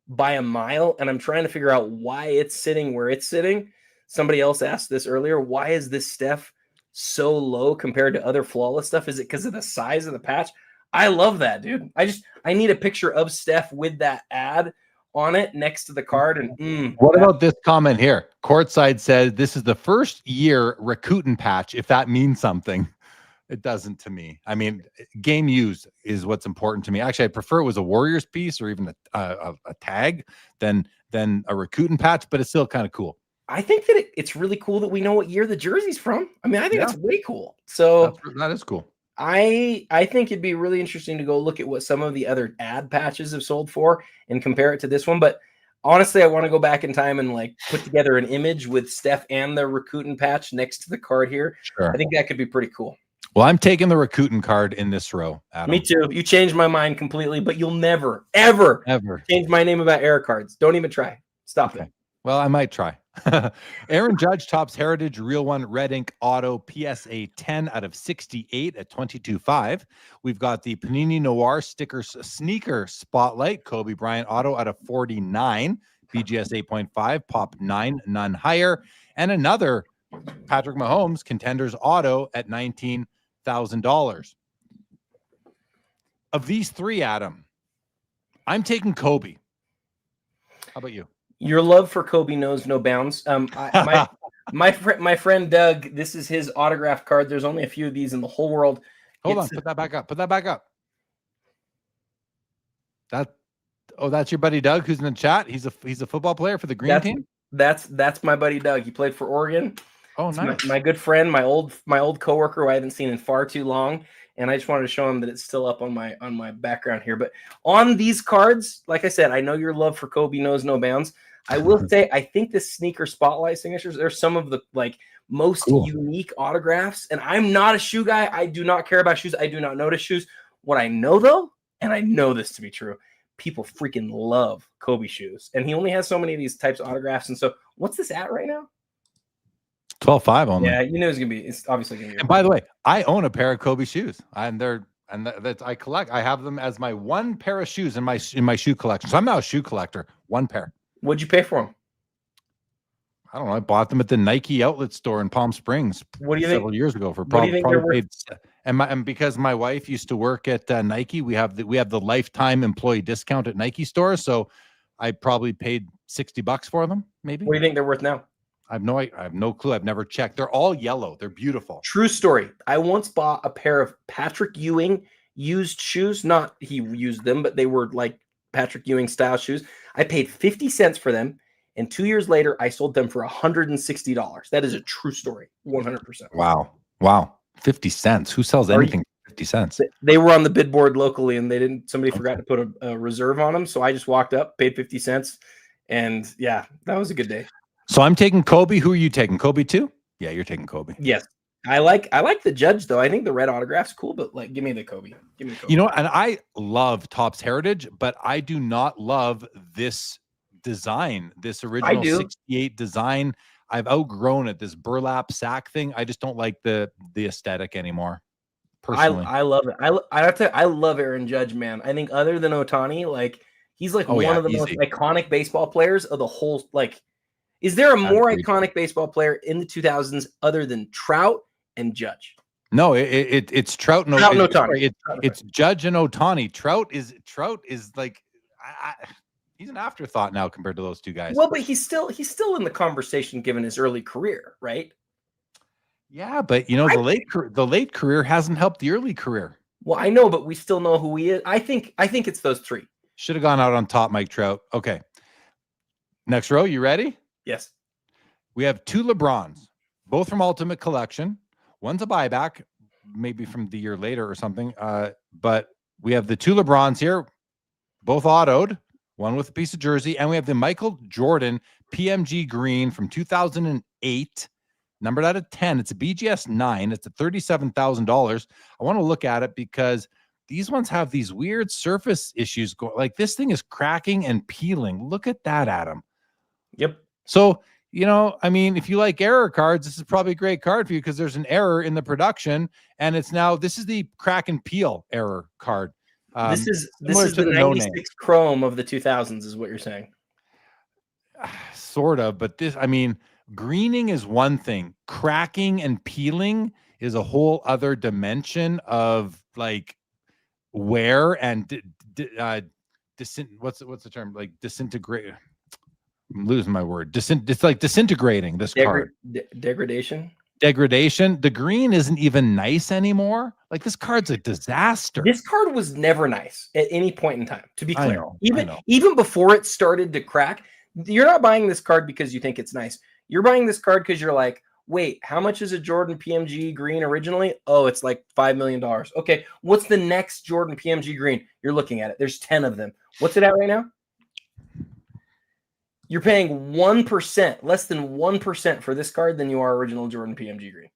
by a mile, and I'm trying to figure out why it's sitting where it's sitting. Somebody else asked this earlier. Why is this Steph so low compared to other flawless stuff? Is it because of the size of the patch? I love that, dude. I need a picture of Steph with that ad on it next to the card. And what about this comment here? Courtside said this is the first year Rakuten patch, if that means something. It doesn't to me. I mean, game used is what's important to me. Actually, I prefer it was a Warriors piece or even a tag than a Rakuten patch, but it's still kind of cool. I think that it's really cool that we know what year the jersey's from. I mean, I think that's way cool. So that is cool. I think it'd be really interesting to go look at what some of the other ad patches have sold for and compare it to this one. But honestly, I want to go back in time and put together an image with Steph and the Rakuten patch next to the card here. Sure. I think that could be pretty cool. Well, I'm taking the Rakuten card in this row, Adam. Me too. You changed my mind completely, but you'll never, ever change my name about error cards. Don't even try. Stop it. Well, I might try. Aaron Judge tops Heritage Real One Red Ink Auto PSA 10 out of 68 at 22.5. We've got the Panini Noir Sneaker Spotlight Kobe Bryant Auto out of 49. BGS 8.5, Pop 9, none higher. And another Patrick Mahomes Contenders Auto at $19,000. Of these three, Adam, I'm taking Kobe. How about you? Your love for Kobe knows no bounds. My friend Doug, this is his autograph card. There's only a few of these in the whole world. Hold on, put that back up. That's your buddy Doug who's in the chat. He's a football player for the green team. That's my buddy Doug. He played for Oregon. Oh, nice. My good friend, my old coworker who I haven't seen in far too long. And I just wanted to show him that it's still up on my background here. But on these cards, like I said, I know your love for Kobe knows no bounds. I will say, I think the sneaker spotlight signatures, they're some of the most unique autographs. And I'm not a shoe guy. I do not care about shoes. I do not notice shoes. What I know though, and I know this to be true, people freaking love Kobe shoes. And he only has so many of these types of autographs. And so what's this at right now? 12.5 only. Yeah, it's obviously gonna be. And by the way, I own a pair of Kobe shoes, I collect. I have them as my one pair of shoes in my shoe collection. So I'm now a shoe collector. One pair. What'd you pay for them? I don't know. I bought them at the Nike outlet store in Palm Springs. What do you think? Several years ago for what do you think they're worth? And because my wife used to work at Nike, we have the lifetime employee discount at Nike stores. So I probably paid $60 for them. Maybe. What do you think they're worth now? I have no clue. I've never checked. They're all yellow. They're beautiful. True story. I once bought a pair of Patrick Ewing used shoes. Not he used them, but they were like Patrick Ewing style shoes. I paid 50 cents for them. And 2 years later, I sold them for $160. That is a true story. 100%. Wow. 50 cents. Who sells anything for 50 cents? They were on the bid board locally, and somebody forgot to put a reserve on them. So I just walked up, paid 50 cents. And yeah, that was a good day. So I'm taking Kobe. Who are you taking? Kobe too? Yeah, you're taking Kobe. Yes. I like the Judge, though. I think the red autograph's cool, but like, give me the Kobe. You know, and I love Topps Heritage, but I do not love this design, this original 68 design. I've outgrown it, this burlap sack thing. I just don't like the aesthetic anymore. Personally, I love it. I have to. I love Aaron Judge, man. I think other than Ohtani, like he's like one of the most iconic baseball players of the whole. Like, is there a more iconic baseball player in the 2000s other than Trout and Judge? No, it's Trout and Ohtani. It's Judge and Ohtani. Trout is like he's an afterthought now compared to those two guys. Well, but he's still in the conversation given his early career, right? Yeah, but you know, the late career hasn't helped the early career. Well, I know, but we still know who he is. I think it's those three. Should have gone out on top, Mike Trout. Okay. Next row, you ready? Yes. We have two LeBrons, both from Ultimate Collection. One's a buyback, maybe from the year later or something. But we have the two LeBrons here, both autoed, one with a piece of jersey, and we have the Michael Jordan PMG green from 2008, numbered out of 10. It's a BGS 9. It's at $37,000. I want to look at it because these ones have these weird surface issues going. Like this thing is cracking and peeling. Look at that, Adam. Yep. So, you know, I mean, if you like error cards, this is probably a great card for you because there's an error in the production, and this is the crack and peel error card. This is the 96 chrome of the 2000s, is what you're saying. Sort of, but I mean, greening is one thing. Cracking and peeling is a whole other dimension of like wear and what's the term? Like disintegrate. I'm losing my word. It's like disintegrating this card. Degradation. The green isn't even nice anymore. Like this card's a disaster. This card was never nice at any point in time, to be clear. I know. Even before it started to crack, you're not buying this card because you think it's nice. You're buying this card because you're like, wait, how much is a Jordan PMG green originally? Oh, it's like $5 million. Okay, what's the next Jordan PMG green? You're looking at it. There's 10 of them. What's it at right now? You're paying 1%, less than 1% for this card than you are original Jordan PMG green.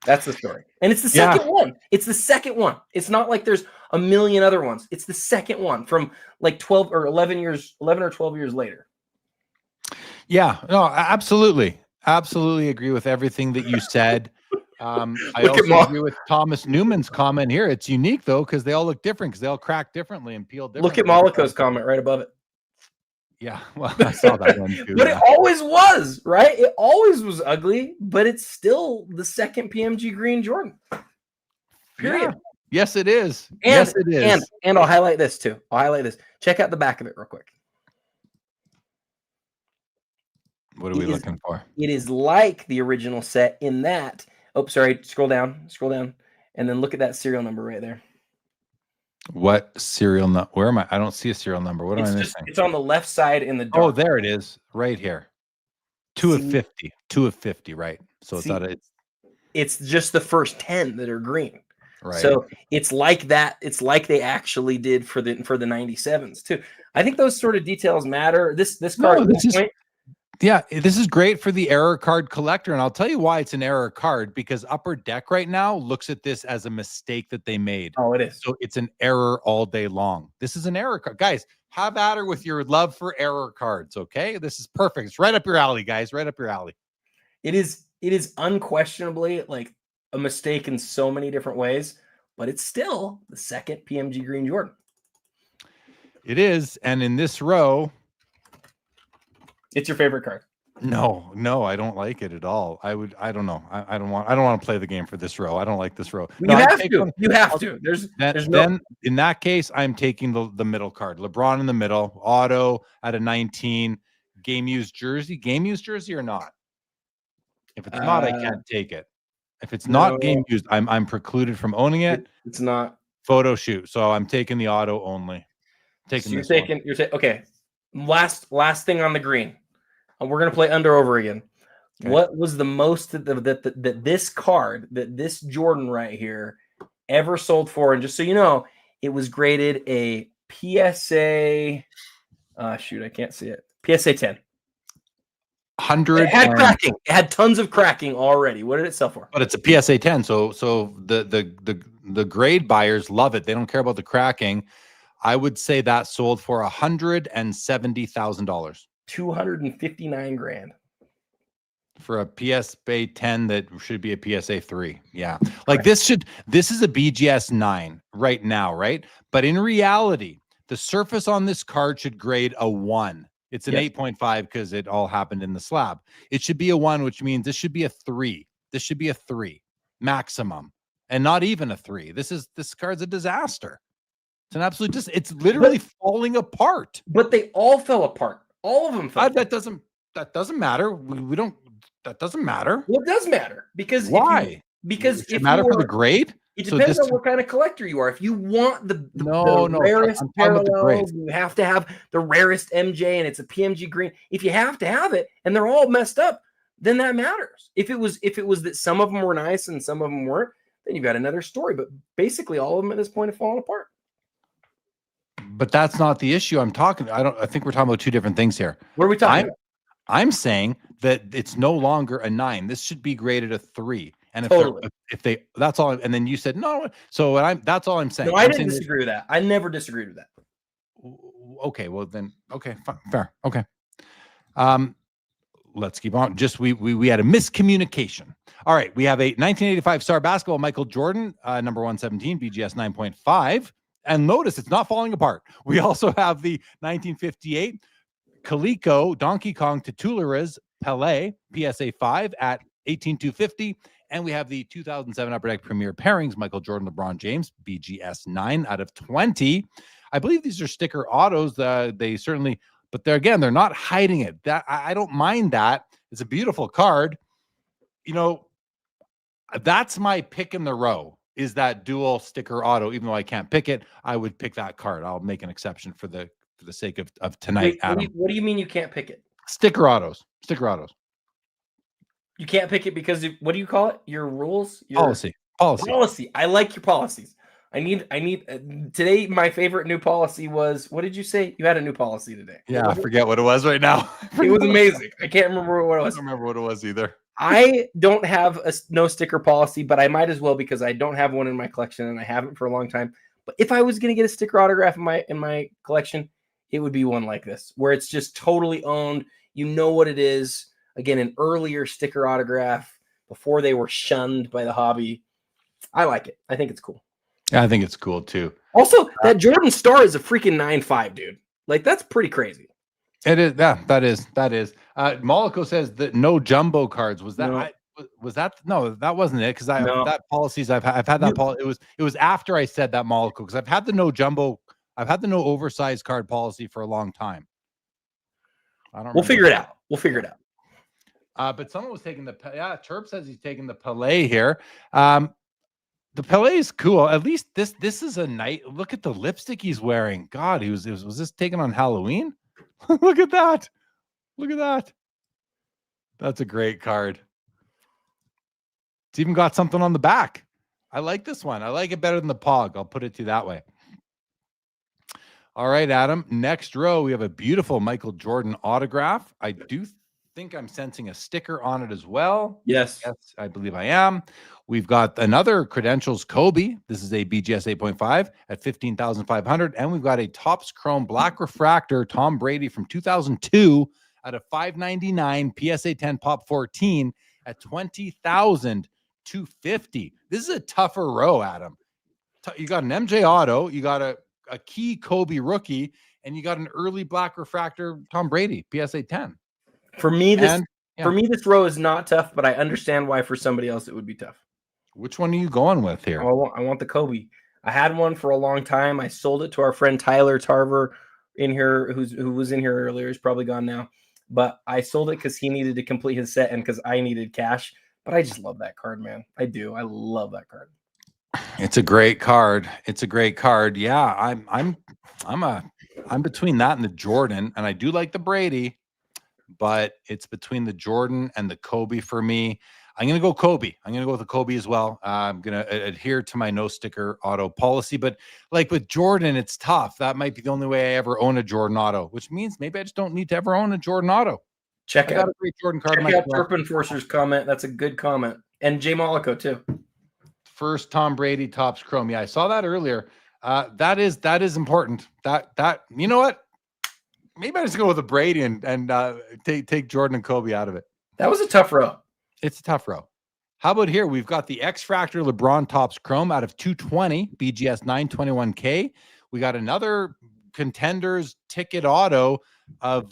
That's the story. And it's the second one. It's the second one. It's not like there's a million other ones. It's the second one from like 11 or 12 years later. Yeah, no, absolutely. Absolutely agree with everything that you said. I also agree with Thomas Newman's comment here. It's unique though, because they all look different, because they all crack differently and peel differently. Look at Maliko's comment right above it. Yeah, well, I saw that one too. But it always was, right? It always was ugly, but it's still the second PMG green Jordan. Period. Yeah. Yes, it is. Yes, it is. And I'll highlight this too. Check out the back of it real quick. What are we looking for? It is like the original set in that. Oh, sorry. Scroll down, and then look at that serial number right there. What serial number? Where am I? I don't see a serial number. What am I missing? It's on the left side in the dark. Oh, there it is, right here. 2 of 50. 2 of 50, right? So it's just the first 10 that are green. Right. So it's like that. It's like they actually did for the 97s too. I think those sort of details matter. This card. Yeah, this is great for the error card collector. And I'll tell you why it's an error card, because Upper Deck right now looks at this as a mistake that they made. Oh, it is. So it's an error all day long. This is an error card. Guys, have at her with your love for error cards, okay? This is perfect. It's right up your alley, guys. Right up your alley. It is unquestionably like a mistake in so many different ways, but it's still the second PMG green Jordan. It is. And in this row, it's your favorite card. No, I don't like it at all. I don't know. I don't want to play the game for this row. I don't like this row. You have to. Then in that case, I'm taking the middle card. LeBron in the middle, auto at a 19. game used jersey or not? If it's not, I can't take it. If it's not game used, I'm precluded from owning it. It's not Photo shoot. So I'm taking the auto only. Taking so this one. you're taking okay. Last thing on the green. And we're gonna play under over again. Okay. What was the most that this card, that this Jordan right here ever sold for? And just so you know, it was graded a PSA. Shoot, I can't see it. PSA 10. 100. It had cracking. It had tons of cracking already. What did it sell for? But it's a PSA 10. So the grade buyers love it. They don't care about the cracking. I would say that sold for $170,000. 259 grand. For a PSA 10 that should be a PSA 3. Yeah. Like this is a BGS 9 right now, right? But in reality, the surface on this card should grade a 1. It's an 8.5 because it all happened in the slab. It should be a 1, which means this should be a 3. This should be a 3 maximum, and not even a 3. This card's a disaster. It's an absolute it's literally falling apart. But they all fell apart. All of them fell apart. That doesn't matter. We don't. That doesn't matter. Well, it does matter because why? Because it matter for the grade. It depends on what kind of collector you are. If you want the rarest parallels, you have to have the rarest MJ, and it's a PMG green. If you have to have it, and they're all messed up, then that matters. If it was that some of them were nice and some of them weren't, then you've got another story. But basically, all of them at this point have fallen apart. But that's not the issue I'm talking. I think we're talking about two different things here. What are we talking about? I'm saying that it's no longer a 9. This should be graded a 3. And if they that's all. And then you said no. So that's all I'm saying. No, I didn't disagree with that. I never disagreed with that. Okay, well then, okay, fair. Okay. Let's keep on. Just we had a miscommunication. All right, we have a 1985 Star Basketball Michael Jordan, number 117, BGS 9.5. And notice it's not falling apart. We also have the 1958 Coleco Donkey Kong Titulares Pelé PSA 5 at 18,250. And we have the 2007 Upper Deck Premier Pairings Michael Jordan LeBron James BGS 9 out of 20. I believe these are sticker autos. They certainly, but they're not hiding it. That I don't mind that. It's a beautiful card. You know, that's my pick in the row. Is that dual sticker auto? Even though I can't pick it, I would pick that card. I'll make an exception for the sake of tonight. Wait, Adam, what do you mean you can't pick it? Sticker autos. You can't pick it because what do you call it? Your rules? Your Policy. I like your policies. I need today. My favorite new policy was, what did you say? You had a new policy today. Yeah, I forget what it was right now. It was amazing. I can't remember what it was. I don't remember what it was either. I don't have a no sticker policy, but I might as well because I don't have one in my collection and I haven't for a long time. But if I was going to get a sticker autograph in my collection, it would be one like this, where it's just totally owned. You know what it is. Again, an earlier sticker autograph before they were shunned by the hobby. I like it. I think it's cool. Yeah, I think it's cool too. Also, that Jordan Star is a freaking 9.5, dude. Like, that's pretty crazy. It is. Yeah, that is. Mollico says that no jumbo cards. Was that? No. Was that? No, that wasn't it. Because that policies I've had that policy. It was after I said that, Mollico, because I've had the no jumbo. I've had the no oversized card policy for a long time. We'll figure it out. But someone was taking Terp says he's taking the Pelé here. The Pelé is cool. At least this is a night. Look at the lipstick he's wearing. God, was this taken on Halloween? Look at that. That's a great card. It's even got something on the back. I like this one. I like it better than the Pog. I'll put it to you that way. All right, Adam. Next row, we have a beautiful Michael Jordan autograph. I do think I'm sensing a sticker on it as well. Yes, I believe I am. We've got another Credentials Kobe. This is a BGS 8.5 at 15,500. And we've got a Topps Chrome Black Refractor Tom Brady from 2002 at a 599 PSA 10 Pop 14 at 20,250. This is a tougher row, Adam. You got an MJ auto, you got a key Kobe rookie, and you got an early Black Refractor Tom Brady PSA 10. For me, this row is not tough, but I understand why for somebody else it would be tough. Which one are you going with here? I want the Kobe. I had one for a long time. I sold it to our friend Tyler Tarver in here, who was in here earlier. He's probably gone now. but I sold it because he needed to complete his set and because I needed cash. But I just love that card, man. I do. I love that card. It's a great card. It's a great card. Yeah, I'm between that and the Jordan, and I do like the Brady, but it's between the Jordan and the Kobe for me. I'm going to go Kobe. I'm going to go with the Kobe as well. I'm going to adhere to my no sticker auto policy, but like with Jordan, it's tough. That might be the only way I ever own a Jordan auto, which means maybe I just don't need to ever own a Jordan auto. Check out a great Jordan card. Check out Turp Enforcer's comment. That's a good comment. And Jay Mollico too. First Tom Brady tops chrome. Yeah, I saw that earlier. That is important. That you know what? Maybe I just go with a Brady and take Jordan and Kobe out of it. That was a tough row. It's a tough row. How about here? We've got the X Factor LeBron tops chrome out of 220 BGS 921K. We got another contenders ticket auto of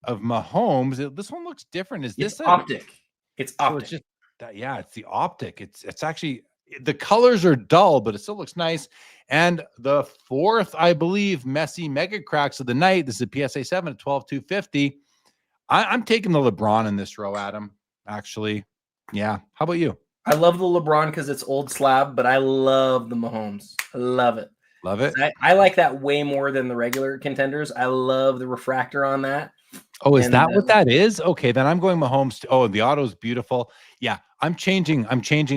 Mahomes. This one looks different. Is this optic? It's optic. So it's it's the optic. It's actually, the colors are dull, but it still looks nice. And the fourth, I believe, Messi mega cracks of the night. This is a PSA 7 at 12,250. I'm taking the LeBron in this row, Adam. Actually, yeah. How about you? I love the LeBron because it's old slab, but I love the Mahomes. I love it. Love it. I like that way more than the regular contenders. I love the refractor on that. Oh, is that what that is? Okay, then I'm going Mahomes. The auto is beautiful. Yeah, I'm changing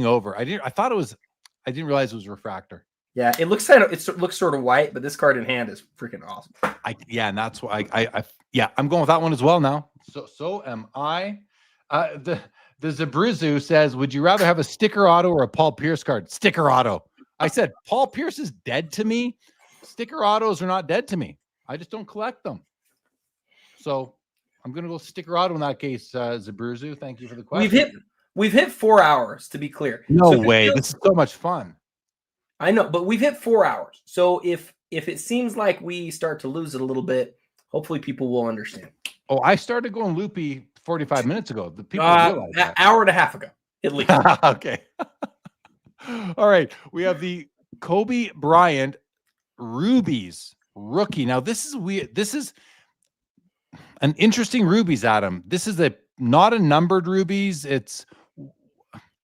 over. I didn't realize it was refractor. Yeah, it looks sort of white, but this card in hand is freaking awesome. And that's why I'm going with that one as well now. So am I. The Zabrizu says, would you rather have a sticker auto or a Paul Pierce card? Sticker auto. I said Paul Pierce is dead to me. Sticker autos are not dead to me. I just don't collect them. So I'm going to go sticker auto in that case, Zabrizu. Thank you for the question. We've hit 4 hours, to be clear. No way. This is so much fun. I know, but we've hit 4 hours. So if it seems like we start to lose it a little bit, hopefully people will understand. Oh, I started going loopy 45 minutes ago. The people realize that. Hour and a half ago, at least. Okay. All right. We have the Kobe Bryant Rubies rookie. Now, this is weird. This is an interesting Rubies, Adam. This is not a numbered Rubies.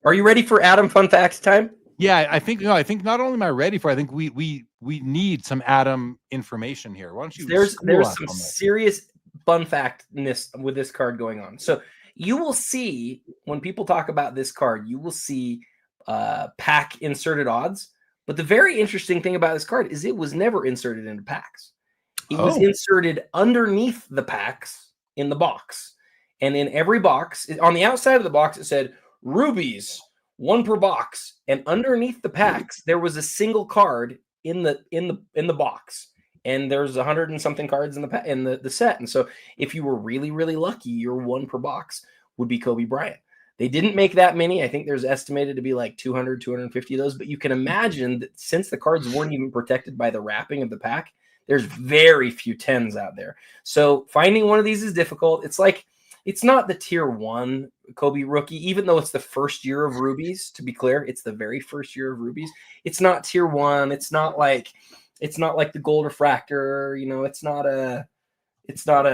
Are you ready for Adam fun facts time? Yeah, I think not only am I ready for, I think we need some Adam information here. Why don't you? There's some serious fun factness with this card going on. So you will see when people talk about this card, you will see pack inserted odds. But the very interesting thing about this card is it was never inserted into packs. It was inserted underneath the packs in the box. And in every box, on the outside of the box, it said Rubies, 1 per box. And underneath the packs, there was a single card in the box. And there's 100 and something cards in the set. And so if you were really, really lucky, your 1 per box would be Kobe Bryant. They didn't make that many. I think there's estimated to be like 200, 250 of those. But you can imagine that since the cards weren't even protected by the wrapping of the pack, there's very few 10s out there. So finding one of these is difficult. It's not the tier 1 Kobe rookie, even though it's the first year of Rubies, to be clear. It's the very first year of Rubies. It's not tier 1. It's not like the gold refractor, it's not a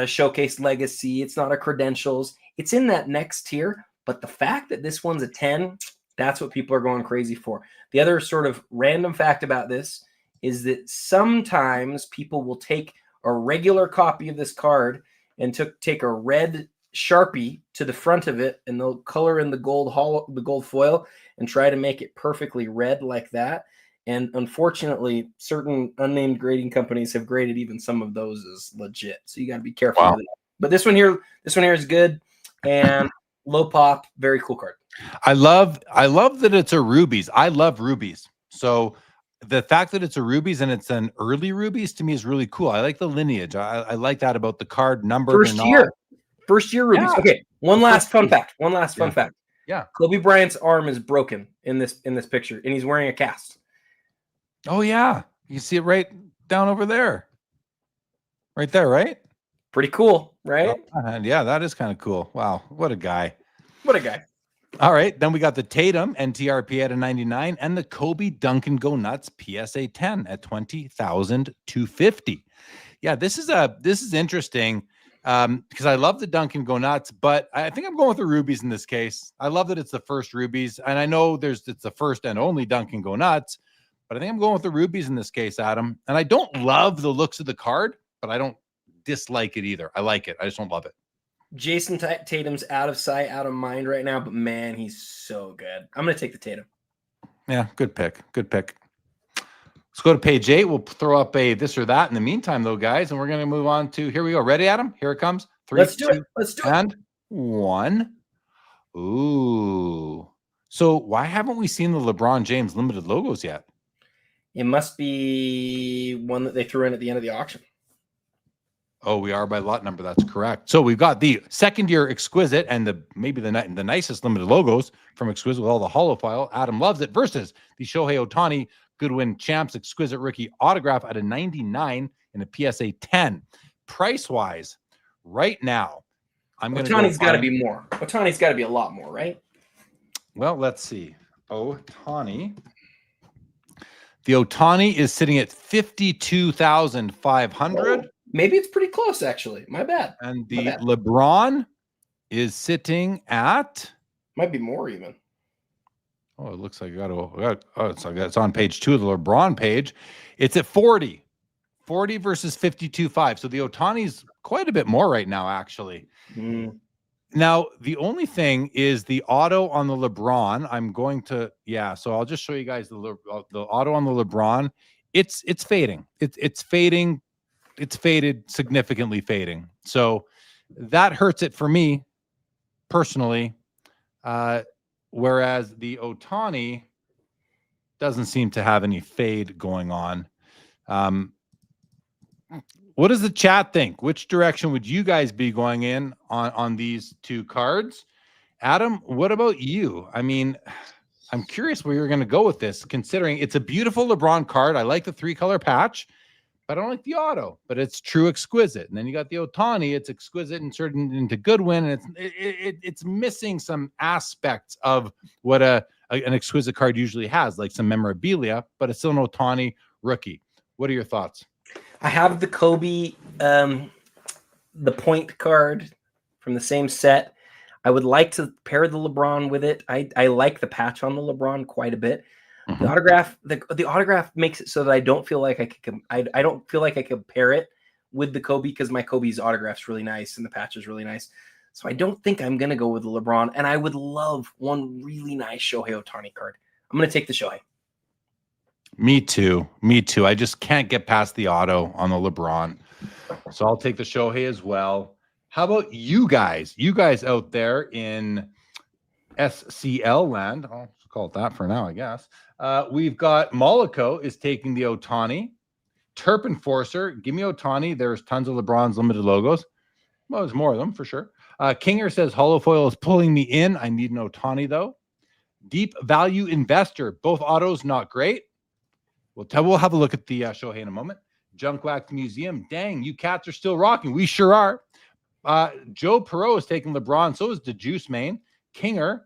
showcase legacy. It's not a credentials. It's in that next tier. But the fact that this one's a 10, that's what people are going crazy for. The other sort of random fact about this is that sometimes people will take a regular copy of this card and take a red Sharpie to the front of it, and they'll color in the gold foil and try to make it perfectly red like that. And unfortunately, certain unnamed grading companies have graded even some of those as legit. So you got to be careful with that. But this one here is good and low pop, very cool card. I love that it's a Rubies. I love Rubies. So the fact that it's a Rubies and it's an early Rubies to me is really cool. I like the lineage. I like that about the card number. First year Rubies. Yeah. Okay. One last fun fact. Yeah. Kobe Bryant's arm is broken in this picture, and he's wearing a cast. Oh yeah. You see it right down over there. Right there, right? Pretty cool, right? Yeah, that is kind of cool. Wow. What a guy. All right, then we got the Tatum NTRP at a 99 and the Kobe Duncan Go Nuts PSA 10 at 20,250. Yeah, this is interesting. because I love the Duncan Go Nuts, but I think I'm going with the rubies in this case. I love that it's the first rubies, and I know it's the first and only Duncan Go Nuts, but I think I'm going with the rubies in this case, Adam. And I don't love the looks of the card, but I don't dislike it either. I like it. I just don't love it. Jason Tatum's out of sight, out of mind right now, but man, he's so good. I'm going to take the Tatum. Yeah, good pick. Good pick. Let's go to page 8. We'll throw up a this or that in the meantime, though, guys, and we're going to move on to, here we go. Ready, Adam? Here it comes. 3, Let's do 2, it. Let's do and 1. Ooh. So why haven't we seen the LeBron James limited logos yet? It must be one that they threw in at the end of the auction. Oh, we are by lot number. That's correct. So we've got the second-year Exquisite and maybe the nicest limited logos from Exquisite with all the holofoil. Adam loves it versus the Shohei Ohtani Goodwin Champs Exquisite Rookie Autograph at a 99 and a PSA 10. Price-wise, right now, I'm going to go. Ohtani's got to be more. Ohtani's got to be a lot more, right? Well, let's see. Ohtani. The Ohtani is sitting at 52,500. Oh, maybe it's pretty close, actually. My bad. And the LeBron is sitting at, might be more even. Oh, it looks like it's on page 2 of the LeBron page. It's at 40 versus 52.5. So the Ohtani's quite a bit more right now, actually. Now, the only thing is the auto on the LeBron. I'm going to, so I'll just show you guys the auto on the LeBron. It's fading. It's fading. It's faded, significantly fading. So that hurts it for me personally. Whereas the Ohtani doesn't seem to have any fade going on. What does the chat think? Which direction would you guys be going in on these two cards? Adam, what about you? I mean, I'm curious where you're going to go with this, considering it's a beautiful LeBron card. I like the 3-color patch, but I don't like the auto, but it's true exquisite. And then you got the Ohtani, it's exquisite inserted into Goodwin, and it's missing some aspects of what an exquisite card usually has, like some memorabilia, but it's still an Ohtani rookie. What are your thoughts? I have the Kobe, the point card from the same set. I would like to pair the LeBron with it. I like the patch on the LeBron quite a bit. The autograph, the autograph makes it so that I don't feel like I don't feel like I could pair it with the Kobe because my Kobe's autograph's really nice and the patch is really nice. So I don't think I'm gonna go with the LeBron. And I would love one really nice Shohei Ohtani card. I'm gonna take the Shohei. Me too. I just can't get past the auto on the LeBron. So I'll take the Shohei as well. How about you guys? You guys out there in SCL land. I'll call it that for now, I guess. We've got Mollico is taking the Ohtani. Terp Enforcer, give me Ohtani. There's tons of LeBron's limited logos. Well, there's more of them for sure. Kinger says holofoil is pulling me in. I need an Ohtani though. Deep Value Investor, both autos not great. We'll have a look at the Shohei in a moment. Junk Wax Museum, dang, you cats are still rocking. We sure are. Joe Perot is taking LeBron. So is the Juice Main. Kinger,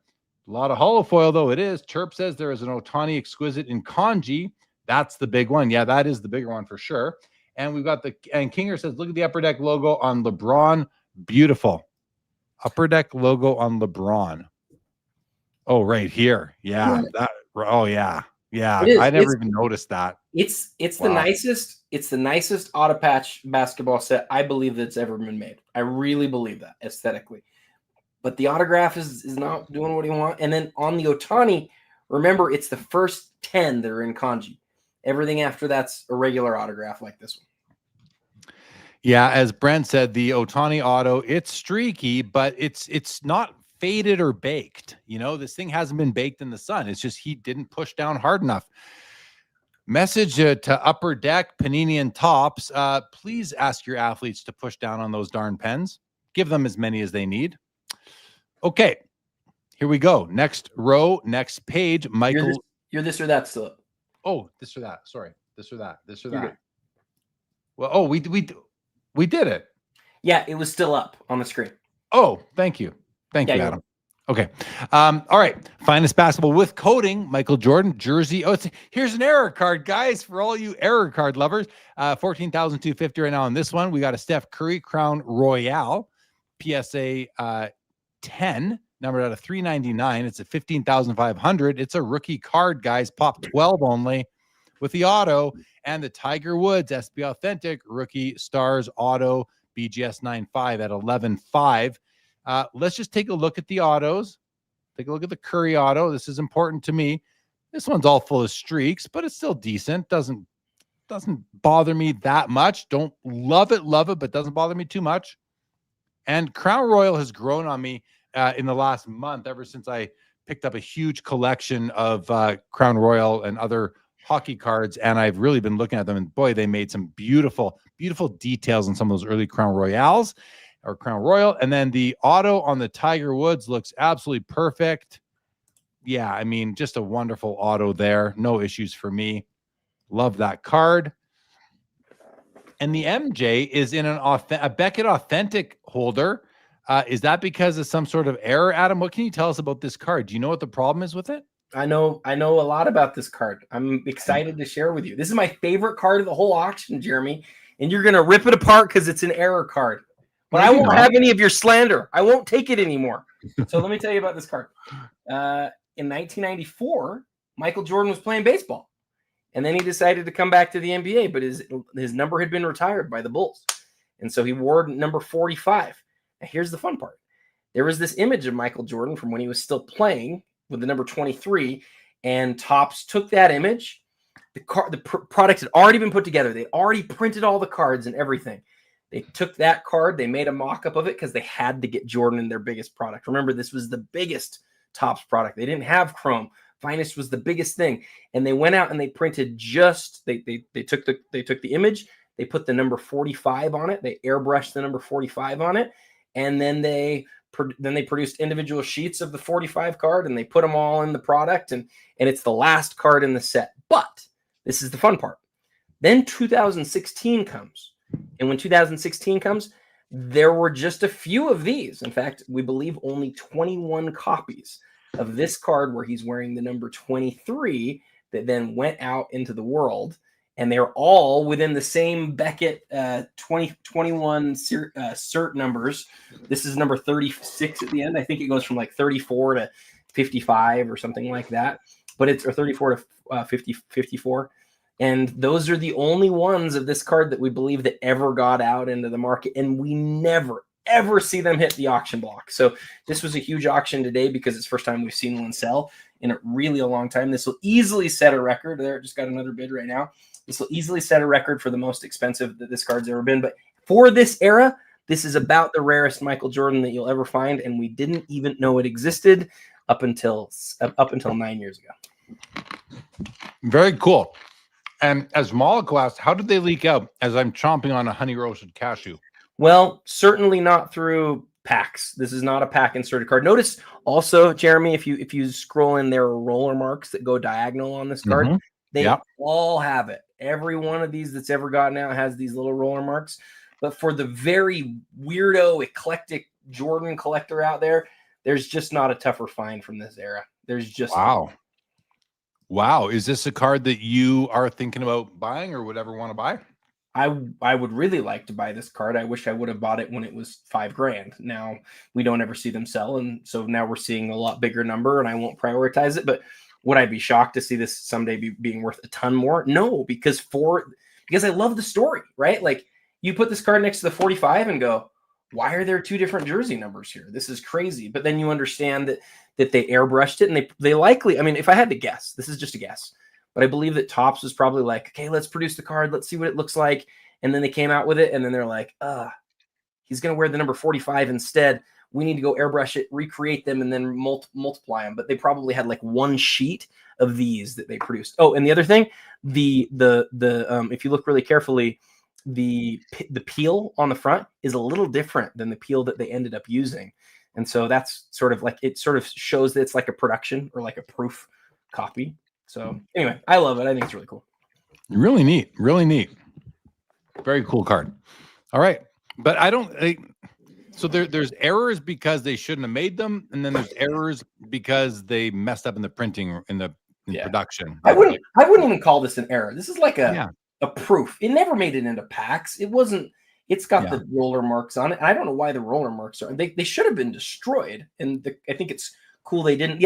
a lot of holofoil though it is. Chirp says there is an Ohtani exquisite in kanji. That's the big one. Yeah, that is the bigger one for sure. And we've got and Kinger says, look at the Upper Deck logo on LeBron. Beautiful. Upper Deck logo on LeBron. Oh, right here. Yeah. Yeah. I never even noticed that. It's the nicest. It's the nicest auto patch basketball set I believe that's ever been made. I really believe that aesthetically. But the autograph is not doing what he wants. And then on the Ohtani, remember, it's the first 10 that are in kanji. Everything after that's a regular autograph like this one. Yeah, as Brent said, the Ohtani auto, it's streaky, but it's not faded or baked. You know, this thing hasn't been baked in the sun. It's just he didn't push down hard enough. Message to Upper Deck, Panini and Tops. Please ask your athletes to push down on those darn pens. Give them as many as they need. Okay, here we go. Next row, next page. Michael, you're this or that still. Oh, this or that. Sorry, this or that. Well, oh, we did it. Yeah, it was still up on the screen. Oh, thank you, Adam. Okay. All right. Finest basketball with coding, Michael Jordan jersey. Oh, here's an error card, guys, for all you error card lovers. 14,250 right now on this one. We got a Steph Curry Crown Royale PSA 10, numbered out of 399. It's at 15,500. It's a rookie card, guys. Pop 12 only with the auto, and the Tiger Woods SB Authentic Rookie Stars Auto BGS 95 at 11.5. Let's just take a look at the autos. Take a look at the Curry auto. This is important to me. This one's all full of streaks, but it's still decent. Doesn't bother me that much. Don't love it, but doesn't bother me too much. And Crown Royal has grown on me in the last month, ever since I picked up a huge collection of Crown Royal and other hockey cards, and I've really been looking at them, and boy, they made some beautiful, beautiful details on some of those early Crown Royales. Or Crown Royal, and then the auto on the Tiger Woods looks absolutely perfect. Yeah, I mean, just a wonderful auto there. No issues for me. Love that card. And the MJ is in a Beckett Authentic holder. Is that because of some sort of error, Adam? What can you tell us about this card? Do you know what the problem is with it? I know a lot about this card. I'm excited to share with you. This is my favorite card of the whole auction, Jeremy, and you're going to rip it apart because it's an error card. But I won't have any of your slander. I won't take it anymore. So let me tell you about this card. In 1994, Michael Jordan was playing baseball. And then he decided to come back to the NBA, but his number had been retired by the Bulls. And so he wore number 45. Now, here's the fun part. There was this image of Michael Jordan from when he was still playing with the number 23, and Topps took that image. The product had already been put together. They already printed all the cards and everything. They took that card, they made a mock-up of it because they had to get Jordan in their biggest product. Remember, this was the biggest Topps product. They didn't have Chrome. Finest was the biggest thing. And they went out and they printed they took the image, they put the number 45 on it, they airbrushed the number 45 on it, and then they produced individual sheets of the 45 card, and they put them all in the product, and it's the last card in the set. But this is the fun part. Then 2016 comes. And when 2016 comes, there were just a few of these. In fact, we believe only 21 copies of this card where he's wearing the number 23 that then went out into the world. And they're all within the same Beckett 2021 cert numbers. This is number 36 at the end. I think it goes from like 34 to 55 or something like that. But it's or 34 to 54. And those are the only ones of this card that we believe that ever got out into the market. And we never, ever see them hit the auction block. So this was a huge auction today because it's the first time we've seen one sell in a really long time. This will easily set a record. There, just got another bid right now. This will easily set a record for the most expensive that this card's ever been. But for this era, this is about the rarest Michael Jordan that you'll ever find. And we didn't even know it existed up until 9 years ago. Very cool. And as Monaco asked, how did they leak out as I'm chomping on a honey roasted cashew? Well, certainly not through packs. This is not a pack inserted card. Notice also, Jeremy, if you scroll in, there are roller marks that go diagonal on this card. They all have it. Every one of these that's ever gotten out has these little roller marks. But for the very weirdo, eclectic Jordan collector out there, there's just not a tougher find from this era. There's just Wow. Is this a card that you are thinking about buying or would ever want to buy? I would really like to buy this card. I wish I would have bought it when it was $5,000. Now we don't ever see them sell. And so now we're seeing a lot bigger number and I won't prioritize it. But would I be shocked to see this someday being worth a ton more? No, because I love the story, right? Like you put this card next to the 45 and go, why are there two different jersey numbers here? This is crazy. But then you understand that they airbrushed it and they likely, I mean, if I had to guess, this is just a guess, but I believe that Topps was probably like, okay, let's produce the card. Let's see what it looks like. And then they came out with it. And then they're like, he's going to wear the number 45 instead. We need to go airbrush it, recreate them, and then multiply them. But they probably had like one sheet of these that they produced. Oh, and the other thing, the if you look really carefully, the peel on the front is a little different than the peel that they ended up using. And so that's sort of like, it sort of shows that it's like a production or like a proof copy. So anyway, I love it. I think it's really cool. Really neat. Really neat. Very cool card. All right. But So there's errors because they shouldn't have made them, and then there's errors because they messed up in the printing in production. I wouldn't even call this an error. This is like a proof. It never made it into packs. It wasn't. It's got the roller marks on it. I don't know why the roller marks are. They should have been destroyed. And I think it's cool they didn't.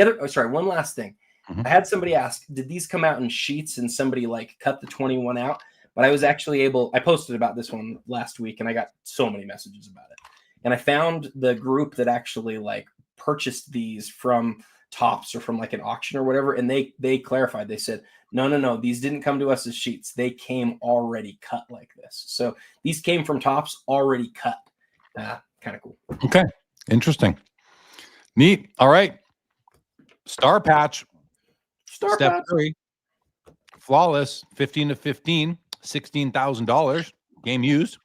One last thing. I had somebody ask, did these come out in sheets and somebody like cut the 21 out? But I was actually I posted about this one last week and I got so many messages about it. And I found the group that actually like purchased these from Tops or from like an auction or whatever. And they clarified, they said, no, these didn't come to us as sheets. They came already cut like this. So these came from Tops already cut. Kind of cool. Okay. Interesting. Neat. All right. Star patch. Steph Curry. Flawless. 15/15. $16,000. Game used.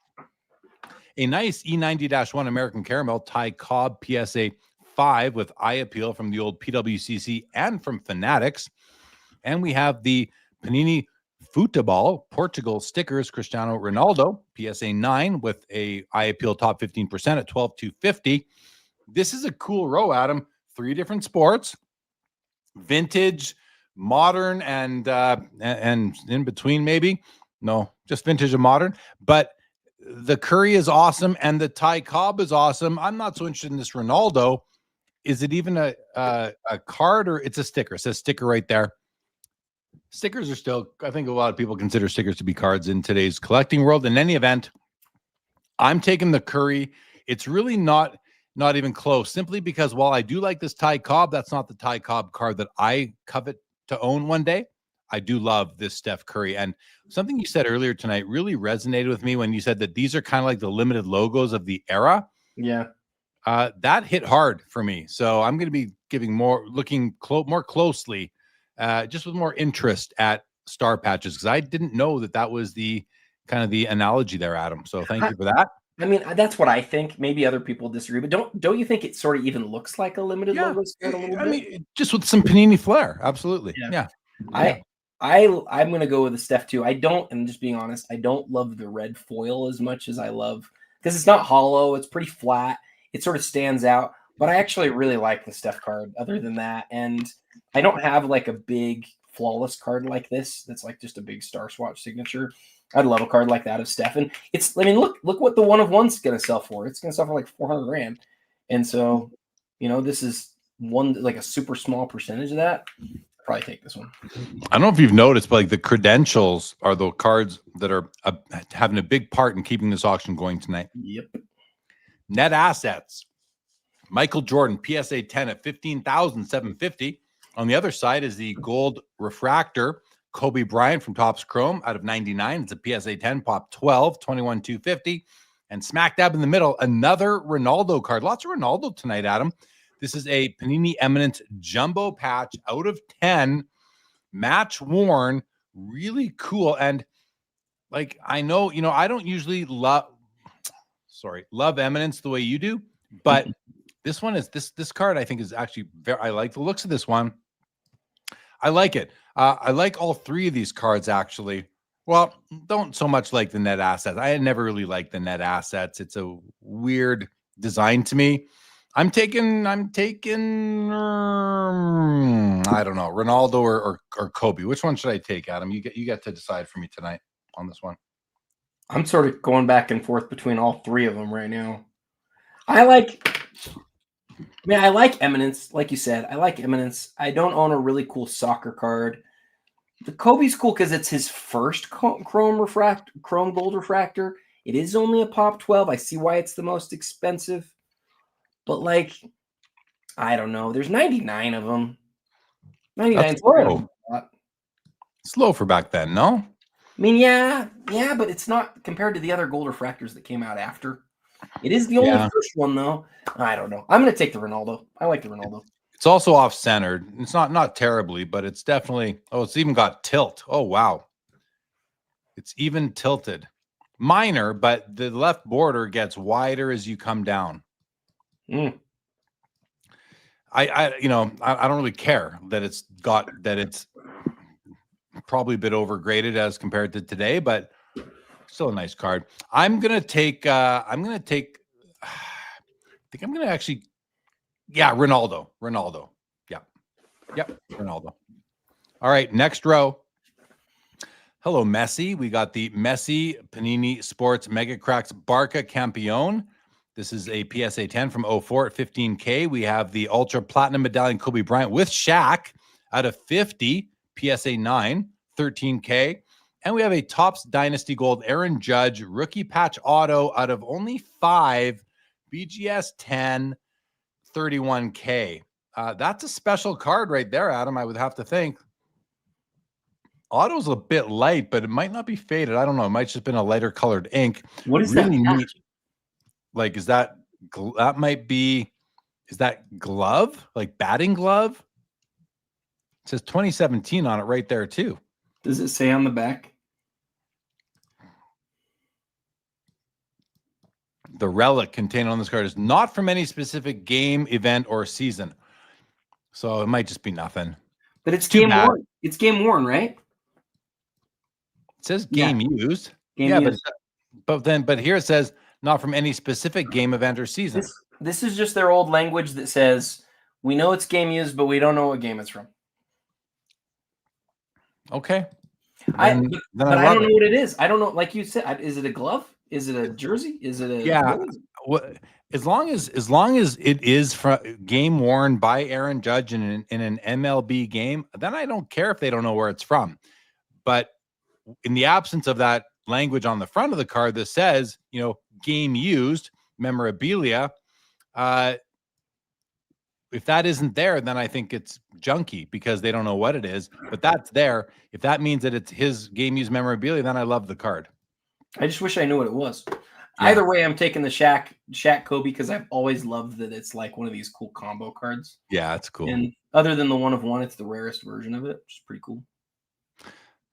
A nice E90-1 American Caramel Ty Cobb PSA 5 with eye appeal from the old PWCC and from Fanatics. And we have the Panini Futebol Portugal stickers Cristiano Ronaldo PSA 9 with a eye appeal top 15% at $12,250. This is a cool row, Adam. 3 different sports, vintage, modern, and in between maybe. No, just vintage and modern. But the Curry is awesome and the Ty Cobb is awesome. I'm not so interested in this Ronaldo. Is it even a card or it's a sticker? It says sticker right there. Stickers are still, I think a lot of people consider stickers to be cards in today's collecting world. In any event, I'm taking the Curry. It's really not even close, simply because while I do like this Ty Cobb, that's not the Ty Cobb card that I covet to own one day. I do love this Steph Curry. And something you said earlier tonight really resonated with me when you said that these are kind of like the limited logos of the era. Yeah. That hit hard for me. So I'm going to be looking more closely, just with more interest at star patches, because I didn't know that was the kind of the analogy there, Adam. So thank you for that. I mean, that's what I think. Maybe other people disagree, but don't you think it sort of even looks like a limited logo spread a little bit? I mean, just with some Panini flair. Absolutely. Yeah. I'm going to go with the Steph too. And just being honest, I don't love the red foil as much as I love, because it's not hollow. It's pretty flat. It sort of stands out, but I actually really like the Steph card other than that. And I don't have like a big flawless card like this. That's like just a big star swatch signature. I'd love a card like that of Steph. And look what the 1 of 1's going to sell for. It's going to sell for like $400,000. And so, this is like a super small percentage of that. Probably take this one. I don't know if you've noticed, but like the credentials are the cards that are having a big part in keeping this auction going tonight. Yep. Net assets. Michael Jordan, PSA 10 at $15,750. On the other side is the gold refractor, Kobe Bryant from Topps Chrome out of 99. It's a PSA 10, pop 12, 21,250. And smack dab in the middle, another Ronaldo card. Lots of Ronaldo tonight, Adam. This is a Panini Eminence jumbo patch out of 10, match worn, really cool. And like, I know, I don't usually love Eminence the way you do, but this one is this card I think is actually I like the looks of this one. I like it. I like all 3 of these cards actually. Well, don't so much like the net assets. I had never really liked the net assets. It's a weird design to me. I'm taking I don't know, Ronaldo or Kobe. Which one should I take, Adam? You get to decide for me tonight on this one. I'm sort of going back and forth between all 3 of them right now. I like Eminence, like you said. I like Eminence. I don't own a really cool soccer card. The Kobe's cool because it's his first chrome gold refractor. It is only a pop 12. I see why it's the most expensive. But like, I don't know. There's 99 of them. 99 is slow for back then, no? I mean, yeah, but it's not compared to the other gold refractors that came out after. It is the only first one, though. I don't know. I'm going to take the Ronaldo. I like the Ronaldo. It's also off-centered. It's not terribly, but it's definitely... Oh, it's even got tilt. Oh, wow. It's even tilted. Minor, but the left border gets wider as you come down. I don't really care that it's probably a bit overgraded as compared to today, but still a nice card. I'm gonna take think I'm going to actually, Ronaldo. Yep, Ronaldo. All right, next row. Hello, Messi. We got the Messi Panini Sports Mega Cracks Barca Campeon. This is a PSA 10 from 04 at 15K. We have the Ultra Platinum Medallion Kobe Bryant with Shaq out of 50, PSA 9, 13K. And we have a Topps Dynasty Gold Aaron Judge Rookie Patch Auto out of only 5, BGS 10, 31K. That's a special card right there, Adam, I would have to think. Auto's a bit light, but it might not be faded. I don't know. It might just have been a lighter colored ink. What is really that? neat. Like, is that glove? Like batting glove? It says 2017 on it right there too. Does it say on the back? The relic contained on this card is not from any specific game, event, or season. So it might just be nothing. But it's game worn. It's game worn, right? It says game used. Game used. But here it says not from any specific game, event, or season. This is just their old language that says, we know it's game used, but we don't know what game it's from. Okay. But I don't know what it is. I don't know. Like you said, is it a glove? Is it a jersey? Is it a as long as it is from game worn by Aaron Judge in an MLB game, then I don't care if they don't know where it's from. But in the absence of that language on the front of the card that says, game used memorabilia, if that isn't there, then I think it's junky because they don't know what it is. But that's there. If that means that it's his game used memorabilia, then I love the card. I just wish I knew what it was. Yeah. Either way, I'm taking the Shaq Kobe because I've always loved that it's like one of these cool combo cards. Yeah, it's cool. And other than the 1 of 1, it's the rarest version of it, which is pretty cool.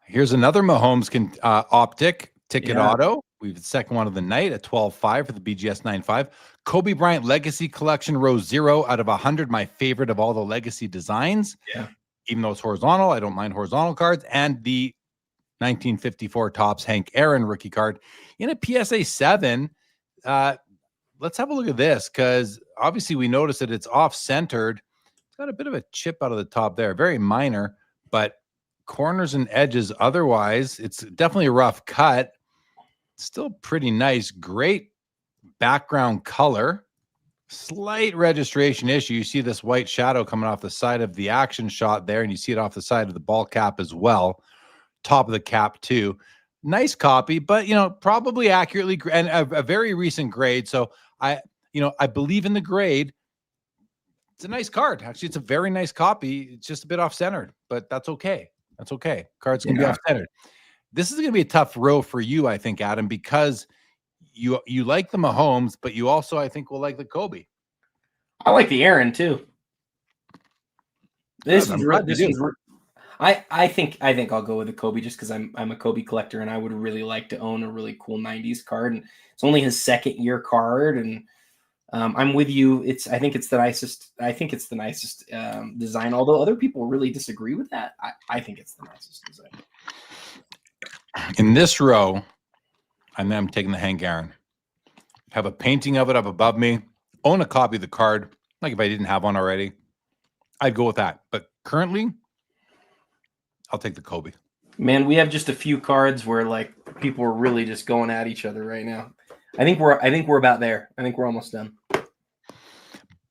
Here's another Mahomes optic ticket auto. We have the second one of the night at 12.5 for the BGS 9.5. Kobe Bryant Legacy Collection row 0 out of 100. My favorite of all the legacy designs. Yeah. Even though it's horizontal, I don't mind horizontal cards. And the 1954 Topps Hank Aaron rookie card in a PSA 7. Let's have a look at this because obviously we notice that it's off-centered. It's got a bit of a chip out of the top there. Very minor, but corners and edges otherwise, it's definitely a rough cut. Still pretty nice. Great background color. Slight registration issue. You see this white shadow coming off the side of the action shot there, and you see it off the side of the ball cap as well. Top of the cap too. Nice copy, but probably accurately and a very recent grade. So I believe in the grade. It's a nice card. Actually, it's a very nice copy. It's just a bit off-centered, but that's okay. That's okay. Cards can be off-centered. This is going to be a tough row for you, I think, Adam, because you like the Mahomes, but you also, I think, will like the Kobe. I like the Aaron too. I think I'll go with the Kobe just because I'm a Kobe collector and I would really like to own a really cool 90s card. And it's only his second year card, and I'm with you. I think it's the nicest design. Although other people really disagree with that, I think it's the nicest design. In this row, and then I'm taking the Hank Aaron. Have a painting of it up above me. Own a copy of the card. Like if I didn't have one already, I'd go with that. But currently, I'll take the Kobe. Man, we have just a few cards where like people are really just going at each other right now. I think we're about there. I think we're almost done.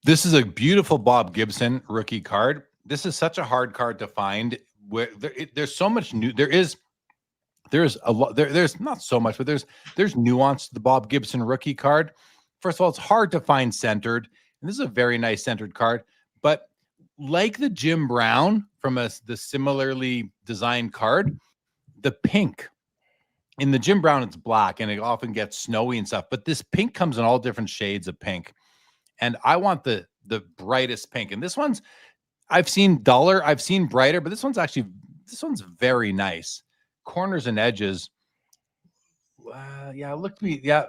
This is a beautiful Bob Gibson rookie card. This is such a hard card to find. Where there's so much new. There's a lot. There's not so much, but there's nuance to the Bob Gibson rookie card. First of all, it's hard to find centered, and this is a very nice centered card. But like the Jim Brown from the similarly designed card, the pink in the Jim Brown, it's black and it often gets snowy and stuff. But this pink comes in all different shades of pink, and I want the brightest pink. And this one's I've seen duller, I've seen brighter, but this one's very nice. Corners and edges,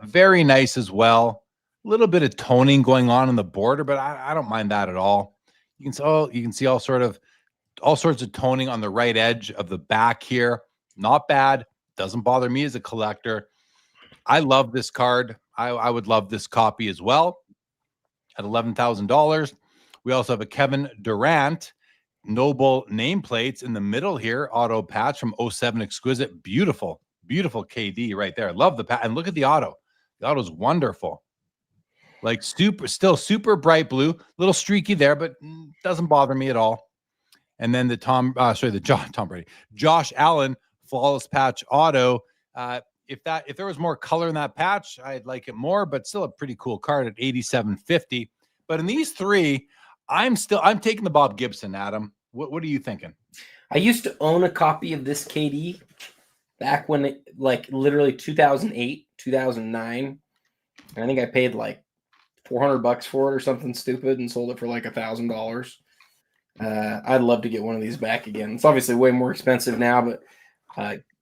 very nice as well. A little bit of toning going on in the border, but I don't mind that at all. You can see all sorts of toning on the right edge of the back here. Not bad. Doesn't bother me as a collector. I love this card. I would love this copy as well. at $11,000. We also have a Kevin Durant Noble nameplates in the middle here, auto patch from 07 Exquisite. Beautiful, beautiful KD right there. Love the patch. And look at the auto. The auto's wonderful. Like still super bright blue, little streaky there, but doesn't bother me at all. And then the Tom Brady, Josh Allen flawless patch auto. If there was more color in that patch, I'd like it more, but still a pretty cool card at $87.50. But in these three, I'm taking the Bob Gibson, Adam. What are you thinking? I used to own a copy of this KD back when it, like literally 2008, 2009. And I think I paid like $400 for it or something stupid and sold it for like $1,000. I'd love to get one of these back again. It's obviously way more expensive now, but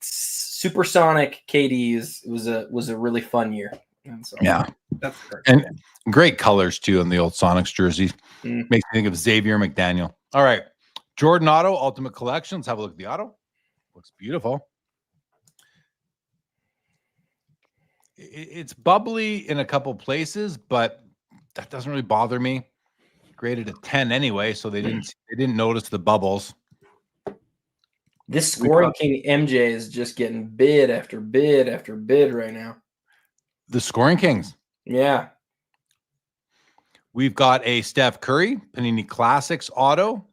Supersonic KDs was a really fun year. And so yeah, that's the card. And great colors too on the old Sonics jerseys. Makes me think of Xavier McDaniel. All right, Jordan Auto Ultimate Collection. Let's have a look at the auto. Looks beautiful. It's bubbly in a couple places, but that doesn't really bother me. Graded a 10 anyway, so they didn't notice the bubbles. This scoring king MJ is just getting bid after bid after bid right now. The scoring kings. Yeah. We've got a Steph Curry Panini Classics auto.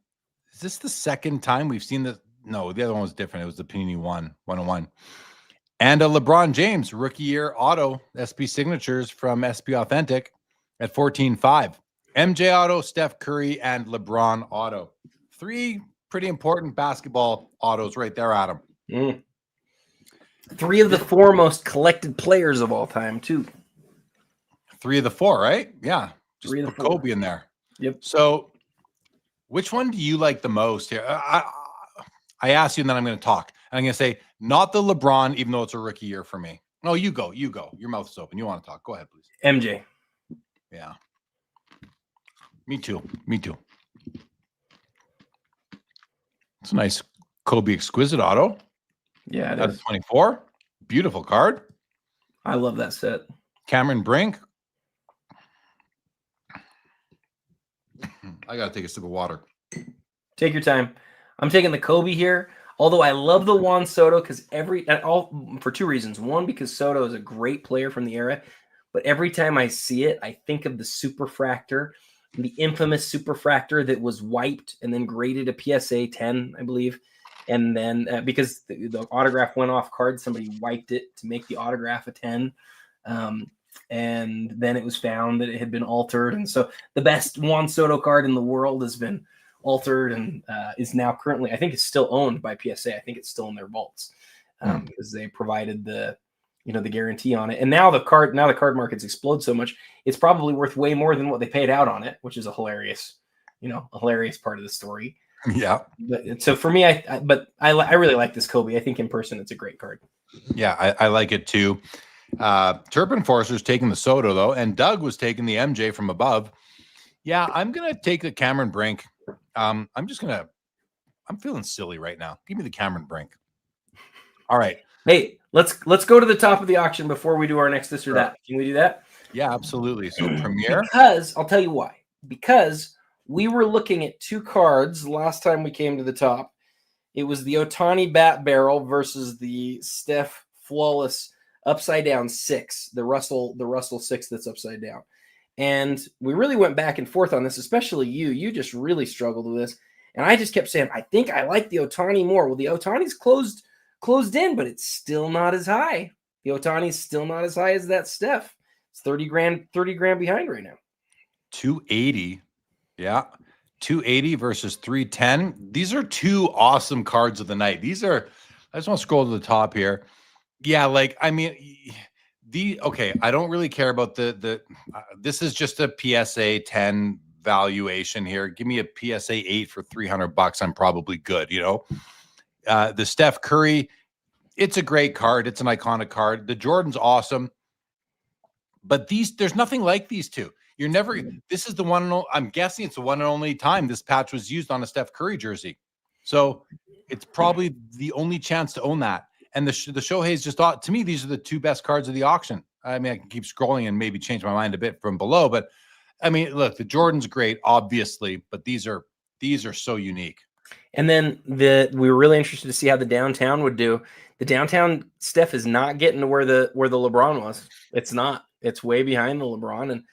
Is this the second time we've seen this? No, the other one was different. It was the Panini 101. And a LeBron James rookie year auto SP signatures from SP Authentic at 14.5. MJ auto, Steph Curry, and LeBron auto. Three pretty important basketball autos right there, Adam. Three of the four most collected players of all time, too. 3 of the 4, right? Yeah. Just 3 of the put 4. Kobe in there. Yep. So which one do you like the most here? I I asked you, and then I'm going to talk. And I'm going to say, not the LeBron, even though it's a rookie year for me. No, you go. You go. Your mouth is open. You want to talk. Go ahead, please. MJ. Yeah. Me too. Me too. It's a nice Kobe Exquisite auto. Yeah, it That's is. 24. Beautiful card. I love that set. Cameron Brink. I got to take a sip of water. Take your time. I'm taking the Kobe here. Although I love the Juan Soto because for two reasons. One, because Soto is a great player from the era, but every time I see it, I think of the Superfractor, the infamous Superfractor that was wiped and then graded a PSA 10, I believe. And then because the autograph went off card, somebody wiped it to make the autograph a 10. And then it was found that it had been altered. And so the best Juan Soto card in the world has been altered and is now currently, I think it's still owned by PSA. I think it's still in their vaults because they provided the guarantee on it. And now the card markets explode so much, it's probably worth way more than what they paid out on it, which is a hilarious part of the story. Yeah. But so for me, I really like this Kobe. I think in person, it's a great card. Yeah, I like it too. Turpin Forcer's taking the Soto though, and Doug was taking the MJ from above. Yeah, I'm gonna take the Cameron Brink. I'm feeling silly right now. Give me the Cameron Brink. All right. Hey, let's go to the top of the auction before we do our next this or that. Can we do that? Yeah, absolutely. So Premier. Because I'll tell you why. Because we were looking at two cards last time we came to the top. It was the Ohtani Bat Barrel versus the Steph Flawless Upside Down 6, the Russell 6 that's upside down. And we really went back and forth on this, especially you. You just really struggled with this. And I just kept saying, I think I like the Ohtani more. Well, the Ohtani's closed in, but it's still not as high. The Ohtani's still not as high as that Steph. It's 30 grand behind right now. 280. Yeah. 280 versus 310. These are two awesome cards of the night. I just want to scroll to the top here. Yeah, I don't really care about this is just a PSA 10 valuation here. Give me a PSA 8 for $300. I'm probably good, The Steph Curry, it's a great card. It's an iconic card. The Jordan's awesome. But there's nothing like these two. This is the one and only, I'm guessing it's the one and only time this patch was used on a Steph Curry jersey. So it's probably the only chance to own that. And the Shohei's just thought, to me, these are the two best cards of the auction. I mean, I can keep scrolling and maybe change my mind a bit from below, but I mean, look, the Jordan's great, obviously, but these are so unique. And then we were really interested to see how the downtown would do. The downtown Steph is not getting to where the LeBron was. It's not. It's way behind the LeBron, and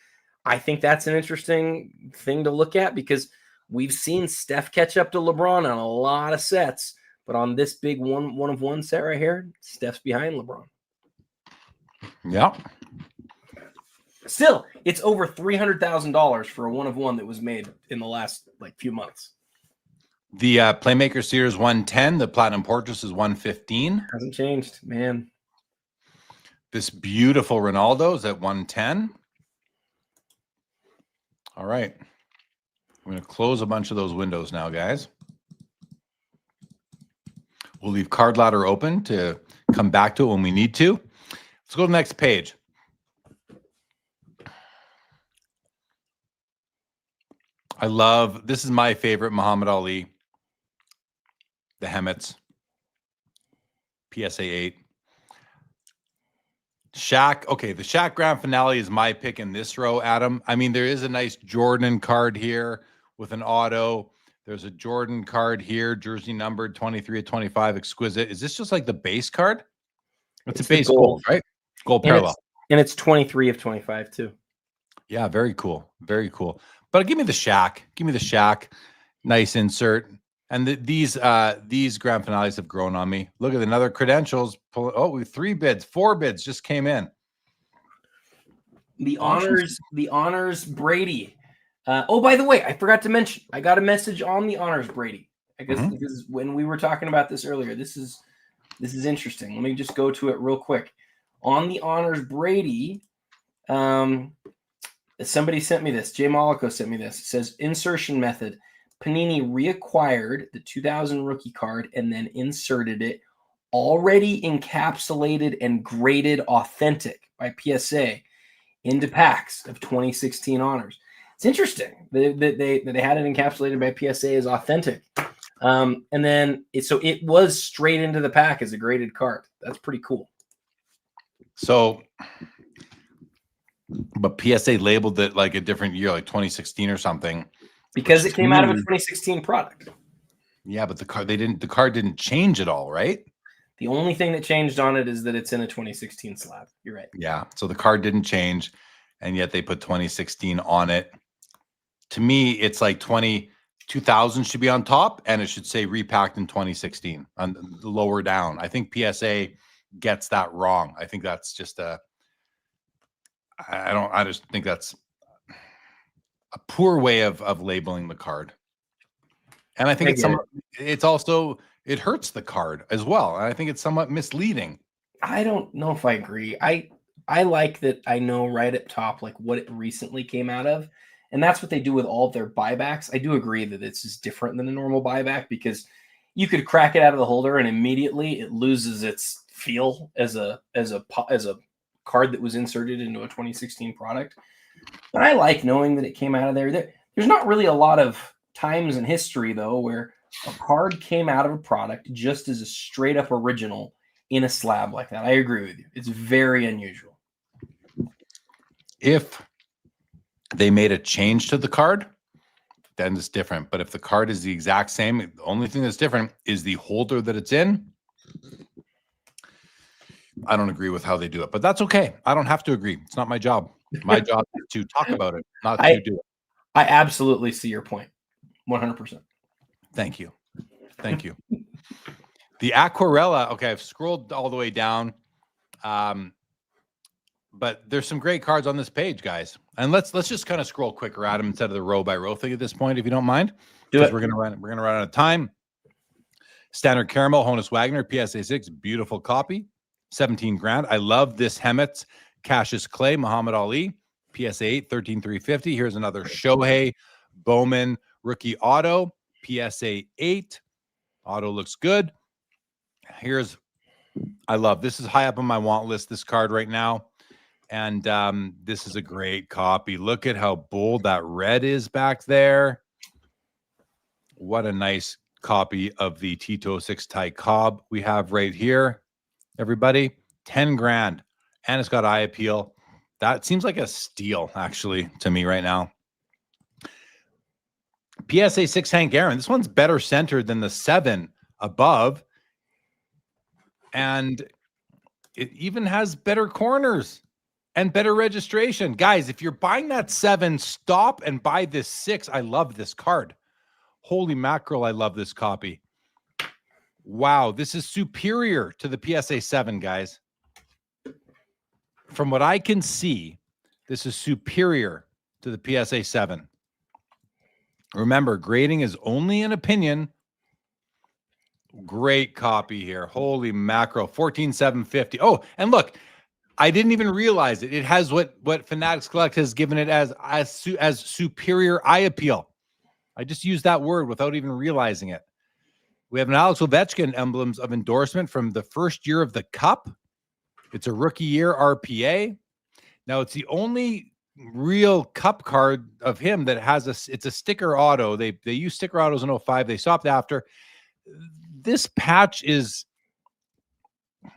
I think that's an interesting thing to look at because we've seen Steph catch up to LeBron on a lot of sets, but on this big one of one set right here, Steph's behind LeBron. Yeah. Still, it's over $300,000 for a one of one that was made in the last few months. The Playmaker Series 110, the Platinum Portraits is 115. Hasn't changed, man. This beautiful Ronaldo's at 110. All right. I'm going to close a bunch of those windows now, guys. We'll leave Card Ladder open to come back to it when we need to. Let's go to the next page. This is my favorite Muhammad Ali. The Hemmets. PSA 8. Shaq. Okay, the Shaq Grand Finale is my pick in this row, Adam. I mean, there is a nice Jordan card here with an auto. There's a Jordan card here, jersey numbered 23 of 25, exquisite. Is this just like the base card? It's a base gold, right? Gold parallel. And it's 23 of 25 too. Yeah, very cool. Very cool. But give me the Shaq. Give me the Shaq. Nice insert. And these grand finales have grown on me. Look at another credentials. We have 3 bids, 4 bids just came in. The honors Brady. By the way, I forgot to mention, I got a message on the honors Brady. I guess because when we were talking about this earlier, this is interesting. Let me just go to it real quick. On the honors Brady, somebody sent me this. Jay Mollico sent me this. It says insertion method. Panini reacquired the 2000 rookie card and then inserted it already encapsulated and graded authentic by PSA into packs of 2016 honors. It's interesting that they had it encapsulated by PSA as authentic. And then it was straight into the pack as a graded card. That's pretty cool. So, but PSA labeled it like a different year, like 2016 or something. Because it came out of a 2016 product. Yeah, but the card didn't change at all, right? The only thing that changed on it is that it's in a 2016 slab. You're right. Yeah, so the card didn't change, and yet they put 2016 on it. To me, it's like 2000 should be on top, and it should say repacked in 2016 on the lower down. I think PSA gets that wrong. I think that's just I just think that's a poor way of labeling the card. And I think it hurts the card as well. And I think it's somewhat misleading. I don't know if I agree. I like that I know right at top like what it recently came out of. And that's what they do with all of their buybacks. I do agree that it's just different than a normal buyback because you could crack it out of the holder and immediately it loses its feel as a card that was inserted into a 2016 product. But I like knowing that it came out of there. There's not really a lot of times in history, though, where a card came out of a product just as a straight up original in a slab like that. I agree with you. It's very unusual. If they made a change to the card, then it's different. But if the card is the exact same, the only thing that's different is the holder that it's in. I don't agree with how they do it, but that's okay. I don't have to agree. It's not my job. My job is to talk about it, not to do it. I absolutely see your point. 100%. Thank you. Thank you. The Aquarella. Okay, I've scrolled all the way down. But there's some great cards on this page, guys. And let's just kind of scroll quicker, Adam, instead of the row by row thing at this point, if you don't mind. Do it. We're gonna run out of time. Standard Caramel, Honus Wagner, PSA 6, beautiful copy. 17 grand. I love this Hemmets Cassius Clay, Muhammad Ali, PSA 8, 13,350. Here's another Shohei Bowman rookie auto, PSA 8. Auto looks good. I love this. Is high up on my want list, this card right now. And this is a great copy. Look at how bold that red is back there. What a nice copy of the Tito 6 Ty Cobb we have right here. Everybody, 10 grand. And it's got eye appeal. That seems like a steal, actually, to me right now. PSA 6 Hank Aaron. This one's better centered than the 7 above. And it even has better corners and better registration. Guys, if you're buying that 7, stop and buy this 6. I love this card. Holy mackerel, I love this copy. Wow, this is superior to the PSA 7, guys. From what I can see, this is superior to the PSA 7. Remember, grading is only an opinion. Great copy here. Holy mackerel, 14,750. Oh, and look, I didn't even realize it. It has what Fanatics Collect has given it as superior eye appeal. I just used that word without even realizing it. We have an Alex Ovechkin emblems of endorsement from the first year of the Cup. It's a rookie year RPA. Now, it's the only real Cup card of him that has it's a sticker auto. They used sticker autos in 05. They stopped after. This patch is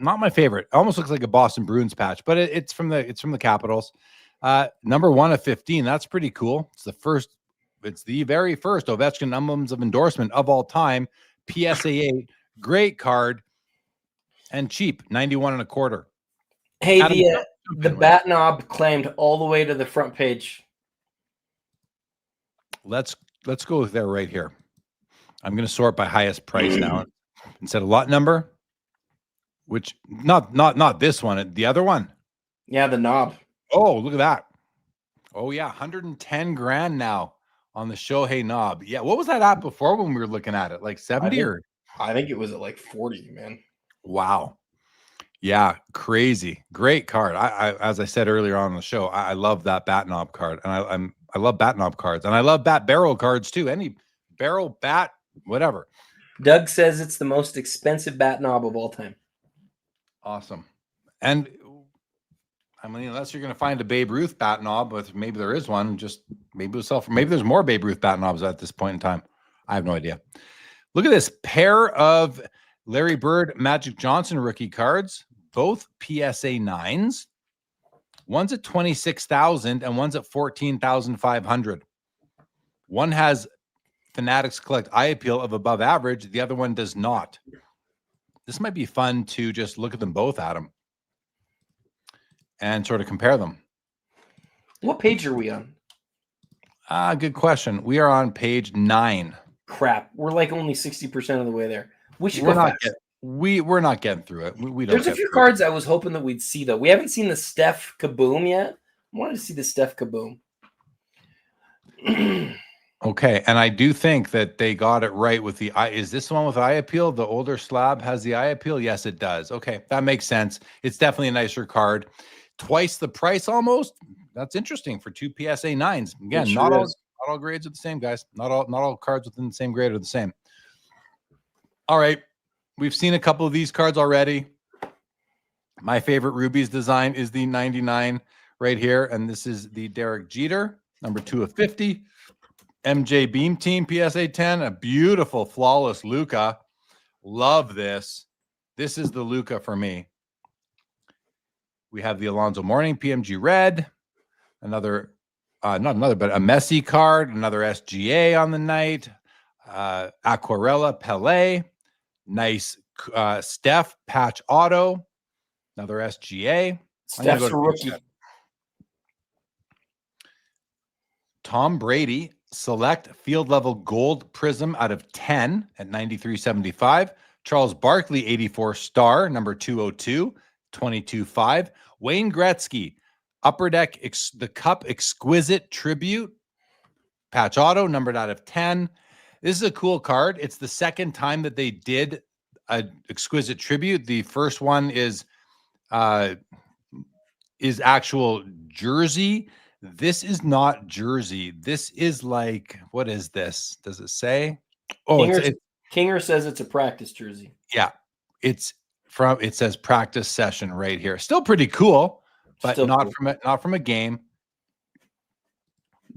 not my favorite. It almost looks like a Boston Bruins patch, but it's from the Capitals. Number 1 of 15. That's pretty cool. It's the very first Ovechkin emblems of endorsement of all time. PSA 8, great card and cheap, 91 and a quarter. Hey, Adam, the bat knob claimed all the way to the front page. Let's go there right here. I'm going to sort by highest price now instead of lot number, which not this one, the other one. Yeah, the knob. Oh, look at that. Oh yeah, 110 grand now on the Shohei knob. Yeah, what was that at before when we were looking at it? Like 70 I think it was at like 40, man. Wow. Yeah, crazy. Great card. I as I said earlier on the show, I love that bat knob card. And I love bat knob cards. And I love bat barrel cards too. Any barrel, bat, whatever. Doug says it's the most expensive bat knob of all time. Awesome. And I mean, unless you're going to find a Babe Ruth bat knob, but maybe there is one, just maybe there's more Babe Ruth bat knobs at this point in time. I have no idea. Look at this pair of Larry Bird, Magic Johnson rookie cards, both PSA 9s. One's at 26,000 and one's at 14,500. One has Fanatics Collect eye appeal of above average. The other one does not. This might be fun to just look at them both, Adam, and sort of compare them. What page are we on? Good question. We are on page 9. Crap. We're like only 60% of the way there. We should We're go not fast. we're not getting through it. We don't. There's a few cards I was hoping that we'd see, though. We haven't seen the Steph Kaboom yet. I wanted to see the Steph Kaboom. Okay, and I do think that they got it right with the eye. Is this the one with eye appeal? The older slab has the eye appeal? Yes, it does. Okay, that makes sense. It's definitely a nicer card. Twice the price almost. That's interesting for 2 PSA 9s. Again, Sure not is. all grades are the same, guys. Not all cards within the same grade are the same. All right, we've seen a couple of these cards already. My favorite Rubies design is the 99 right here, and this is the Derek Jeter, number 2 of 50. MJ Beam Team PSA 10, a beautiful, flawless Luka. Love this. This is the Luka for me. We have the Alonzo Mourning PMG Red, another, not another, but a Messi card, another SGA on the night, Aquarella Pele, nice Steph patch auto, another SGA. Steph's a rookie. Tom Brady select field level gold prism out of 10 at 93.75. Charles Barkley 84 star number 202, 22.5. Wayne Gretzky upper deck the cup exquisite tribute patch auto numbered out of 10. This is a cool card. It's the second time that they did a exquisite tribute. The first one is actual jersey. This is not jersey. This is like, what is this? Does it say? Oh, Kinger says it's a practice jersey. Yeah, it says practice session right here. Still pretty cool, but not from a game.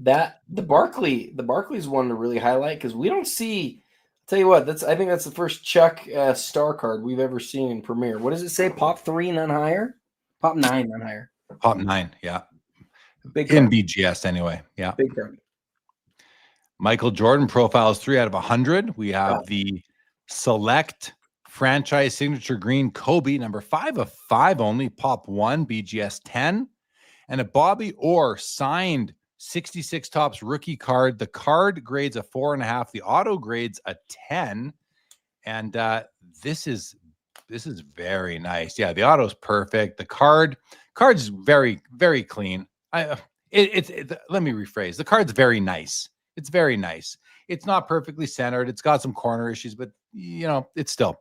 That the Barkley's one to really highlight because we don't see. I'll tell you what, I think that's the first Chuck star card we've ever seen in Premier. What does it say? Pop 3, none higher. Pop 9, none higher. Pop 9, yeah. Big in BGS anyway. Yeah. Big card. Michael Jordan profiles 3 out of 100. We have the select franchise signature green Kobe, number 5 of 5 only, pop 1, BGS 10, and a Bobby Orr signed 66 tops rookie card. The card grades a 4.5. The auto grades a 10. And this is very nice. Yeah, the auto's perfect. The card's very, very clean. Let me rephrase. The card's very nice. It's very nice. It's not perfectly centered. It's got some corner issues, but it's still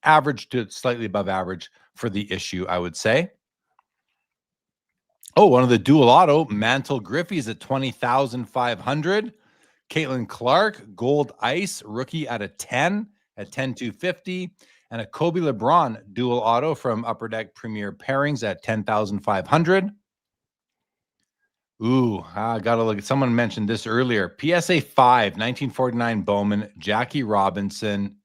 average to slightly above average for the issue, I would say. Oh, one of the dual auto Mantle Griffey's at 20,500. Caitlin Clark, gold ice, rookie at a 10 at 10,250. And a Kobe LeBron dual auto from Upper Deck Premier Pairings at 10,500. Ooh, I got to look at, someone mentioned this earlier. PSA 5, 1949 Bowman, Jackie Robinson.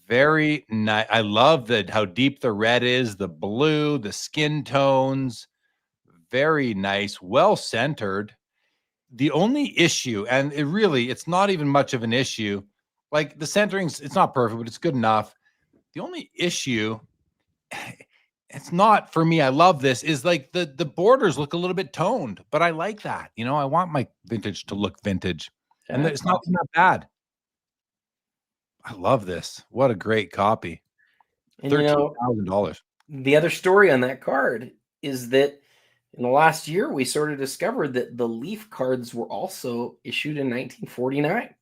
Very nice. I love how deep the red is, the blue, the skin tones. Very nice, well centered. The only issue, and it's not even much of an issue, like the centering's, it's not perfect, but it's good enough. The only issue, it's not for me, I love this, is like the borders look a little bit toned, but I like that. I want my vintage to look vintage, and it's not bad. I love this. What a great copy. And $13,000. The other story on that card is that in the last year, we sort of discovered that the Leaf cards were also issued in 1949,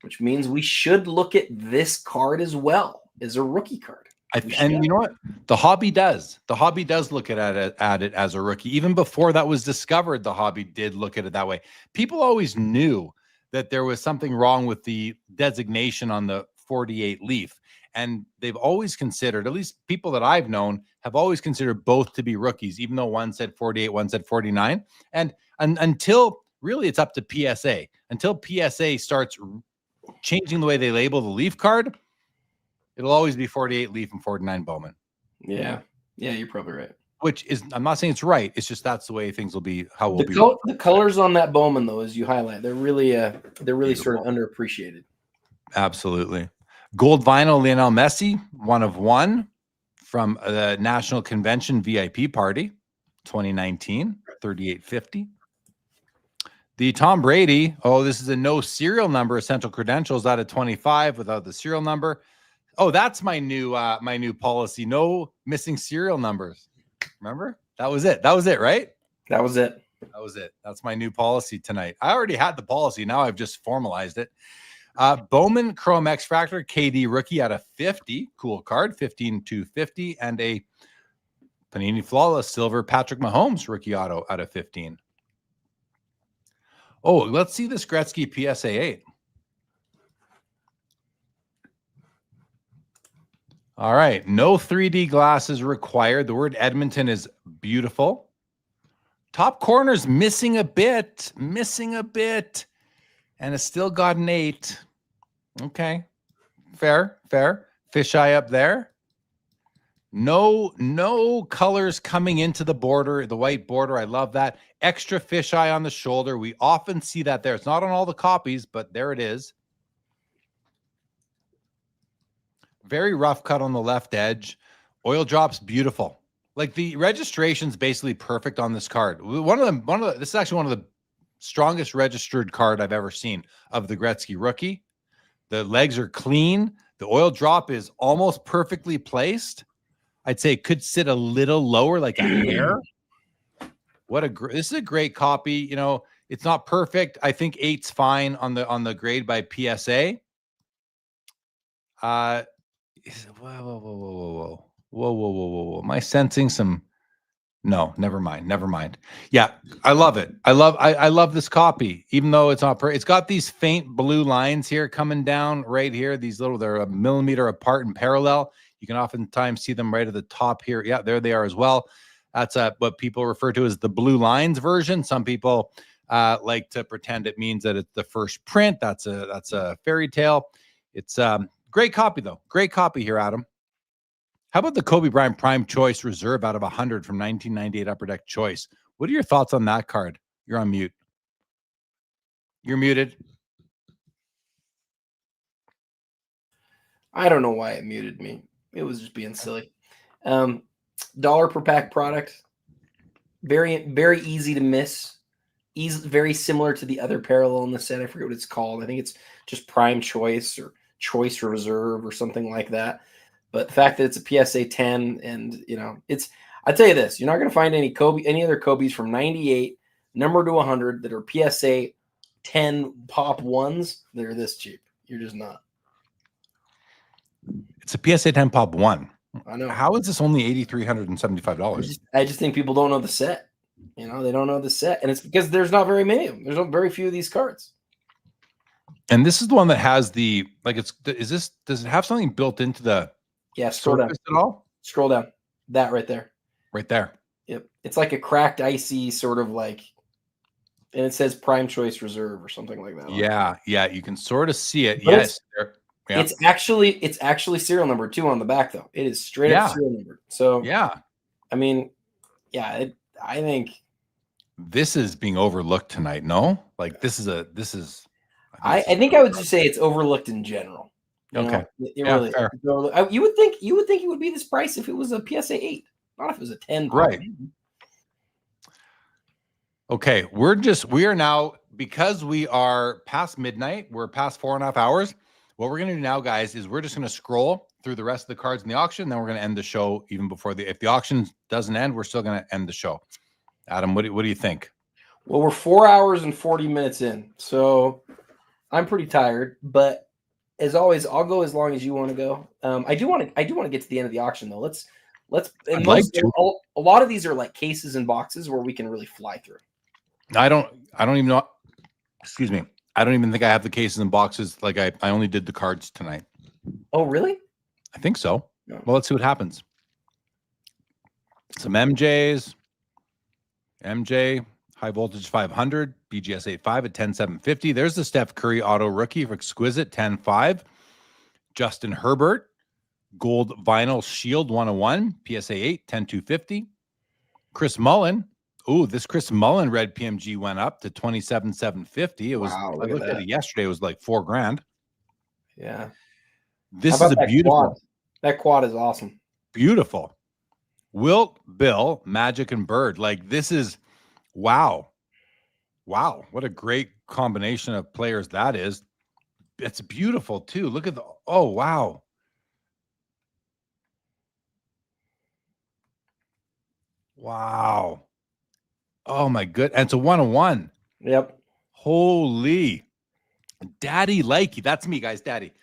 which means we should look at this card as well as a rookie card. And you know what? The hobby does. The hobby does look at it as a rookie. Even before that was discovered, the hobby did look at it that way. People always knew that there was something wrong with the designation on the 48 Leaf. And they've always considered, at least people that I've known, have always considered both to be rookies, even though one said 48, one said 49. And until really it's up to PSA. Until PSA starts changing the way they label the Leaf card, it'll always be 48 Leaf and 49 Bowman. Yeah, you're probably right. Which is, I'm not saying it's right. It's just that's the way things will be. How will be. The colors on that Bowman, though, as you highlight, they're really sort of underappreciated. Absolutely. Gold vinyl Lionel Messi, 1 of 1 from the National Convention VIP party, 2019, 3850. The Tom Brady, this is a no serial number, essential credentials out of 25 without the serial number. Oh, that's my new policy. No missing serial numbers. Remember? That was it, right? That was it. That's my new policy tonight. I already had the policy. Now I've just formalized it. Bowman Chrome X Factor KD rookie out of 50. Cool card, 15,250. And a Panini Flawless Silver Patrick Mahomes rookie auto out of 15. Oh, let's see this Gretzky PSA 8. All right. No 3D glasses required. The word Edmonton is beautiful. Top corner's missing a bit. And it's still got an 8. Okay. Fair. Fisheye up there. No colors coming into the border, the white border. I love that. Extra fisheye on the shoulder. We often see that there. It's not on all the copies, but there it is. Very rough cut on the left edge. Oil drops beautiful. Like the registration's basically perfect on this card. This is actually one of the strongest registered card I've ever seen of the Gretzky rookie. The legs are clean. The oil drop is almost perfectly placed. I'd say it could sit a little lower, like a hair. This is a great copy. It's not perfect. I think 8's fine on the grade by PSA. Whoa. Am I sensing some? No, never mind. Yeah, I love it. I love this copy, even though it's not it's got these faint blue lines here coming down right here. They're a millimeter apart and parallel. You can oftentimes see them right at the top here. Yeah, there they are as well. That's what people refer to as the blue lines version. Some people like to pretend it means that it's the first print. That's a fairy tale. It's great copy though. Great copy here, Adam. How about the Kobe Bryant Prime Choice Reserve out of 100 from 1998 Upper Deck Choice? What are your thoughts on that card? You're on mute. You're muted. I don't know why it muted me. It was just being silly. $1 per pack product. Very, very easy to miss. Very similar to the other parallel in the set. I forget what it's called. I think it's just Prime Choice or Choice Reserve or something like that. But the fact that it's a PSA 10 and, I tell you this, you're not going to find any other Kobe's from 98, number to 100 that are PSA 10 pop ones that are this cheap. You're just not. It's a PSA 10 pop 1. I know. How is this only $8,375? I just think people don't know the set. They don't know the set. And it's because there's not very many of them. There's not very few of these cards. And this is the one that has the, does it have something built into the scroll down at all? Scroll down. That right there. Right there. Yep. It's like a cracked, icy sort of and it says Prime Choice Reserve or something like that. Yeah. Yeah. You can sort of see it. But yes. Yeah. It's actually serial number 2 on the back, though. It is straight up serial number. So, I mean, I think this is being overlooked tonight. No, I think I would just say it's overlooked in general. Okay. Really, you would think it would be this price if it was a PSA 8, not if it was a 10. Right. Okay. We are now, because we are past midnight, we're past 4.5 hours. What we're going to do now, guys, is we're just going to scroll through the rest of the cards in the auction. Then we're going to end the show even before if the auction doesn't end, we're still going to end the show. Adam, what do you think? Well, we're 4 hours and 40 minutes in, so I'm pretty tired. But as always, I'll go as long as you want to go. I do want to get to the end of the auction though. Let's. A lot of these are like cases and boxes where we can really fly through. I don't even know. Excuse me. I don't even think I have the cases and boxes. I only did the cards tonight. Oh, really? I think so. No. Well, let's see what happens. Some MJ, high voltage 500, BGS 85 at 10,750. There's the Steph Curry auto rookie for exquisite 10.5. Justin Herbert, gold vinyl shield 101, PSA 8, 10,250. Chris Mullen. Oh, this Chris Mullen red PMG went up to 27,750. It was, I looked at it yesterday. It was like $4,000. Yeah. This is a beautiful quad? That quad is awesome. Beautiful. Wilt, Bill, Magic, and Bird. This is wow. Wow. What a great combination of players that is. It's beautiful too. Look at oh, wow. Wow. Oh my good. And it's a 101. Yep. Holy daddy likey. That's me, guys. Daddy.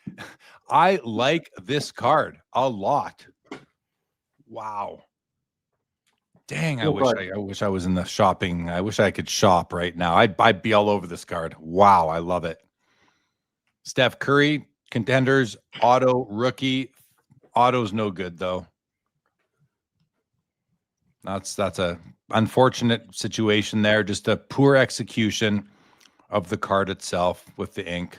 I like this card a lot. Wow. Dang, I wish I was in the shopping. I wish I could shop right now. I'd be all over this card. Wow, I love it. Steph Curry, contenders, auto, rookie. Auto's no good though. That's a unfortunate situation there. Just a poor execution of the card itself with the ink.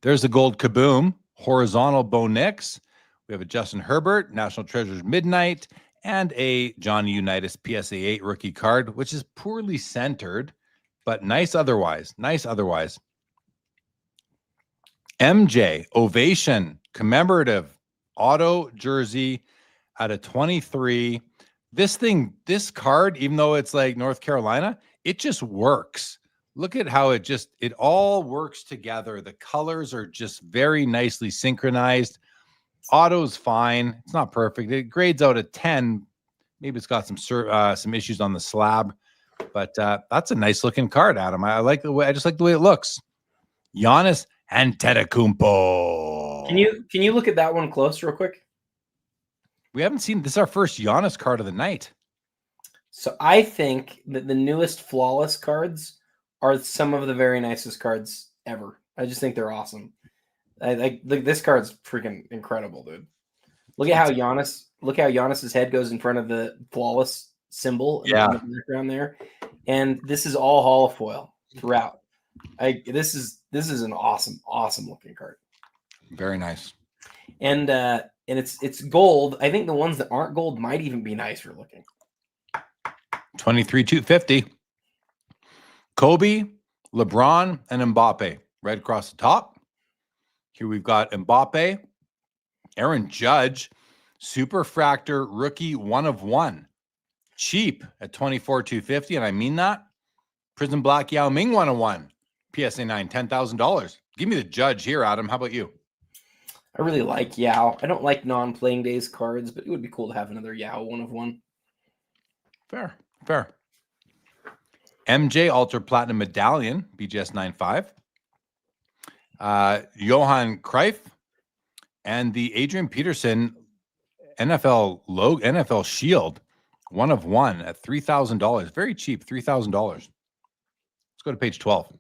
There's the gold kaboom, horizontal Bo Nix. We have a Justin Herbert, National Treasures Midnight, and a Johnny Unitas PSA 8 rookie card, which is poorly centered, but nice otherwise. Nice otherwise. MJ, Ovation, commemorative auto jersey at a 23. This card, even though it's like North Carolina, it just works. Look at how it all works together. The colors are just very nicely synchronized. Auto's fine. It's not perfect. It grades out a 10. Maybe it's got some issues on the slab, but that's a nice looking card, Adam. I just like the way it looks. Giannis Antetokounmpo. Can you look at that one close real quick? We haven't seen this. Is our first Giannis card of the night. So I think that the newest flawless cards are some of the very nicest cards ever. I just think they're awesome. This card's freaking incredible, dude. Look at how Giannis's head goes in front of the flawless symbol in the background there. And this is all holofoil throughout. This is an awesome looking card. Very nice. And it's gold. I think the ones that aren't gold might even be nicer looking. 23,250. Kobe, LeBron, and Mbappe right across the top. Here we've got Mbappe, Aaron Judge, Superfractor rookie 1 of 1. Cheap at $24,250, and I mean that. Prism Black Yao Ming 1 of 1. PSA 9, $10,000. Give me the Judge here, Adam. How about you? I really like Yao. I don't like non-playing days cards, but it would be cool to have another Yao 1 of 1. Fair. MJ Ultra Platinum Medallion, BGS 9.5. Johan Cruyff and the Adrian Peterson NFL Shield 1 of 1 at $3,000. Very cheap, $3,000. Let's go to page 12.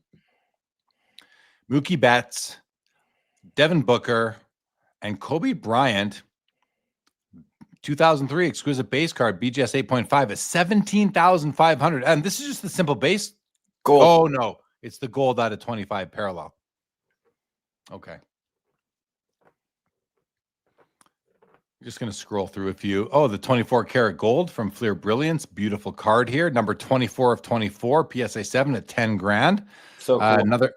Mookie Betts, Devin Booker, and Kobe Bryant 2003 exquisite base card, BGS 8.5 at $17,500. And this is just the simple base Gold. Oh no, it's the gold out of 25 parallel. Okay. I'm just going to scroll through a few. Oh, the 24 karat gold from Fleer Brilliance. Beautiful card here. Number 24 of 24, PSA 7 at 10 grand. So cool. Another,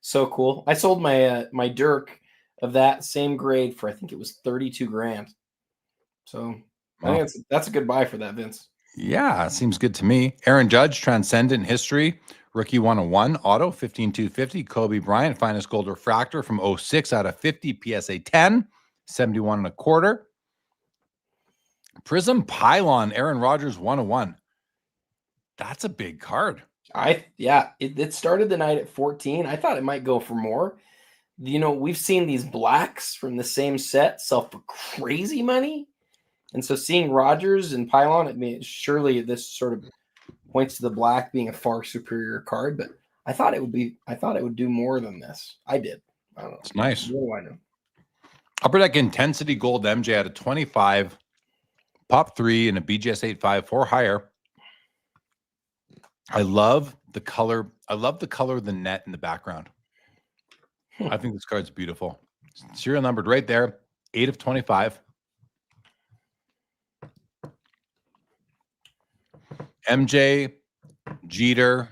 So cool. I sold my my Dirk of that same grade for, I think it was 32 grand. So I think that's a good buy for that, Vince. Yeah, seems good to me. Aaron Judge, Transcendent History, Rookie 101, Auto, 15,250. Kobe Bryant, Finest Gold Refractor from 06 out of 50, PSA 10, 71 and a quarter. Prism Pylon, Aaron Rodgers, 101. That's a big card. It started the night at 14. I thought it might go for more. You know, we've seen these blacks from the same set sell for crazy money. And so seeing Rodgers and Pylon, I mean, surely this sort of points to the black being a far superior card, but I thought it would do more than this. I did. I don't know. It's nice. What do I know? Upper Deck Intensity Gold MJ at a 25, Pop 3 and a BGS 8.5 for higher. I love the color. I love the color of the net in the background. I think this card's beautiful. Serial numbered right there, 8 of 25. MJ, Jeter,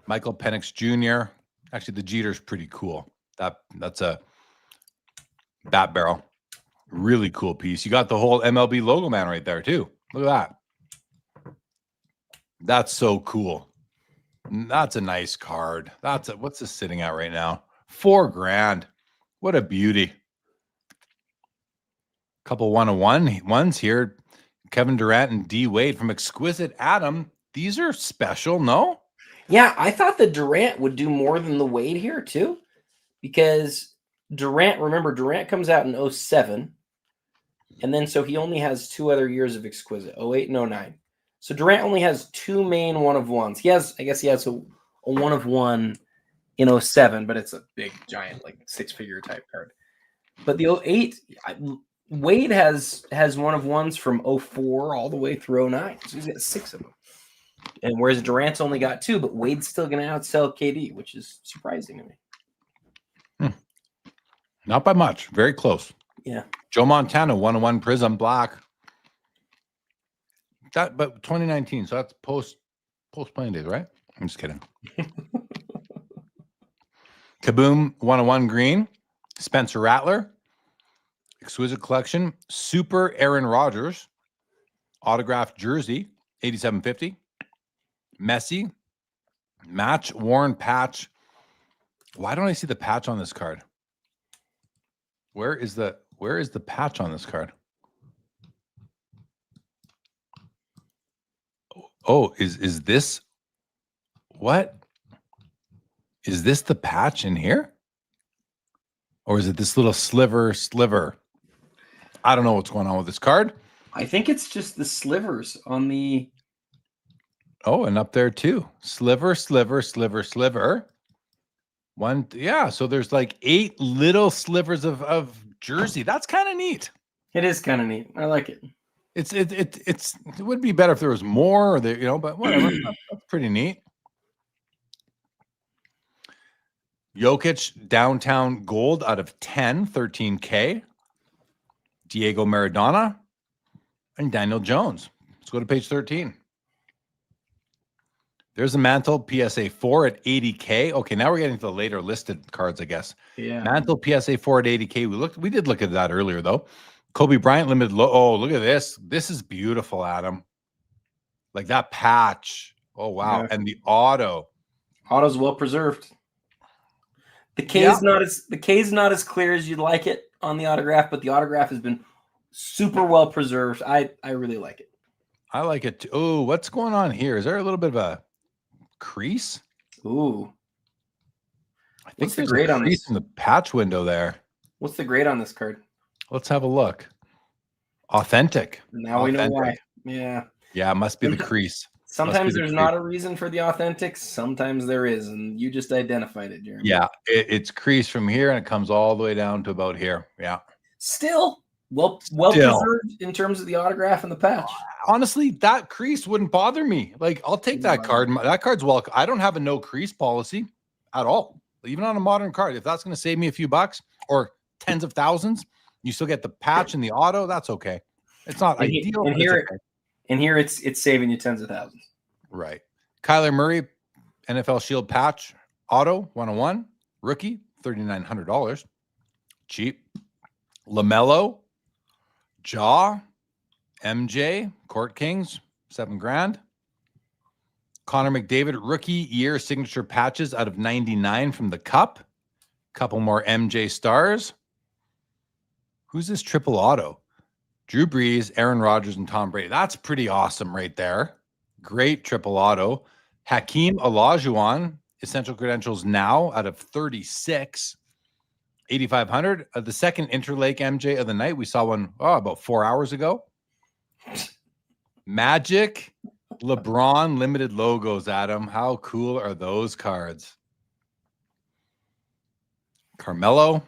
Michael Penix Jr. Actually, the Jeter's pretty cool. That's a bat barrel. Really cool piece. You got the whole MLB logo man right there too. Look at that. That's so cool. That's a nice card. What's this sitting at right now? $4 grand. What a beauty. Couple 101 ones here. Kevin Durant and D Wade from Exquisite Adam. These are special, no? Yeah, I thought the Durant would do more than the Wade here too, because Durant comes out in 07, and then so he only has 2 other years of Exquisite, 08 and 09. So Durant only has 2 main 1-of-1s. I guess he has a 1-of-1 in 07, but it's a big, giant, like 6-figure type card. But the 08, Wade has 1-of-1s from 04 all the way through 09. So he's got 6 of them. And whereas Durant's only got 2, but Wade's still going to outsell KD, which is surprising to me. Not by much. Very close. Yeah. Joe Montana, 1-of-1 Prism Black. But 2019, so that's post playing days, right? I'm just kidding. Kaboom, 1-of-1 Green. Spencer Rattler. Exquisite Collection. Super Aaron Rodgers. Autographed jersey, 87.50. Messi. Match worn patch. Why don't I see the patch on this card? Where is the patch on this card? Oh, is this what? Is this the patch in here? Or is it this little sliver? I don't know what's going on with this card. I think it's just the slivers on the... Oh, and up there too. Sliver. One, yeah, so there's like 8 little slivers of jersey. That's kind of neat. It is kind of neat. I like it. It would be better if there was more, or but whatever. That's pretty neat. Jokic Downtown Gold out of 10, 13K. Diego Maradona and Daniel Jones. Let's go to page 13. There's a Mantle PSA 4 at 80K. Okay, now we're getting to the later listed cards, I guess. Yeah. Mantle PSA 4 at 80K. We did look at that earlier though. Kobe Bryant limited low. Oh, look at this. This is beautiful, Adam. Like that patch. Oh wow. Yeah. And the auto. Auto's well preserved. The K is not as clear as you'd like it on the autograph, but the autograph has been super well preserved. I really like it. I like it too. Oh, what's going on here? Is there a little bit of a crease? Ooh. I think What's the there's grade a on crease this? in the patch window there. What's the grade on this card? Let's have a look. Authentic. Now we know Authentic. why. Yeah. Yeah, it must be the crease. Sometimes the there's crease. not a reason for the authentics. Sometimes there is, and you just identified it, Jeremy. Yeah, it's creased from here and it comes all the way down to about here. Yeah. Still well preserved in terms of the autograph and the patch. Honestly, that crease wouldn't bother me. Like, I'll take that card. That card's welcome. I don't have a no crease policy at all. Even on a modern card, if that's going to save me a few bucks or tens of thousands, you still get the patch and the auto. That's okay. It's not ideal. And but here, it's okay. and here it's saving you tens of thousands. Right. Kyler Murray, NFL Shield patch, auto 101, rookie $3,900, cheap. LaMelo, Jaw, MJ, Court Kings, $7,000. Connor McDavid, rookie year signature patches out of 99 from the Cup. Couple more MJ stars. Who's this triple auto? Drew Brees, Aaron Rodgers, and Tom Brady. That's pretty awesome right there. Great triple auto. Hakeem Olajuwon, essential credentials now out of 36. 8,500. The second Interlake MJ of the night. We saw one about 4 hours ago. Magic, LeBron limited logos, Adam. How cool are those cards? Carmelo.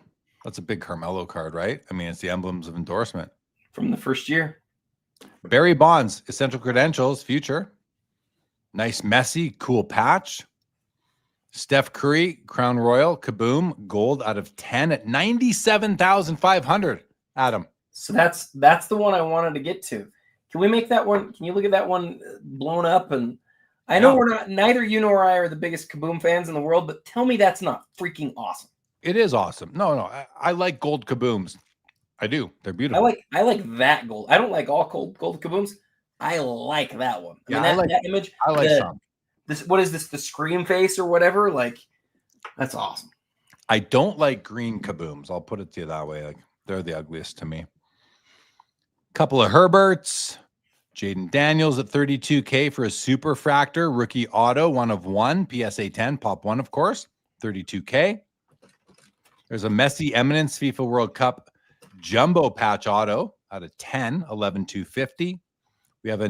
That's a big Carmelo card, right? I mean, it's the emblems of endorsement. From the first year. Barry Bonds, essential credentials, future. Nice, messy, cool patch. Steph Curry, Crown Royal, Kaboom, gold out of 10 at 97,500. Adam. So that's the one I wanted to get to. Can we make that one? Can you look at that one blown up? And I know neither you nor I are the biggest Kaboom fans in the world, but tell me that's not freaking awesome. It is awesome. No, I like gold Kabooms. I do. They're beautiful. I like that gold. I don't like all gold Kabooms. I like that one. I mean, that image. I like some. What is this? The scream face or whatever? Like, that's awesome. I don't like green Kabooms. I'll put it to you that way. Like, they're the ugliest to me. Couple of Herberts. Jaden Daniels at 32K for a super fractor rookie auto, 1 of 1, PSA 10, pop 1, of course, 32K. There's a Messy Eminence FIFA World Cup jumbo patch auto out of 10, 11,250. We have a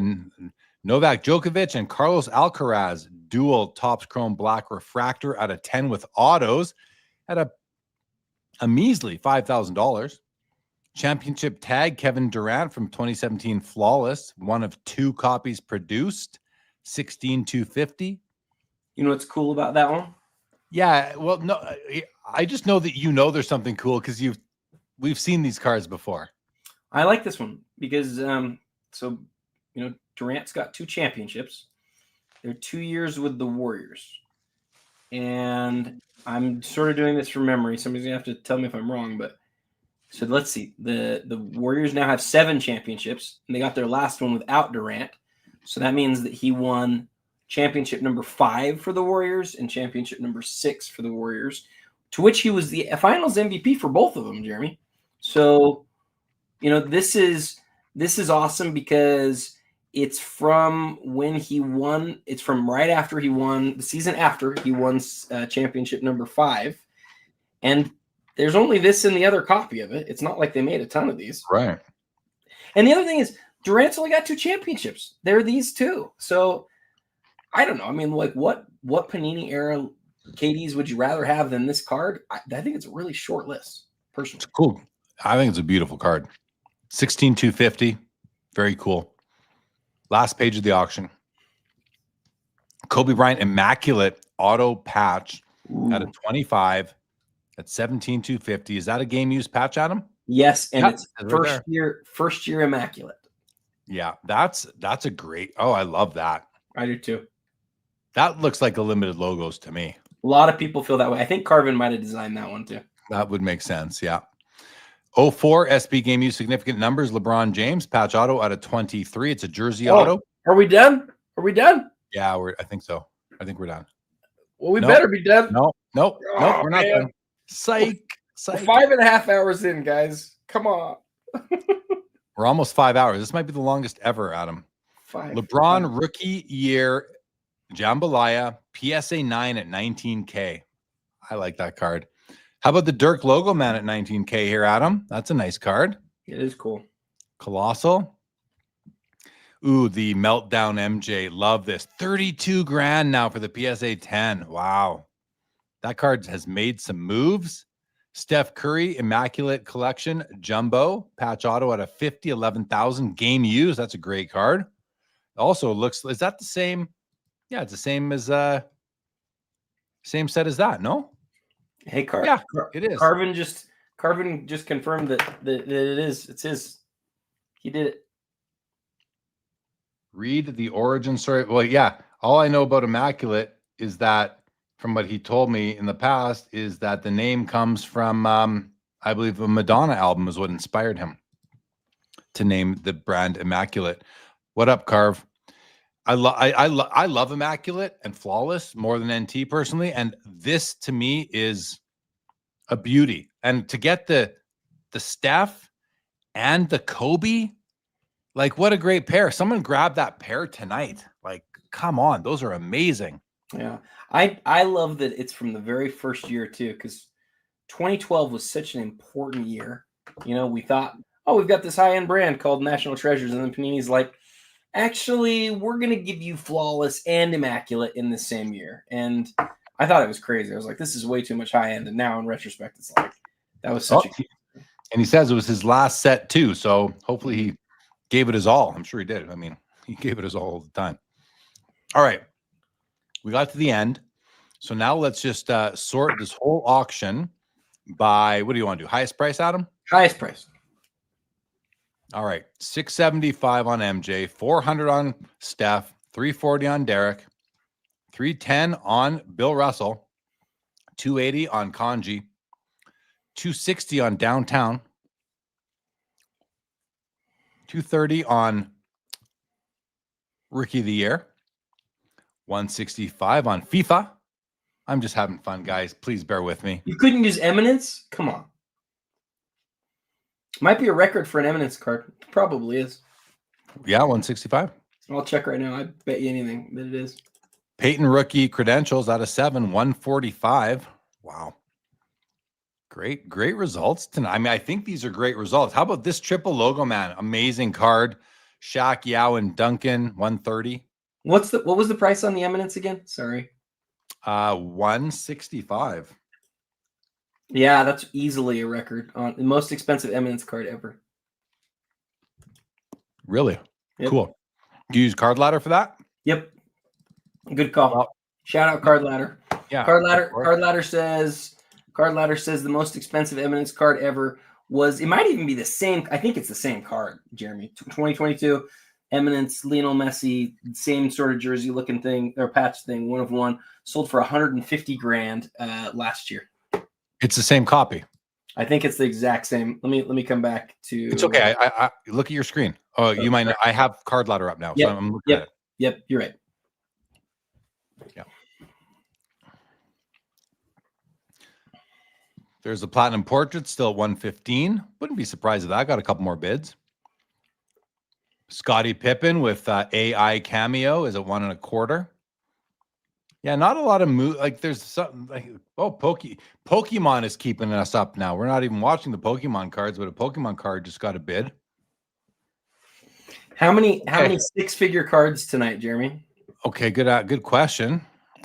Novak Djokovic and Carlos Alcaraz dual Topps Chrome Black refractor out of 10 with autos at a measly $5,000. Championship tag Kevin Durant from 2017 Flawless, 1 of 2 copies produced, 16,250. You know what's cool about that one? Yeah, well, no, I just know that there's something cool because we've seen these cards before. I like this one because Durant's got 2 championships. They're 2 years with the Warriors, and I'm sort of doing this from memory. Somebody's gonna have to tell me if I'm wrong, but. So let's see. The Warriors now have 7 championships, and they got their last one without Durant. So that means that he won championship number 5 for the Warriors and championship number 6 for the Warriors, to which he was the Finals MVP for both of them, Jeremy. So, this is awesome because it's from when he won. It's from right after he won the season after he won championship number 5, and there's only this in the other copy of it. It's not like they made a ton of these. Right. And the other thing is Durant's only got 2 championships. They're these 2. So I don't know. I mean, like what Panini era KDs would you rather have than this card? I think it's a really short list, personally. It's cool. I think it's a beautiful card. 16,250. Very cool. Last page of the auction. Kobe Bryant Immaculate Auto Patch out of 25. At 17,250. Is that a game used patch, Adam? Yes, and it's right first year immaculate. Yeah, that's a great. Oh, I love that. I do too. That looks like a limited logos to me. A lot of people feel that way. I think Carvin might have designed that one too. That would make sense. Yeah. 04 SB Game Use Significant Numbers. LeBron James patch auto out of 23. It's a jersey auto. Are we done? Are we done? Yeah, I think so. I think we're done. Well, we better be done. No, we're not man. done. Psych. We're 5.5 hours in, guys. Come on. We're almost 5 hours. This might be the longest ever, Adam. LeBron rookie year Jambalaya PSA 9 at 19K. I like that card. How about the Dirk logo man at 19K here, Adam? That's a nice card. It is cool. Colossal. Ooh, the Meltdown MJ. Love this. 32 grand now for the PSA 10. Wow. That card has made some moves. Steph Curry Immaculate Collection Jumbo patch auto at a 50, 11,000 game use. That's a great card. Also looks, is that the same? Yeah, it's the same as same set as that, no? Hey, yeah, it is. Carvin just confirmed that it is. It's his. He did it. Read the origin story. Well, yeah. All I know about Immaculate is that, from what he told me in the past, is that the name comes from, I believe, a Madonna album is what inspired him to name the brand Immaculate. What up, Carv? I love Immaculate and Flawless more than NT personally, and this to me is a beauty. And to get the Steph and the Kobe, like, what a great pair. Someone grab that pair tonight. Like, come on, those are amazing. Yeah, I love that it's from the very first year too, because 2012 was such an important year. You know, we thought, oh, we've got this high-end brand called National Treasures, and then Panini's like, actually, we're going to give you Flawless and Immaculate in the same year. And I thought it was crazy. I was like, this is way too much high end. And now in retrospect, it's like, that was such and he says it was his last set too. So hopefully he gave it his all. I'm sure he did. I mean, he gave it his all the time. All right. We got to the end. So now let's just sort this whole auction by, what do you want to do? Highest price, Adam? highest price. All right, $675 on MJ, $400 on Steph, $340 on Derek, $310 on Bill Russell, $280 on Kanji, $260 on Downtown, $230 on Rookie of the Year, $165 on FIFA. I'm just having fun, guys. Please bear with me. You couldn't use Eminence? Come on. Might be a record for an Eminence card. Probably is. Yeah, 165. I'll check right now. I bet you anything that it is. Peyton rookie credentials out of 7, 145. Wow. Great results tonight. I mean, I think these are great results. How about this triple logo man? Amazing card. Shaq, Yao, and Duncan, 130. What was the price on the Eminence again? Sorry. 165. Yeah, that's easily a record on the most expensive Eminence card ever. Really? Yep. Cool. Do you use Card Ladder for that? Yep. Good call. Well, shout out Card Ladder. Yeah. Card Ladder says the most expensive Eminence card ever was, it might even be the same. I think it's the same card, Jeremy. 2022 Eminence, Lionel Messi, same sort of jersey looking thing or patch thing, 1 of 1, sold for 150 grand last year. It's the same copy. I think it's the exact same. Let me come back to. It's okay. I look at your screen. Oh, you might know. I have Card Ladder up now. Yep. So I'm looking at it. Yep. You're right. Yeah. There's the Platinum Portrait still at 115. Wouldn't be surprised if that got a couple more bids. Scottie Pippen with AI cameo is at 1.25. Yeah, not a lot of like there's something like, oh, Pokemon is keeping us up now. We're not even watching the Pokemon cards, but a Pokemon card just got a bid. How many 6-figure cards tonight, Jeremy? Okay, good question.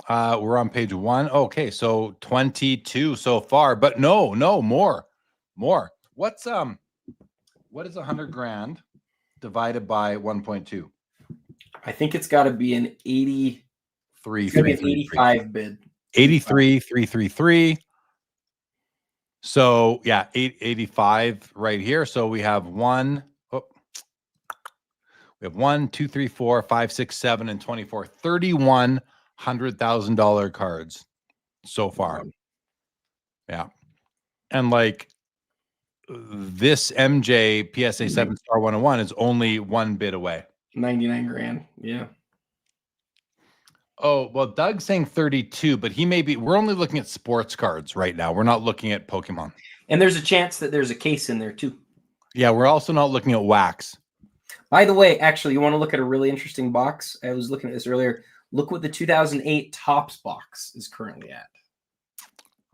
We're on page 1. Okay, so 22 so far, but no, more. What is 100 grand divided by 1.2? I think it's got to be an 85 bid. 83,333. So yeah, 885 right here. So we have 1, 2, 3, 4, 5, 6, 7, and 24. 31 $100,000 cards so far. Yeah. And like this MJ PSA 7-star 101 is only one bid away. 99 grand. Yeah. Oh, well, Doug's saying 32, but we're only looking at sports cards right now. We're not looking at Pokemon. And there's a chance that there's a case in there too. Yeah, we're also not looking at wax. By the way, actually, you want to look at a really interesting box? I was looking at this earlier. Look what the 2008 Topps box is currently at.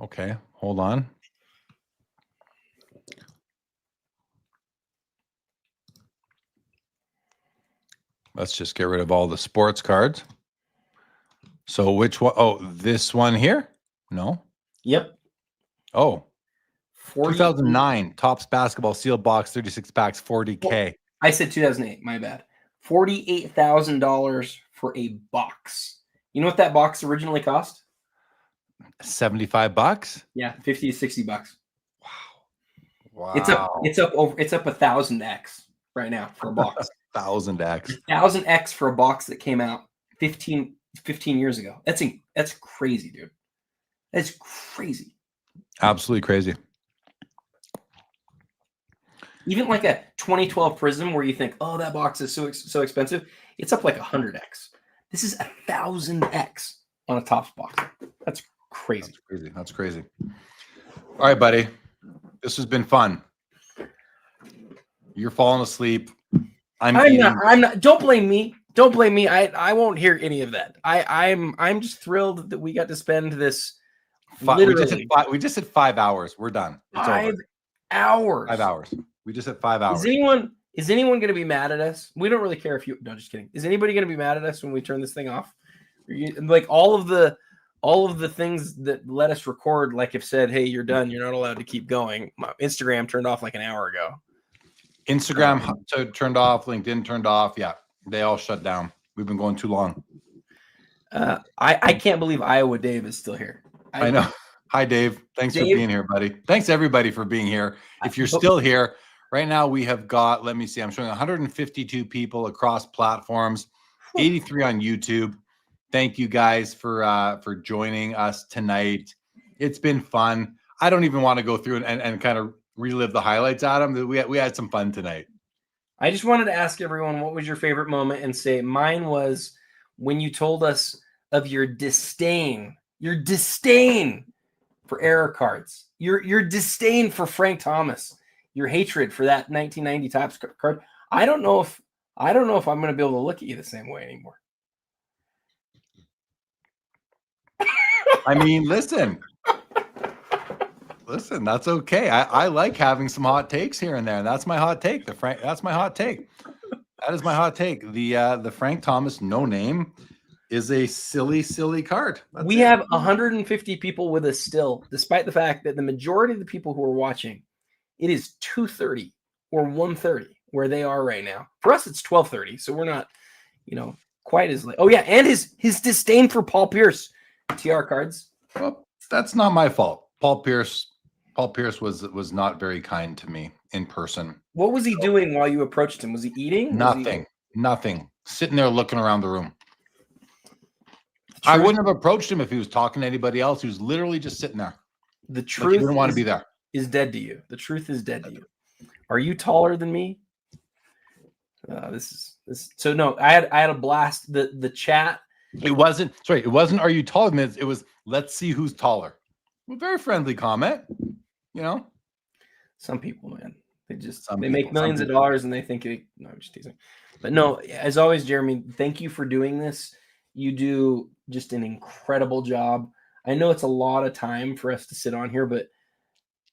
Okay, hold on. Let's just get rid of all the sports cards. So which one? Oh, this one here? No. Yep. Oh, 40, 2009 Topps basketball sealed box, 36 packs, 40K. I said 2008. My bad. $48,000 for a box. You know what that box originally cost? $75. Yeah, 50 to 60 bucks. Wow. It's up 1,000x right now for a box. 1,000x. 1,000x for a box that came out 15 years ago. That's crazy, dude. That's crazy. Absolutely crazy. Even like a 2012 Prism where you think, oh, that box is so expensive. It's up like 100x. This is 1,000x on a Topps box. That's crazy. That's crazy. All right, buddy. This has been fun. You're falling asleep. I'm not. Don't blame me. Don't blame me. I won't hear any of that. I'm just thrilled that we got to spend this. We just hit 5 hours. We're done. It's 5 over. hours. 5 hours. We just hit 5 hours. Is anyone going to be mad at us? We don't really care if you. No, just kidding. Is anybody going to be mad at us when we turn this thing off? Like all of the things that let us record, like have said, hey, you're done. You're not allowed to keep going. My Instagram turned off like an hour ago. Instagram turned off. LinkedIn turned off. Yeah, they all shut down. We've been going too long. I can't believe Iowa Dave is still here. I know. Hi, Dave. Thanks for being here, buddy. Thanks, everybody, for being here. If you're still here, right now we have got, let me see, I'm showing 152 people across platforms, 83 on YouTube. Thank you guys for joining us tonight. It's been fun. I don't even want to go through and kind of relive the highlights, Adam. We had some fun tonight. I just wanted to ask everyone, what was your favorite moment? And say mine was when you told us of your disdain for error cards, your disdain for Frank Thomas, your hatred for that 1990 Topps card. I don't know if I'm going to be able to look at you the same way anymore. I mean, listen, that's okay. I like having some hot takes here and there. That's my hot take. That's my hot take. That is my hot take. The Frank Thomas no name is a silly card. We have 150 people with us still, despite the fact that the majority of the people who are watching, it is 2:30 or 1:30 where they are right now. For us, it's 12:30, so we're not, quite as late. Oh yeah, and his disdain for Paul Pierce TR cards. Well, that's not my fault. Paul Pierce was not very kind to me in person. What was he doing while you approached him? Was he eating? Nothing. Sitting there looking around the room. I wouldn't have approached him if he was talking to anybody else. He was literally just sitting there. The truth didn't want to be there. Is dead to you. The truth is dead to you. Are you taller than me? This. So no, I had a blast. The chat. It wasn't. Are you taller than me? It was. Let's see who's taller. Well, very friendly comment. Some people, man, they make millions of dollars and they think no, I'm just teasing. But no, as always, Jeremy, thank you for doing this. You do just an incredible job. I know it's a lot of time for us to sit on here, but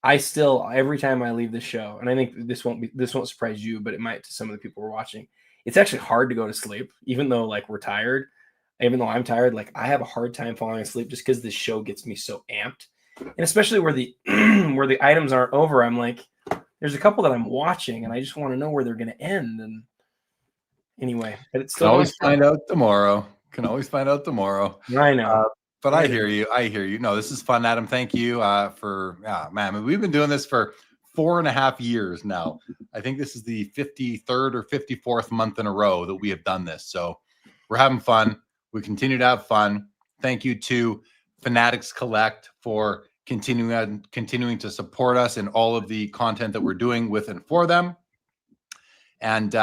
I still, every time I leave the show, and I think this won't surprise you, but it might to some of the people who are watching. It's actually hard to go to sleep, even though we're tired. Even though I'm tired, I have a hard time falling asleep just because this show gets me so amped. And especially where the where the items aren't over, I'm like, there's a couple that I'm watching, and I just want to know where they're going to end. And anyway, but it's still always find out tomorrow. Can always find out tomorrow. I know. But I hear you. No, this is fun, Adam. Thank you man. We've been doing this for 4.5 years now. I think this is the 53rd or 54th month in a row that we have done this. So we're having fun. We continue to have fun. Thank you to Fanatics Collect for continuing to support us in all of the content that we're doing with and for them. And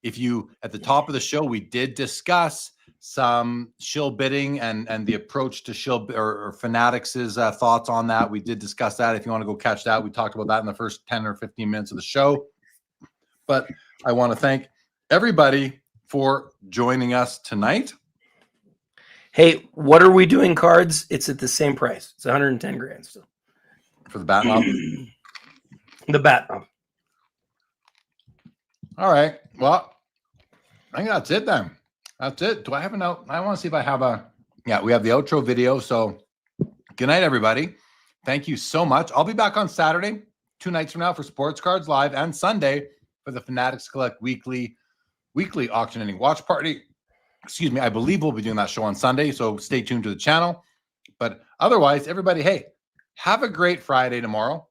if you, at the top of the show, we did discuss some shill bidding and the approach to shill or Fanatics' thoughts on that. We did discuss that. If you want to go catch that, we talked about that in the first 10 or 15 minutes of the show. But I want to thank everybody for joining us tonight. Hey, what are we doing cards? It's at the same price. It's 110 grand still. For the bat knob. The bat knob. All right. Well, I think that's it then. That's it. Do I have an out? I want to see if I have a, yeah, we have the outro video. So good night, everybody. Thank you so much. I'll be back on Saturday, 2 nights from now for Sports Cards Live, and Sunday for the Fanatics Collect weekly auction ending watch party. Excuse me. I believe we'll be doing that show on Sunday. So stay tuned to the channel. But otherwise, everybody, hey, have a great Friday tomorrow.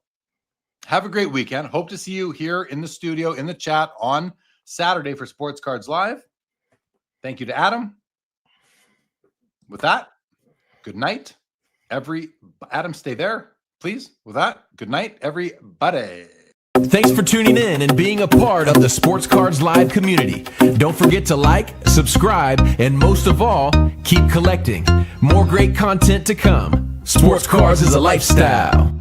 Have a great weekend. Hope to see you here in the studio, in the chat on Saturday for Sports Cards Live. Thank you to Adam. With that, good night. Adam, stay there, please. With that, good night, everybody. Thanks for tuning in and being a part of the Sports Cards Live community. Don't forget to like, subscribe, and most of all, keep collecting. More great content to come. Sports Cards is a lifestyle.